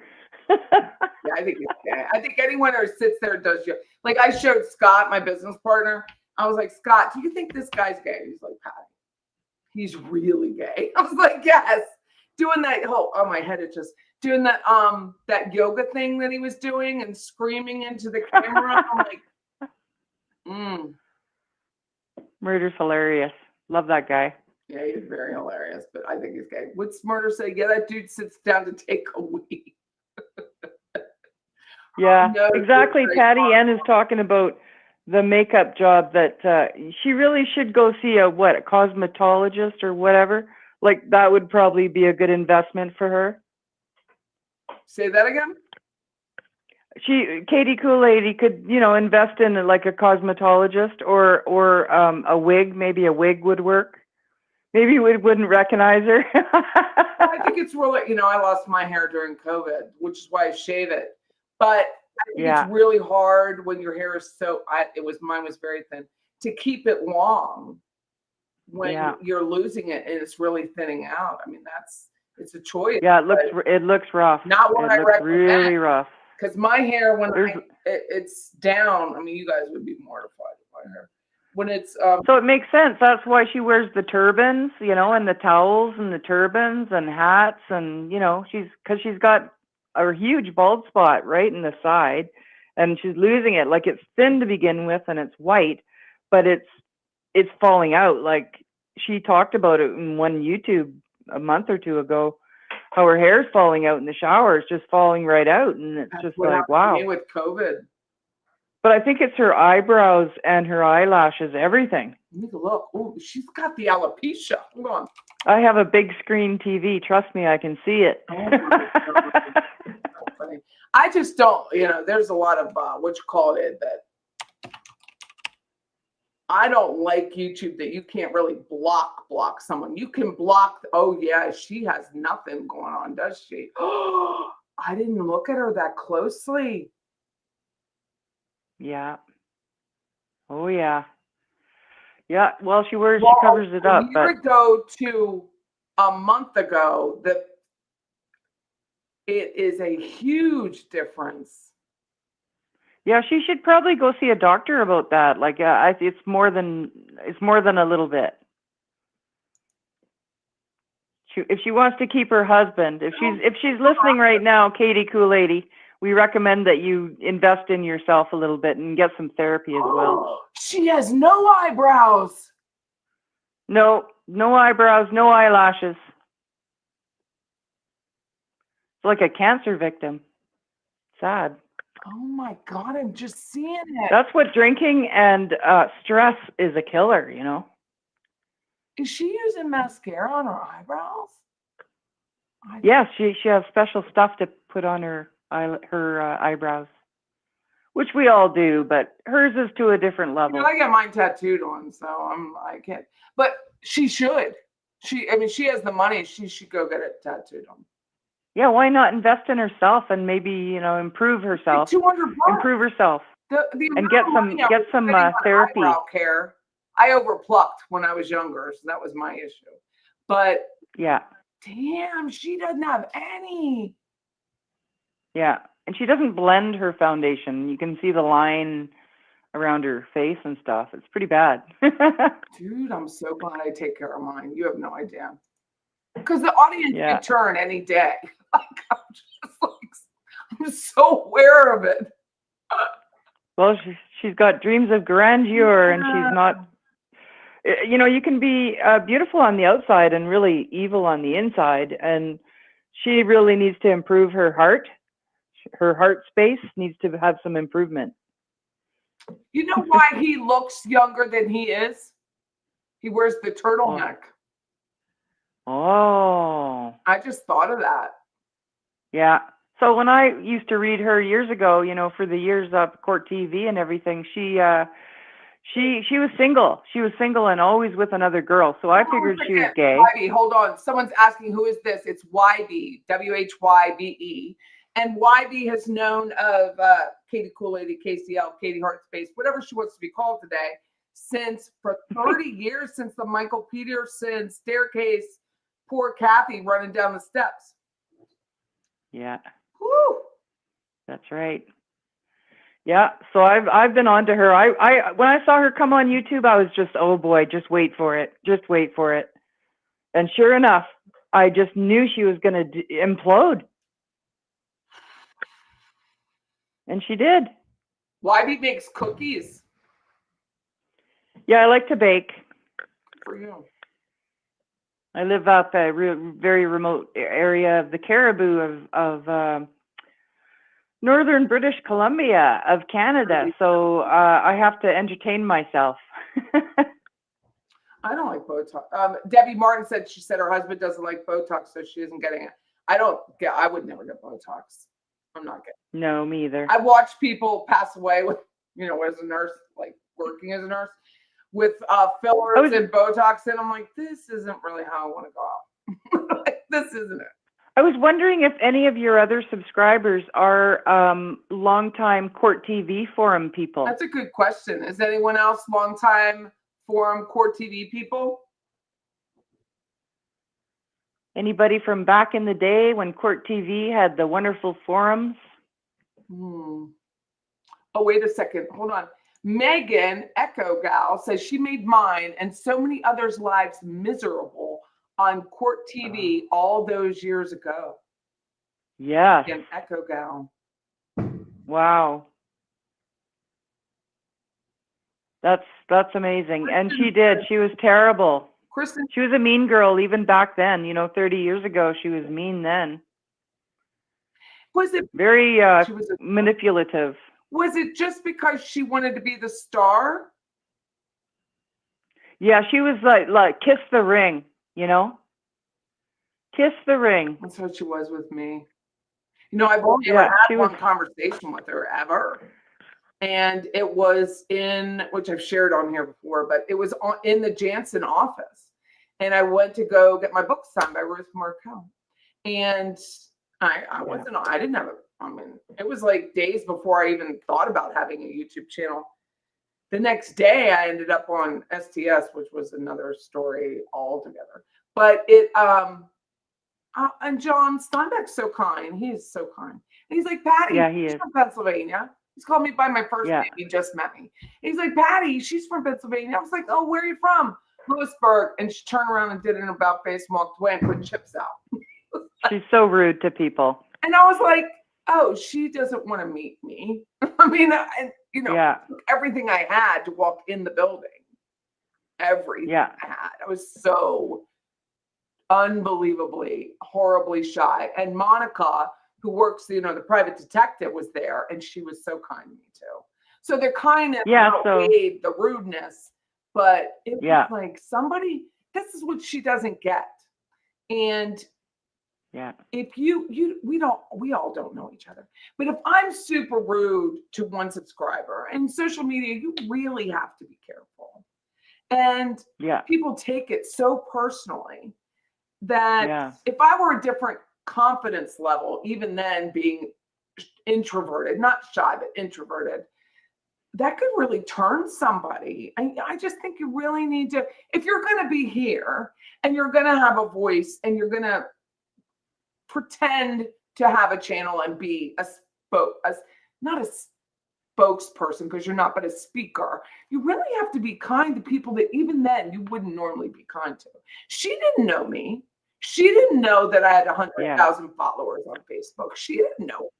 yeah, I think he's gay. I think anyone who sits there and does yoga. Like, I showed Scott, my business partner. I was like, Scott, do you think this guy's gay? He's like, Patty, he's really gay. I was like, yes. Doing that whole, oh, my head is just doing that yoga thing that he was doing and screaming into the camera. I'm like, Murder's hilarious. Love that guy. Yeah, he's very hilarious, but I think he's gay. What's Murder say? Yeah, that dude sits down to take a wee. Yeah, no, exactly. it's Patty very Ann is talking about the makeup job that she really should go see a cosmetologist or whatever. Like, that would probably be a good investment for her. Say that again? Katie Kool-Lady could, invest in like a cosmetologist or a wig. Maybe a wig would work. Maybe we wouldn't recognize her. I think it's really, I lost my hair during COVID, which is why I shave it. But I think it's really hard when your hair is mine was very thin, to keep it long when you're losing it and it's really thinning out. I mean, it's a choice. Yeah, it looks rough. Not what I recommend. Really rough. Because my hair, when it's down, I mean, you guys would be mortified with my hair. When it's so it makes sense. That's why she wears the turbans, and the towels and the turbans and hats, and she's got a huge bald spot right in the side, and she's losing it. Like, it's thin to begin with, and it's white, but it's falling out. Like, she talked about it in one YouTube a month or two ago, how her hair's falling out in the shower. It's just falling right out, and it's just like, wow. To me with COVID. But I think it's her eyebrows and her eyelashes, everything. Let me look. Oh, she's got the alopecia. Hold on. I have a big screen TV. Trust me, I can see it. Oh my God. Funny. I just don't, there's a lot of, that I don't like YouTube that you can't really block someone. You can block. Oh yeah, she has nothing going on, does she? Oh, I didn't look at her that closely. Yeah. Oh yeah. Yeah. Well, she Well, covers it up, a year but ago to a month ago, that it is a huge difference. yeah, she should probably go see a doctor about that. Like, it's more than a little bit. If she wants to keep her husband, if she's listening right now, Katie Cool Lady, we recommend that you invest in yourself a little bit and get some therapy as well. She has no eyebrows. No eyebrows, no eyelashes. It's like a cancer victim. Sad. Oh my God, I'm just seeing it. That's what drinking and stress is a killer, you know? Is she using mascara on her eyebrows? Yes, she has special stuff to put on her eyebrows, which we all do, but hers is to a different level. I get mine tattooed on, so I can't. But she should. She has the money. She should go get it tattooed on. Yeah, why not invest in herself and maybe improve herself? Like $200. Improve herself. And get some therapy. Eyebrow care. I overplucked when I was younger, so that was my issue. But yeah, damn, she doesn't have any. Yeah, and she doesn't blend her foundation. You can see the line around her face and stuff. It's pretty bad. Dude, I'm so glad I take care of mine. You have no idea. Because the audience can turn any day. I'm so aware of it. Well, she's got dreams of grandeur, and she's not. You can be beautiful on the outside and really evil on the inside, and she really needs to improve her heart. Her heart space needs to have some improvement. You know why he looks younger than he is? He wears the turtleneck. Oh. I just thought of that. Yeah. So when I used to read her years ago, for the years of CourtTV and everything, she was single. She was single and always with another girl. So I figured she was gay. YB, hold on. Someone's asking, who is this? It's YB, WHYBE. And YB has known of Katie Cool Lady, KCL, Katie Heart Space, whatever she wants to be called today, for 30 years, since the Michael Peterson staircase, poor Kathy running down the steps. Yeah. Woo. That's right. Yeah, so I've been on to her. I when I saw her come on YouTube, I was just, oh boy, just wait for it. Just wait for it. And sure enough, I just knew she was going to implode. And she did. YB makes cookies. Yeah, I like to bake. For you. I live up a very remote area of the Caribou of northern British Columbia of Canada, so I have to entertain myself. I don't like Botox. Debbie Martin said her husband doesn't like Botox, so she isn't getting it. I would never get Botox. I'm not getting. No, me either. I watch people pass away with, as a nurse, like working as a nurse, with fillers and Botox, and I'm like, this isn't really how I want to go out. This isn't it. I was wondering if any of your other subscribers are longtime CourtTV forum people. That's a good question. Is anyone else longtime forum CourtTV people? Anybody from back in the day when CourtTV had the wonderful forums? Oh, wait a second. Hold on. Megan Echo Gal says she made mine and so many others' lives miserable on CourtTV all those years ago. Yes. Megan Echo Gal. Wow. That's amazing. And she did. She was terrible. Kristen. She was a mean girl even back then. 30 years ago, she was mean then. Was it very manipulative? Was it just because she wanted to be the star? Yeah, she was like kiss the ring, Kiss the ring. That's what she was with me. I've only ever had one conversation with her ever. And it was in, which I've shared on here before, but it was in the Jansen office. And I went to go get my book signed by Rosemary Romero. And I didn't have it was like days before I even thought about having a YouTube channel. The next day I ended up on STS, which was another story altogether. But and John Steinbeck's so kind. He is so kind. And he's like, Patty, he's from Pennsylvania. He's called me by my first name. He just met me. And he's like, Patty, she's from Pennsylvania. I was like, oh, where are you from? Lewisburg. And she turned around and did an about face walk away and put chips out. She's so rude to people. And I was like, oh, she doesn't want to meet me. I mean, everything I had to walk in the building. Everything I had. I was so unbelievably, horribly shy. And Monica, who works, the private detective, was there, and she was so kind to me too. So they're kind of outweighed the rudeness, but it was like somebody. This is what she doesn't get, and if we all don't know each other, but if I'm super rude to one subscriber, and social media, you really have to be careful, and people take it so personally that if I were a different confidence level, even then being introverted, not shy, but introverted, that could really turn somebody. I just think you really need to, if you're going to be here and you're going to have a voice and you're going to pretend to have a channel and be not a spokesperson, because you're not, but a speaker, you really have to be kind to people that even then you wouldn't normally be kind to. She didn't know me. She didn't know that I had 100,000 followers on Facebook. She didn't know.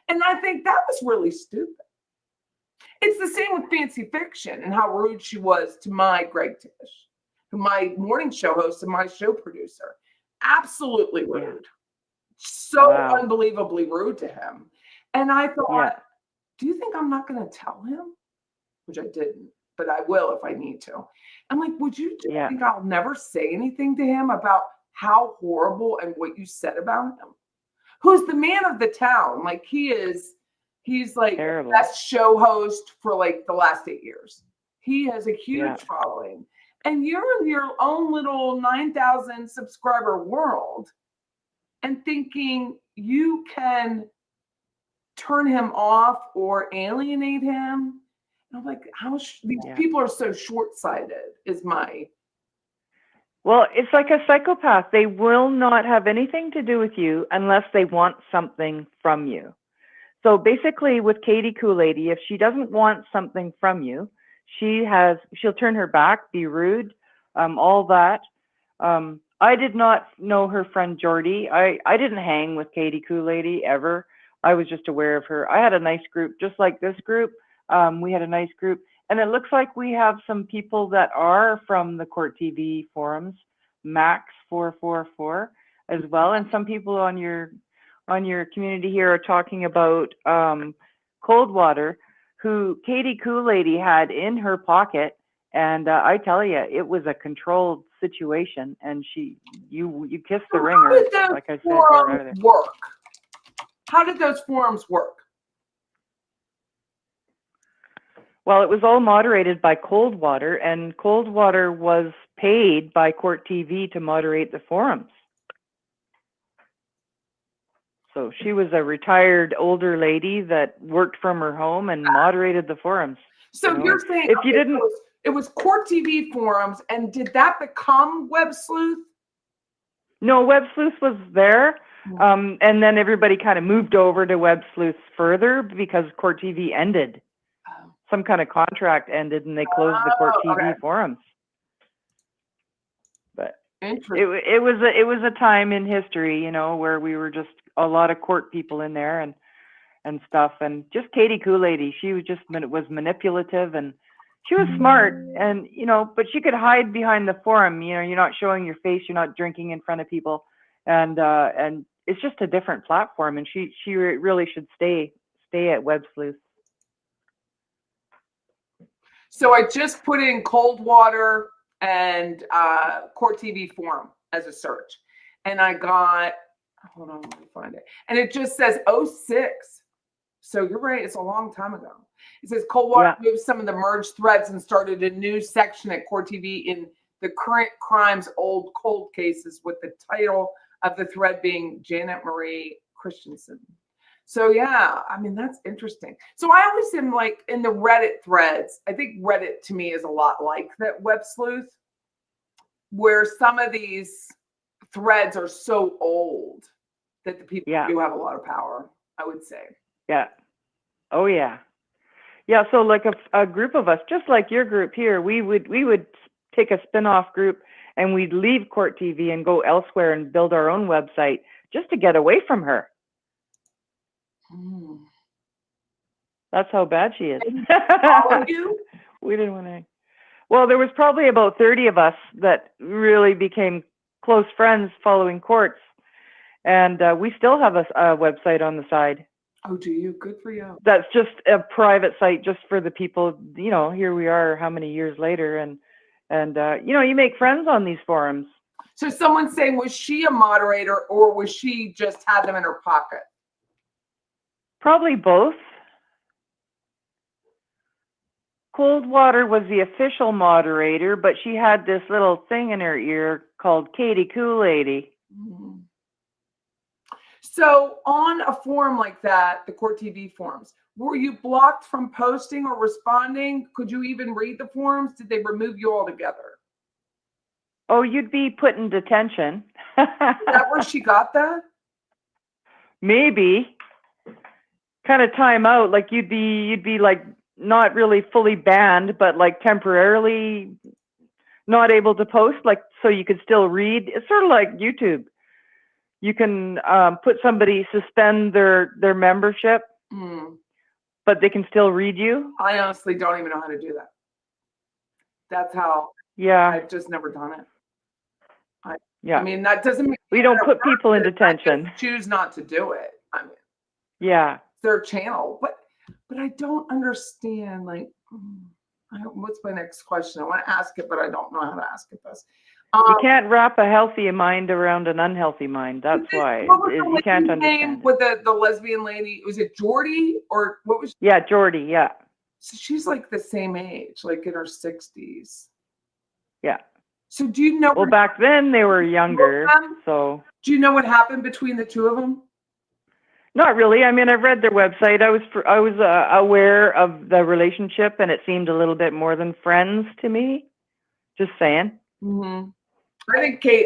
And I think that was really stupid. It's the same with Fancy Fiction and how rude she was to my Greg Tish, my morning show host and my show producer. Absolutely rude. So unbelievably rude to him. And I thought, do you think I'm not going to tell him? Which I didn't, but I will if I need to. I'm like, would you think I'll never say anything to him about how horrible and what you said about him? Who's the man of the town? Like he's like the best show host for like the last 8 years. He has a huge following. And you're in your own little 9,000 subscriber world and thinking you can turn him off or alienate him. And I'm like, these people are so short-sighted is my... Well, it's like a psychopath. They will not have anything to do with you unless they want something from you. So basically with Katie Kool-Lady, if she doesn't want something from you, she'll turn her back, be rude, all that. I did not know her friend Jordy. I didn't hang with Katie Kool-Lady ever. I was just aware of her. I had a nice group, just like this group. We had a nice group. And it looks like we have some people that are from the CourtTV forums, Max444 as well. And some people on your community here are talking about Coldwater, who Katie Kool-Lady had in her pocket. And I tell you, it was a controlled situation. And you kissed the ringer, like I said. How did those forums work? Well, it was all moderated by Coldwater, and Coldwater was paid by CourtTV to moderate the forums. So she was a retired older lady that worked from her home and moderated the forums. So you're saying if you didn't, it was CourtTV forums, and did that become Web Sleuth? No, Web Sleuth was there, and then everybody kind of moved over to Web Sleuth further because CourtTV ended. Some kind of contract ended and they closed the CourtTV forums. But it was a time in history, where we were just a lot of court people in there and stuff. And just Katie Kool-Lady, she was manipulative and she was smart, and but she could hide behind the forum. You're not showing your face, you're not drinking in front of people, and it's just a different platform. And she really should stay at Web Sleuth. So I just put in Coldwater and CourtTV forum as a search. And I got, hold on, let me find it. And it just says 06. So you're right. It's a long time ago. It says Coldwater moved some of the merged threads and started a new section at CourtTV in the current crimes, old cold cases, with the title of the thread being Janet Marie Christensen. So yeah, I mean, that's interesting. So I always am like in the Reddit threads. I think Reddit to me is a lot like that Web Sleuth, where some of these threads are so old that the people do have a lot of power, I would say. Yeah. Oh yeah. Yeah. So like a group of us, just like your group here, we would take a spin-off group and we'd leave CourtTV and go elsewhere and build our own website just to get away from her. That's how bad she is. Follow you? We didn't want to. Well, there was probably about 30 of us that really became close friends following courts. And we still have a website on the side. Oh, do you? Good for you. That's just a private site just for the people, you know, here we are how many years later. And you know, you make friends on these forums. So someone's saying, was she a moderator or was she just had them in her pocket? Probably both. Coldwater was the official moderator, but she had this little thing in her ear called Katie Kool-Lady. Mm-hmm. So on a forum like that, the CourtTV forums, were you blocked from posting or responding? Could you even read the forums? Did they remove you altogether? Oh, you'd be put in detention. Is that where she got that? Maybe. Kind of time out, like you'd be like not really fully banned, but like temporarily not able to post, like so you could still read. It's sort of like YouTube. You can put somebody, suspend their membership, but they can still read you. I honestly don't even know how to do that. That's how. Yeah. I've just never done it. Yeah. I mean, that doesn't mean we don't put people in detention. I just choose not to do it. I mean, yeah, it's their channel, but I don't understand. Like, what's my next question? I want to ask it, but I don't know how to ask it. This. You can't wrap a healthy mind around an unhealthy mind. That's why you can't understand. With the lesbian lady, was it Jordy or what was? Yeah, Jordy. Yeah. So she's like the same age, like in her 60s. Yeah. So do you know? Well, back then they were younger. So do you know what happened between the two of them? Not really. I mean, I read their website. I was aware of the relationship, and it seemed a little bit more than friends to me. Just saying. Mm-hmm. I think Katie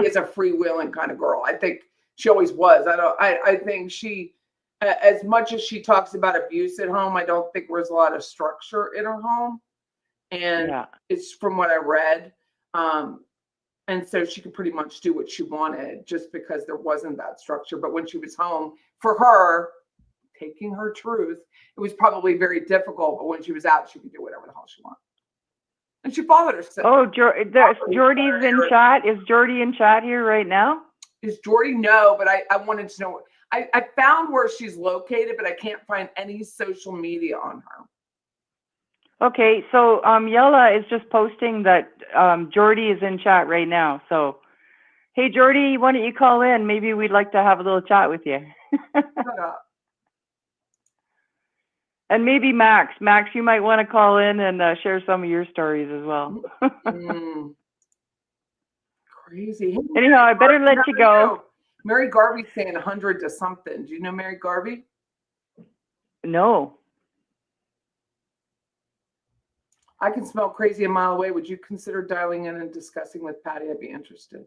is a freewheeling kind of girl. I think she always was. I think she, as much as she talks about abuse at home, I don't think there was a lot of structure in her home. And it's from what I read. And so she could pretty much do what she wanted just because there wasn't that structure. But when she was home, for her, taking her truth, it was probably very difficult. But when she was out, she could do whatever the hell she wanted. And she followed herself. Oh, Jordy's in chat. Is Jordy in chat here right now? Is Jordy? No, but I wanted to know. I found where she's located, but I can't find any social media on her. Okay, so Yella is just posting that Jordy is in chat right now. So, hey Jordy, why don't you call in? Maybe we'd like to have a little chat with you. Shut up. And maybe Max. Max, you might want to call in and share some of your stories as well. Crazy. Hey, anyhow, I better let you go. Mary Garvey's saying 100 to something. Do you know Mary Garvey? No. I can smell crazy a mile away. Would you consider dialing in and discussing with Patty? I'd be interested.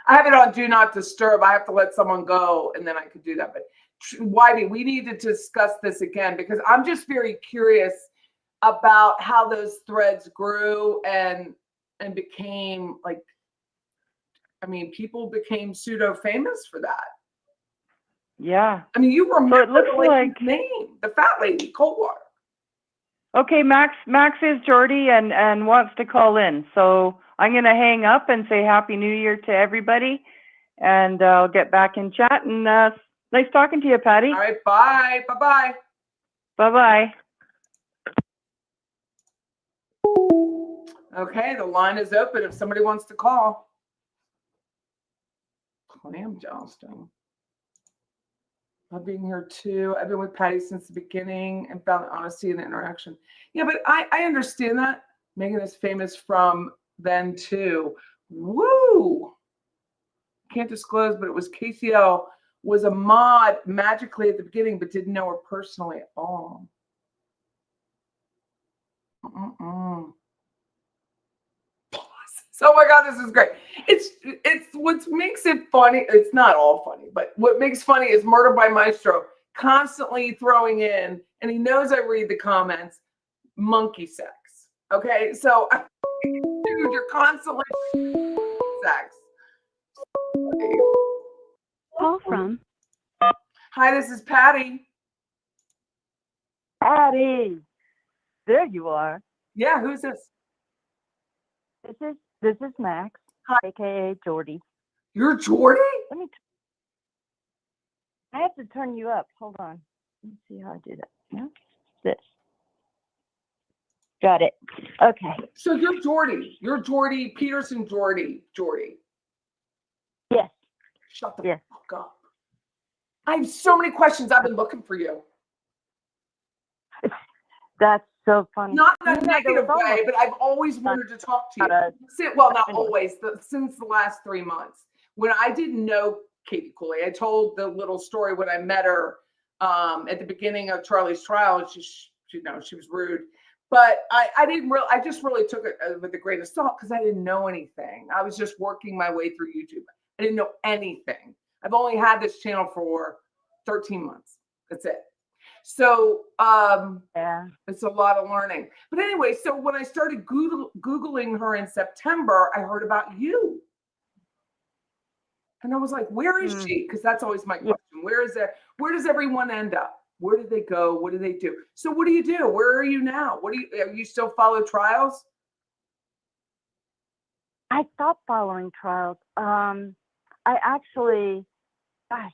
I have it on Do Not Disturb. I have to let someone go, and then I could do that. But Whitey, we need to discuss this again because I'm just very curious about how those threads grew and became like, I mean, people became pseudo famous for that. Yeah. I mean, you remember so it looks like name, the fat lady, Coldwater. Okay, Max is Jordy and wants to call in. So I'm going to hang up and say Happy New Year to everybody. And I'll get back in chat. And nice talking to you, Patty. All right, bye. Bye-bye. Bye-bye. Okay, the line is open if somebody wants to call. Clam jousting. Love being here too. I've been with Patty since the beginning and found the honesty and the interaction. Yeah, but I understand that. Megan is famous from then too. Woo! Can't disclose, but it was KCL was a mod magically at the beginning, but didn't know her personally at all. Oh my God, this is great. It's what makes it funny. It's not all funny, but what makes funny is Murder by Maestro constantly throwing in, and he knows I read the comments, monkey sex. Okay, so dude, you're constantly sex. Call from Hi, this is Patty. Patty, there you are. Yeah, who's this? This is Max, Hi. aka Jordy. You're Jordy? I have to turn you up. Hold on. Let me see how I do that. No, this. Got it. Okay. So you're Jordy. You're Jordy Peterson. Jordy. Yes. Shut the Yes. fuck up. I have so many questions. I've been looking for you. That's so funny. Not in a You know, there negative was way, almost but I've always wanted to talk to about you. Well, not anyway. always. Since the last 3 months, when I didn't know Katie Cooley, I told the little story when I met her at the beginning of Charlie's trial, and she was rude. But I just really took it with a grain of salt because I didn't know anything. I was just working my way through YouTube. I didn't know anything. I've only had this channel for 13 months. That's it. So Yeah. it's a lot of learning. But anyway, so when I started Googling her in September, I heard about you. And I was like, where is she? Because that's always my question. Where does everyone end up? Where do they go? What do they do? So what do you do? Where are you now? Are you still follow trials? I stopped following trials. I actually, gosh,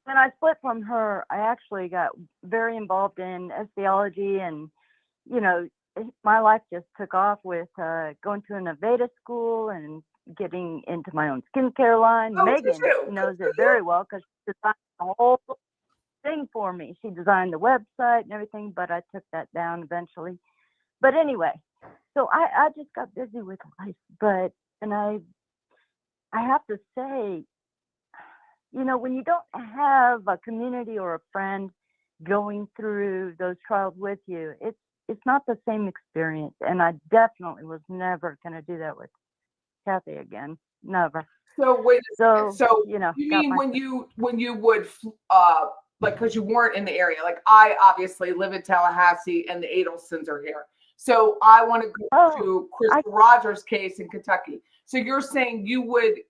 when I split from her, I actually got very involved in theology, and my life just took off with going to an Aveda school and getting into my own skincare line. Oh, Megan did you? knows it very well because she designed the whole thing for me. She designed the website and everything, but I took that down eventually. But anyway, so I just got busy with life, and I have to say, when you don't have a community or a friend going through those trials with you, it's not the same experience. And I definitely was never going to do that with Kathy again. Never. So wait a second. So you mean when you would like, because you weren't in the area, like I obviously live in Tallahassee and the Adelsons are here. So I want to go to Chris Rogers' case in Kentucky. So you're saying you would,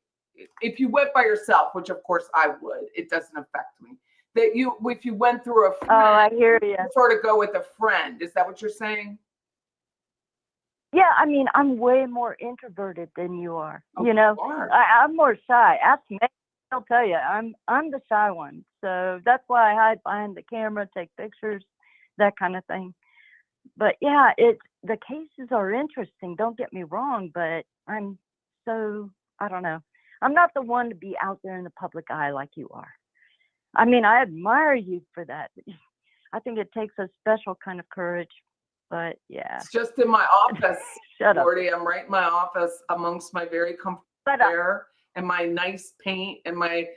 if you went by yourself, which of course I would, it doesn't affect me, that if you went through a friend, I hear you. Prefer to go with a friend. Is that what you're saying? Yeah, I mean, I'm way more introverted than you are. Oh, I'm more shy. Ask me, I'll tell you, I'm the shy one. So that's why I hide behind the camera, take pictures, that kind of thing. But yeah, the cases are interesting. Don't get me wrong, but I don't know. I'm not the one to be out there in the public eye like you are. I mean, I admire you for that. I think it takes a special kind of courage. But yeah, it's just in my office. Shut up. Jordy, I'm right in my office amongst my very comfortable chair and my nice paint and my,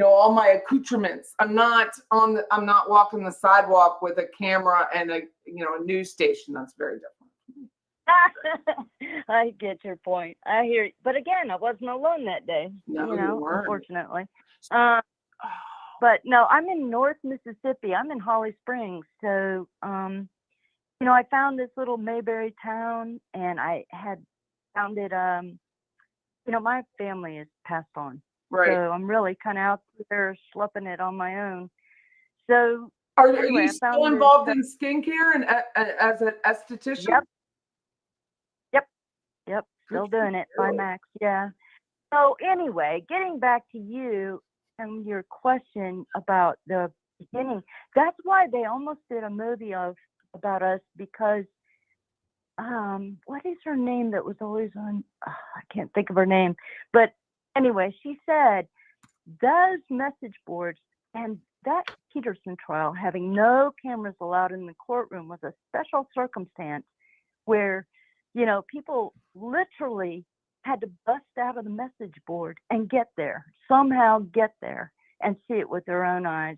all my accoutrements. I'm not walking the sidewalk with a camera and a news station. That's very different. I get your point. I hear you. But again, I wasn't alone that day. No, you weren't. Unfortunately. But no, I'm in North Mississippi. I'm in Holly Springs. So, I found this little Mayberry town, and I had found it. My family is passed on, right? So I'm really kind of out there schlepping it on my own. So, are you still involved in skincare and as an esthetician? Yep. Still doing it by Max. Yeah. So anyway, getting back to you and your question about the beginning, that's why they almost did a movie about us, because what is her name that was always on? I can't think of her name, but anyway, she said those message boards, and that Peterson trial, having no cameras allowed in the courtroom, was a special circumstance where, you know, people literally had to bust out of the message board and somehow get there and see it with their own eyes.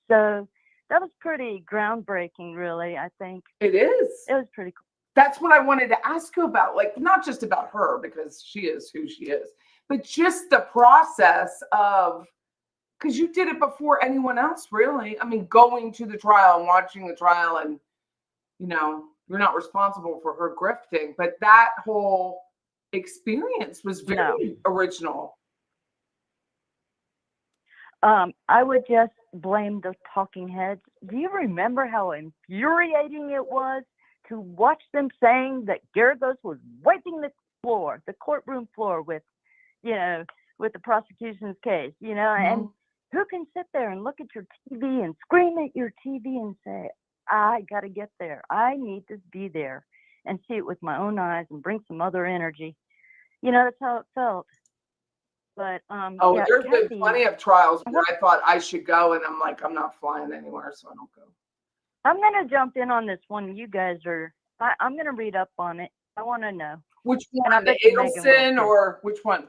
So that was pretty groundbreaking, really, I think. It is. It was pretty cool. That's what I wanted to ask you about. Like, not just about her, because she is who she is, but just the process of, because you did it before anyone else, really. I mean, going to the trial and watching the trial, and, you know, you're not responsible for her grifting, but that whole experience was very original. I would just blame the talking heads. Do you remember how infuriating it was to watch them saying that Geragos was wiping the floor, the courtroom floor with, you know, with the prosecution's case, you know, and who can sit there and look at your TV and scream at your TV and say, I got to get there. I need to be there and see it with my own eyes and bring some other energy. You know, that's how it felt. But yeah, there's Kathy, been plenty of trials where I thought I should go, and I'm like, I'm not flying anywhere, so I don't go. I'm going to jump in on this one. You guys are, I'm going to read up on it. I want to know. Which And I one, the bet you Megan will Adelson, too. or which one?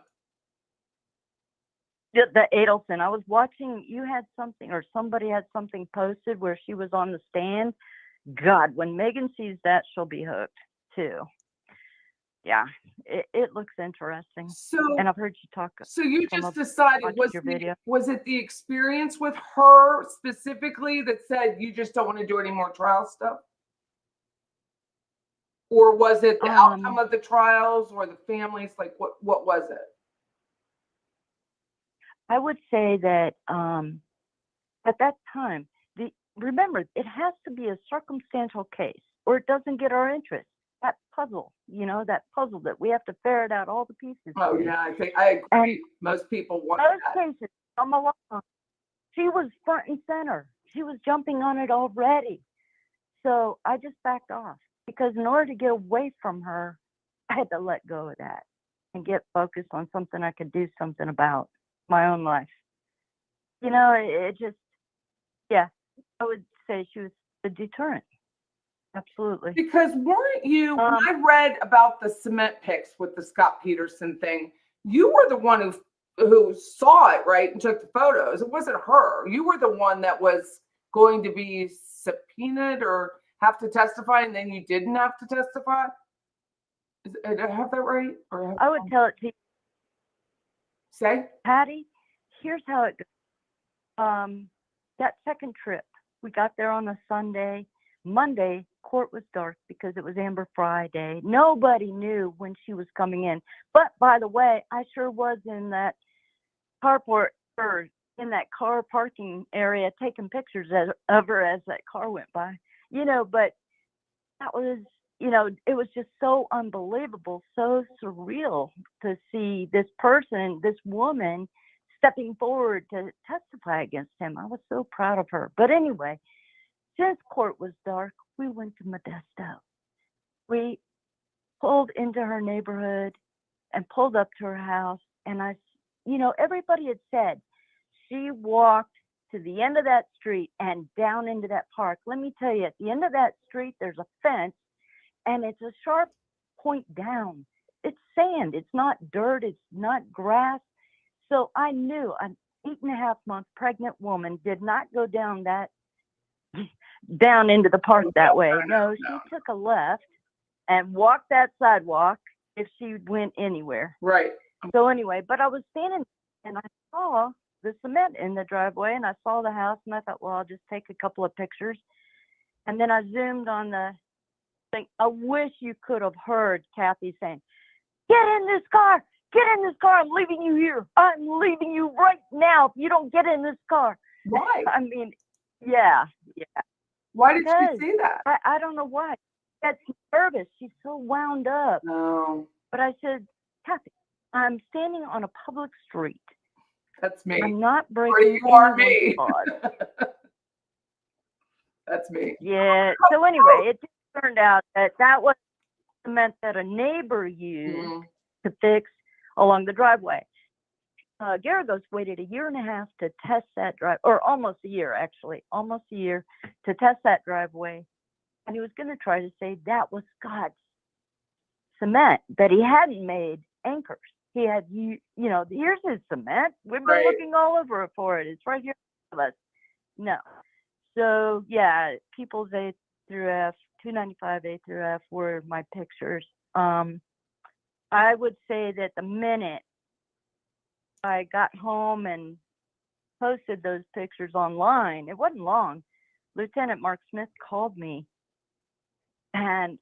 The Adelson. I was watching, you had something, or somebody had something posted where she was on the stand. God, when Megan sees that, she'll be hooked too. Yeah, it looks interesting. So, and I've heard you talk. So you some just of- decided, watched your video. was it the experience with her specifically that said you just don't want to do any more trial stuff? Or was it the outcome of the trials or the families? Like, what was it? I would say that at that time, remember, it has to be a circumstantial case or it doesn't get our interest. That puzzle, you know, that puzzle that we have to ferret out all the pieces. Oh, yeah, I think I agree. And most people want those that. cases come along. She was front and center. She was jumping on it already. So I just backed off because in order to get away from her, I had to let go of that and get focused on something I could do something about, my own life. You know, it just, yeah, I would say she was a deterrent. Absolutely. Because weren't you, when I read about the cement picks with the Scott Peterson thing, you were the one who saw it, right, and took the photos. It wasn't her. You were the one that was going to be subpoenaed or have to testify, and then you didn't have to testify? Did I have that right? Or I would tell it to you. Say? Patty, here's how it goes. That second trip, we got there on a Sunday. Monday, court was dark because it was Amber Friday. Nobody knew when she was coming in. But by the way, I sure was in that carport or in that car parking area taking pictures of her as that car went by. You know, but that was, you know, it was just so unbelievable, so surreal to see this person, this woman stepping forward to testify against him. I was so proud of her. But anyway, since court was dark, we went to Modesto. We pulled into her neighborhood and pulled up to her house. And you know, everybody had said she walked to the end of that street and down into that park. Let me tell you, at the end of that street, there's a fence and it's a sharp point down. It's sand. It's not dirt. It's not grass. So I knew an 8.5-month pregnant woman did not go down into the park that way. No, she took a left and walked that sidewalk if she went anywhere. Right. So anyway, but I was standing and I saw the cement in the driveway and I saw the house and I thought, well, I'll just take a couple of pictures. And then I zoomed on the thing. I wish you could have heard Kathy saying, get in this car. Get in this car. I'm leaving you here. I'm leaving you right now if you don't get in this car. Why? I mean, yeah. Why did she say that? I don't know why. She's nervous. She's so wound up. No. But I said, Kathy, I'm standing on a public street. That's me. I'm not Or breaking you are anyone's me. laws. That's me. Yeah. So anyway, it just turned out that was cement that a neighbor used to fix along the driveway. Garagos waited 1.5 years to test that drive, or almost a year, actually, almost a year to test that driveway. And he was going to try to say that was God's cement, that he hadn't made anchors. He had, here's his cement. We've been looking all over for it. It's right here with us. No. So, yeah, People's A through F, 295 A through F were my pictures. I would say that the minute I got home and posted those pictures online, it wasn't long. Lieutenant Mark Smith called me, and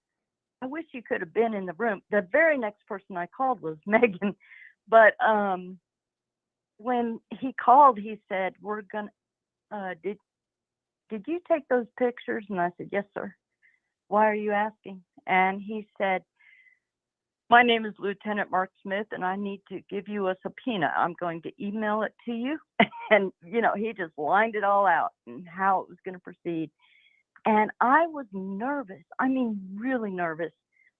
I wish you could have been in the room. The very next person I called was Megan, but when he called, he said, "We're gonna. Did you take those pictures?" And I said, "Yes, sir." "Why are you asking?" And he said, "My name is Lieutenant Mark Smith, and I need to give you a subpoena. I'm going to email it to you." And, he just lined it all out and how it was going to proceed. And I was nervous. I mean, really nervous.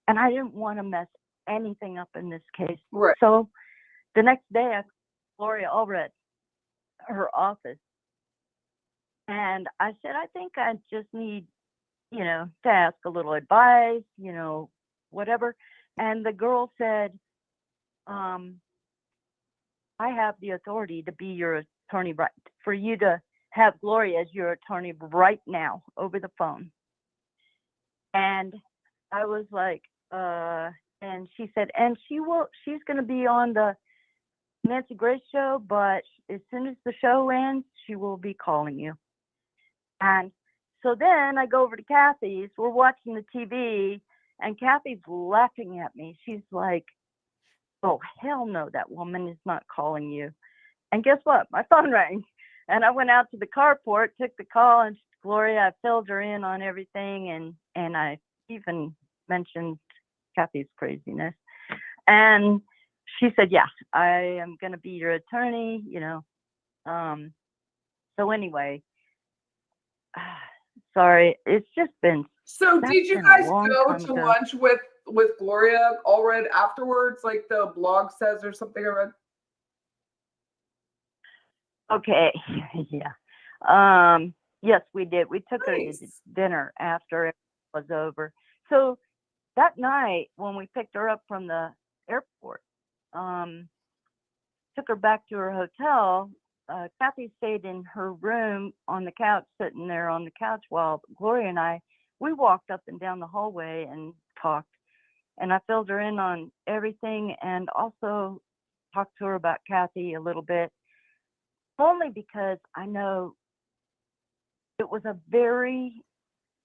And I didn't want to mess anything up in this case. Right. So the next day, I called Gloria Allred, her office. And I said, "I think I just need, to ask a little advice, whatever." And the girl said, "I have the authority to be your attorney, right, for you to have Gloria as your attorney right now over the phone." And I was like, and she said, "And she's going to be on the Nancy Grace show, but as soon as the show ends, she will be calling you." And so then I go over to Kathy's, we're watching the TV, and Kathy's laughing at me. She's like, "Oh, hell no, that woman is not calling you." And guess what? My phone rang. And I went out to the carport, took the call, and Gloria, I filled her in on everything. And I even mentioned Kathy's craziness. And she said, "Yeah, I am going to be your attorney, So anyway, sorry, it's just been. So That's did you been a guys long go time to ago. lunch with Gloria Allred afterwards, like the blog says or something I read? Okay, yeah. Yes, we did. We took her to Nice. dinner after it was over. So that night when we picked her up from the airport, took her back to her hotel, Kathy stayed in her room on the couch, sitting there on the couch, while Gloria and we walked up and down the hallway and talked. And I filled her in on everything, and also talked to her about Kathy a little bit, only because I know it was a very,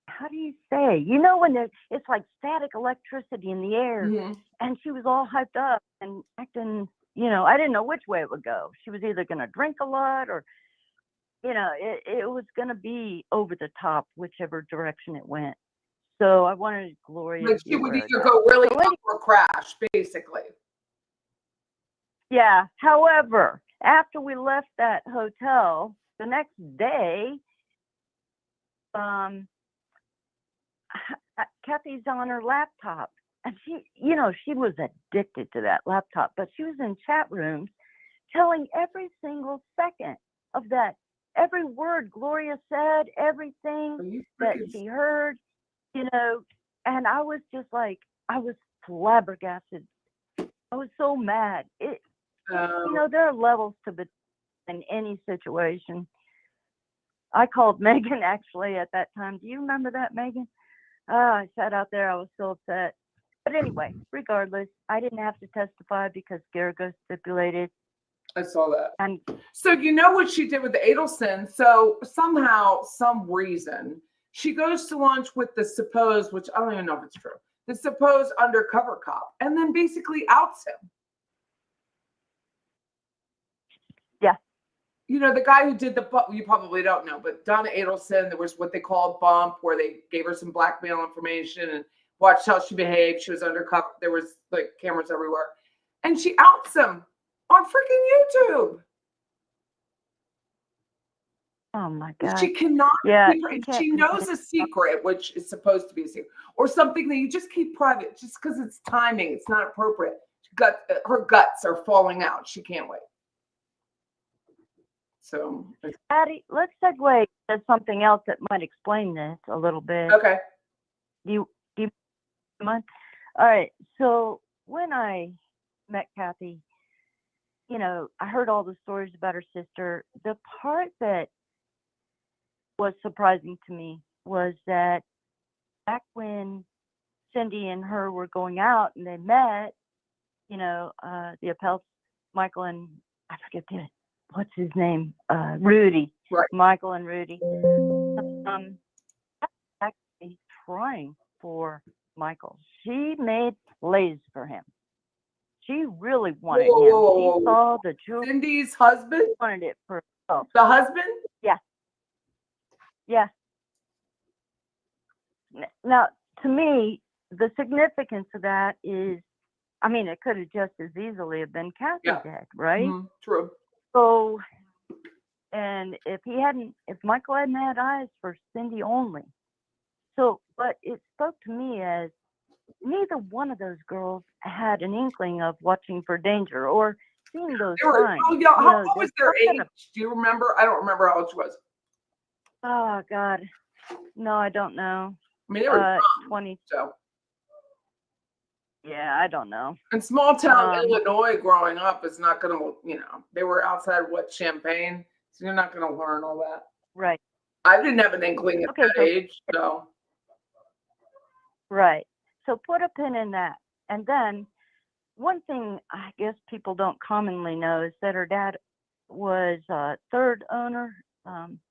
how do you say, when it's like static electricity in the air. Mm-hmm. And she was all hyped up and acting, I didn't know which way it would go. She was either going to drink a lot or, it was going to be over the top, whichever direction it went. So I wanted Gloria Like to she be would aware of either that. go really So up or crash, basically. Yeah. However, after we left that hotel, the next day, Kathy's on her laptop, and she was addicted to that laptop, but she was in chat rooms telling every single second of that, every word Gloria said, everything that she heard, and I was just like, I was flabbergasted. I was so mad. There are levels to in any situation. I called Megan actually at that time. Do you remember that, Megan? I sat out there. I was so upset. But anyway, regardless, I didn't have to testify because Garagos stipulated. I saw that. And so you know what she did with the Adelson? So somehow, some reason, she goes to lunch with the supposed, which I don't even know if it's true, the supposed undercover cop, and then basically outs him. Yeah. The guy who did you probably don't know, but Donna Adelson, there was what they called bump, where they gave her some blackmail information and watched how she behaved. She was undercover. There was like cameras everywhere. And she outs him on freaking YouTube. Oh my God. She cannot. Yeah. She knows a secret, which is supposed to be a secret, or something that you just keep private just because it's timing. It's not appropriate. Her guts are falling out. She can't wait. So, Patty, let's segue to something else that might explain this a little bit. okay. Do you mind? All right. So when I met Kathy, you know, I heard all the stories about her sister. The part that was surprising to me was that back when Cindy and her were going out and they met, you know, the Appels, Michael and I forget what's his name, Rudy, Right. Michael and Rudy. Actually trying for Michael. She made plays for him. She really wanted him. Whoa. She saw the jewelry. Cindy's husband? Wanted it for herself. The husband? Yeah. Yeah. Now, to me, the significance of that is, I mean, it could have just as easily have been Kathy dead, right? True. So, and if Michael hadn't had eyes for Cindy only, so, but it spoke to me as neither one of those girls had an inkling of watching for danger or seeing those signs. What was their age? Do you remember? I don't remember how old she was. Oh, God. No, I don't know. I mean, they were 20. so. Yeah, I don't know. In small town Illinois, growing up is not going to, you know, they were outside Champaign, so you're not going to learn all that. Right. I didn't have an inkling at that age, so. Right. So put a pin in that. And then one thing I guess people don't commonly know is that her dad was a third owner.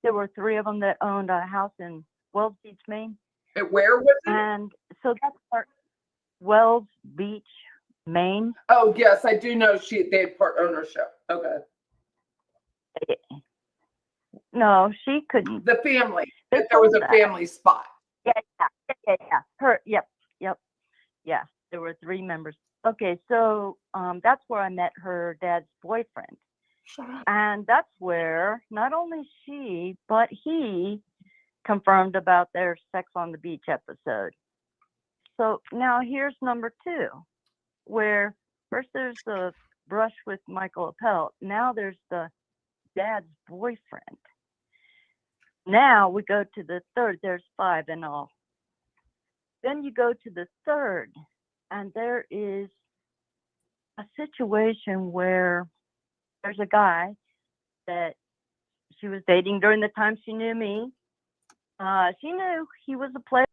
There were three of them that owned a house in Wells Beach, Maine. Where was it? And so that's part Wells Beach, Maine. Oh, yes, I do know they had part ownership. Okay. No, she couldn't. The family. That there was a family spot. Yeah. Yeah, there were three members. Okay, so that's where I met her dad's boyfriend. And that's where not only she, but he confirmed about their sex on the beach episode. So now here's number two, where first there's the brush with Michael Appelt. Now there's the dad's boyfriend. Now we go to the third. There's five in all. Then you go to the third, and there is a situation where there's a guy that she was dating during the time she knew me. She knew he was a player.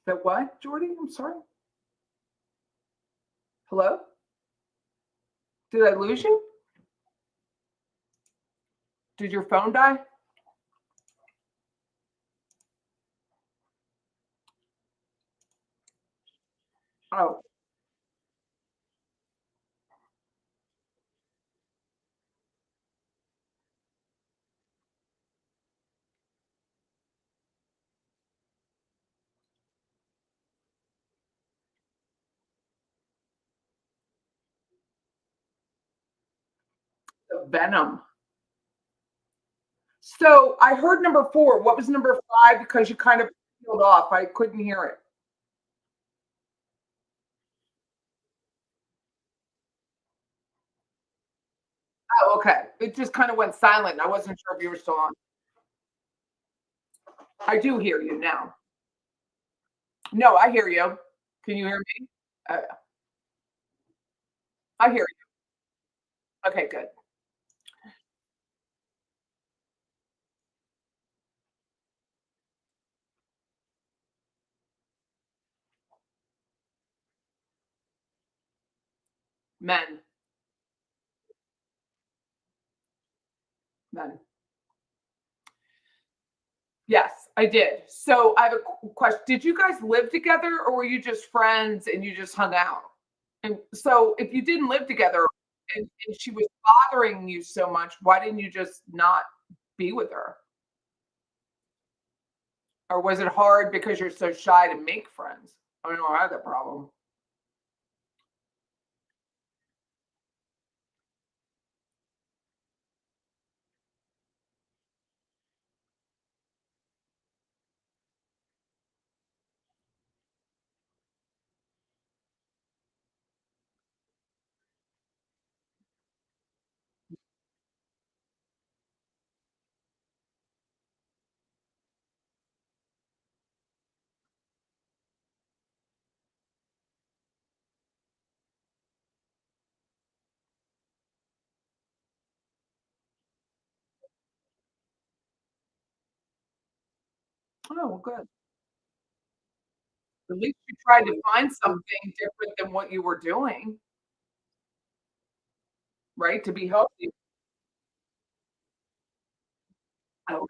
The what, Jordy? I'm sorry. Hello? Did I lose you? Did your phone die? Oh. The Venom. So I heard number 4. What was number 5? Because you kind of peeled off. I couldn't hear it. Oh, okay. It just kind of went silent. I wasn't sure if you were still on. I do hear you now. No, I hear you. Can you hear me? I hear you. Okay, good. Men. Yes, I did. So I have a question. Did you guys live together or were you just friends and you just hung out? And so if you didn't live together and she was bothering you so much, why didn't you just not be with her? Or was it hard because you're so shy to make friends? I don't know, I had that problem. Oh, well, good. At least you tried to find something different than what you were doing, right? To be healthy. Oh,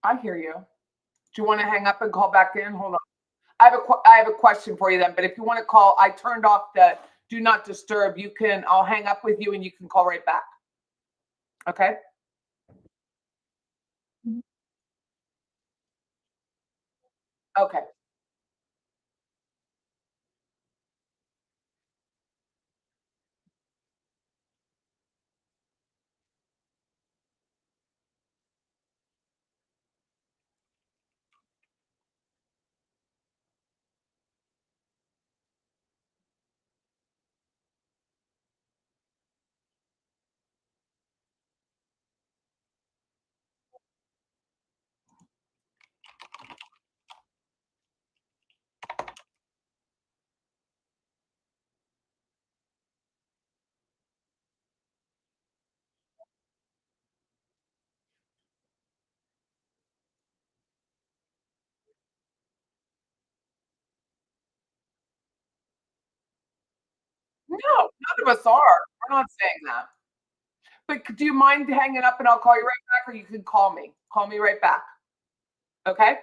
I hear you. Do you want to hang up and call back in? Hold on. I have a question for you then, but if you want to call, I turned off the do not disturb. You can, I'll hang up with you and you can call right back. Okay? Okay. No, none of us are. We're not saying that. But do you mind hanging up and I'll call you right back, or you can call me? Call me right back. Okay?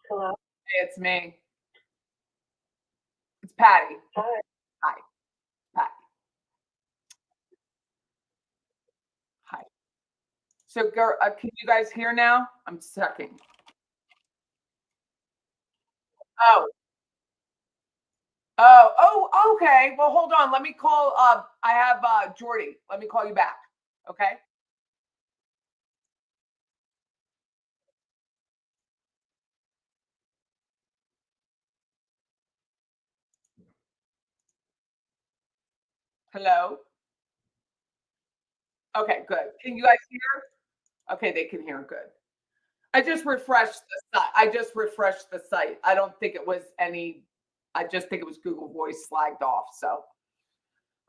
Hello. Hey, it's me. It's Patty. Hi. Hi, Patty. Hi. So, girl, can you guys hear now? I'm checking. Oh, okay. Well, hold on. Let me call. I have Jordy. Let me call you back. Okay. Hello. Okay, good. Can you guys hear? Okay, they can hear. Good. I just refreshed the site. I don't think it was any. I just think it was Google Voice slagged off. So,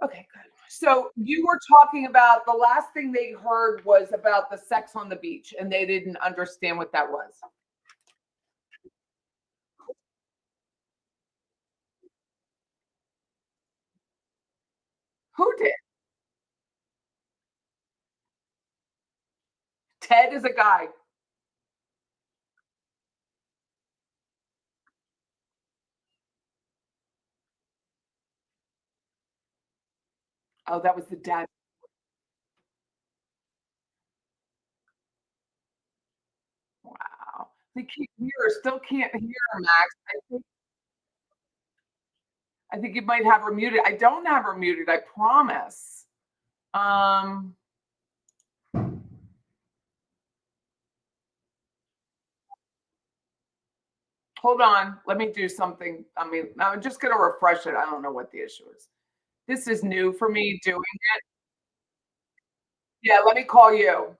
okay, good. So you were talking about the last thing they heard was about the sex on the beach, and they didn't understand what that was. Who did? Ted is a guy. Oh, that was the dad. Wow. They can't hear. Still can't hear, Max. I think you might have her muted. I don't have her muted. I promise. Um. Hold on. Let me do something. I mean, I'm just going to refresh it. I don't know what the issue is. This is new for me doing it. Yeah, let me call you.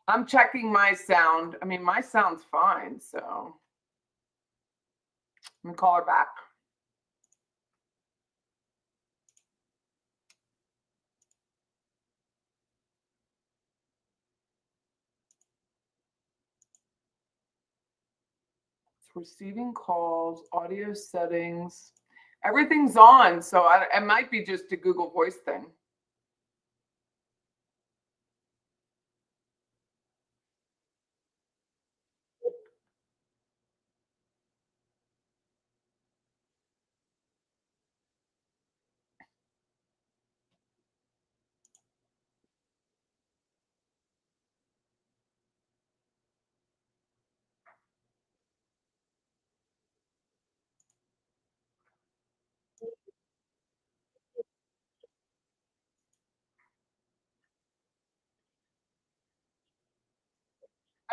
I'm checking my sound. I mean, my sound's fine, so let me call her back. It's receiving calls, audio settings. Everything's on, so it might be just a Google Voice thing.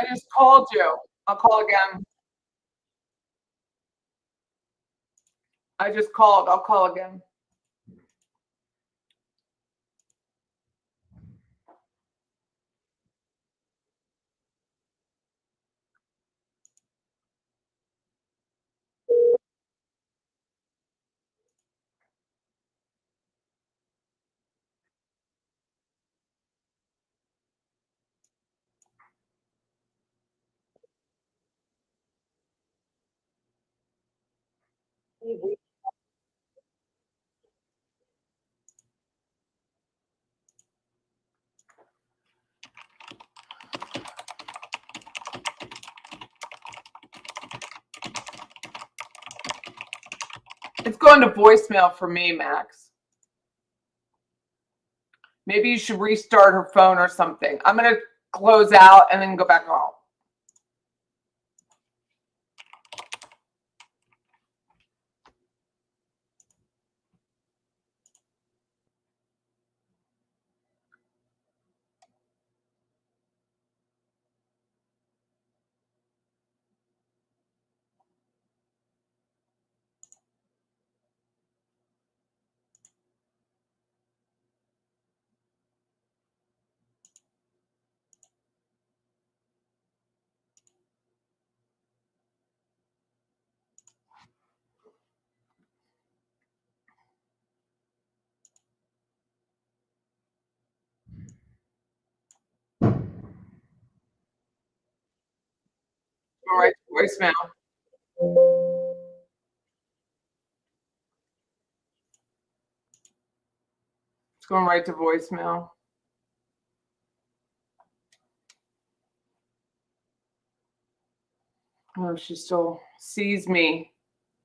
I just called you. I'll call again. I just called. I'll call again. It's going to voicemail for me, Max. Maybe you should restart her phone or something. I'm going to close out and then go back on. All right, voicemail. It's going right to voicemail. Oh, she still sees me.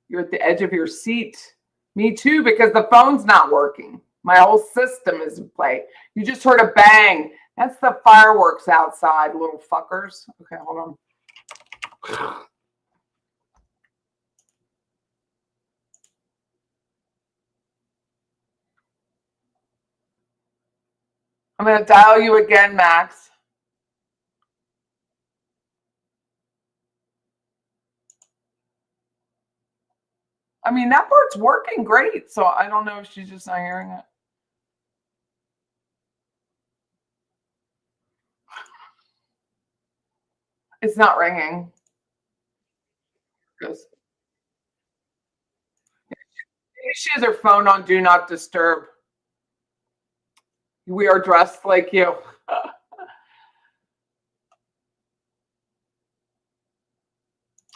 You're at the edge of your seat. Me too, because the phone's not working. My whole system is in play. You just heard a bang. That's the fireworks outside, little fuckers. Okay, hold on. I'm going to dial you again, Max. I mean, that part's working great, so I don't know if she's just not hearing it. It's not ringing. Maybe she has her phone on Do Not Disturb. We are dressed like you.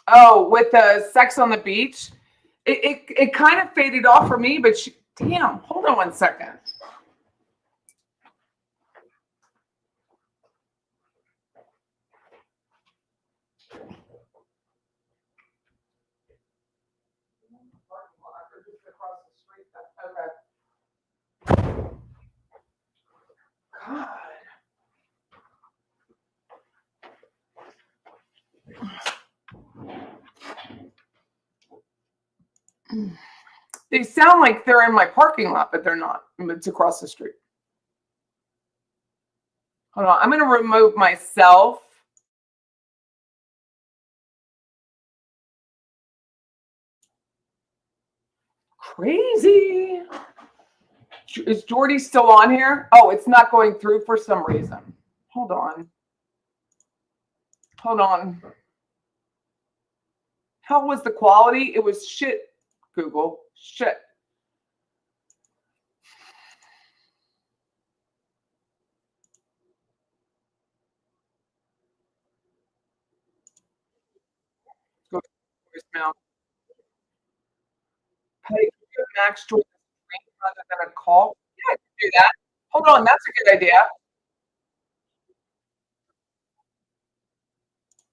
Oh, with the Sex on the Beach, it kind of faded off for me, but damn, hold on one second. God. They sound like they're in my parking lot, but they're not. It's across the street. Hold on. I'm going to remove myself. Crazy. Is Jordy still on here? Oh, it's not going through for some reason. Hold on. Hold on. How was the quality? It was shit, Google. Shit. Go to voicemail. Hey, can you Max join the stream rather than a call? Yeah, I can do that. Hold on, that's a good idea.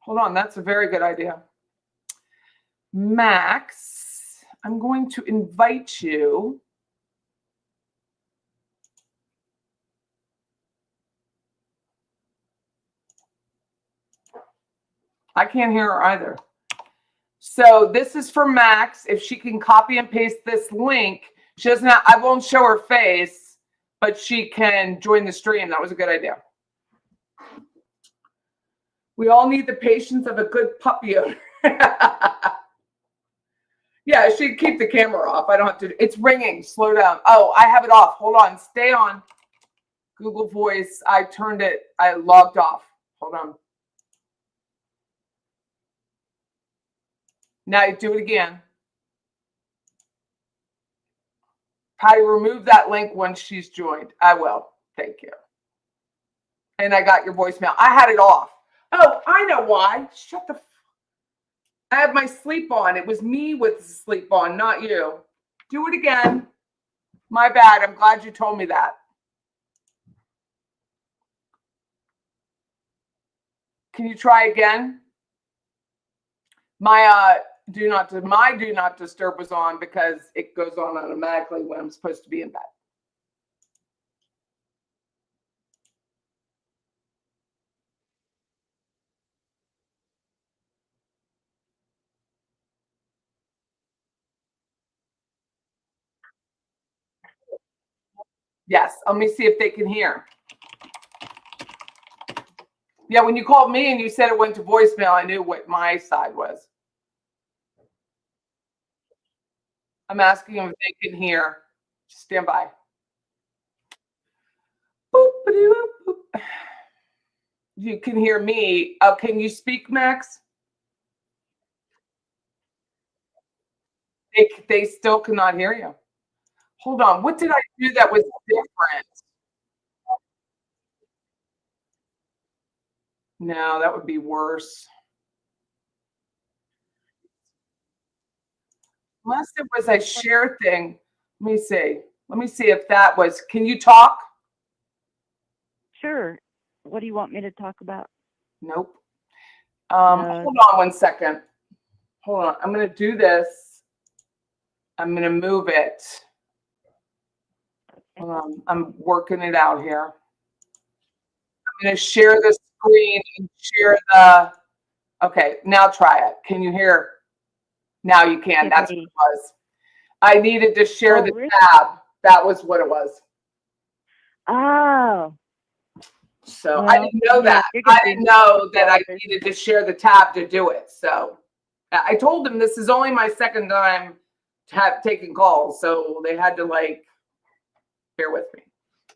Hold on, that's a very good idea. Max, I'm going to invite you. I can't hear her either. So this is for Max. If she can copy and paste this link, she doesn't have, I won't show her face, but she can join the stream. That was a good idea. We all need the patience of a good puppy owner. Yeah, she'd keep the camera off. I don't have to. It's ringing. Slow down. Oh, I have it off. Hold on. Stay on. Google Voice. I turned it. I logged off. Hold on. Now do it again. Patty, remove that link once she's joined. I will. Thank you. And I got your voicemail. I had it off. Oh, I know why. Shut the. I have my sleep on. It was me with the sleep on, not you. Do it again. My bad. I'm glad you told me that. Can you try again? My do not disturb was on because it goes on automatically when I'm supposed to be in bed. Yes, let me see if they can hear. Yeah, when you called me and you said it went to voicemail, I knew what my side was. I'm asking them if they can hear. Stand by. Boop, boop, boop. You can hear me. Can you speak, Max? They still cannot hear you. Hold on. What did I do that was different? No, that would be worse. Unless it was a share thing. Let me see. Let me see if that was. Can you talk? Sure. What do you want me to talk about? Nope. Hold on 1 second. Hold on. I'm going to do this. I'm going to move it. Hold on. I'm working it out here. I'm going to share the screen and share the. Okay, now try it. Can you hear? Now you can. That's what it was. I needed to share the tab. That was what it was. Oh. So well, I didn't know that. I didn't know that I needed to share the tab to do it. So I told them this is only my second time to have taken calls. So they had to like bear with me.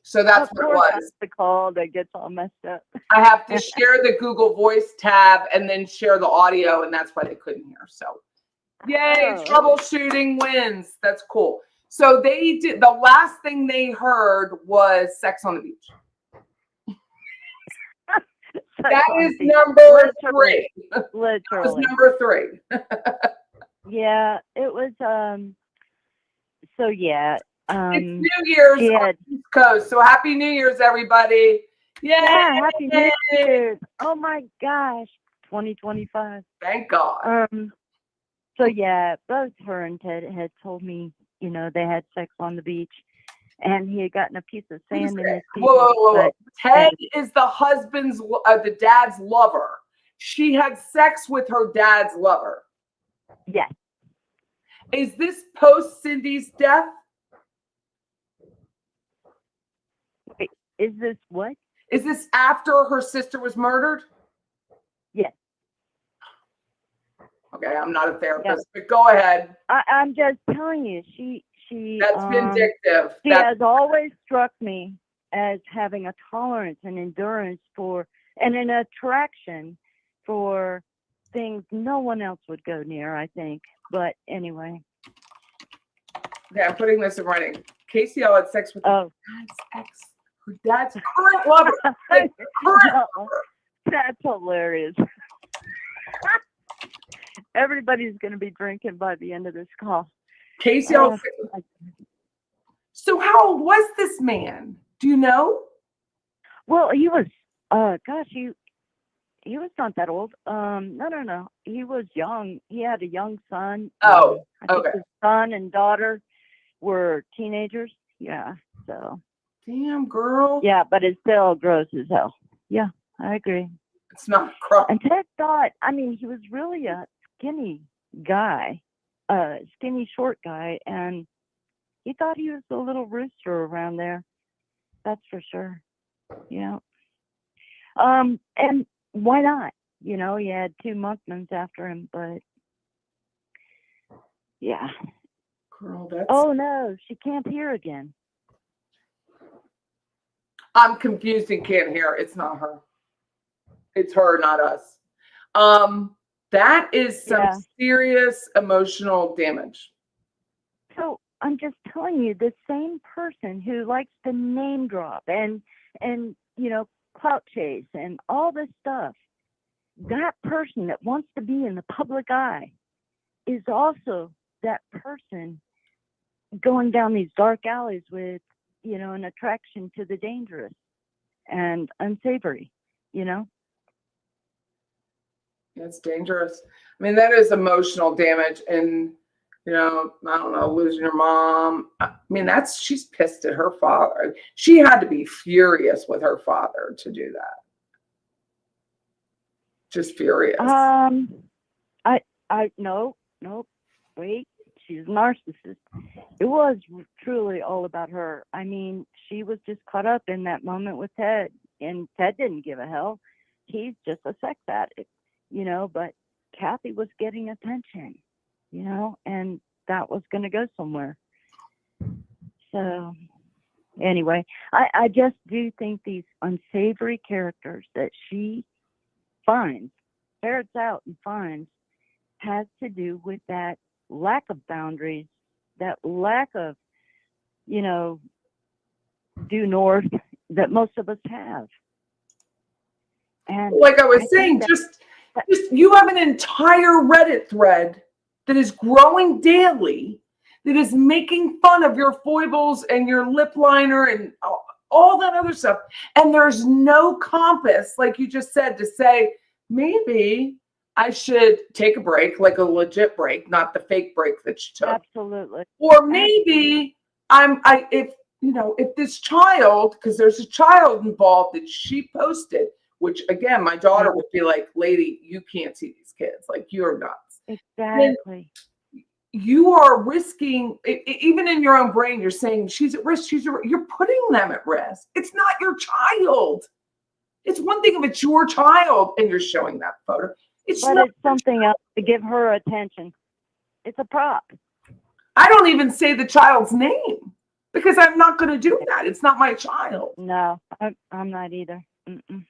So that's what it was. The call that gets all messed up. I have to share the Google Voice tab and then share the audio, and that's why they couldn't hear. So yay, troubleshooting wins. That's cool. So they did, the last thing they heard was Sex on the Beach. That is number 3. Literally. That was number 3. Yeah, it was so yeah. It's New Year's on the East Coast. So happy New Year's, everybody. Yay! Yeah, happy New Year's. Oh my gosh. 2025. Thank God. So yeah, both her and Ted had told me, you know, they had sex on the beach. And he had gotten a piece of sand in his teeth. Whoa. Ted is the husband's, the dad's lover. She had sex with her dad's lover. Yes. Is this post Cindy's death? Wait, is this what? Is this after her sister was murdered? Yes. Okay, I'm not a therapist, but go ahead. I'm just telling you, she That's vindictive. She has always struck me as having a tolerance and endurance for, and an attraction for things no one else would go near, I think. But anyway. Okay, I'm putting this in writing. Casey L had sex with her dad's ex, her dad's current lover. Like, current lover. That's hilarious. Everybody's going to be drinking by the end of this call. Casey L. So how old was this man? Do you know? Well, he was, he was not that old. No. He was young. He had a young son. Oh, I think his son and daughter were teenagers. Yeah, so. Damn, girl. Yeah, but it's still gross as hell. Yeah, I agree. It's not gross. And Ted thought, I mean, he was really a skinny guy, skinny short guy, and he thought he was a little rooster around there. That's for sure. Yeah. And why not? You know, he had 2 Monkmans after him, but yeah. Girl, that's... Oh no, she can't hear again. I'm confused and can't hear. It's not her. It's her, not us. That is some serious emotional damage. So I'm just telling you, the same person who likes to name drop and you know, clout chase and all this stuff, that person that wants to be in the public eye is also that person going down these dark alleys with, you know, an attraction to the dangerous and unsavory, you know? It's dangerous. I mean, that is emotional damage. And, you know, I don't know, losing your mom. I mean, she's pissed at her father. She had to be furious with her father to do that. Just furious. No, wait, she's a narcissist. It was truly all about her. I mean, she was just caught up in that moment with Ted, and Ted didn't give a hell. He's just a sex addict, you know, but Kathy was getting attention, you know, and that was going to go somewhere. So anyway, I just do think these unsavory characters that she finds, ferrets out and finds, has to do with that lack of boundaries, that lack of, you know, due north that most of us have. And like I was saying, just you have an entire Reddit thread that is growing daily, that is making fun of your foibles and your lip liner and all that other stuff. And there's no compass, like you just said, to say, maybe I should take a break, like a legit break, not the fake break that she took. Absolutely. Or maybe if this child, because there's a child involved that she posted, which again, my daughter would be like, lady, you can't see these kids. Like, you're nuts. Exactly. And you are risking, even in your own brain, you're saying she's at risk. You're putting them at risk. It's not your child. It's one thing if it's your child and you're showing that photo. It's something else to give her attention. It's a prop. I don't even say the child's name because I'm not going to do that. It's not my child. No, I'm not either. Mm-mm.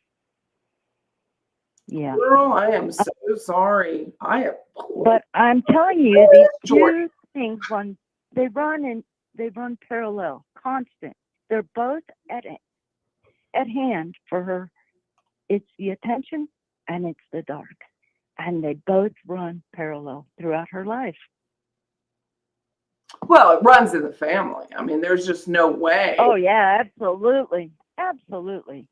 Yeah. Girl, I am so sorry. But I'm telling you, these two things they run parallel, constant. They're both at hand for her. It's the attention and it's the dark. And they both run parallel throughout her life. Well, it runs in the family. I mean, there's just no way. Oh yeah, absolutely. Absolutely.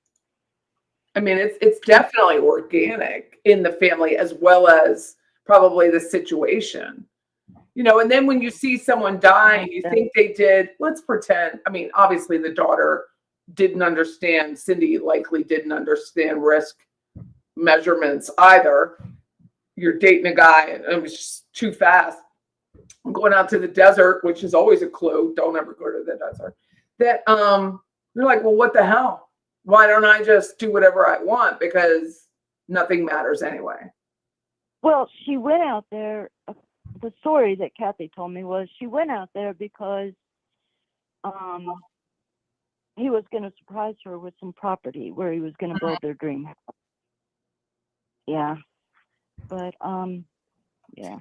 I mean, it's definitely organic in the family as well as probably the situation. You know, and then when you see someone die and you think they did, let's pretend, I mean, obviously the daughter didn't understand, Cindy likely didn't understand risk measurements either. You're dating a guy and it was just too fast. I'm going out to the desert, which is always a clue. Don't ever go to the desert. That you're like, well, what the hell? Why don't I just do whatever I want because nothing matters anyway? Well, she went out there. The story that Kathy told me was she went out there because he was going to surprise her with some property where he was going to build their dream house. Yeah. But, yeah.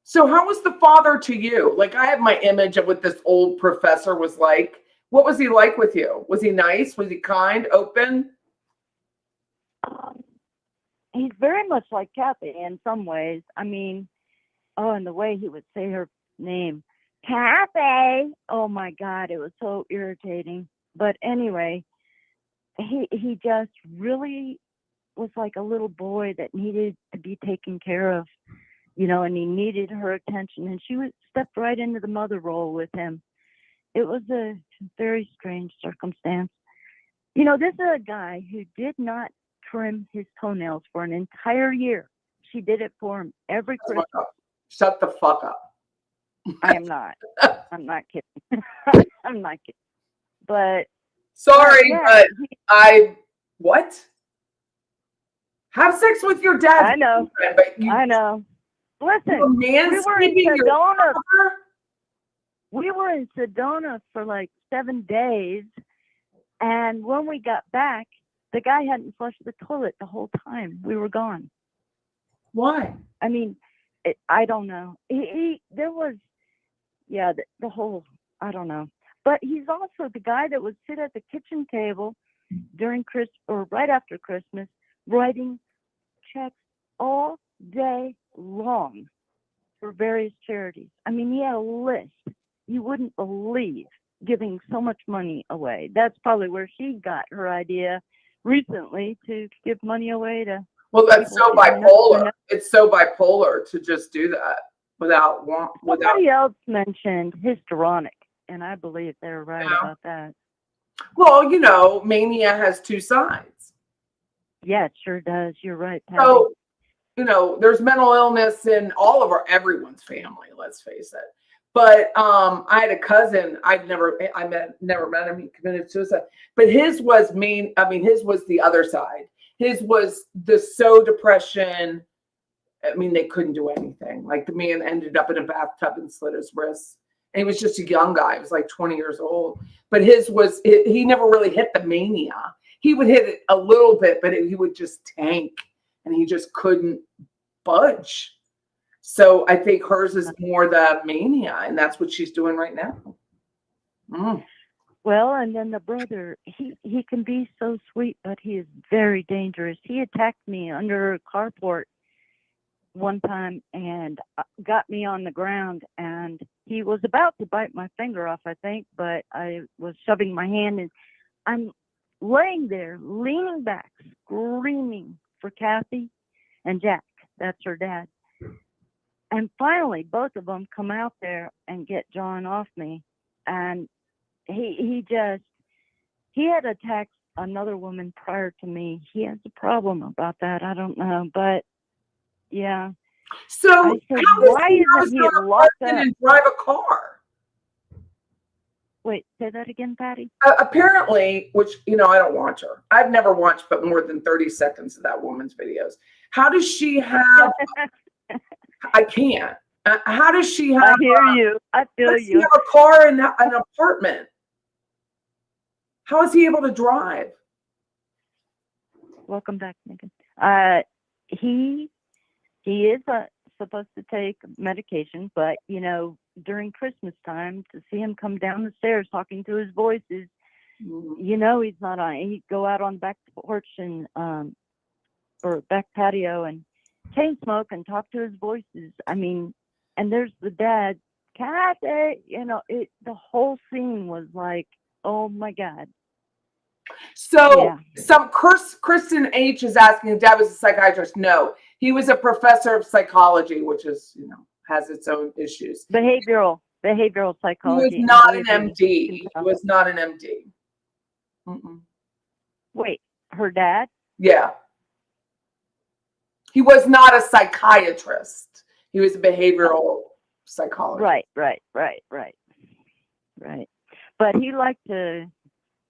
So how was the father to you? Like, I have my image of what this old professor was like. What was he like with you? Was he nice? Was he kind, open? He's very much like Kathy in some ways. I mean, and the way he would say her name, Kathy. Oh my God, it was so irritating. But anyway, he just really was like a little boy that needed to be taken care of, and he needed her attention. And she stepped right into the mother role with him. It was a very strange circumstance. This is a guy who did not trim his toenails for an entire year. She did it for him every Christmas. Shut the fuck up. I am not. I'm not kidding. I'm not kidding. But sorry, yeah, but what? Have sex with your dad. I know. I know. Listen, we were in Sedona. We were in Sedona for like 7 days, and when we got back, the guy hadn't flushed the toilet the whole time we were gone. Why? I mean, I don't know. There was, the whole, I don't know. But he's also the guy that would sit at the kitchen table during Christmas or right after Christmas, writing checks all day long for various charities. I mean, he had a list you wouldn't believe, giving so much money away. That's probably where she got her idea recently to give money away to. Well, that's so bipolar. It's so bipolar to just do that without. Somebody else mentioned histrionic, and I believe they're right about that. Well, mania has two sides. Yeah, it sure does. You're right, Patty. So, there's mental illness in everyone's family. Let's face it. But I had a cousin. Never met him. He committed suicide. But his was his was the other side. His was the depression. I mean, they couldn't do anything. Like, the man ended up in a bathtub and slit his wrists. And he was just a young guy. He was like 20 years old. But he never really hit the mania. He would hit it a little bit, but he would just tank. And he just couldn't budge. So I think hers is more the mania, and that's what she's doing right now. Well, and then the brother, he can be so sweet, but he is very dangerous. He attacked me under a carport one time and got me on the ground, and he was about to bite my finger off, I think, but I was shoving my hand in. I'm laying there, leaning back, screaming for Kathy and Jack. That's her dad. And finally, both of them come out there and get John off me. And he had attacked another woman prior to me. He has a problem about that. I don't know. But, yeah. So I said, why isn't he locked up and drive a car? Wait, say that again, Patty? Apparently, which, I don't watch her. I've never watched but more than 30 seconds of that woman's videos. How does she have... I can't. How does she have... I hear you. I feel you. She have a car and an apartment. How is he able to drive? Welcome back, Megan. He is supposed to take medication, but, during Christmas time, to see him come down the stairs talking to his voices, he's not on. He'd go out on the back porch and or back patio and chain smoke and talk to his voices. I mean, and there's the dad, Kathy. The whole scene was like, oh my God. So Kristen H is asking if Dad was a psychiatrist. No, he was a professor of psychology, which is, has its own issues. Behavioral psychology. He was not an MD. He was not an MD. Wait, her dad? Yeah. He was not a psychiatrist. He was a behavioral psychologist. Right. But he liked to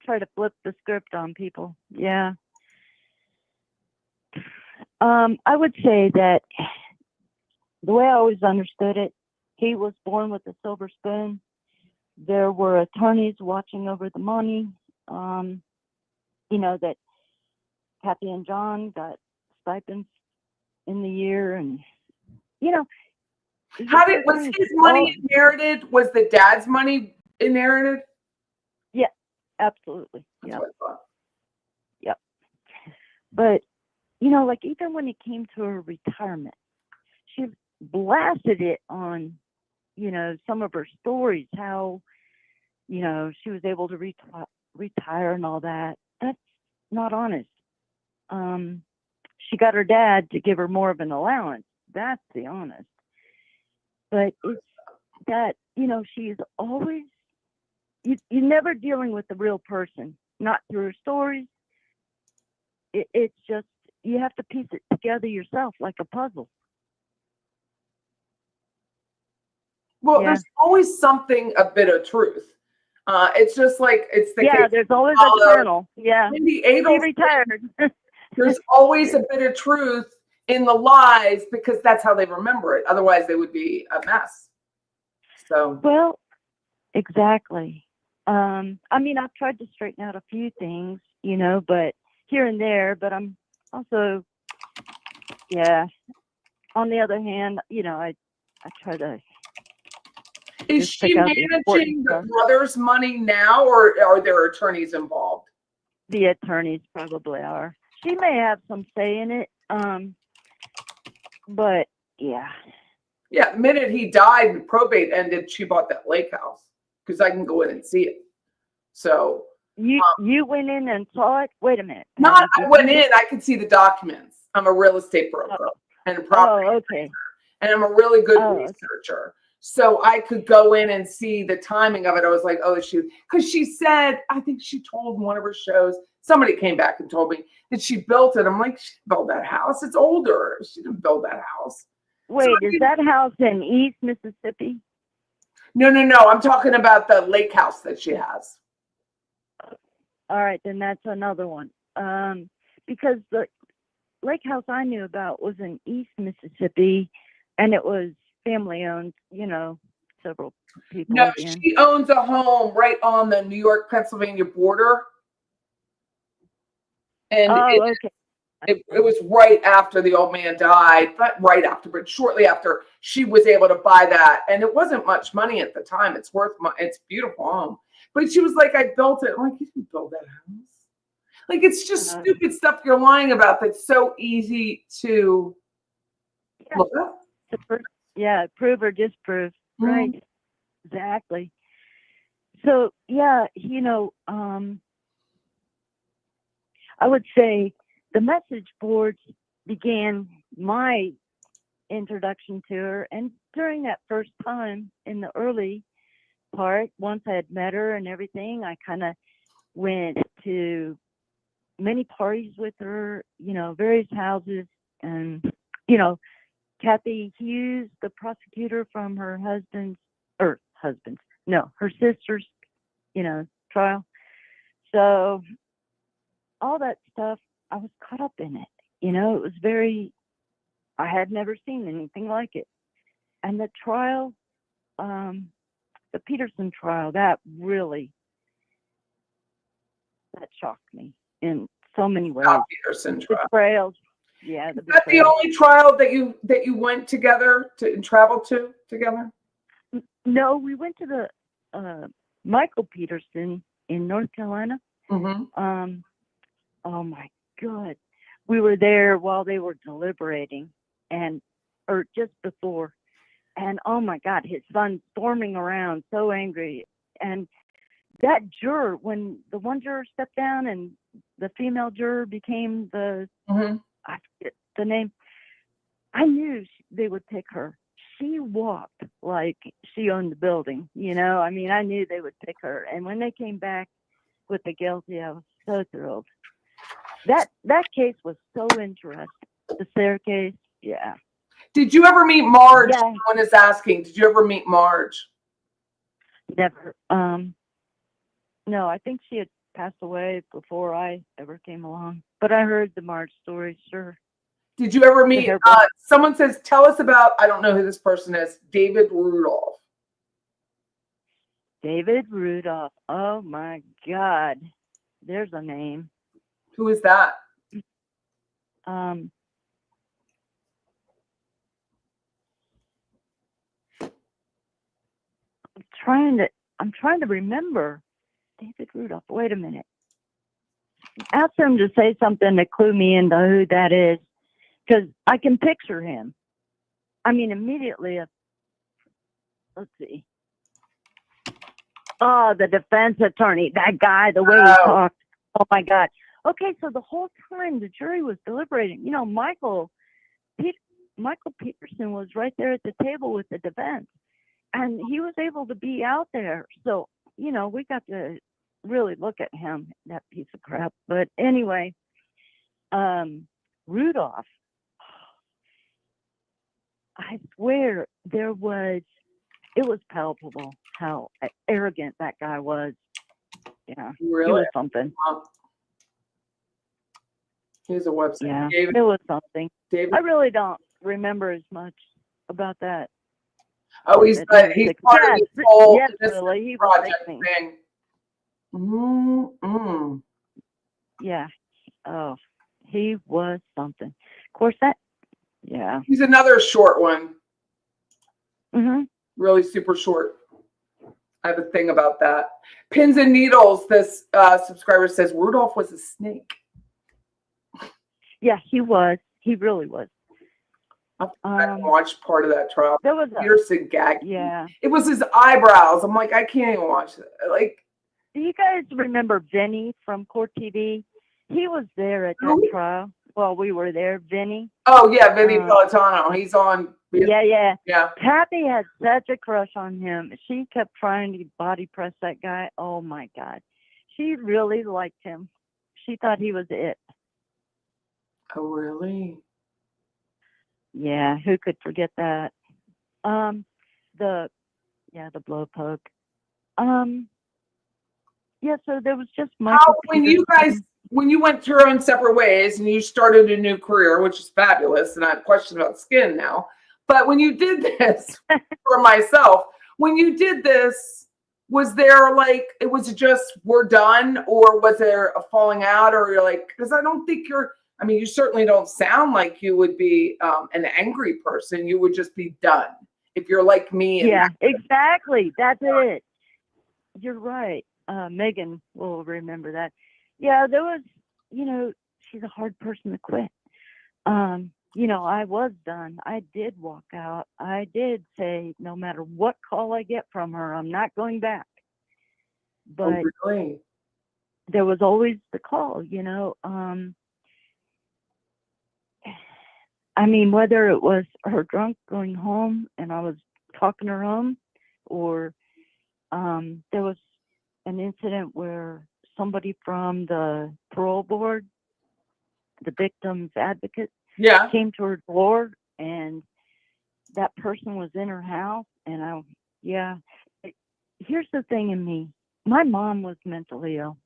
try to flip the script on people. Yeah. I would say that the way I always understood it, he was born with a silver spoon. There were attorneys watching over the money. You know, that Kathy and John got stipends in the year, and you know, Was his money inherited? Was the dad's money inherited? Yeah, absolutely. That's Yeah. what I thought. Yep. But you know, like even when it came to her retirement, she blasted it on, you know, some of her stories, how, you know, she was able to retire and all that. That's not honest. She got her dad to give her more of an allowance. That's the honest. But it's that, you know, she's always, you're never dealing with the real person, not through her stories. It's just, you have to piece it together yourself like a puzzle. Well, Yeah. there's always a bit of truth. It's just like it's the case. There's always a kernel. Yeah. Wendy She Adel, retired. there's always a bit of truth in the lies because that's how they remember it. Otherwise, they would be a mess. So. Well, exactly. I mean, I've tried to straighten out a few things, you know, but here and there, but I'm also, yeah. On the other hand, you know, I try to. Is she managing the brother's money now, or are there attorneys involved? The attorneys probably are. She may have some say in it, but yeah. Yeah, the minute he died and probate ended, she bought that lake house because I can go in and see it. So you went in and saw it. Wait a minute. Not I went in. I could see the documents. I'm a real estate broker and a property. Oh, okay. And I'm a really good researcher. Okay. So I could go in and see the timing of it. I was like, oh, shoot. Because she said, I think she told one of her shows, somebody came back and told me that she built it. I'm like, she built that house. It's older. She didn't build that house. Wait, so is that house in East Mississippi? No. I'm talking about the lake house that she has. All right, then that's another one. Because the lake house I knew about was in East Mississippi, and it was family owned, you know, several people. No, she owns a home right on the New York-Pennsylvania border. And it was right after the old man died, not right after, but shortly after she was able to buy that. And it wasn't much money at the time. It's worth it's a beautiful home. But she was like, I built it. I'm like, you didn't build that house. Like, it's just stupid stuff you're lying about that's so easy to look up. Yeah, prove or disprove. Mm-hmm. Right. Exactly. So, yeah, you know, I would say the message boards began my introduction to her. And during that first time in the early part, once I had met her and everything, I kind of went to many parties with her, you know, various houses. And, you know, Kathy Hughes, the prosecutor from her her sister's, you know, trial. So all that stuff, I was caught up in it. You know, it was I had never seen anything like it. And the trial, the Peterson trial, that shocked me in so many ways. Peterson trial. Betrayals. Yeah. Is that the only trial that you went together and traveled to together? No, we went to the Michael Peterson in North Carolina. Mm-hmm. Oh my God. We were there while they were deliberating or just before. And oh my God, his son storming around, so angry. And that juror, when the one juror stepped down and the female juror became I forget the name, I knew they would pick her. She walked like she owned the building, you know. I mean, I knew they would pick her. And when they came back with the guilty, I was so thrilled. That case was so interesting. The Sarah case, yeah. Did you ever meet Marge? Yeah. Someone is asking. Did you ever meet Marge? Never. No, I think she had passed away before I ever came along. But I heard the Marge story, sure. Did you ever The meet, hairbrush. someone says, tell us about, I don't know who this person is, David Rudolph. David Rudolph. Oh my God. There's a name. Who is that? Um, I'm trying to remember. David Rudolph. Wait a minute. Ask him to say something to clue me into who that is, because I can picture him. I mean, immediately. Let's see. Oh, the defense attorney. That guy, the way he talked. Oh my God. Okay, so the whole time the jury was deliberating, you know, Michael Peterson was right there at the table with the defense, and he was able to be out there. So, you know, we got to really look at him, that piece of crap. But anyway, Rudolph, I swear it was palpable how arrogant that guy was. Yeah, Really? he was something. Here's a website. Yeah, David, it was something. David. I really don't remember as much about that. Oh, he's part of this whole this really, he was project sickening. thing. Mm-hmm. Yeah. Oh, he was something. Of course, yeah. He's another short one. Mm-hmm. Really super short. I have a thing about that. Pins and needles. This subscriber says Rudolph was a snake. Yeah, he was. He really was. I watched part of that trial. There was Peterson gagged. Yeah. It was his eyebrows. I'm like, I can't even watch that. Like, do you guys remember Vinnie from CourtTV? He was there at that trial while we were there. Vinnie. Oh yeah, Vinnie Politan. He's on. Yeah. Yeah. Kathy had such a crush on him. She kept trying to body press that guy. Oh my God. She really liked him. She thought he was it. Oh really? Yeah, who could forget that? The blow poke. Yeah, so there was just Michael Peterson. When you went your own separate ways and you started a new career, which is fabulous, and I have questions about skin now. But when you did this for myself, when you did this, was there like, it was just, we're done, or was there a falling out, or you're like, because I don't think you certainly don't sound like you would be an angry person. You would just be done if you're like me. Yeah, exactly. That's it. You're right. Megan will remember that. Yeah, there was, she's a hard person to quit. I was done. I did walk out. I did say, no matter what call I get from her, I'm not going back. But really? There was always the call, whether it was her drunk going home and I was talking her home, or there was an incident where somebody from the parole board, the victim's advocate, came to her door, and that person was in her house. And here's the thing in me. My mom was mentally ill.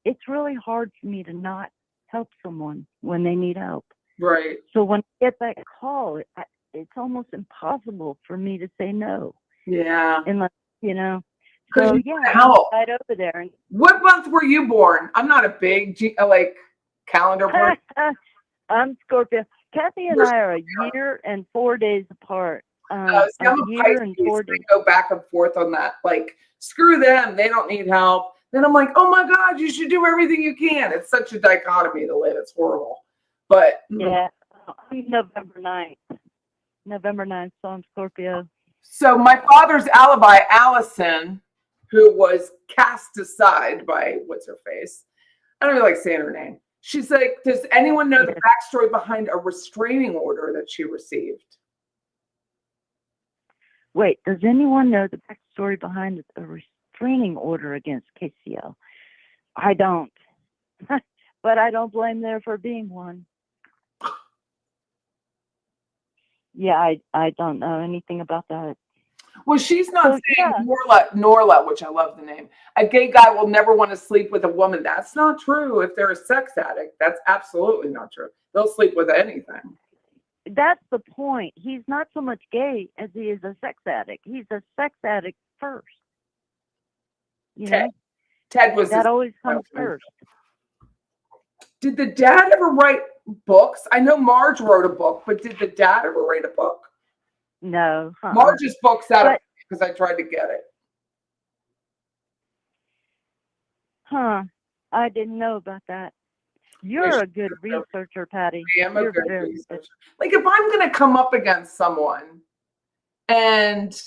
It's really hard for me to not help someone when they need help. Right. So when I get that call, it's almost impossible for me to say no. Yeah. Unless, So yeah, right over there. And what month were you born? I'm not a big calendar person. I'm Scorpio. Kathy and I are a year and 4 days apart. I'm a Pisces. I go back and forth on that. Like, screw them. They don't need help. Then I'm like, oh my God, you should do everything you can. It's such a dichotomy to live. It's horrible. But yeah, I'm November 9th, so I'm Scorpio. So my father's alibi, Allison, who was cast aside by what's her face. I don't even like saying her name. She's like, does anyone know the backstory behind a restraining order that she received? Wait, does anyone know the backstory behind a restraining order against KCL? I don't. But I don't blame there for being one. Yeah, I don't know anything about that. Well, she's not So, saying yeah. Norla, which I love the name. A gay guy will never want to sleep with a woman. That's not true. If they're a sex addict, that's absolutely not true. They'll sleep with anything. That's the point. He's not so much gay as he is a sex addict. He's a sex addict first. You know, Ted was that his always comes boyfriend. first. Did the dad ever write books? I know Marge wrote a book, but did the dad ever write a book? No. Marge's book's out But- because I tried to get it. I didn't know about that. You're a good researcher, Patty. I am a You're good very researcher. Like if I'm going to come up against someone and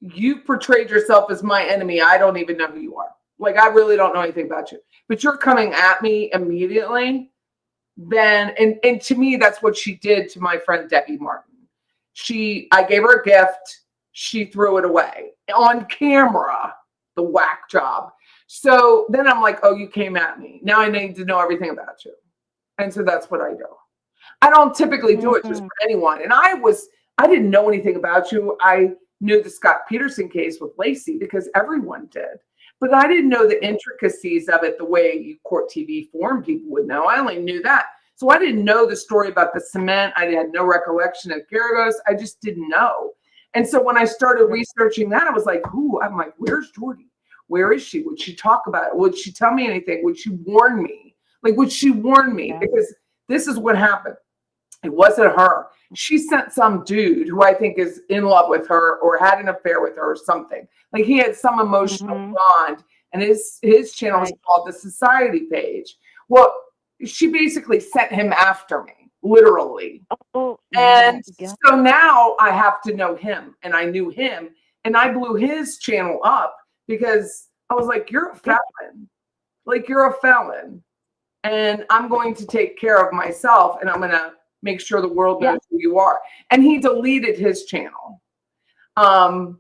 you portrayed yourself as my enemy, I don't even know who you are. Like I really don't know anything about you, but you're coming at me immediately. Then, and to me, that's what she did to my friend Debbie Martin. I gave her a gift. She threw it away on camera, the whack job. So then I'm like, oh, you came at me. Now I need to know everything about you. And so that's what I do. I don't typically do it just for anyone. And I didn't know anything about you. I knew the Scott Peterson case with Lacey because everyone did. But I didn't know the intricacies of it the way CourtTV forum people would know. I only knew that. So I didn't know the story about the cement. I had no recollection of Garagos. I just didn't know. And so when I started researching that, I was like, I'm like, where's Jordy? Where is she? Would she talk about it? Would she tell me anything? Would she warn me? Like, would she warn me? Yeah. Because this is what happened. It wasn't her. She sent some dude who I think is in love with her or had an affair with her or something. Like he had some emotional bond, and his channel was called the Society Page. Well, she basically sent him after me, literally. And so now I have to know him, and I knew him, and I blew his channel up because I was like, you're a felon. Like you're a felon. And I'm going to take care of myself, and I'm going to make sure the world knows who you are. And he deleted his channel. And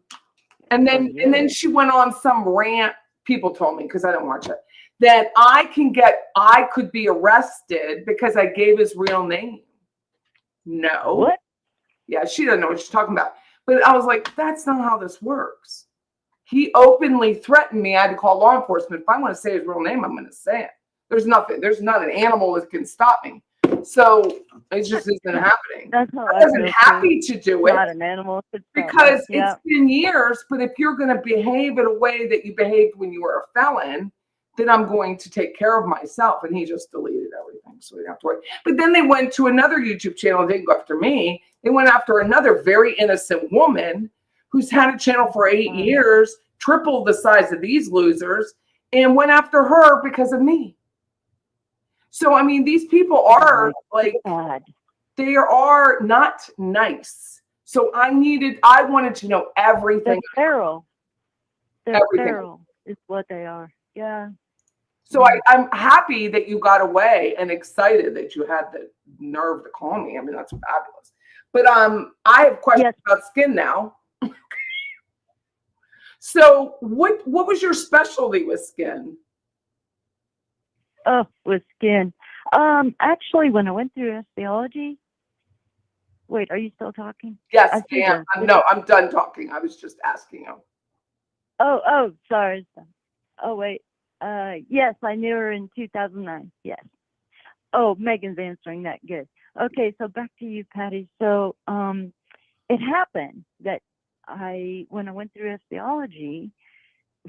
then she went on some rant. People told me, because I don't watch it, that I could be arrested because I gave his real name. No. What? Yeah, she doesn't know what she's talking about. But I was like, that's not how this works. He openly threatened me. I had to call law enforcement. If I want to say his real name, I'm going to say it. There's nothing. There's not an animal that can stop me. So it just isn't happening. That's how I wasn't happy to do it. Not an animal. Because it's been years, but if you're going to behave in a way that you behaved when you were a felon, then I'm going to take care of myself. And he just deleted everything, so we didn't have to worry. But then they went to another YouTube channel. They didn't go after me. They went after another very innocent woman who's had a channel for 8 years, tripled the size of these losers, and went after her because of me. So, I mean, these people are like, they are not nice. So I wanted to know everything. They're feral. They're Everything. feral is what they are. Yeah. So I'm happy that you got away and excited that you had the nerve to call me. I mean, that's fabulous. But I have questions about skin now. So what was your specialty with skin? Oh, with skin. Actually, when I went through theology. Wait, are you still talking? Yes, I am. No, I'm done talking. I was just asking you. Oh, sorry. Oh, wait. Yes, I knew her in 2009. Yes. Oh, Megan's answering that. Good. Okay, so back to you, Patty. So, it happened that when I went through theology,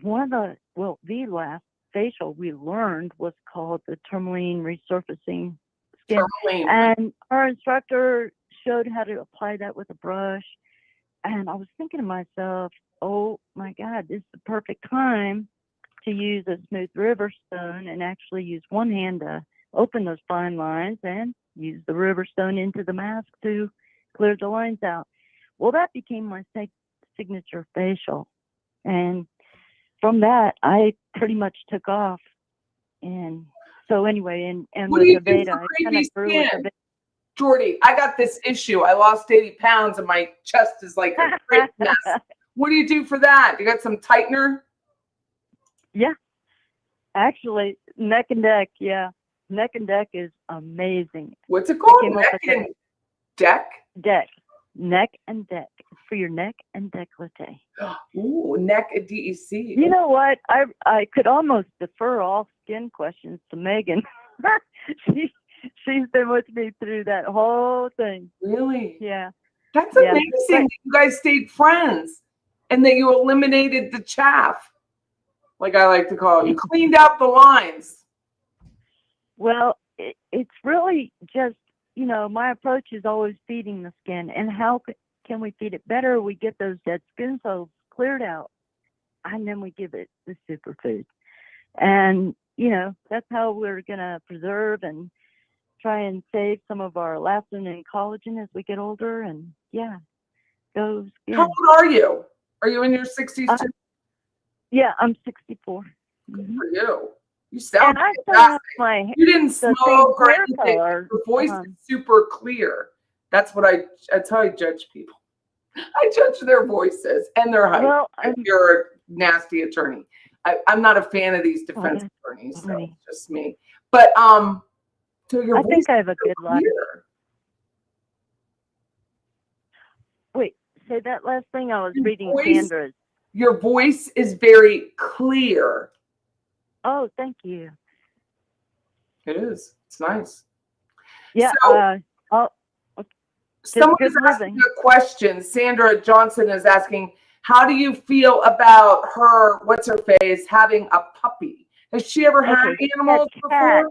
the last facial we learned was called the tourmaline resurfacing skin. Tourmaline. And our instructor showed how to apply that with a brush. And I was thinking to myself, oh my God, this is the perfect time to use a smooth river stone and actually use one hand to open those fine lines and use the river stone into the mask to clear the lines out. Well, that became my signature facial. And from that, I pretty much took off. And so anyway, and what with do you the do beta, for I creepy kind of grew with skin? the beta. Jordy, I got this issue. I lost 80 pounds and my chest is like a great mess. What do you do for that? You got some tightener? Yeah. Actually, neck and deck. Yeah. Neck and deck is amazing. What's it called? Neck and deck? deck. Neck and deck. It's for your neck and décolleté. Ooh, neck and DEC. You know what? I could almost defer all skin questions to Megan. She's been with me through that whole thing. Really? Yeah. That's Yeah. amazing that you guys stayed friends and that you eliminated the chaff, like I like to call it. You cleaned out the lines. Well, it's really just, you know, my approach is always feeding the skin. And how can we feed it better? We get those dead skin cells cleared out, and then we give it the superfood. And, you know, that's how we're going to preserve and try and save some of our elastin and collagen as we get older. And, yeah, go skin. How old are you? Are you in your 60s too? Yeah, I'm 64. Good for you. You sound And I still fantastic. have my You didn't the smoke same or hair anything. color. Your voice is super clear. That's how I judge people. I judge their voices and their height. Well, If you're a nasty attorney. I'm not a fan of these defense attorneys, so it's just me. But so your I voice think I have a is good so life. clear. Wait, say that last thing. I was reading voice- Sandra's. Your voice is very clear. Oh, thank you. It is. It's nice. Yeah. So, someone is asking a question. Sandra Johnson is asking, how do you feel about her, what's her face, having a puppy? Has she ever had animals before?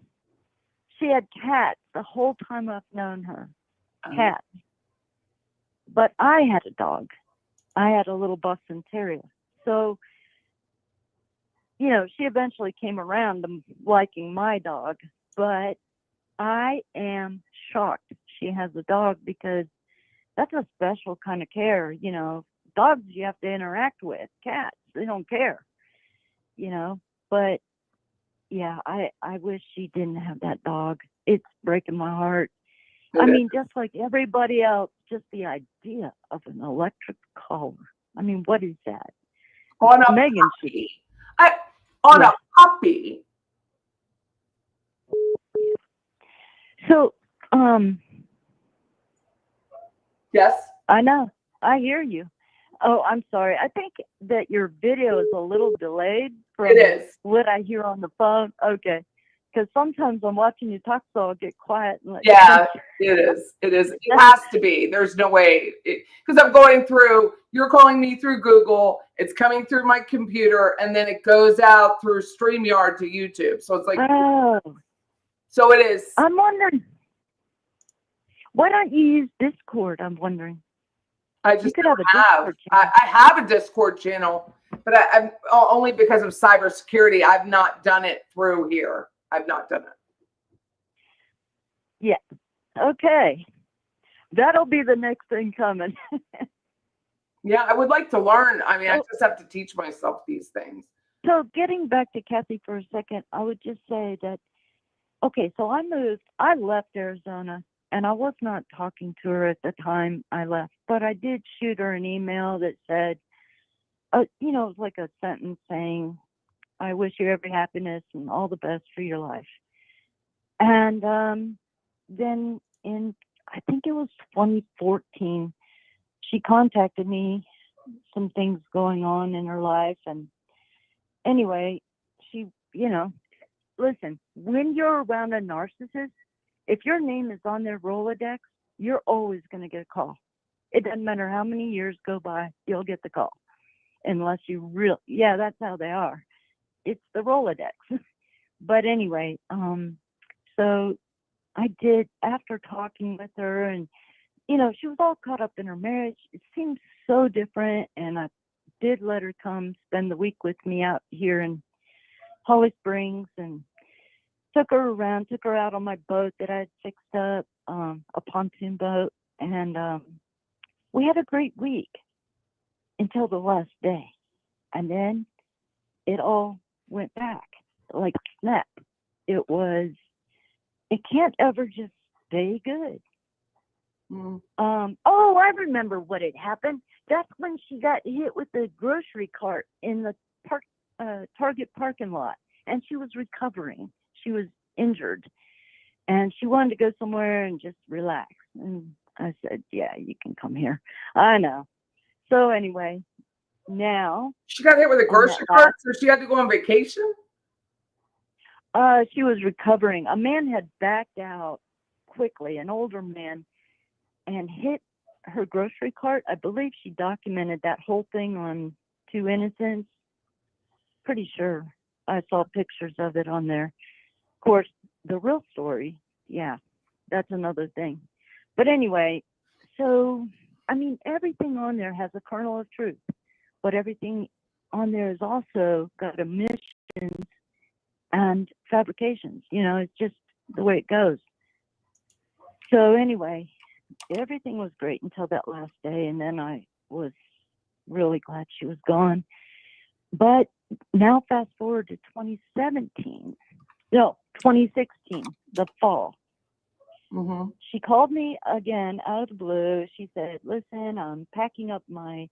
She had cats the whole time I've known her. Cats. But I had a dog. I had a little Boston Terrier. So, you know, she eventually came around to liking my dog. But I am shocked she has a dog, because that's a special kind of care. You know, dogs you have to interact with. Cats, they don't care. You know, but yeah, I wish she didn't have that dog. It's breaking my heart. I mean, just like everybody else, just the idea of an electric collar. I mean, what is that? On a Megan, puppy. On a puppy. So, yes. I know. I hear you. Oh, I'm sorry. I think that your video is a little delayed from what I hear on the phone. Okay. Because sometimes I'm watching you talk, so I'll get quiet and let you Yeah, talk. it is. It is. It has to be. There's no way. Because I'm going through, you're calling me through Google, it's coming through my computer, and then it goes out through StreamYard to YouTube. So it's like, so it is. I'm wondering, why don't you use Discord? I'm wondering. I just could have a have. Discord channel. I have a Discord channel, but I'm only because of cybersecurity. I've not done it through here. I've not done it. Yeah. Okay. That'll be the next thing coming. Yeah, I would like to learn. I mean, I just have to teach myself these things. So getting back to Kathy for a second, I would just say that, okay, so I left Arizona, and I was not talking to her at the time I left, but I did shoot her an email that said, you know, it was like a sentence saying, I wish you every happiness and all the best for your life. And then in, I think it was 2014, she contacted me, some things going on in her life. And anyway, she, you know, listen, when you're around a narcissist, if your name is on their Rolodex, you're always going to get a call. It doesn't matter how many years go by, you'll get the call. Unless you really, yeah, that's how they are. It's the Rolodex. But anyway, so I did, after talking with her, and, you know, she was all caught up in her marriage. It seemed so different. And I did let her come spend the week with me out here in Holly Springs, and took her around, took her out on my boat that I had fixed up, a pontoon boat. And we had a great week until the last day. And then it all went back like snap. It can't ever just stay good. Oh, I remember what had happened. That's when she got hit with the grocery cart in the Target parking lot, and she was recovering. She was injured, and she wanted to go somewhere and just relax. And I said, yeah, you can come here. I know. So anyway, now She got hit with a grocery cart, so she had to go on vacation? she was recovering. A man had backed out quickly, an older man, and hit her grocery cart. I believe she documented that whole thing on Two Innocents. Pretty sure I saw pictures of it on there. Of course, the real story, yeah, that's another thing. But anyway, so, I mean, everything on there has a kernel of truth, but everything on there is also got omissions and fabrications. You know, it's just the way it goes. So anyway, everything was great until that last day, and then I was really glad she was gone. But now fast forward to 2016, the fall. Mm-hmm. She called me again out of the blue. She said, listen, I'm packing up my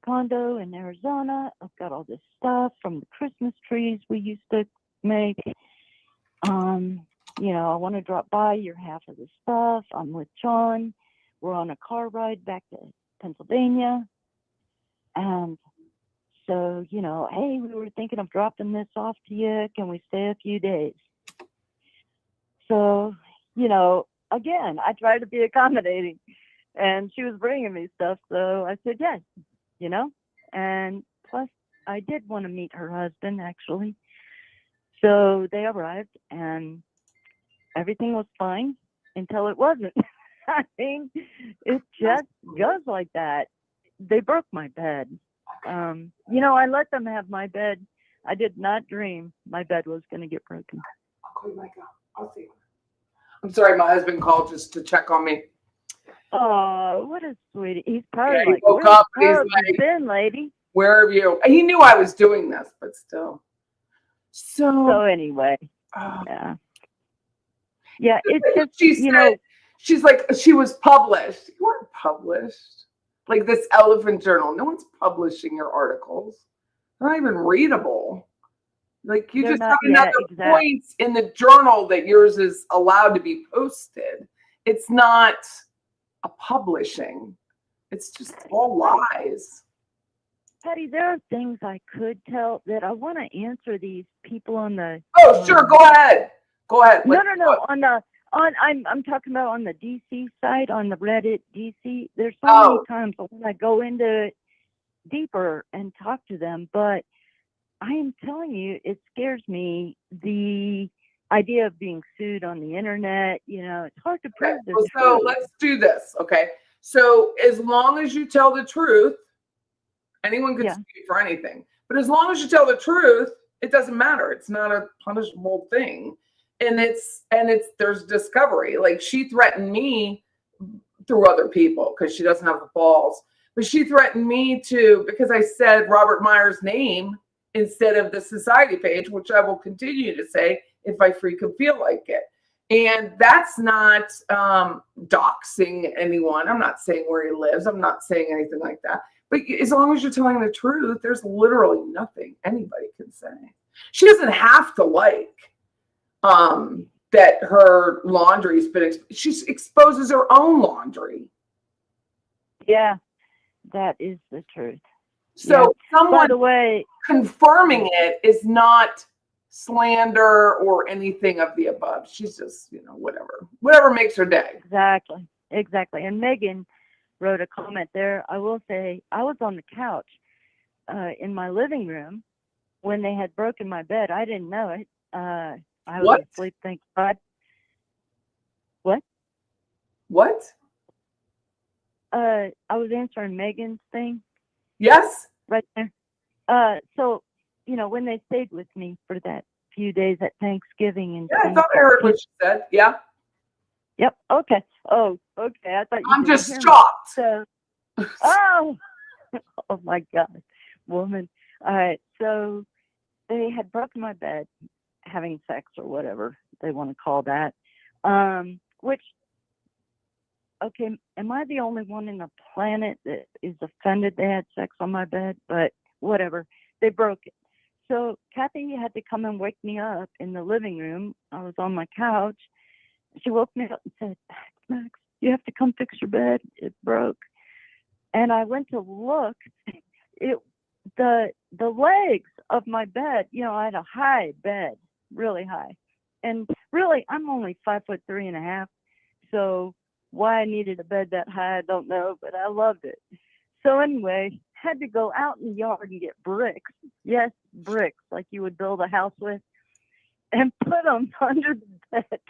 condo in Arizona. I've got all this stuff from the Christmas trees we used to make. You know, I want to drop by your half of the stuff. I'm with John. We're on a car ride back to Pennsylvania. And so, you know, hey, we were thinking of dropping this off to you. Can we stay a few days? So, you know, again, I tried to be accommodating, and she was bringing me stuff. So I said, yes, you know, and plus I did want to meet her husband, actually. So they arrived, and everything was fine until it wasn't. I mean, it just goes like that. They broke my bed. You know, I let them have my bed. I did not dream my bed was going to get broken. I'll call you Mike. I'll see. I'm sorry, my husband called just to check on me. Oh, what a sweetie. He's probably He like, woke where up and he's have you like, been, lady? where have you? He knew I was doing this, but still. So anyway, yeah. Yeah, it's just, she said, you know. She's like, she was published. You weren't published. Like this Elephant Journal. No one's publishing your articles. They're not even readable. Like you They're just not- have yeah, another exactly. point in the journal that yours is allowed to be posted. It's not a publishing. It's just all lies. Patty, there are things I could tell that I want to answer these people on the. Oh, sure. Go ahead. Go ahead. No. I'm talking about on the DC side, on the Reddit DC. There's so many times I want to go into it deeper and talk to them, but I am telling you, it scares me, the idea of being sued on the internet. You know, it's hard to prove the truth. So let's do this. Okay. So as long as you tell the truth, anyone can sue you for anything. But as long as you tell the truth, it doesn't matter. It's not a punishable thing. And there's discovery. Like she threatened me through other people because she doesn't have the balls. But she threatened me because I said Robert Meyer's name instead of the society page, which I will continue to say if I freaking feel like it. And that's not doxing anyone. I'm not saying where he lives. I'm not saying anything like that. But as long as you're telling the truth, there's literally nothing anybody can say. She doesn't have to like that her laundry's been, she exposes her own laundry. Yeah, that is the truth. So someone, by the way, confirming it is not slander or anything of the above. She's just, you know, whatever makes her day. Exactly. And Megan wrote a comment there. I will say I was on the couch in my living room when they had broken my bed. I didn't know it. I was asleep, thank God. What? I was answering Megan's thing. Yes. Right there. So, you know, when they stayed with me for that few days at Thanksgiving and I thought I heard what she said. Yeah. Yep. Okay. Oh, okay. I thought you I'm didn't just hear me. shocked. So, oh my God, woman. All right. So they had broken my bed, having sex or whatever they want to call that. Which, okay, am I the only one in the planet that is offended they had sex on my bed? But whatever, they broke it. So Kathy had to come and wake me up in the living room. I was on my couch. She woke me up and said, Max, you have to come fix your bed. It broke. And I went to look. The legs of my bed, I had a high bed, really high. And really, I'm only 5'3.5". So why I needed a bed that high, I don't know, but I loved it. So anyway, had to go out in the yard and get bricks. Yes, bricks, like you would build a house with, and put them under the bed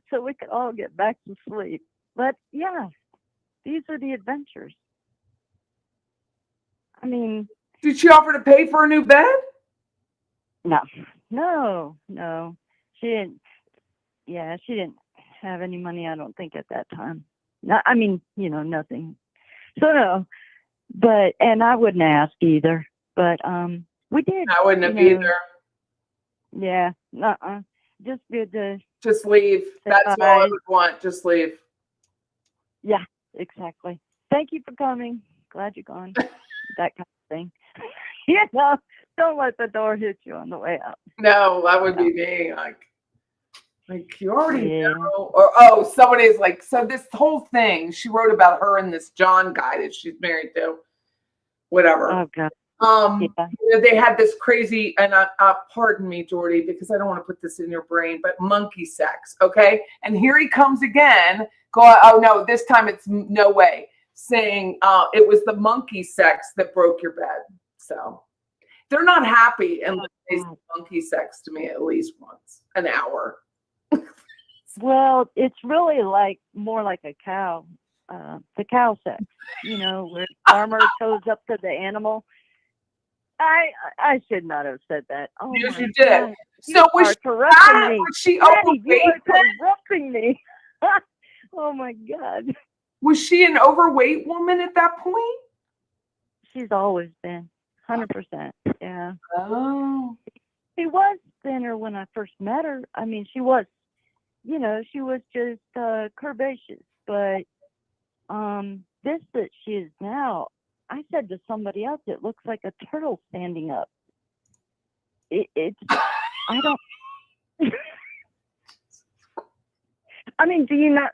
so we could all get back to sleep. But yeah, these are the adventures. I mean, did she offer to pay for a new bed? No. She didn't. Yeah, she didn't have any money, I don't think, at that time. No, I mean, nothing. So no, and I wouldn't ask either. But we did. I wouldn't have either. Yeah, just good to just leave. That's bye. all I would want. Just leave. Yeah, exactly. Thank you for coming. Glad you're gone. That kind of thing. Don't let the door hit you on the way out. No, that would be me. Like you already Yeah. know. Or somebody's like, so this whole thing she wrote about her and this John guy that she's married to. Whatever. Oh God. Yeah. They had this crazy, and pardon me, Jordy, because I don't want to put this in your brain, but monkey sex, okay? And here he comes again, oh no, this time it's no way, saying it was the monkey sex that broke your bed. So they're not happy unless they say monkey sex to me at least once an hour. Well, it's really more like a cow, the cow sex, where farmer shows up to the animal. I should not have said that. Oh, yes, you God. did. So was she overweight? You are corrupting me. Oh my God. Was she an overweight woman at that point? She's always been 100%. Yeah. Oh. She was thinner when I first met her. I mean, she was, she was just curvaceous. But this that she is now, I said to somebody else, it looks like a turtle standing up. I don't. I mean, do you not?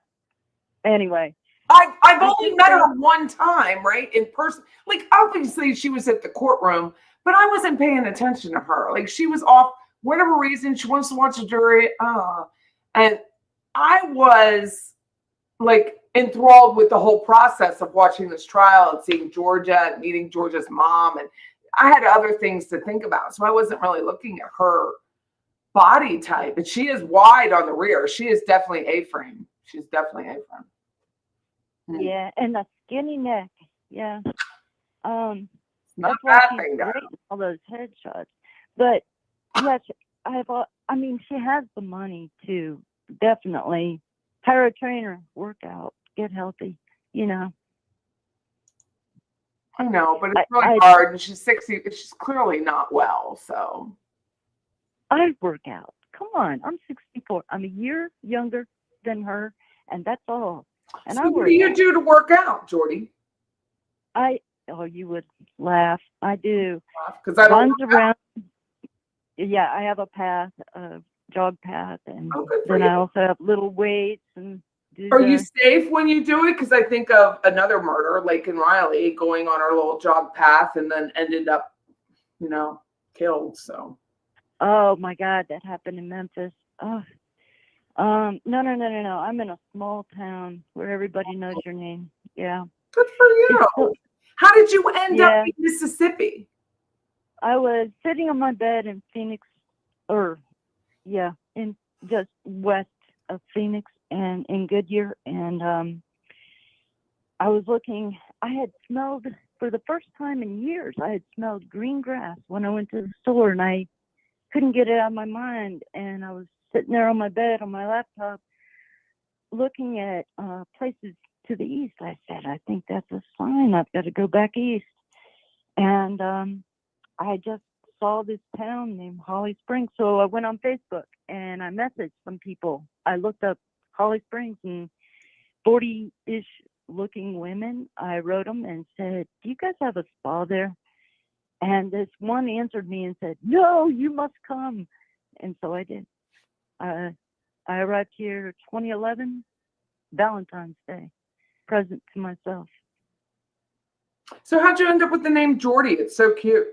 Anyway. I've only met her one time, right, in person. Like, obviously, she was at the courtroom, but I wasn't paying attention to her. Like, she was off, whatever reason, she wants to watch a jury. And I was, like, enthralled with the whole process of watching this trial and seeing Georgia and meeting Georgia's mom. And I had other things to think about. So I wasn't really looking at her body type. But she is wide on the rear. She is definitely A-frame. She's definitely A-frame. Yeah, and the skinny neck. Yeah. Not that's a why bad she's thing, great in all those headshots. But yes, I mean, she has the money to definitely hire a trainer, work out, get healthy. I know, but it's really hard. And she's 60. She's clearly not well. So I work out. Come on, I'm 64. I'm a year younger than her, and that's all. And so what do you do to work out, Jordy? You would laugh. I do. Because I don't runs around. Yeah, I have a path, a jog path, and then I also have little weights and. Are you safe when you do it? Because I think of another murder, Laken Riley, going on her little jog path and then ended up, killed. So. Oh my God, that happened in Memphis. Oh. No. I'm in a small town where everybody knows your name. Yeah. Good for you. How did you end up in Mississippi? I was sitting on my bed in Phoenix, in just west of Phoenix and in Goodyear. And I was looking, I had smelled, for the first time in years, I had smelled green grass when I went to the store, and I couldn't get it out of my mind. And I was sitting there on my bed on my laptop looking at places to the east. I said, I think that's a sign. I've got to go back east. And I just saw this town named Holly Springs. So I went on Facebook and I messaged some people. I looked up Holly Springs and 40-ish looking women. I wrote them and said, do you guys have a spa there? And this one answered me and said, no, you must come. And so I did. I arrived here 2011, Valentine's Day. present to myself. So how'd you end up with the name Jordy? It's so cute.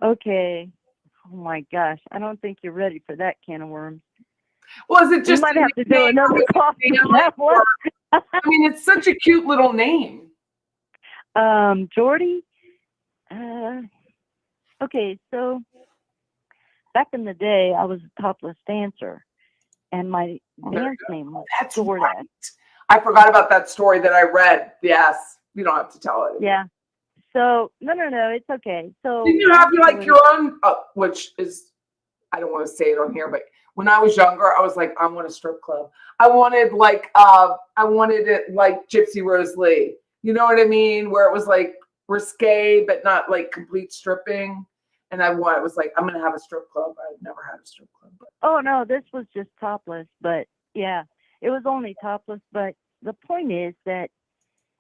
Okay. Oh my gosh. I don't think you're ready for that can of worms. Well, is it We just might a have to do nickname another or call something for that one. I mean, it's such a cute little name. Jordy. Okay, so back in the day, I was a topless dancer, and my dance name was That's Jordy. right. I forgot about that story that I read. Yes, you don't have to tell it. Yeah. So no, it's okay. So Didn't you have like actually- your own, which is, I don't want to say it on here, but when I was younger, I was like, I want a strip club. I wanted it like Gypsy Rose Lee. You know what I mean? Where it was like risque, but not like complete stripping. And it was like, I'm going to have a strip club. I've never had a strip club. But. Oh no, this was just topless, but yeah, it was only topless. But the point is that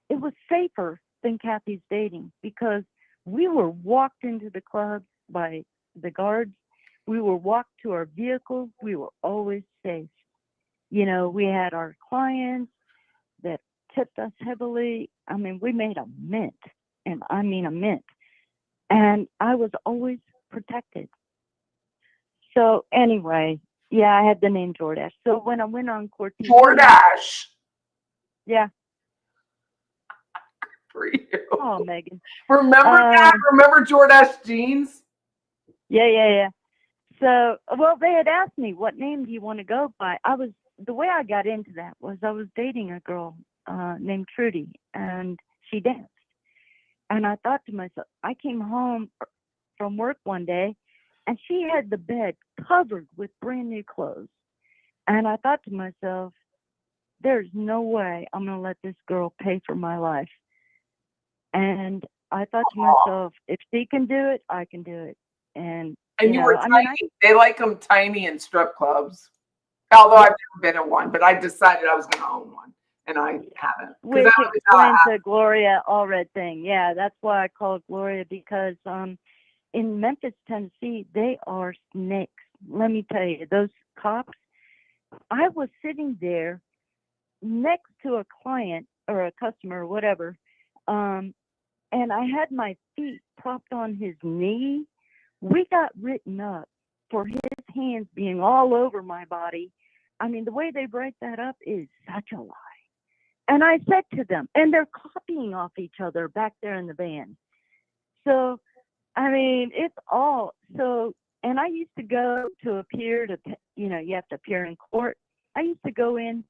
it was safer than Kathy's dating because we were walked into the club by the guards. We were walked to our vehicles. We were always safe. You know, we had our clients that tipped us heavily. I mean, we made a mint, and I mean a mint. And I was always protected. So anyway, yeah, I had the name Jordash. So when I went on CourtTV, Jordash. Yeah. For you. Oh, Megan. Remember that? Remember Jordash jeans? Yeah. So, well, they had asked me, what name do you want to go by? The way I got into that was I was dating a girl named Trudy, and she danced. And I thought to myself, I came home from work one day, and she had the bed covered with brand new clothes. And I thought to myself, there's no way I'm going to let this girl pay for my life. And I thought to myself, if she can do it, I can do it. And you were tiny. They like them tiny in strip clubs. Although I've never been in one, but I decided I was going to own one, and I haven't. Which explains the Gloria Allred thing. Yeah, that's why I call it Gloria, because in Memphis, Tennessee, they are snakes. Let me tell you, those cops. I was sitting there next to a client or a customer or whatever, and I had my feet propped on his knee. We got written up for his hands being all over my body. I mean, the way they break that up is such a lie. And I said to them, and they're copying off each other back there in the van. So, I mean, it's all so. And I used to go to appear to, you have to appear in court. I used to go in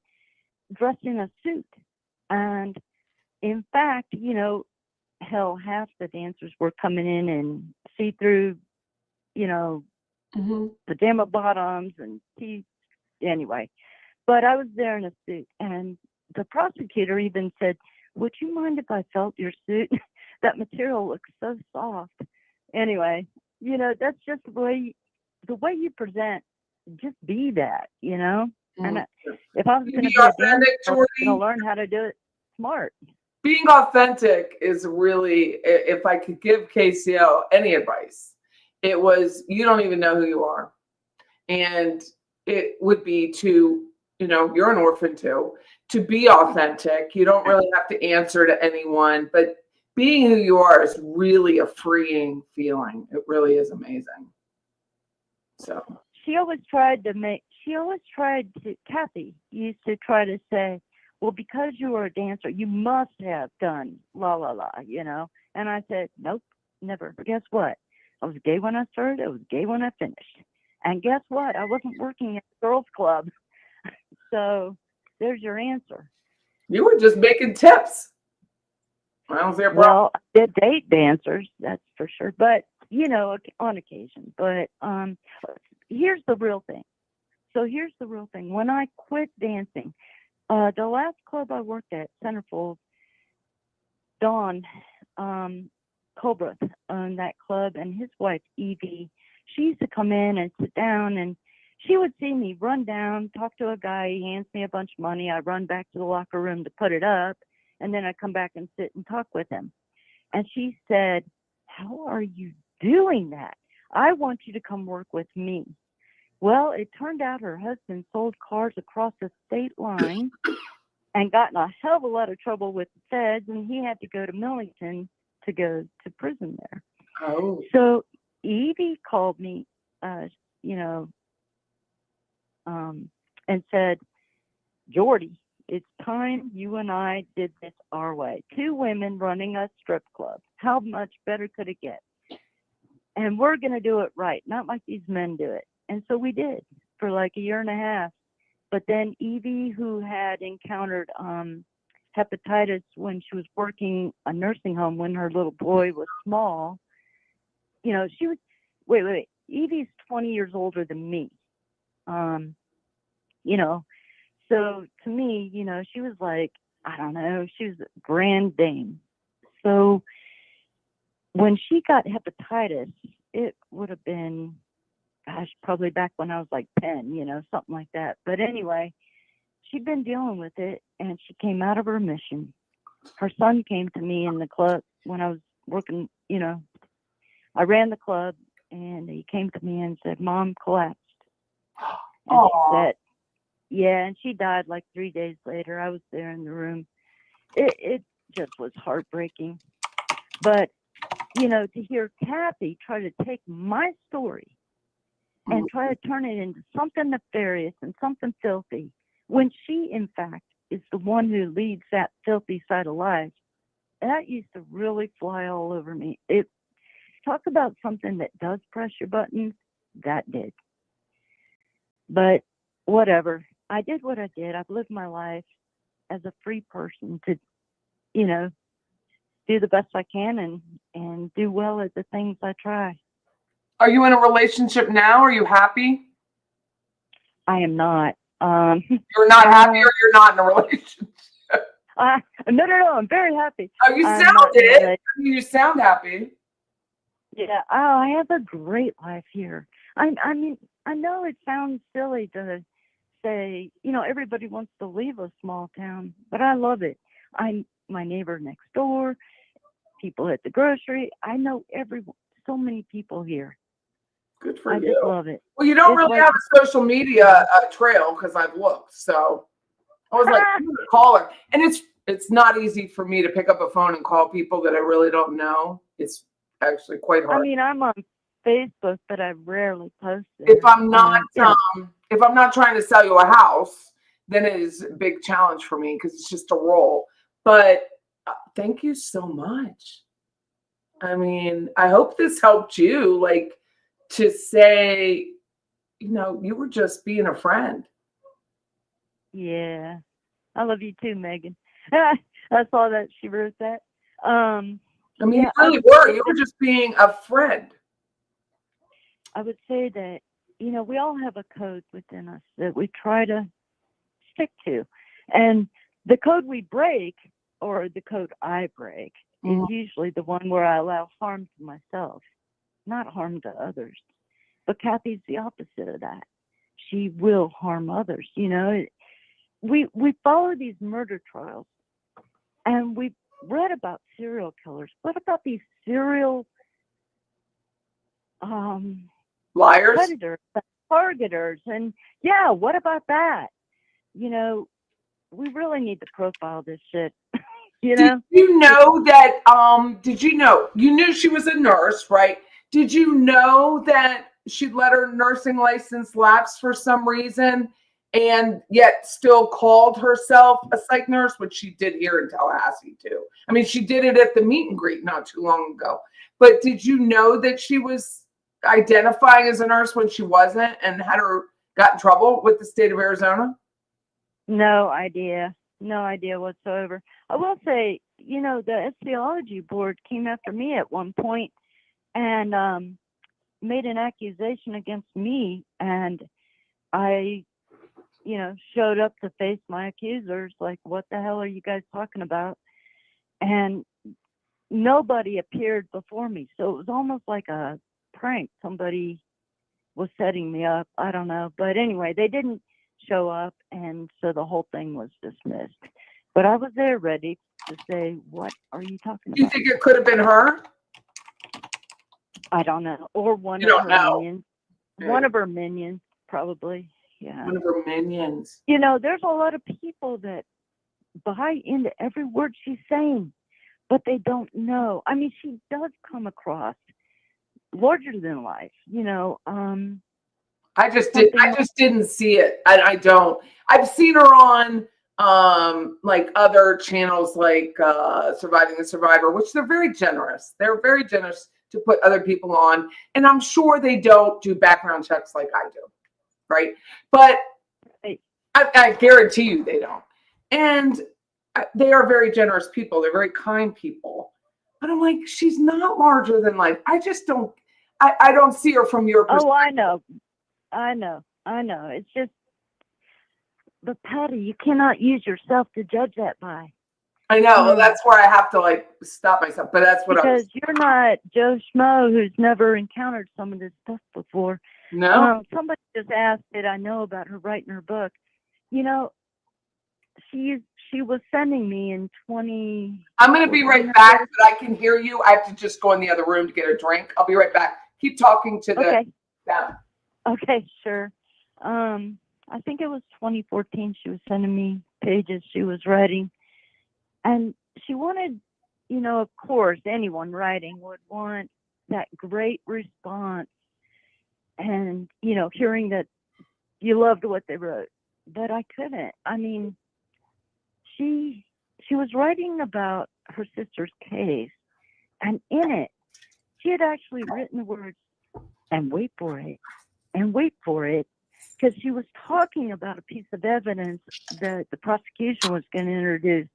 dressed in a suit. And in fact, hell, half the dancers were coming in in see-through, pajama bottoms and tees. Anyway, but I was there in a suit, and the prosecutor even said, would you mind if I felt your suit? That material looks so soft. Anyway, that's just the way you present. Just be that, And if I was going to be a dancer, I was going to learn how to do it smart. Being authentic is really, if I could give KCO any advice, it was, you don't even know who you are. And it would be to, you're an orphan too, to be authentic. You don't really have to answer to anyone, but being who you are is really a freeing feeling. It really is amazing. So Kathy used to try to say, well, because you were a dancer, you must have done la, la, la, And I said, nope, never. But guess what? I was gay when I started. I was gay when I finished. And guess what? I wasn't working at the girls' club. So there's your answer. You were just making tips. I don't see a problem. Well, I did date dancers, that's for sure. But, on occasion. But here's the real thing. When I quit dancing, the last club I worked at, Centerfold, Dawn Colbreth owned that club, and his wife, Evie, she used to come in and sit down, and she would see me run down, talk to a guy, he hands me a bunch of money, I run back to the locker room to put it up, and then I come back and sit and talk with him. And she said, how are you doing that? I want you to come work with me. Well, it turned out her husband sold cars across the state line, and got in a hell of a lot of trouble with the feds, and he had to go to Millington to go to prison there. Oh. So Evie called me, and said, Jordy, it's time you and I did this our way. 2 women running a strip club. How much better could it get? And we're going to do it right, not like these men do it. And so we did for like a year and a half. But then Evie, who had encountered hepatitis when she was working a nursing home when her little boy was small, she was, wait, Evie's 20 years older than me. So to me, she was like, I don't know, she was a grand dame. So when she got hepatitis, it would have been, gosh, probably back when I was like 10, something like that. But anyway, she'd been dealing with it, and she came out of remission. Her son came to me in the club when I was working, I ran the club, and he came to me and said, Mom collapsed. And she said, yeah, and she died like 3 days later. I was there in the room. It just was heartbreaking. But, to hear Kathy try to take my story and try to turn it into something nefarious and something filthy, when she, in fact, is the one who leads that filthy side of life, that used to really fly all over me. Talk about something that does press your buttons, that did. But whatever. I did what I did. I've lived my life as a free person to, do the best I can and do well at the things I try. Are you in a relationship now? Are you happy? I am not. You're not happy, or you're not in a relationship? No. I'm very happy. Oh, you sound it. You sound happy. Yeah. Oh, I have a great life here. I mean, I know it sounds silly to say, everybody wants to leave a small town, but I love it. My neighbor next door, people at the grocery. I know so many people here. Good for you. I just love it. Well, you don't really have a social media trail, because I've looked. So I was like, I'm gonna call her, and it's not easy for me to pick up a phone and call people that I really don't know. It's actually quite hard. I mean, I'm on Facebook, but I rarely post it. If I'm not trying to sell you a house, then it is a big challenge for me, because it's just a role. But thank you so much. I mean, I hope this helped you, to say, you were just being a friend. Yeah. I love you too, Megan. I saw that she wrote that. You really were. You were just being a friend. I would say that, we all have a code within us that we try to stick to. And the code we break, or the code I break, is usually the one where I allow harm to myself, not harm to others. But Kathy's the opposite of that. She will harm others. We follow these murder trials, and we've read about serial killers. What about these serial liars, predators, targeters? And yeah, what about that? We really need to profile this shit. Did you know that? Did you know? You knew she was a nurse, right? Did you know that she'd let her nursing license lapse for some reason, and yet still called herself a psych nurse, which she did here in Tallahassee too? I mean, she did it at the meet and greet not too long ago. But did you know that she was identifying as a nurse when she wasn't, and got in trouble with the state of Arizona? No idea whatsoever. I will say, the Theology Board came after me at one point and made an accusation against me, and I, showed up to face my accusers, like, what the hell are you guys talking about? And nobody appeared before me, so it was almost like a prank. Somebody was setting me up. I don't know, but anyway, they didn't show up, and so the whole thing was dismissed. But I was there ready to say, what are you talking about? Do you think it could have been her? I don't know. Or one You of don't her know. minions. One of her minions, probably. Yeah. One of her minions. There's a lot of people that buy into every word she's saying, but they don't know. I mean, she does come across larger than life, you know. I just didn't see it. I don't. I've seen her on like other channels like Surviving the Survivor, which they're very generous. They're very generous to put other people on. And I'm sure they don't do background checks like I do. Right. But I guarantee you they don't. And they are very generous people. They're very kind people. But I'm like, she's not larger than life. I just don't. I don't see her from your perspective. Oh, I know. It's just, but Patty, you cannot use yourself to judge that by. I know. Well, that's where I have to like stop myself. But that's what because you're not Joe Schmo who's never encountered some of this stuff before. No. Somebody just asked, did I know about her writing her book? You know, she was sending me in 20. I'm going to be right back, but I can hear you. I have to just go in the other room to get a drink. I'll be right back. Keep talking to the. Yeah. Okay, sure. I think it was 2014. She was sending me pages she was writing, and she wanted, you know, of course, anyone writing would want that great response, and you know, hearing that you loved what they wrote. But I couldn't. I mean, she was writing about her sister's case, and in it, she had actually written the words, and wait for it, because she was talking about a piece of evidence that the prosecution was going to introduce.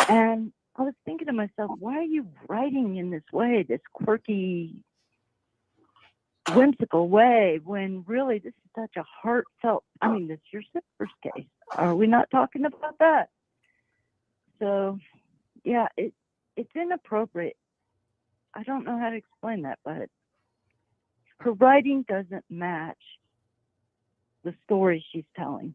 And I was thinking to myself, why are you writing in this way, this quirky, whimsical way, when really this is such a heartfelt, I mean, this is your sister's case. Are we not talking about that? So, yeah, it's inappropriate. I don't know how to explain that, but her writing doesn't match the story she's telling.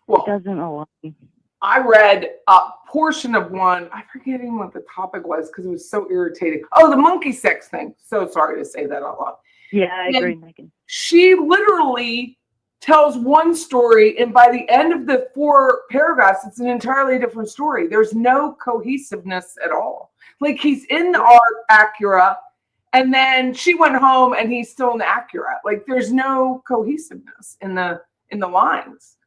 Well, it doesn't align. I read a portion of one. I'm forgetting what the topic was because it was so irritating. Oh, the monkey sex thing. So sorry to say that out loud. Yeah, I agree, Megan. She literally tells one story, and by the end of the 4 paragraphs, it's an entirely different story. There's no cohesiveness at all. Like he's in the Acura, and then she went home, and he's still in the Acura. Like there's no cohesiveness in the lines.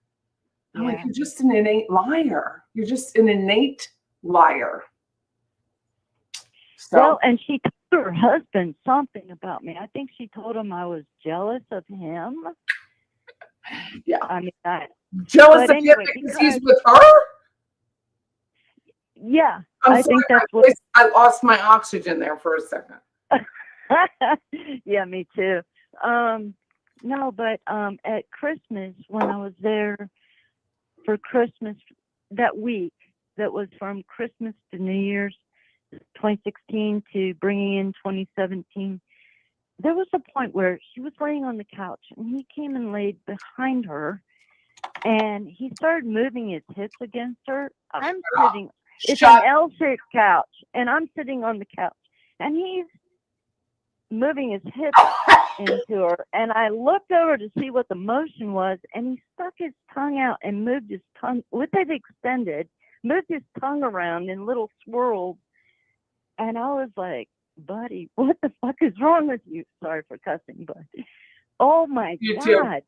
I'm like, you're just an innate liar. You're just an innate liar. So, well, and she told her husband something about me. I think she told him I was jealous of him. Yeah. I mean, jealous of him because he's with her? Yeah. I'm I sorry, think that's what I lost my oxygen there for a second. Yeah, me too. No, but at Christmas, when I was there for Christmas that week, that was from Christmas to New Year's 2016 to bringing in 2017, there was a point where she was laying on the couch and he came and laid behind her and he started moving his hips against her. I'm sitting, it's an L-shaped couch, and I'm sitting on the couch and he's moving his hips into her, and I looked over to see what the motion was, and he stuck his tongue out and moved his tongue with it extended, moved his tongue around in little swirls, and I was like, buddy, what the fuck is wrong with you? Sorry for cussing, but oh my God.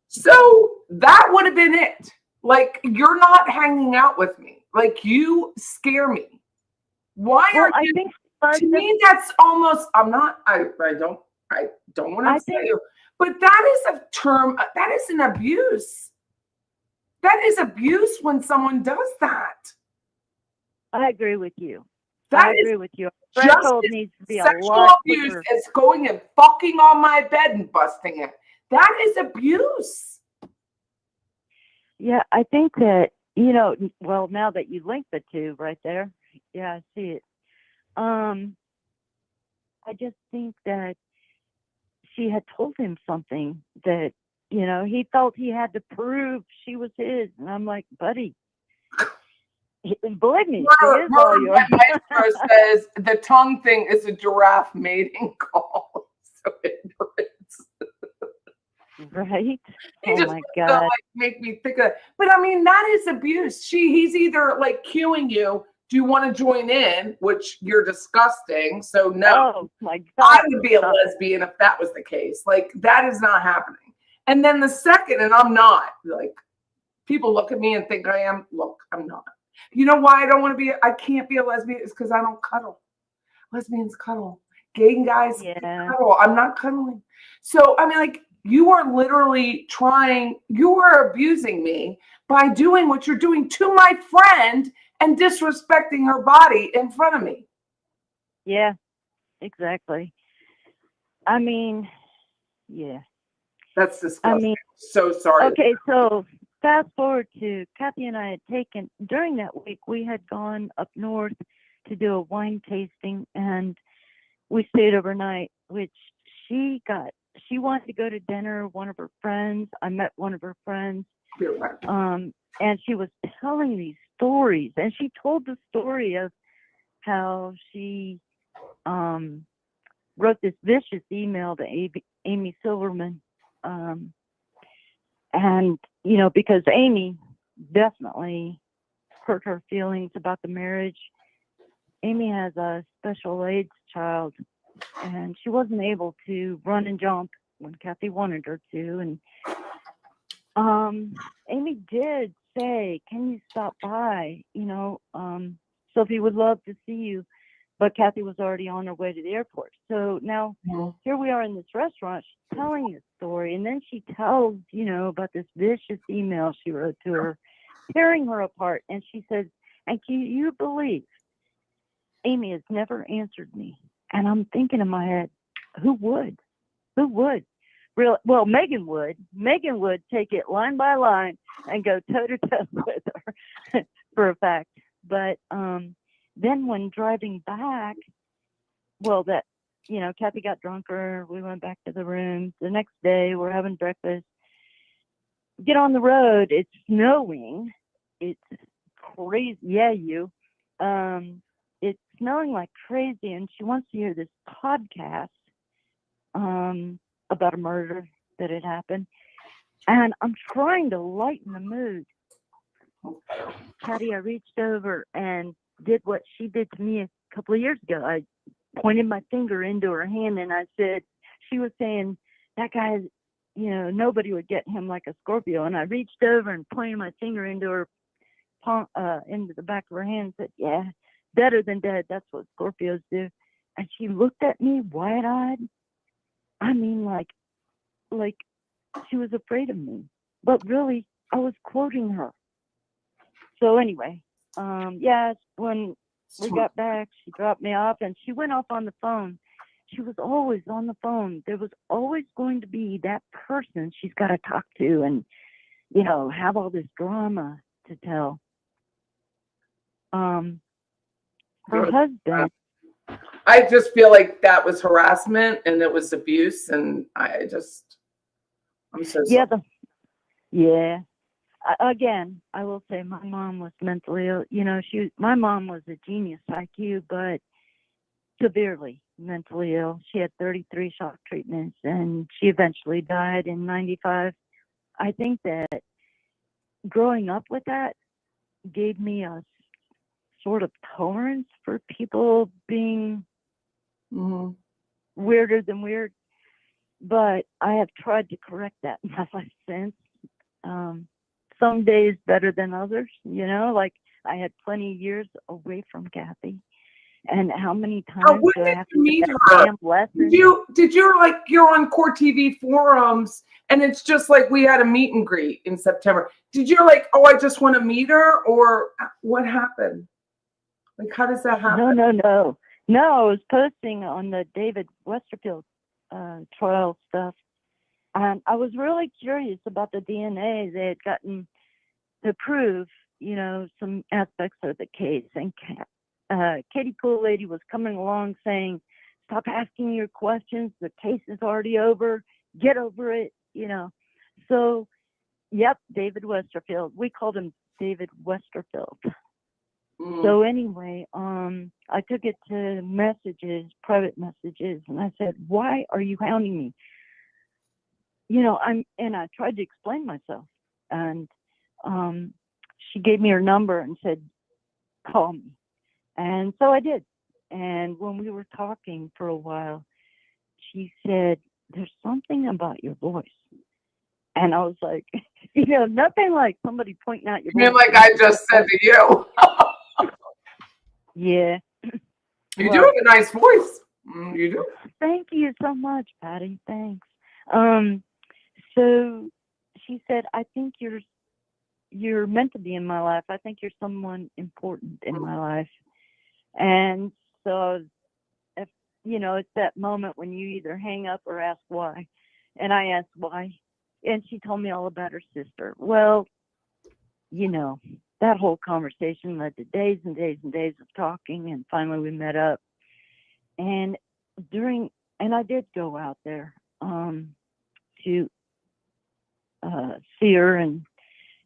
So that would have been it. Like, you're not hanging out with me. Like, you scare me. Why are you? To me, that's almost, I don't want to say you, but that is a term, that is an abuse. That is abuse when someone does that. I agree with you. I agree with you. Threshold needs to be sexual a lot abuse quicker. is going and fucking on my bed and busting it. That is abuse. Yeah, I think that, you know, well, now that you link the two right there, yeah, I see it. I just think that she had told him something that, you know, he felt he had to prove she was his. And I'm like, buddy, believe me, she is all yours. Maestro says the tongue thing is a giraffe mating call. So ignorant. Right? He Oh just my wants to, God. like, make me think of it. But I mean, that is abuse. He's either like cueing you, do you want to join in, which you're disgusting. So no, Oh my I God. would be a lesbian if that was the case. Like, that is not happening. And then the second, and I'm not, like, people look at me and think I am. Look, I'm not. You know why I can't be a lesbian? Is because I don't cuddle. Lesbians cuddle. Gay guys Yeah. cuddle. I'm not cuddling. So, I mean, like, you are literally you are abusing me by doing what you're doing to my friend and disrespecting her body in front of me. Yeah, exactly. I mean, yeah. That's disgusting. I mean, So sorry. okay, so fast forward to Kathy and I had taken, during that week, we had gone up north to do a wine tasting, and we stayed overnight, which she wanted to go to dinner, one of her friends. I met one of her friends. And she was telling these stories, and she told the story of how she wrote this vicious email to Amy Silverman. And, you know, because Amy definitely hurt her feelings about the marriage. Amy has a special AIDS child, and she wasn't able to run and jump when Kathy wanted her to. And Amy did say, can you stop by? You know, Sophie would love to see you. But Kathy was already on her way to the airport. So now here we are in this restaurant. She's telling this story. And then she tells, you know, about this vicious email she wrote to her, tearing her apart. And she says, and can you believe Amy has never answered me? And I'm thinking in my head, who would? Who would? Well, Megan would. Megan would take it line by line and go toe to toe with her for a fact. But then when driving back, well, that, you know, Kathy got drunker. We went back to the room. The next day, we're having breakfast. Get on the road. It's snowing. It's crazy. Yeah, it's snowing like crazy, and she wants to hear this podcast about a murder that had happened. And I'm trying to lighten the mood. Patty, I reached over and did what she did to me a couple of years ago. I pointed my finger into her hand and I said, she was saying, that guy, you know, nobody would get him like a Scorpio. And I reached over and pointed my finger into her into the back of her hand and said, yeah, better than dead. That's what Scorpios do. And she looked at me wide-eyed. I mean, like she was afraid of me. But really, I was quoting her. So anyway, when we got back, she dropped me off and she went off on the phone. She was always on the phone. There was always going to be that person she's got to talk to and, you know, have all this drama to tell. Her husband. I just feel like that was harassment and it was abuse, and I'm so sorry. Again, I will say my mom was mentally ill. You know, my mom was a genius IQ, but severely mentally ill. She had 33 shock treatments, and she eventually died in 95. I think that growing up with that gave me a sort of tolerance for people being weirder than weird. But I have tried to correct that in my life since. Some days better than others, you know, like I had plenty of years away from Kathy. And how many times do I have to meet get her? that damn lesson? Did you like, you're on CourtTV forums and it's just like we had a meet and greet in September. Did you like, oh, I just want to meet her, or what happened? Like, how does that happen? No. I was posting on the David Westerfield trial stuff. And I was really curious about the DNA they had gotten to prove, you know, some aspects of the case. And Katie Cool Lady was coming along saying, stop asking your questions. The case is already over. Get over it, you know. So, yep, David Westerfield. We called him David Westerfield. So anyway, I took it to messages, private messages, and I said, why are you hounding me? I tried to explain myself, and she gave me her number and said, call me. And so I did. And when we were talking for a while, she said, there's something about your voice. And I was like, nothing like somebody pointing out your voice. Like I just said to you. Yeah. You do have a nice voice. You do. Thank you so much, Patty. Thanks. So she said, I think you're meant to be in my life. I think you're someone important in my life. And so, it's that moment when you either hang up or ask why. And I asked why. And she told me all about her sister. Well, that whole conversation led to days and days and days of talking. And finally we met up. And I did go out there to see her and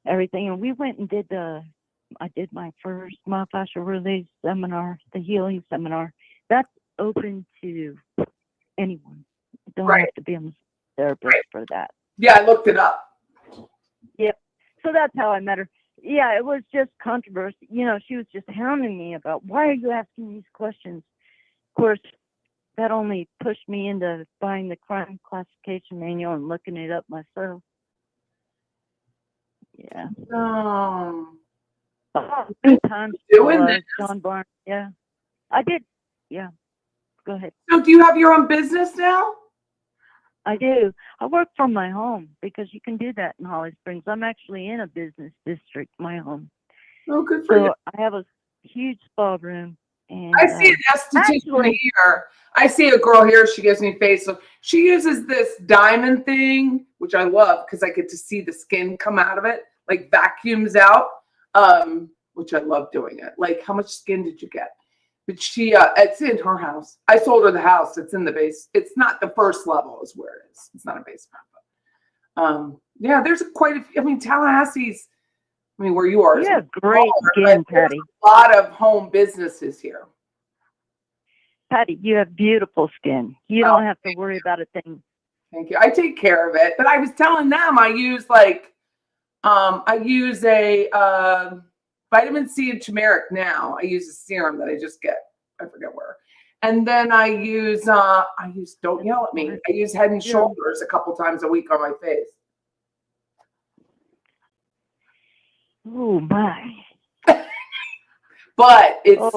everything. And we went and I did my first myofascial release seminar, the healing seminar. That's open to anyone. You don't have to be a therapist for that. Yeah, I looked it up. Yep. So that's how I met her. Yeah, it was just controversy. She was just hounding me about, why are you asking these questions? Of course, that only pushed me into buying the crime classification manual and looking it up myself. Yeah. Good times. Doing this. John Barnes. Yeah. I did. Yeah. Go ahead. So do you have your own business now? I do. I work from my home because you can do that in Holly Springs. I'm actually in a business district, my home. Oh, good for you. So I have a huge spa room. And I see an esthetician here. I see a girl here. She gives me face. So she uses this diamond thing, which I love because I get to see the skin come out of it, like vacuums out, which I love doing it. Like, how much skin did you get? But she, it's in her house. I sold her the house. It's in the base. It's not the first level is where it is. It's not a basement. But, yeah, there's quite a few. I mean, Tallahassee's, where you are. You have great skin, Patty. A lot of home businesses here. Patty, you have beautiful skin. You don't have to worry about a thing. Thank you. I take care of it. But I was telling them I use a vitamin C and turmeric now. I use a serum that I just get. I forget where. And then I use, don't yell at me. I use Head and Shoulders a couple times a week on my face. Oh, my. But it's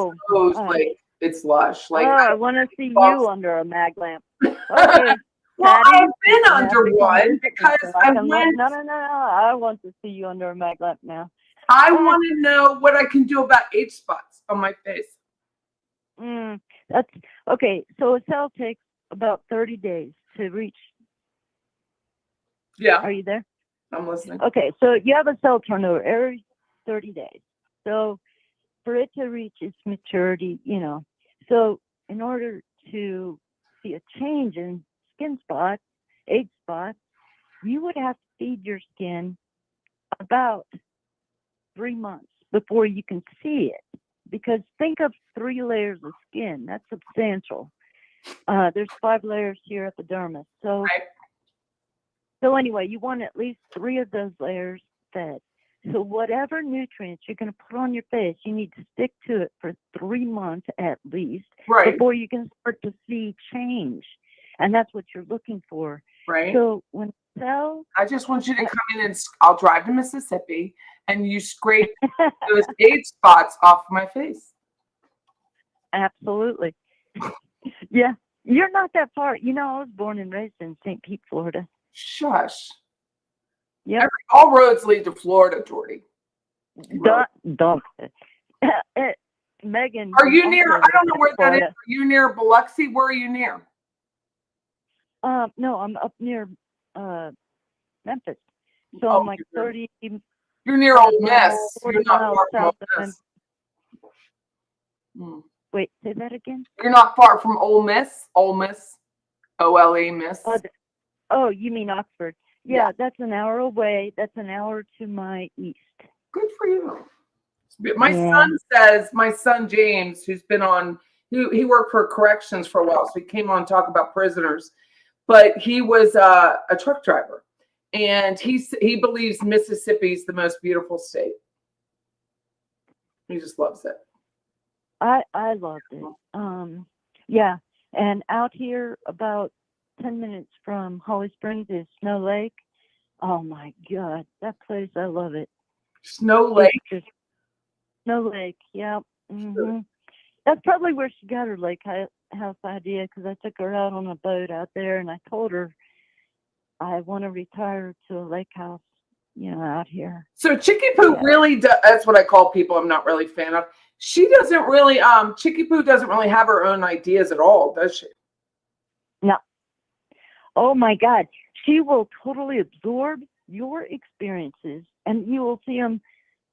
it's lush. Like, I want to see you under a mag lamp. Okay. Well, Patty, I've been under one because I went. No. I want to see you under a mag lamp now. I want to know what I can do about age spots on my face. That's okay. So a cell takes about 30 days to reach. Yeah. Are you there? I'm listening. Okay, so you have a cell turnover every 30 days. So for it to reach its maturity, so in order to see a change in skin spots, age spots, you would have to feed your skin about 3 months before you can see it. Because think of 3 layers of skin. That's substantial. There's 5 layers here at the dermis. So, so anyway, you want at least 3 of those layers fed. So whatever nutrients you're going to put on your face, you need to stick to it for 3 months at least before you can start to see change. And that's what you're looking for. Right. So when cells... I just want you to come in and I'll drive to Mississippi and you scrape those age spots off my face. Absolutely. Yeah. You're not that far. I was born and raised in St. Pete, Florida. Shush. Yeah. All roads lead to Florida, Jordy. Don't. Megan. Are you near? I don't know where Florida. That is. Are you near Biloxi? Where are you near? No, I'm up near Memphis. So I'm like 30. You're near Ole Miss. You're not far from Ole Miss. Wait, say that again? You're not far from Ole Miss. Ole Miss. OLE Miss. Oh, you mean Oxford? Yeah, that's an hour away. That's an hour to my east. Good for you. My son James, who's been on, he worked for corrections for a while, so he came on to talk about prisoners. but he was a truck driver, and he believes Mississippi's the most beautiful state. He just loves it. I loved it. Yeah, and out here about 10 minutes from Holly Springs is Snow Lake. Oh my God, that place, I love it. Snow Lake. Snow Lake, yeah. That's probably where she got her lake house idea, because I took her out on a boat out there, and I told her I want to retire to a lake house, out here. So Chicky Poo really does. That's what I call people I'm not really a fan of. She doesn't really, Chicky Poo doesn't really have her own ideas at all, does she? No. Oh my God. She will totally absorb your experiences, and you will see them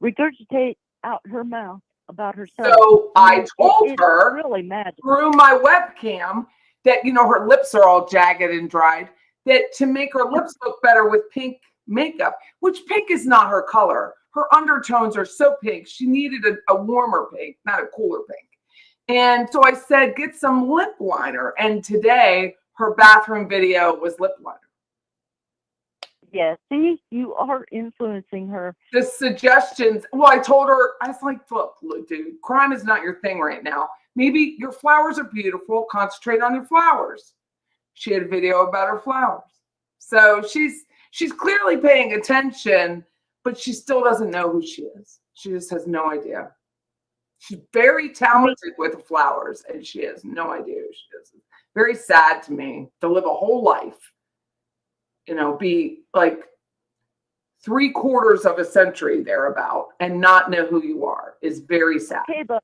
regurgitate out her mouth about herself. So I told her really magic. through my webcam that, her lips are all jagged and dried, that to make her lips look better with pink makeup, which pink is not her color. Her undertones are so pink. She needed a warmer pink, not a cooler pink. And so I said, get some lip liner. And today her bathroom video was lip liner. Yeah, see, you are influencing her. The suggestions, well, I told her, I was like, look, dude, crime is not your thing right now. Maybe your flowers are beautiful. Concentrate on your flowers. She had a video about her flowers. So she's clearly paying attention, but she still doesn't know who she is. She just has no idea. She's very talented with the flowers, and she has no idea who she is. Very sad to me to live a whole life, be like 3/4 of a century thereabout and not know who you are is very sad. Okay, but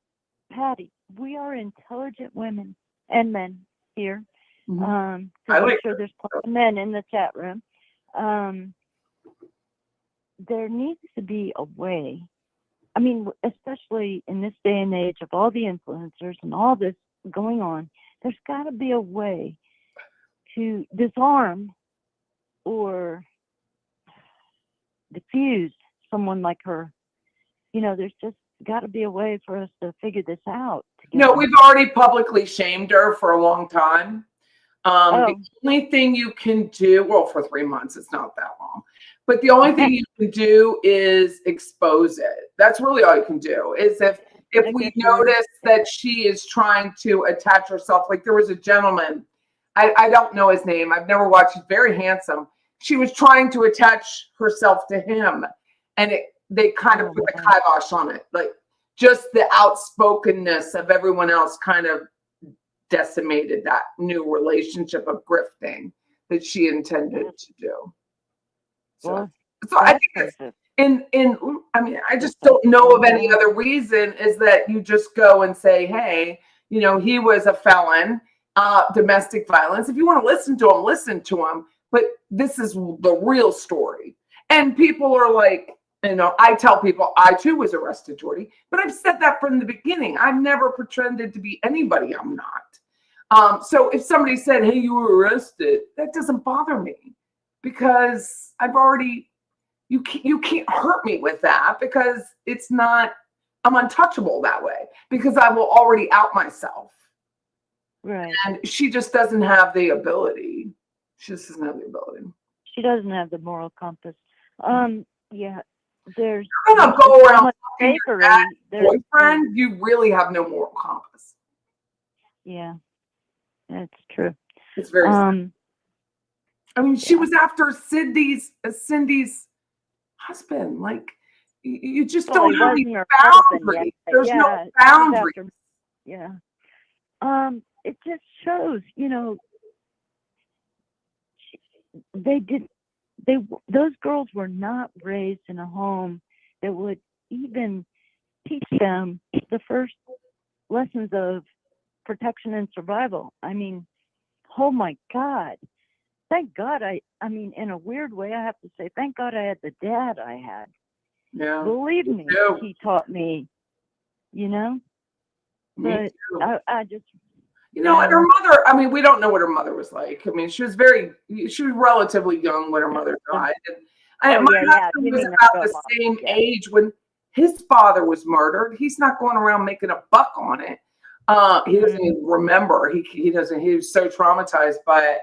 Patty, we are intelligent women and men here. I'm sure there's plenty of men in the chat room. There needs to be a way. I mean, especially in this day and age of all the influencers and all this going on, there's got to be a way to disarm or diffuse someone like her. There's just got to be a way for us to figure this out. No, we've already publicly shamed her for a long time. The only thing you can do, well, for 3 months, it's not that long, but the only thing you can do is expose it. That's really all you can do. Is if we notice that she is trying to attach herself, like there was a gentleman, I don't know his name, I've never watched, he's very handsome. She was trying to attach herself to him, and they kind of put the kibosh on it. Like just the outspokenness of everyone else kind of decimated that new relationship of grifting that she intended to do. So I think it's I just don't know of any other reason is that you just go and say, hey, he was a felon, domestic violence. If you want to listen to him, listen to him. But this is the real story. And people are like, I tell people I too was arrested, Jordy, but I've said that from the beginning. I've never pretended to be anybody I'm not. So if somebody said, hey, you were arrested, that doesn't bother me because you can't hurt me with that because I'm untouchable that way because I will already out myself. Right. And she just doesn't have the ability. She just doesn't have the ability. She doesn't have the moral compass. Yeah. You're gonna go around fucking your dad's boyfriend. You really have no moral compass. Yeah, that's true. It's very sad. She was after Cindy's husband. Like, you just don't have any boundaries. There's no boundaries. Yeah. It just shows, those girls were not raised in a home that would even teach them the first lessons of protection and survival. Oh my God. Thank God in a weird way, I have to say, thank God I had the dad I had. Yeah. Believe me, he taught me, But I just... and her mother, we don't know what her mother was like. She was relatively young when her mother died. And my husband was about the same age when his father was murdered. He's not going around making a buck on it. He doesn't even remember. He doesn't. He was so traumatized by it.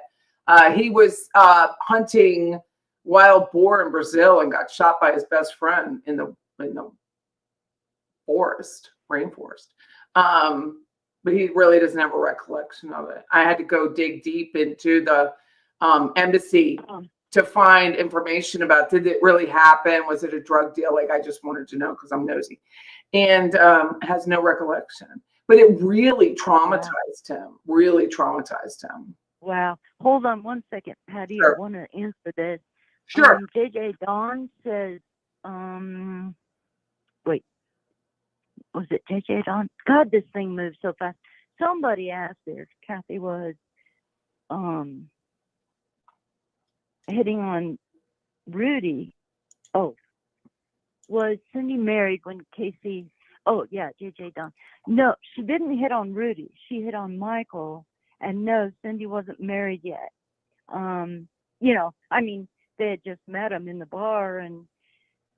He was hunting wild boar in Brazil and got shot by his best friend in the rainforest. But he really doesn't have a recollection of it. I had to go dig deep into the embassy to find information about, did it really happen? Was it a drug deal? Like, I just wanted to know because I'm nosy. And has no recollection. But it really traumatized him. Wow. Hold on one second, Patty. Sure. I want to answer this. Sure. JJ Dawn says, wait, was it JJ Dawn? God, this thing moves so fast. Somebody asked if Kathy was hitting on Rudy. Oh, was Cindy married when Casey? Oh, yeah, JJ Dawn. No, she didn't hit on Rudy. She hit on Michael. And no, Cindy wasn't married yet. You know, I mean, they had just met him in the bar, and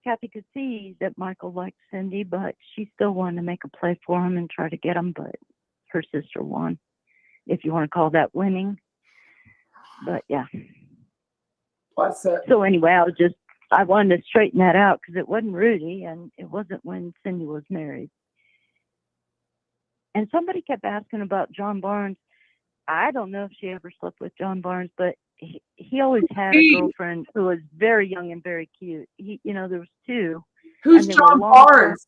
Kathy could see that Michael liked Cindy, but she still wanted to make a play for him and try to get him, but her sister won, if you want to call that winning. But yeah. What's it? So anyway, I wanted to straighten that out because it wasn't Rudy, and it wasn't when Cindy was married. And somebody kept asking about John Barnes. I don't know if she ever slept with John Barnes, but he always had a girlfriend who was very young and very cute. There was two. Who's John Barnes?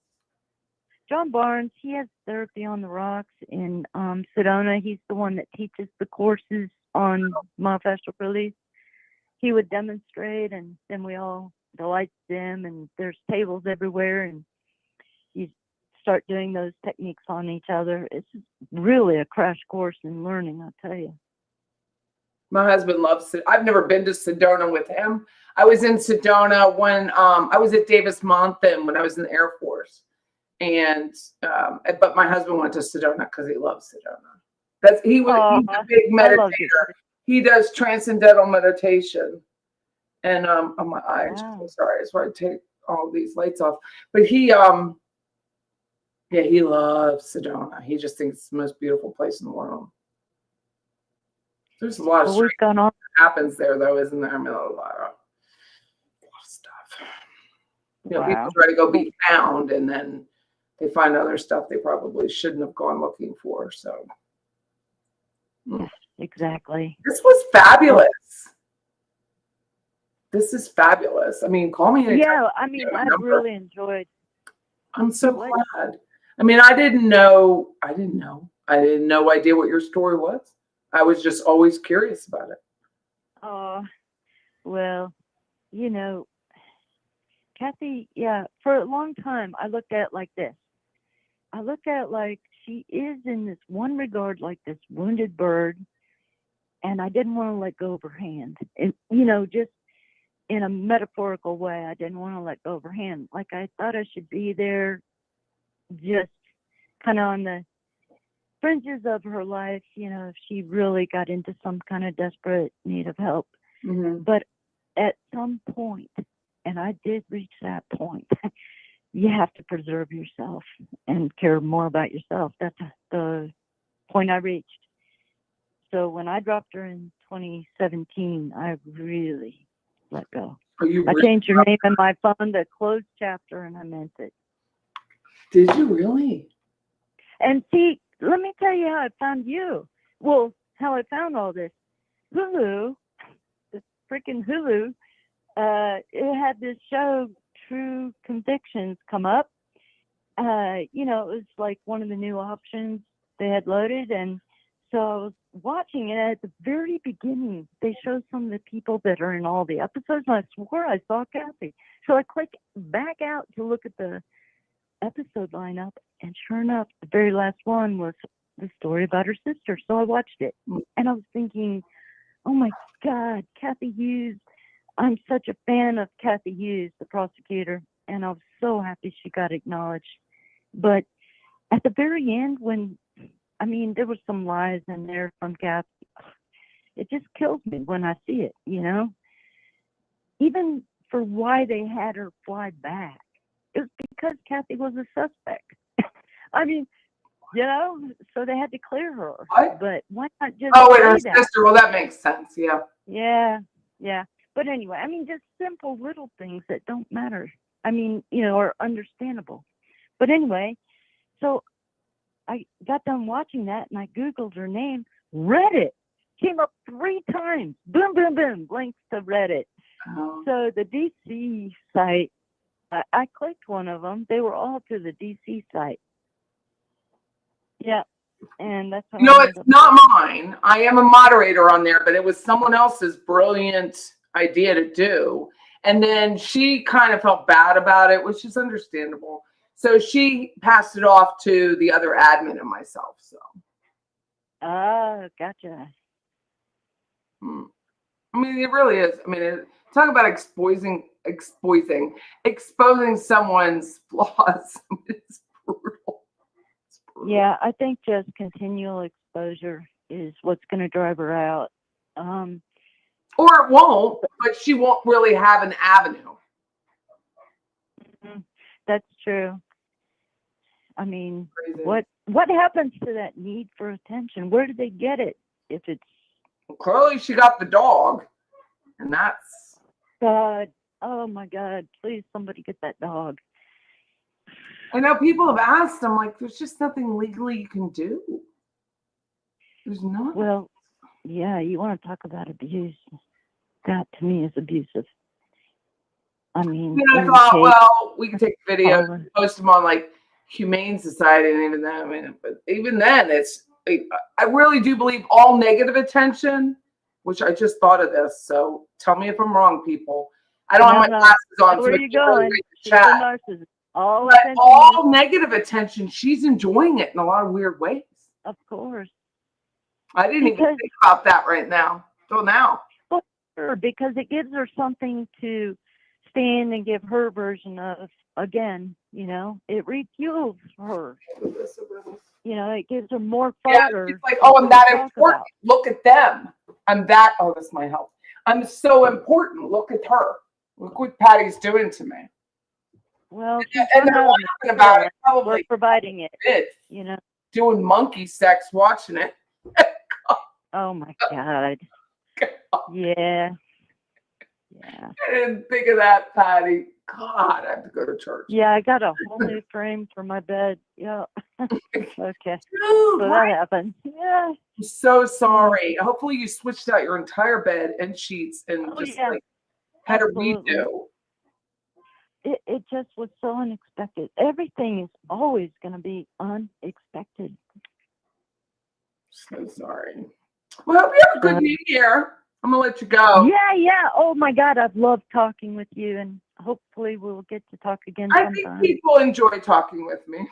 John Barnes, he has Therapy on the Rocks in Sedona. He's the one that teaches the courses on myofascial release. He would demonstrate, and then the lights dim, and there's tables everywhere, and you start doing those techniques on each other. It's really a crash course in learning, I'll tell you. My husband loves it. I've never been to Sedona with him. I was in Sedona when I was at Davis-Monthan when I was in the Air Force. And but my husband went to Sedona because he loves Sedona. He's a big meditator. He does transcendental meditation. And oh, my eyes, I'm so sorry. That's why I take all these lights off. But he he loves Sedona. He just thinks it's the most beautiful place in the world. There's a lot of that happens there, though, isn't there? I mean, a lot of stuff. People try to go be found, and then they find other stuff they probably shouldn't have gone looking for. So, exactly. This was fabulous. This is fabulous. I mean, call me anytime. Yeah, I mean, I really enjoyed. I'm so glad. I mean, I didn't know. I had no idea what your story was. I was just always curious about it. Oh, well, Kathy, for a long time, I looked at it like this. I looked at it like she is in this one regard like this wounded bird, and I didn't want to let go of her hand. And, just in a metaphorical way, I didn't want to let go of her hand. Like, I thought I should be there just kind of on the fringes of her life, if she really got into some kind of desperate need of help. Mm-hmm. But at some point, and I did reach that point, you have to preserve yourself and care more about yourself. That's the point I reached. So when I dropped her in 2017, I really let go. I changed her name in my phone to Closed Chapter, and I meant it. Did you really? And see, let me tell you how I found you. Well, how I found all this. Hulu, this freaking Hulu, it had this show, True Convictions, come up. It was like one of the new options they had loaded. And so I was watching it. At the very beginning, they showed some of the people that are in all the episodes. And I swore I saw Kathy. So I clicked back out to look at the episode lineup, and sure enough, the very last one was the story about her sister. So I watched it, and I was thinking, oh my God, Kathy Hughes. I'm such a fan of Kathy Hughes, the prosecutor, and I was so happy she got acknowledged. But at the very end, there were some lies in there from Kathy. It just kills me when I see it, Even for why they had her fly back. It was because Kathy was a suspect. I mean, you know, so they had to clear her. What? But why not just Oh, and her say that? sister. Well, that makes sense. Yeah. Yeah, yeah. But anyway, I mean, just simple little things that don't matter. I mean, you know, are understandable. But anyway, so I got done watching that and I Googled her name. Reddit came up 3 times. Boom, boom, boom. Links to Reddit. Oh. So the DC site, I clicked one of them. They were all to the DC site. Yeah. And that's how You know, I it's not mine. I am a moderator on there, but it was someone else's brilliant idea to do. And then she kind of felt bad about it, which is understandable. So she passed it off to the other admin and myself. So. Oh, gotcha. I mean, it really is. I mean, talk about exposing someone's flaws. It's brutal. Yeah, I think just continual exposure is what's going to drive her out. Or it won't, but she won't really have an avenue. That's true. I mean, Crazy. what happens to that need for attention? Where do they get it? If it's Clearly, she got the dog, and that's God, oh my God! Please, somebody get that dog. I know people have asked. I'm like, there's just nothing legally you can do. There's not. Well, yeah, you want to talk about abuse? That to me is abusive. I mean, I thought, well, we can take videos, and post them on like Humane Society, and even then, I mean, but even then, it's. I really do believe all negative attention, which I just thought of this. So tell me if I'm wrong, people. I don't have my glasses on. Where so are you going? Chat. All negative attention, she's enjoying it in a lot of weird ways. Of course. I didn't even think about that right now. Till now. Well, sure, because it gives her something to stand and give her version of. Again, you know, it refuels her. You know, it gives her more fodder. Yeah, it's like, oh, I'm that important. Look at them. I'm that. Oh, this might help. I'm so important. Look at her. Look what Patty's doing to me. Well, and they're laughing about it. Probably we're providing it. You know, doing monkey sex, watching it. Oh my God. Yeah. Yeah. I didn't think of that, Patty. God, I have to go to church. Yeah, I got a whole new frame for my bed. Yeah. Okay. Dude, so that happened. Yeah. I'm so sorry. Hopefully you switched out your entire bed and sheets and just like had Absolutely. a redo. It just was so unexpected. Everything is always going to be unexpected. So sorry. Well, I hope you have a good New Year. I'm going to let you go. Yeah. Oh my God, I've loved talking with you, and hopefully we'll get to talk again sometime. I think people enjoy talking with me.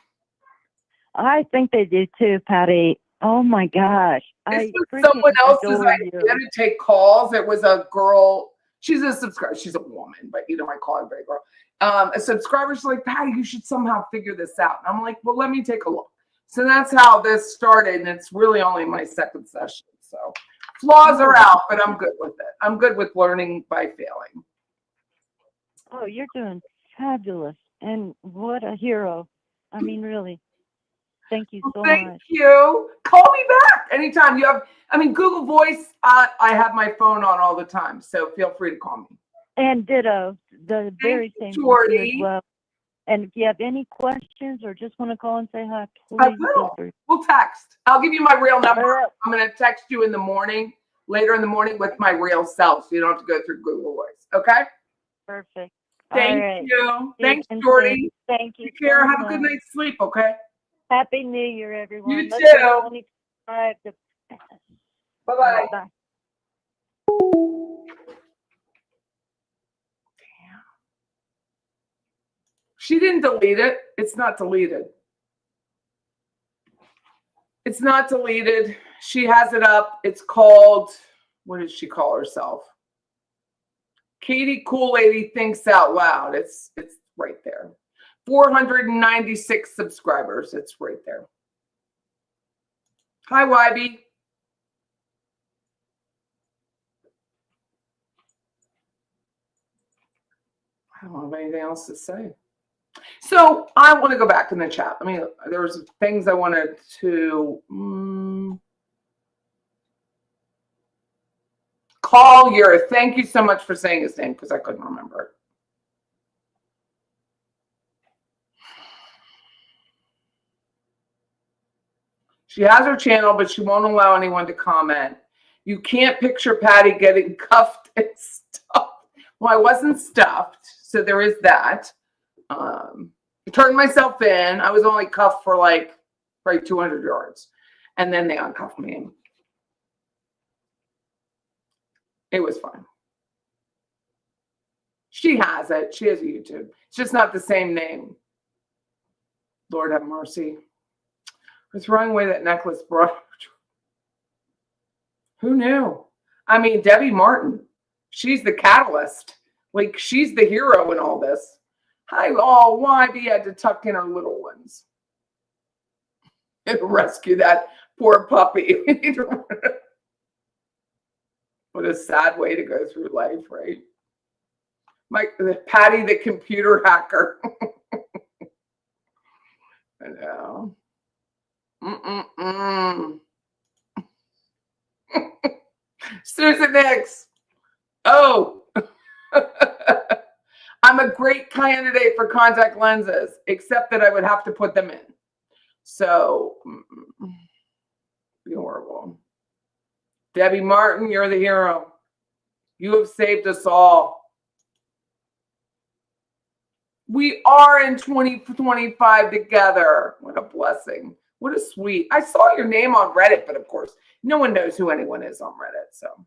I think they do too, Patty. Oh my gosh. This was someone else's idea to take calls. It was a girl. She's a subscriber. She's a woman, but you know, I call her a girl. A subscriber's like, Patty, you should somehow figure this out. And I'm like, well, let me take a look. So that's how this started. And it's really only my second session. So flaws are out, but I'm good with it. I'm good with learning by failing. Oh, you're doing fabulous. And what a hero. I mean, really. Thank you so much. Thank you. Call me back anytime you have. I mean, Google Voice. I have my phone on all the time, so feel free to call me. And ditto, the very same Jordy. as well. And if you have any questions or just want to call and say hi, please I will. We'll text. I'll give you my real number. I'm going to text you in the morning, later in the morning, with my real cell, so you don't have to go through Google Voice. Okay? Perfect. Thank you. Thanks, Jordy. Thank you. Take care. Have a good night's sleep. Okay. Happy New Year, everyone. You too. Bye-bye. Bye. She didn't delete it. It's not deleted. It's not deleted. She has it up. It's called, what does she call herself? Katie Cool Lady Thinks Out Loud. It's right there. 496 subscribers. It's right there. Hi, Wybie. I don't have anything else to say. So I want to go back in the chat. I mean, there was things I wanted to Collier. Thank you so much for saying his name because I couldn't remember it. She has her channel, but she won't allow anyone to comment. You can't picture Patty getting cuffed and stuffed. Well, I wasn't stuffed, so there is that. I turned myself in. I was only cuffed for like 200 yards. And then they uncuffed me. It was fine. She has it. She has a YouTube. It's just not the same name. Lord have mercy. We're throwing away that necklace, bro. Who knew? I mean, Debbie Martin. She's the catalyst. Like, she's the hero in all this. Hi, all. YB had to tuck in her little ones and rescue that poor puppy. What a sad way to go through life, right? Patty, the computer hacker. I know. Susan Nix. Oh. I'm a great candidate for contact lenses, except that I would have to put them in. So, be horrible. Debbie Martin, you're the hero. You have saved us all. We are in 2025 together. What a blessing. What a sweet. I saw your name on Reddit, but of course, no one knows who anyone is on Reddit. So,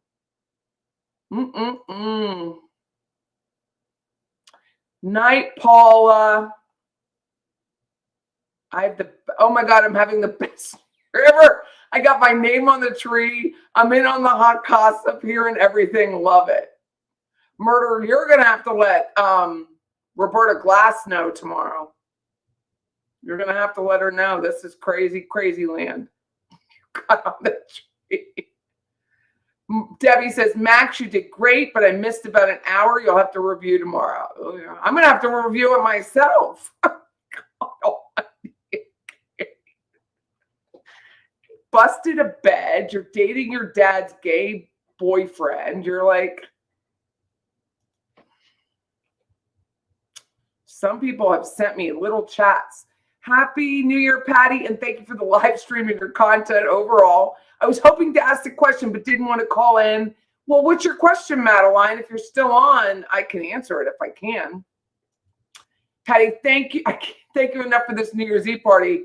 Night, Paula. Oh my God, I'm having the best year ever. I got my name on the tree. I'm in on the hot gossip here and everything. Love it. Murder, you're going to have to let Roberta Glass know tomorrow. You're going to have to let her know. This is crazy, crazy land. You got on the tree. Debbie says, Max, you did great, but I missed about an hour. You'll have to review tomorrow. Oh, yeah. I'm going to have to review it myself. Busted a bed. You're dating your dad's gay boyfriend. You're like, some people have sent me little chats. Happy New Year, Patty, and thank you for the live stream and your content overall. I was hoping to ask a question, but didn't want to call in. Well, what's your question, Madeline? If you're still on, I can answer it if I can. Patty, thank you. I can't thank you enough for this New Year's Eve party.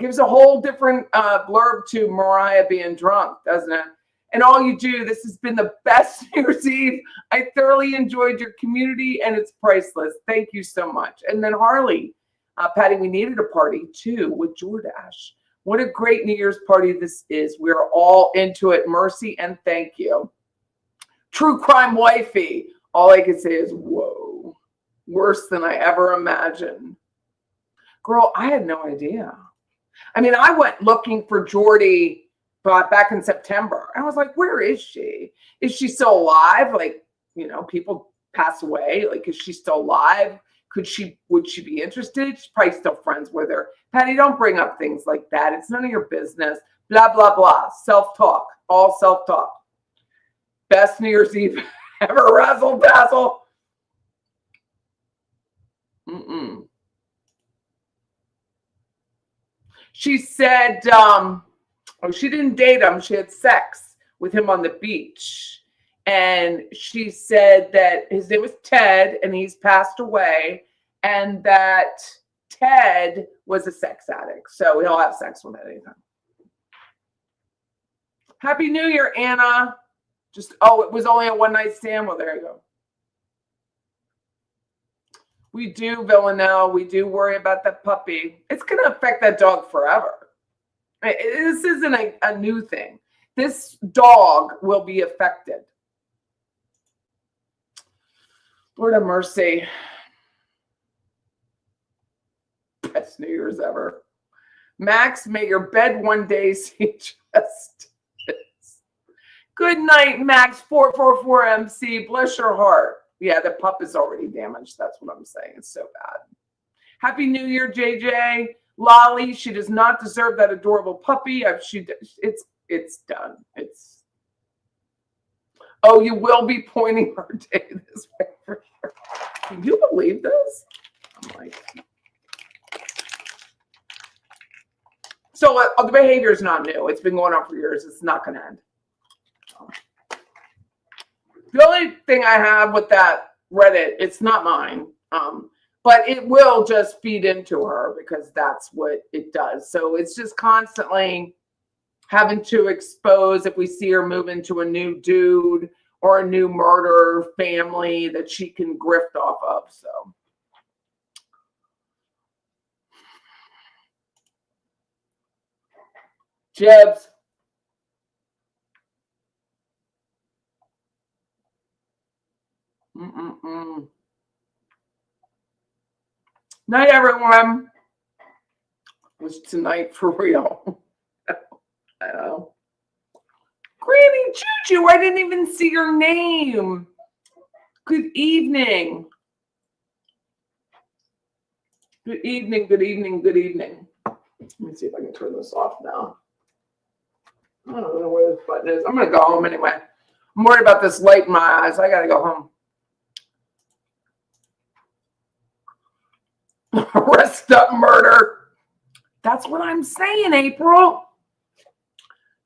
Gives a whole different blurb to Mariah being drunk, doesn't it? And all you do, this has been the best New Year's Eve. I thoroughly enjoyed your community, and it's priceless. Thank you so much. And then Harley, Patty, we needed a party too with Jordash. What a great New Year's party this is. We're all into it. Mercy and thank you. True crime wifey. All I can say is, whoa, worse than I ever imagined. Girl, I had no idea. I mean, I went looking for Jordy back in September. I was like, where is she? Is she still alive? Like, you know, people pass away. Like, is she still alive? Would she be interested? She's probably still friends with her. Patty, don't bring up things like that. It's none of your business. Blah, blah, blah. Self-talk. All self-talk. Best New Year's Eve ever. Razzle dazzle. She said, she didn't date him. She had sex with him on the beach. And she said that his name was Ted and he's passed away, and that Ted was a sex addict. So he'll have sex with anything. Happy New Year, Anna. It was only a one-night stand. Well, there you go. We do, Villanelle. We do worry about that puppy. It's going to affect that dog forever. This isn't a new thing. This dog will be affected. Lord have mercy. Best New Year's ever. Max, may your bed one day see justice. Good night, Max 444MC. Bless your heart. Yeah, the pup is already damaged. That's what I'm saying. It's so bad. Happy New Year, JJ. Lolly, she does not deserve that adorable puppy. It's done. Oh, you will be pointing her day this way for sure. Can you believe this? I'm like, so the behavior is not new. It's been going on for years. It's not going to end. The only thing I have with that Reddit, it's not mine, but it will just feed into her because that's what it does. So it's just constantly having to expose if we see her move into a new dude or a new murder family that she can grift off of. So Jibs. Night, everyone. It was tonight for real. I know. Granny Juju, I didn't even see your name. Good evening. Good evening, good evening, good evening. Let me see if I can turn this off now. I don't know where this button is. I'm going to go home anyway. I'm worried about this light in my eyes. I got to go home. Rest up murder. That's what I'm saying, April.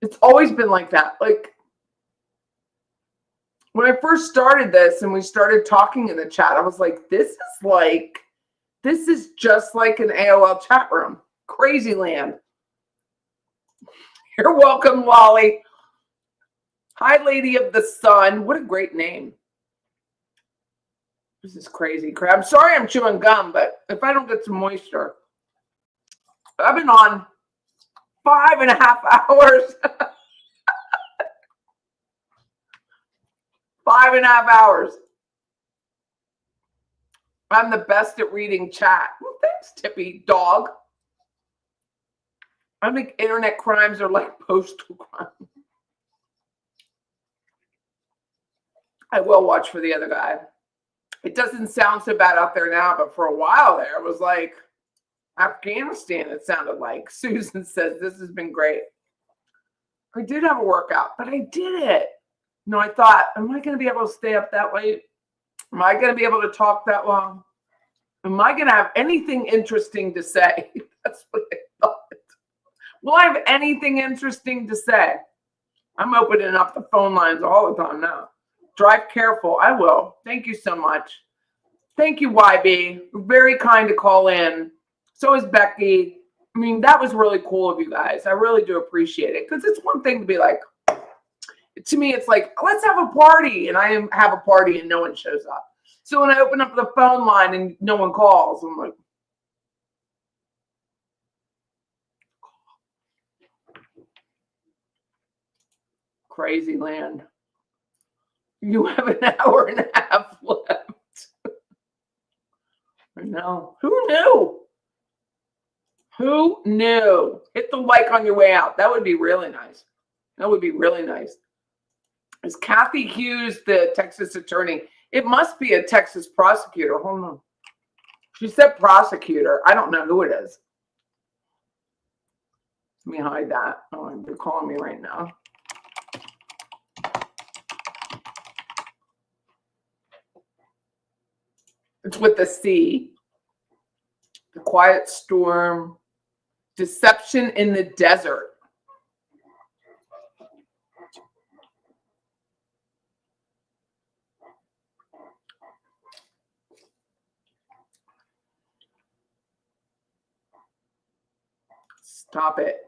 It's always been like that. Like, when I first started this and we started talking in the chat, I was like, this is just like an AOL chat room. Crazy land. You're welcome, Lolly. Hi, Lady of the Sun. What a great name. This is crazy crap. I'm sorry I'm chewing gum, but if I don't get some moisture. I've been on 5.5 hours. 5.5 hours. I'm the best at reading chat. Well, thanks, Tippy dog. I think internet crimes are like postal crime. I will watch for the other guy. It doesn't sound so bad out there now, but for a while there, it was like Afghanistan, it sounded like. Susan says, this has been great. I did have a workout, but I did it. No, I thought, am I going to be able to stay up that late? Am I going to be able to talk that long? Am I going to have anything interesting to say? That's what I thought. Will I have anything interesting to say? I'm opening up the phone lines all the time now. Drive careful. I will. Thank you so much. Thank you, YB. Very kind to call in. So is Becki. I mean, that was really cool of you guys. I really do appreciate it because it's one thing to be like, to me, it's like, let's have a party. And I have a party and no one shows up. So when I open up the phone line and no one calls, I'm like, crazy land. You have an hour and a half left. I know. Who knew? Who knew? Hit the like on your way out. That would be really nice. That would be really nice. Is Kathy Hughes the Texas attorney? It must be a Texas prosecutor. Hold on. She said prosecutor. I don't know who it is. Let me hide that. Oh, they're calling me right now. It's with the C. The Quiet Storm. Deception in the Desert. Stop it.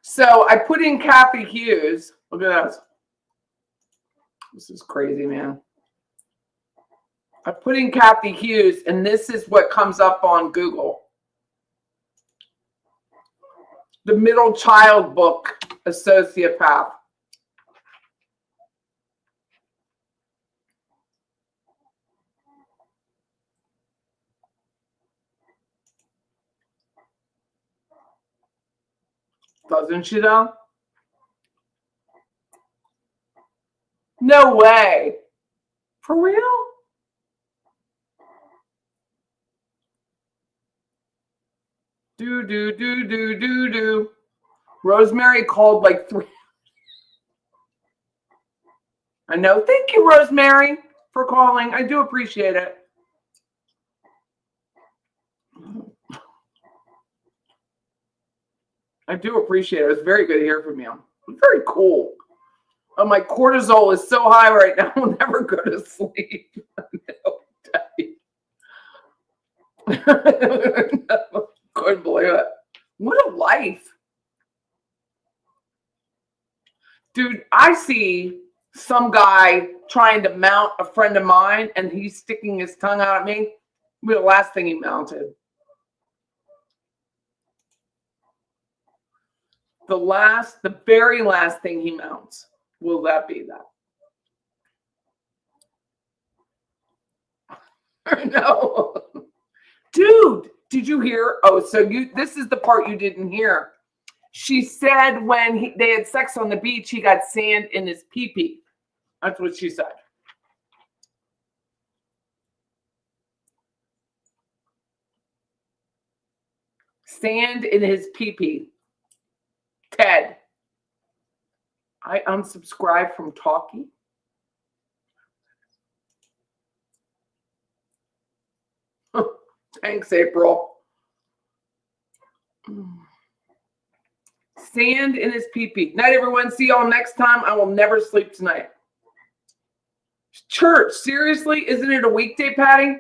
So I put in Kathy Hughes. Look at this. This is crazy, man. I put in Kathy Hughes, and this is what comes up on Google. The Middle Child Book, A Sociopath. Doesn't she though? No way. For real? Do. Rosemary called like 3. I know. Thank you, Rosemary, for calling. I do appreciate it. I do appreciate it. It was very good to hear from you. Very cool. Oh, my cortisol is so high right now. I'll never go to sleep. Couldn't believe it. What a life. Dude, I see some guy trying to mount a friend of mine and he's sticking his tongue out at me. The last thing he mounted. The very last thing he mounts. Will that be that? No. Dude, did you hear? Oh, so this is the part you didn't hear. She said when they had sex on the beach, he got sand in his pee-pee. That's what she said. Sand in his pee-pee. Ted. I unsubscribed from Talkie. Thanks, April. Sand in his pee-pee. Night, everyone. See y'all next time. I will never sleep tonight. Church. Seriously? Isn't it a weekday, Patty?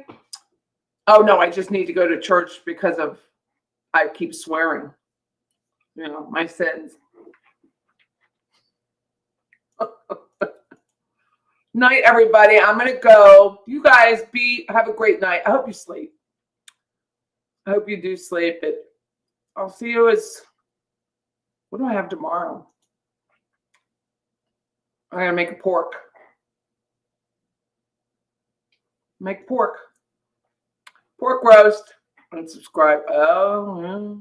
Oh, no. I just need to go to church because I keep swearing. You know, my sins. Night, everybody. I'm going to go. You guys have a great night. I hope you sleep. I hope you do sleep. I'll see you what do I have tomorrow? I'm going to make a pork. Make pork. Pork roast. And subscribe. Oh, yeah.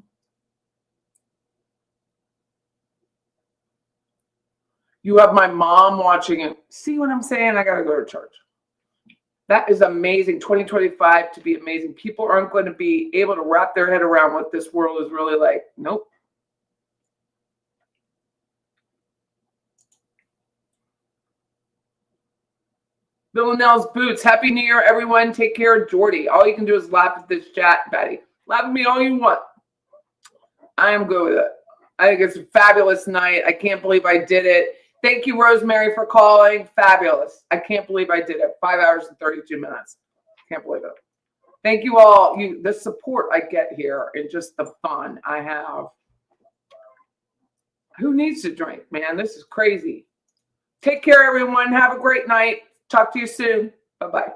You have my mom watching it. See what I'm saying? I got to go to church. That is amazing. 2025 to be amazing. People aren't going to be able to wrap their head around what this world is really like. Nope. Villanelle's Boots. Happy New Year, everyone. Take care of Jordy. All you can do is laugh at this chat, Betty. Laugh at me all you want. I am good with it. I think it's a fabulous night. I can't believe I did it. Thank you, Rosemary, for calling. Fabulous. I can't believe I did it. 5 hours and 32 minutes. Can't believe it. Thank you all. The support I get here and just the fun I have. Who needs to drink, man? This is crazy. Take care, everyone. Have a great night. Talk to you soon. Bye-bye.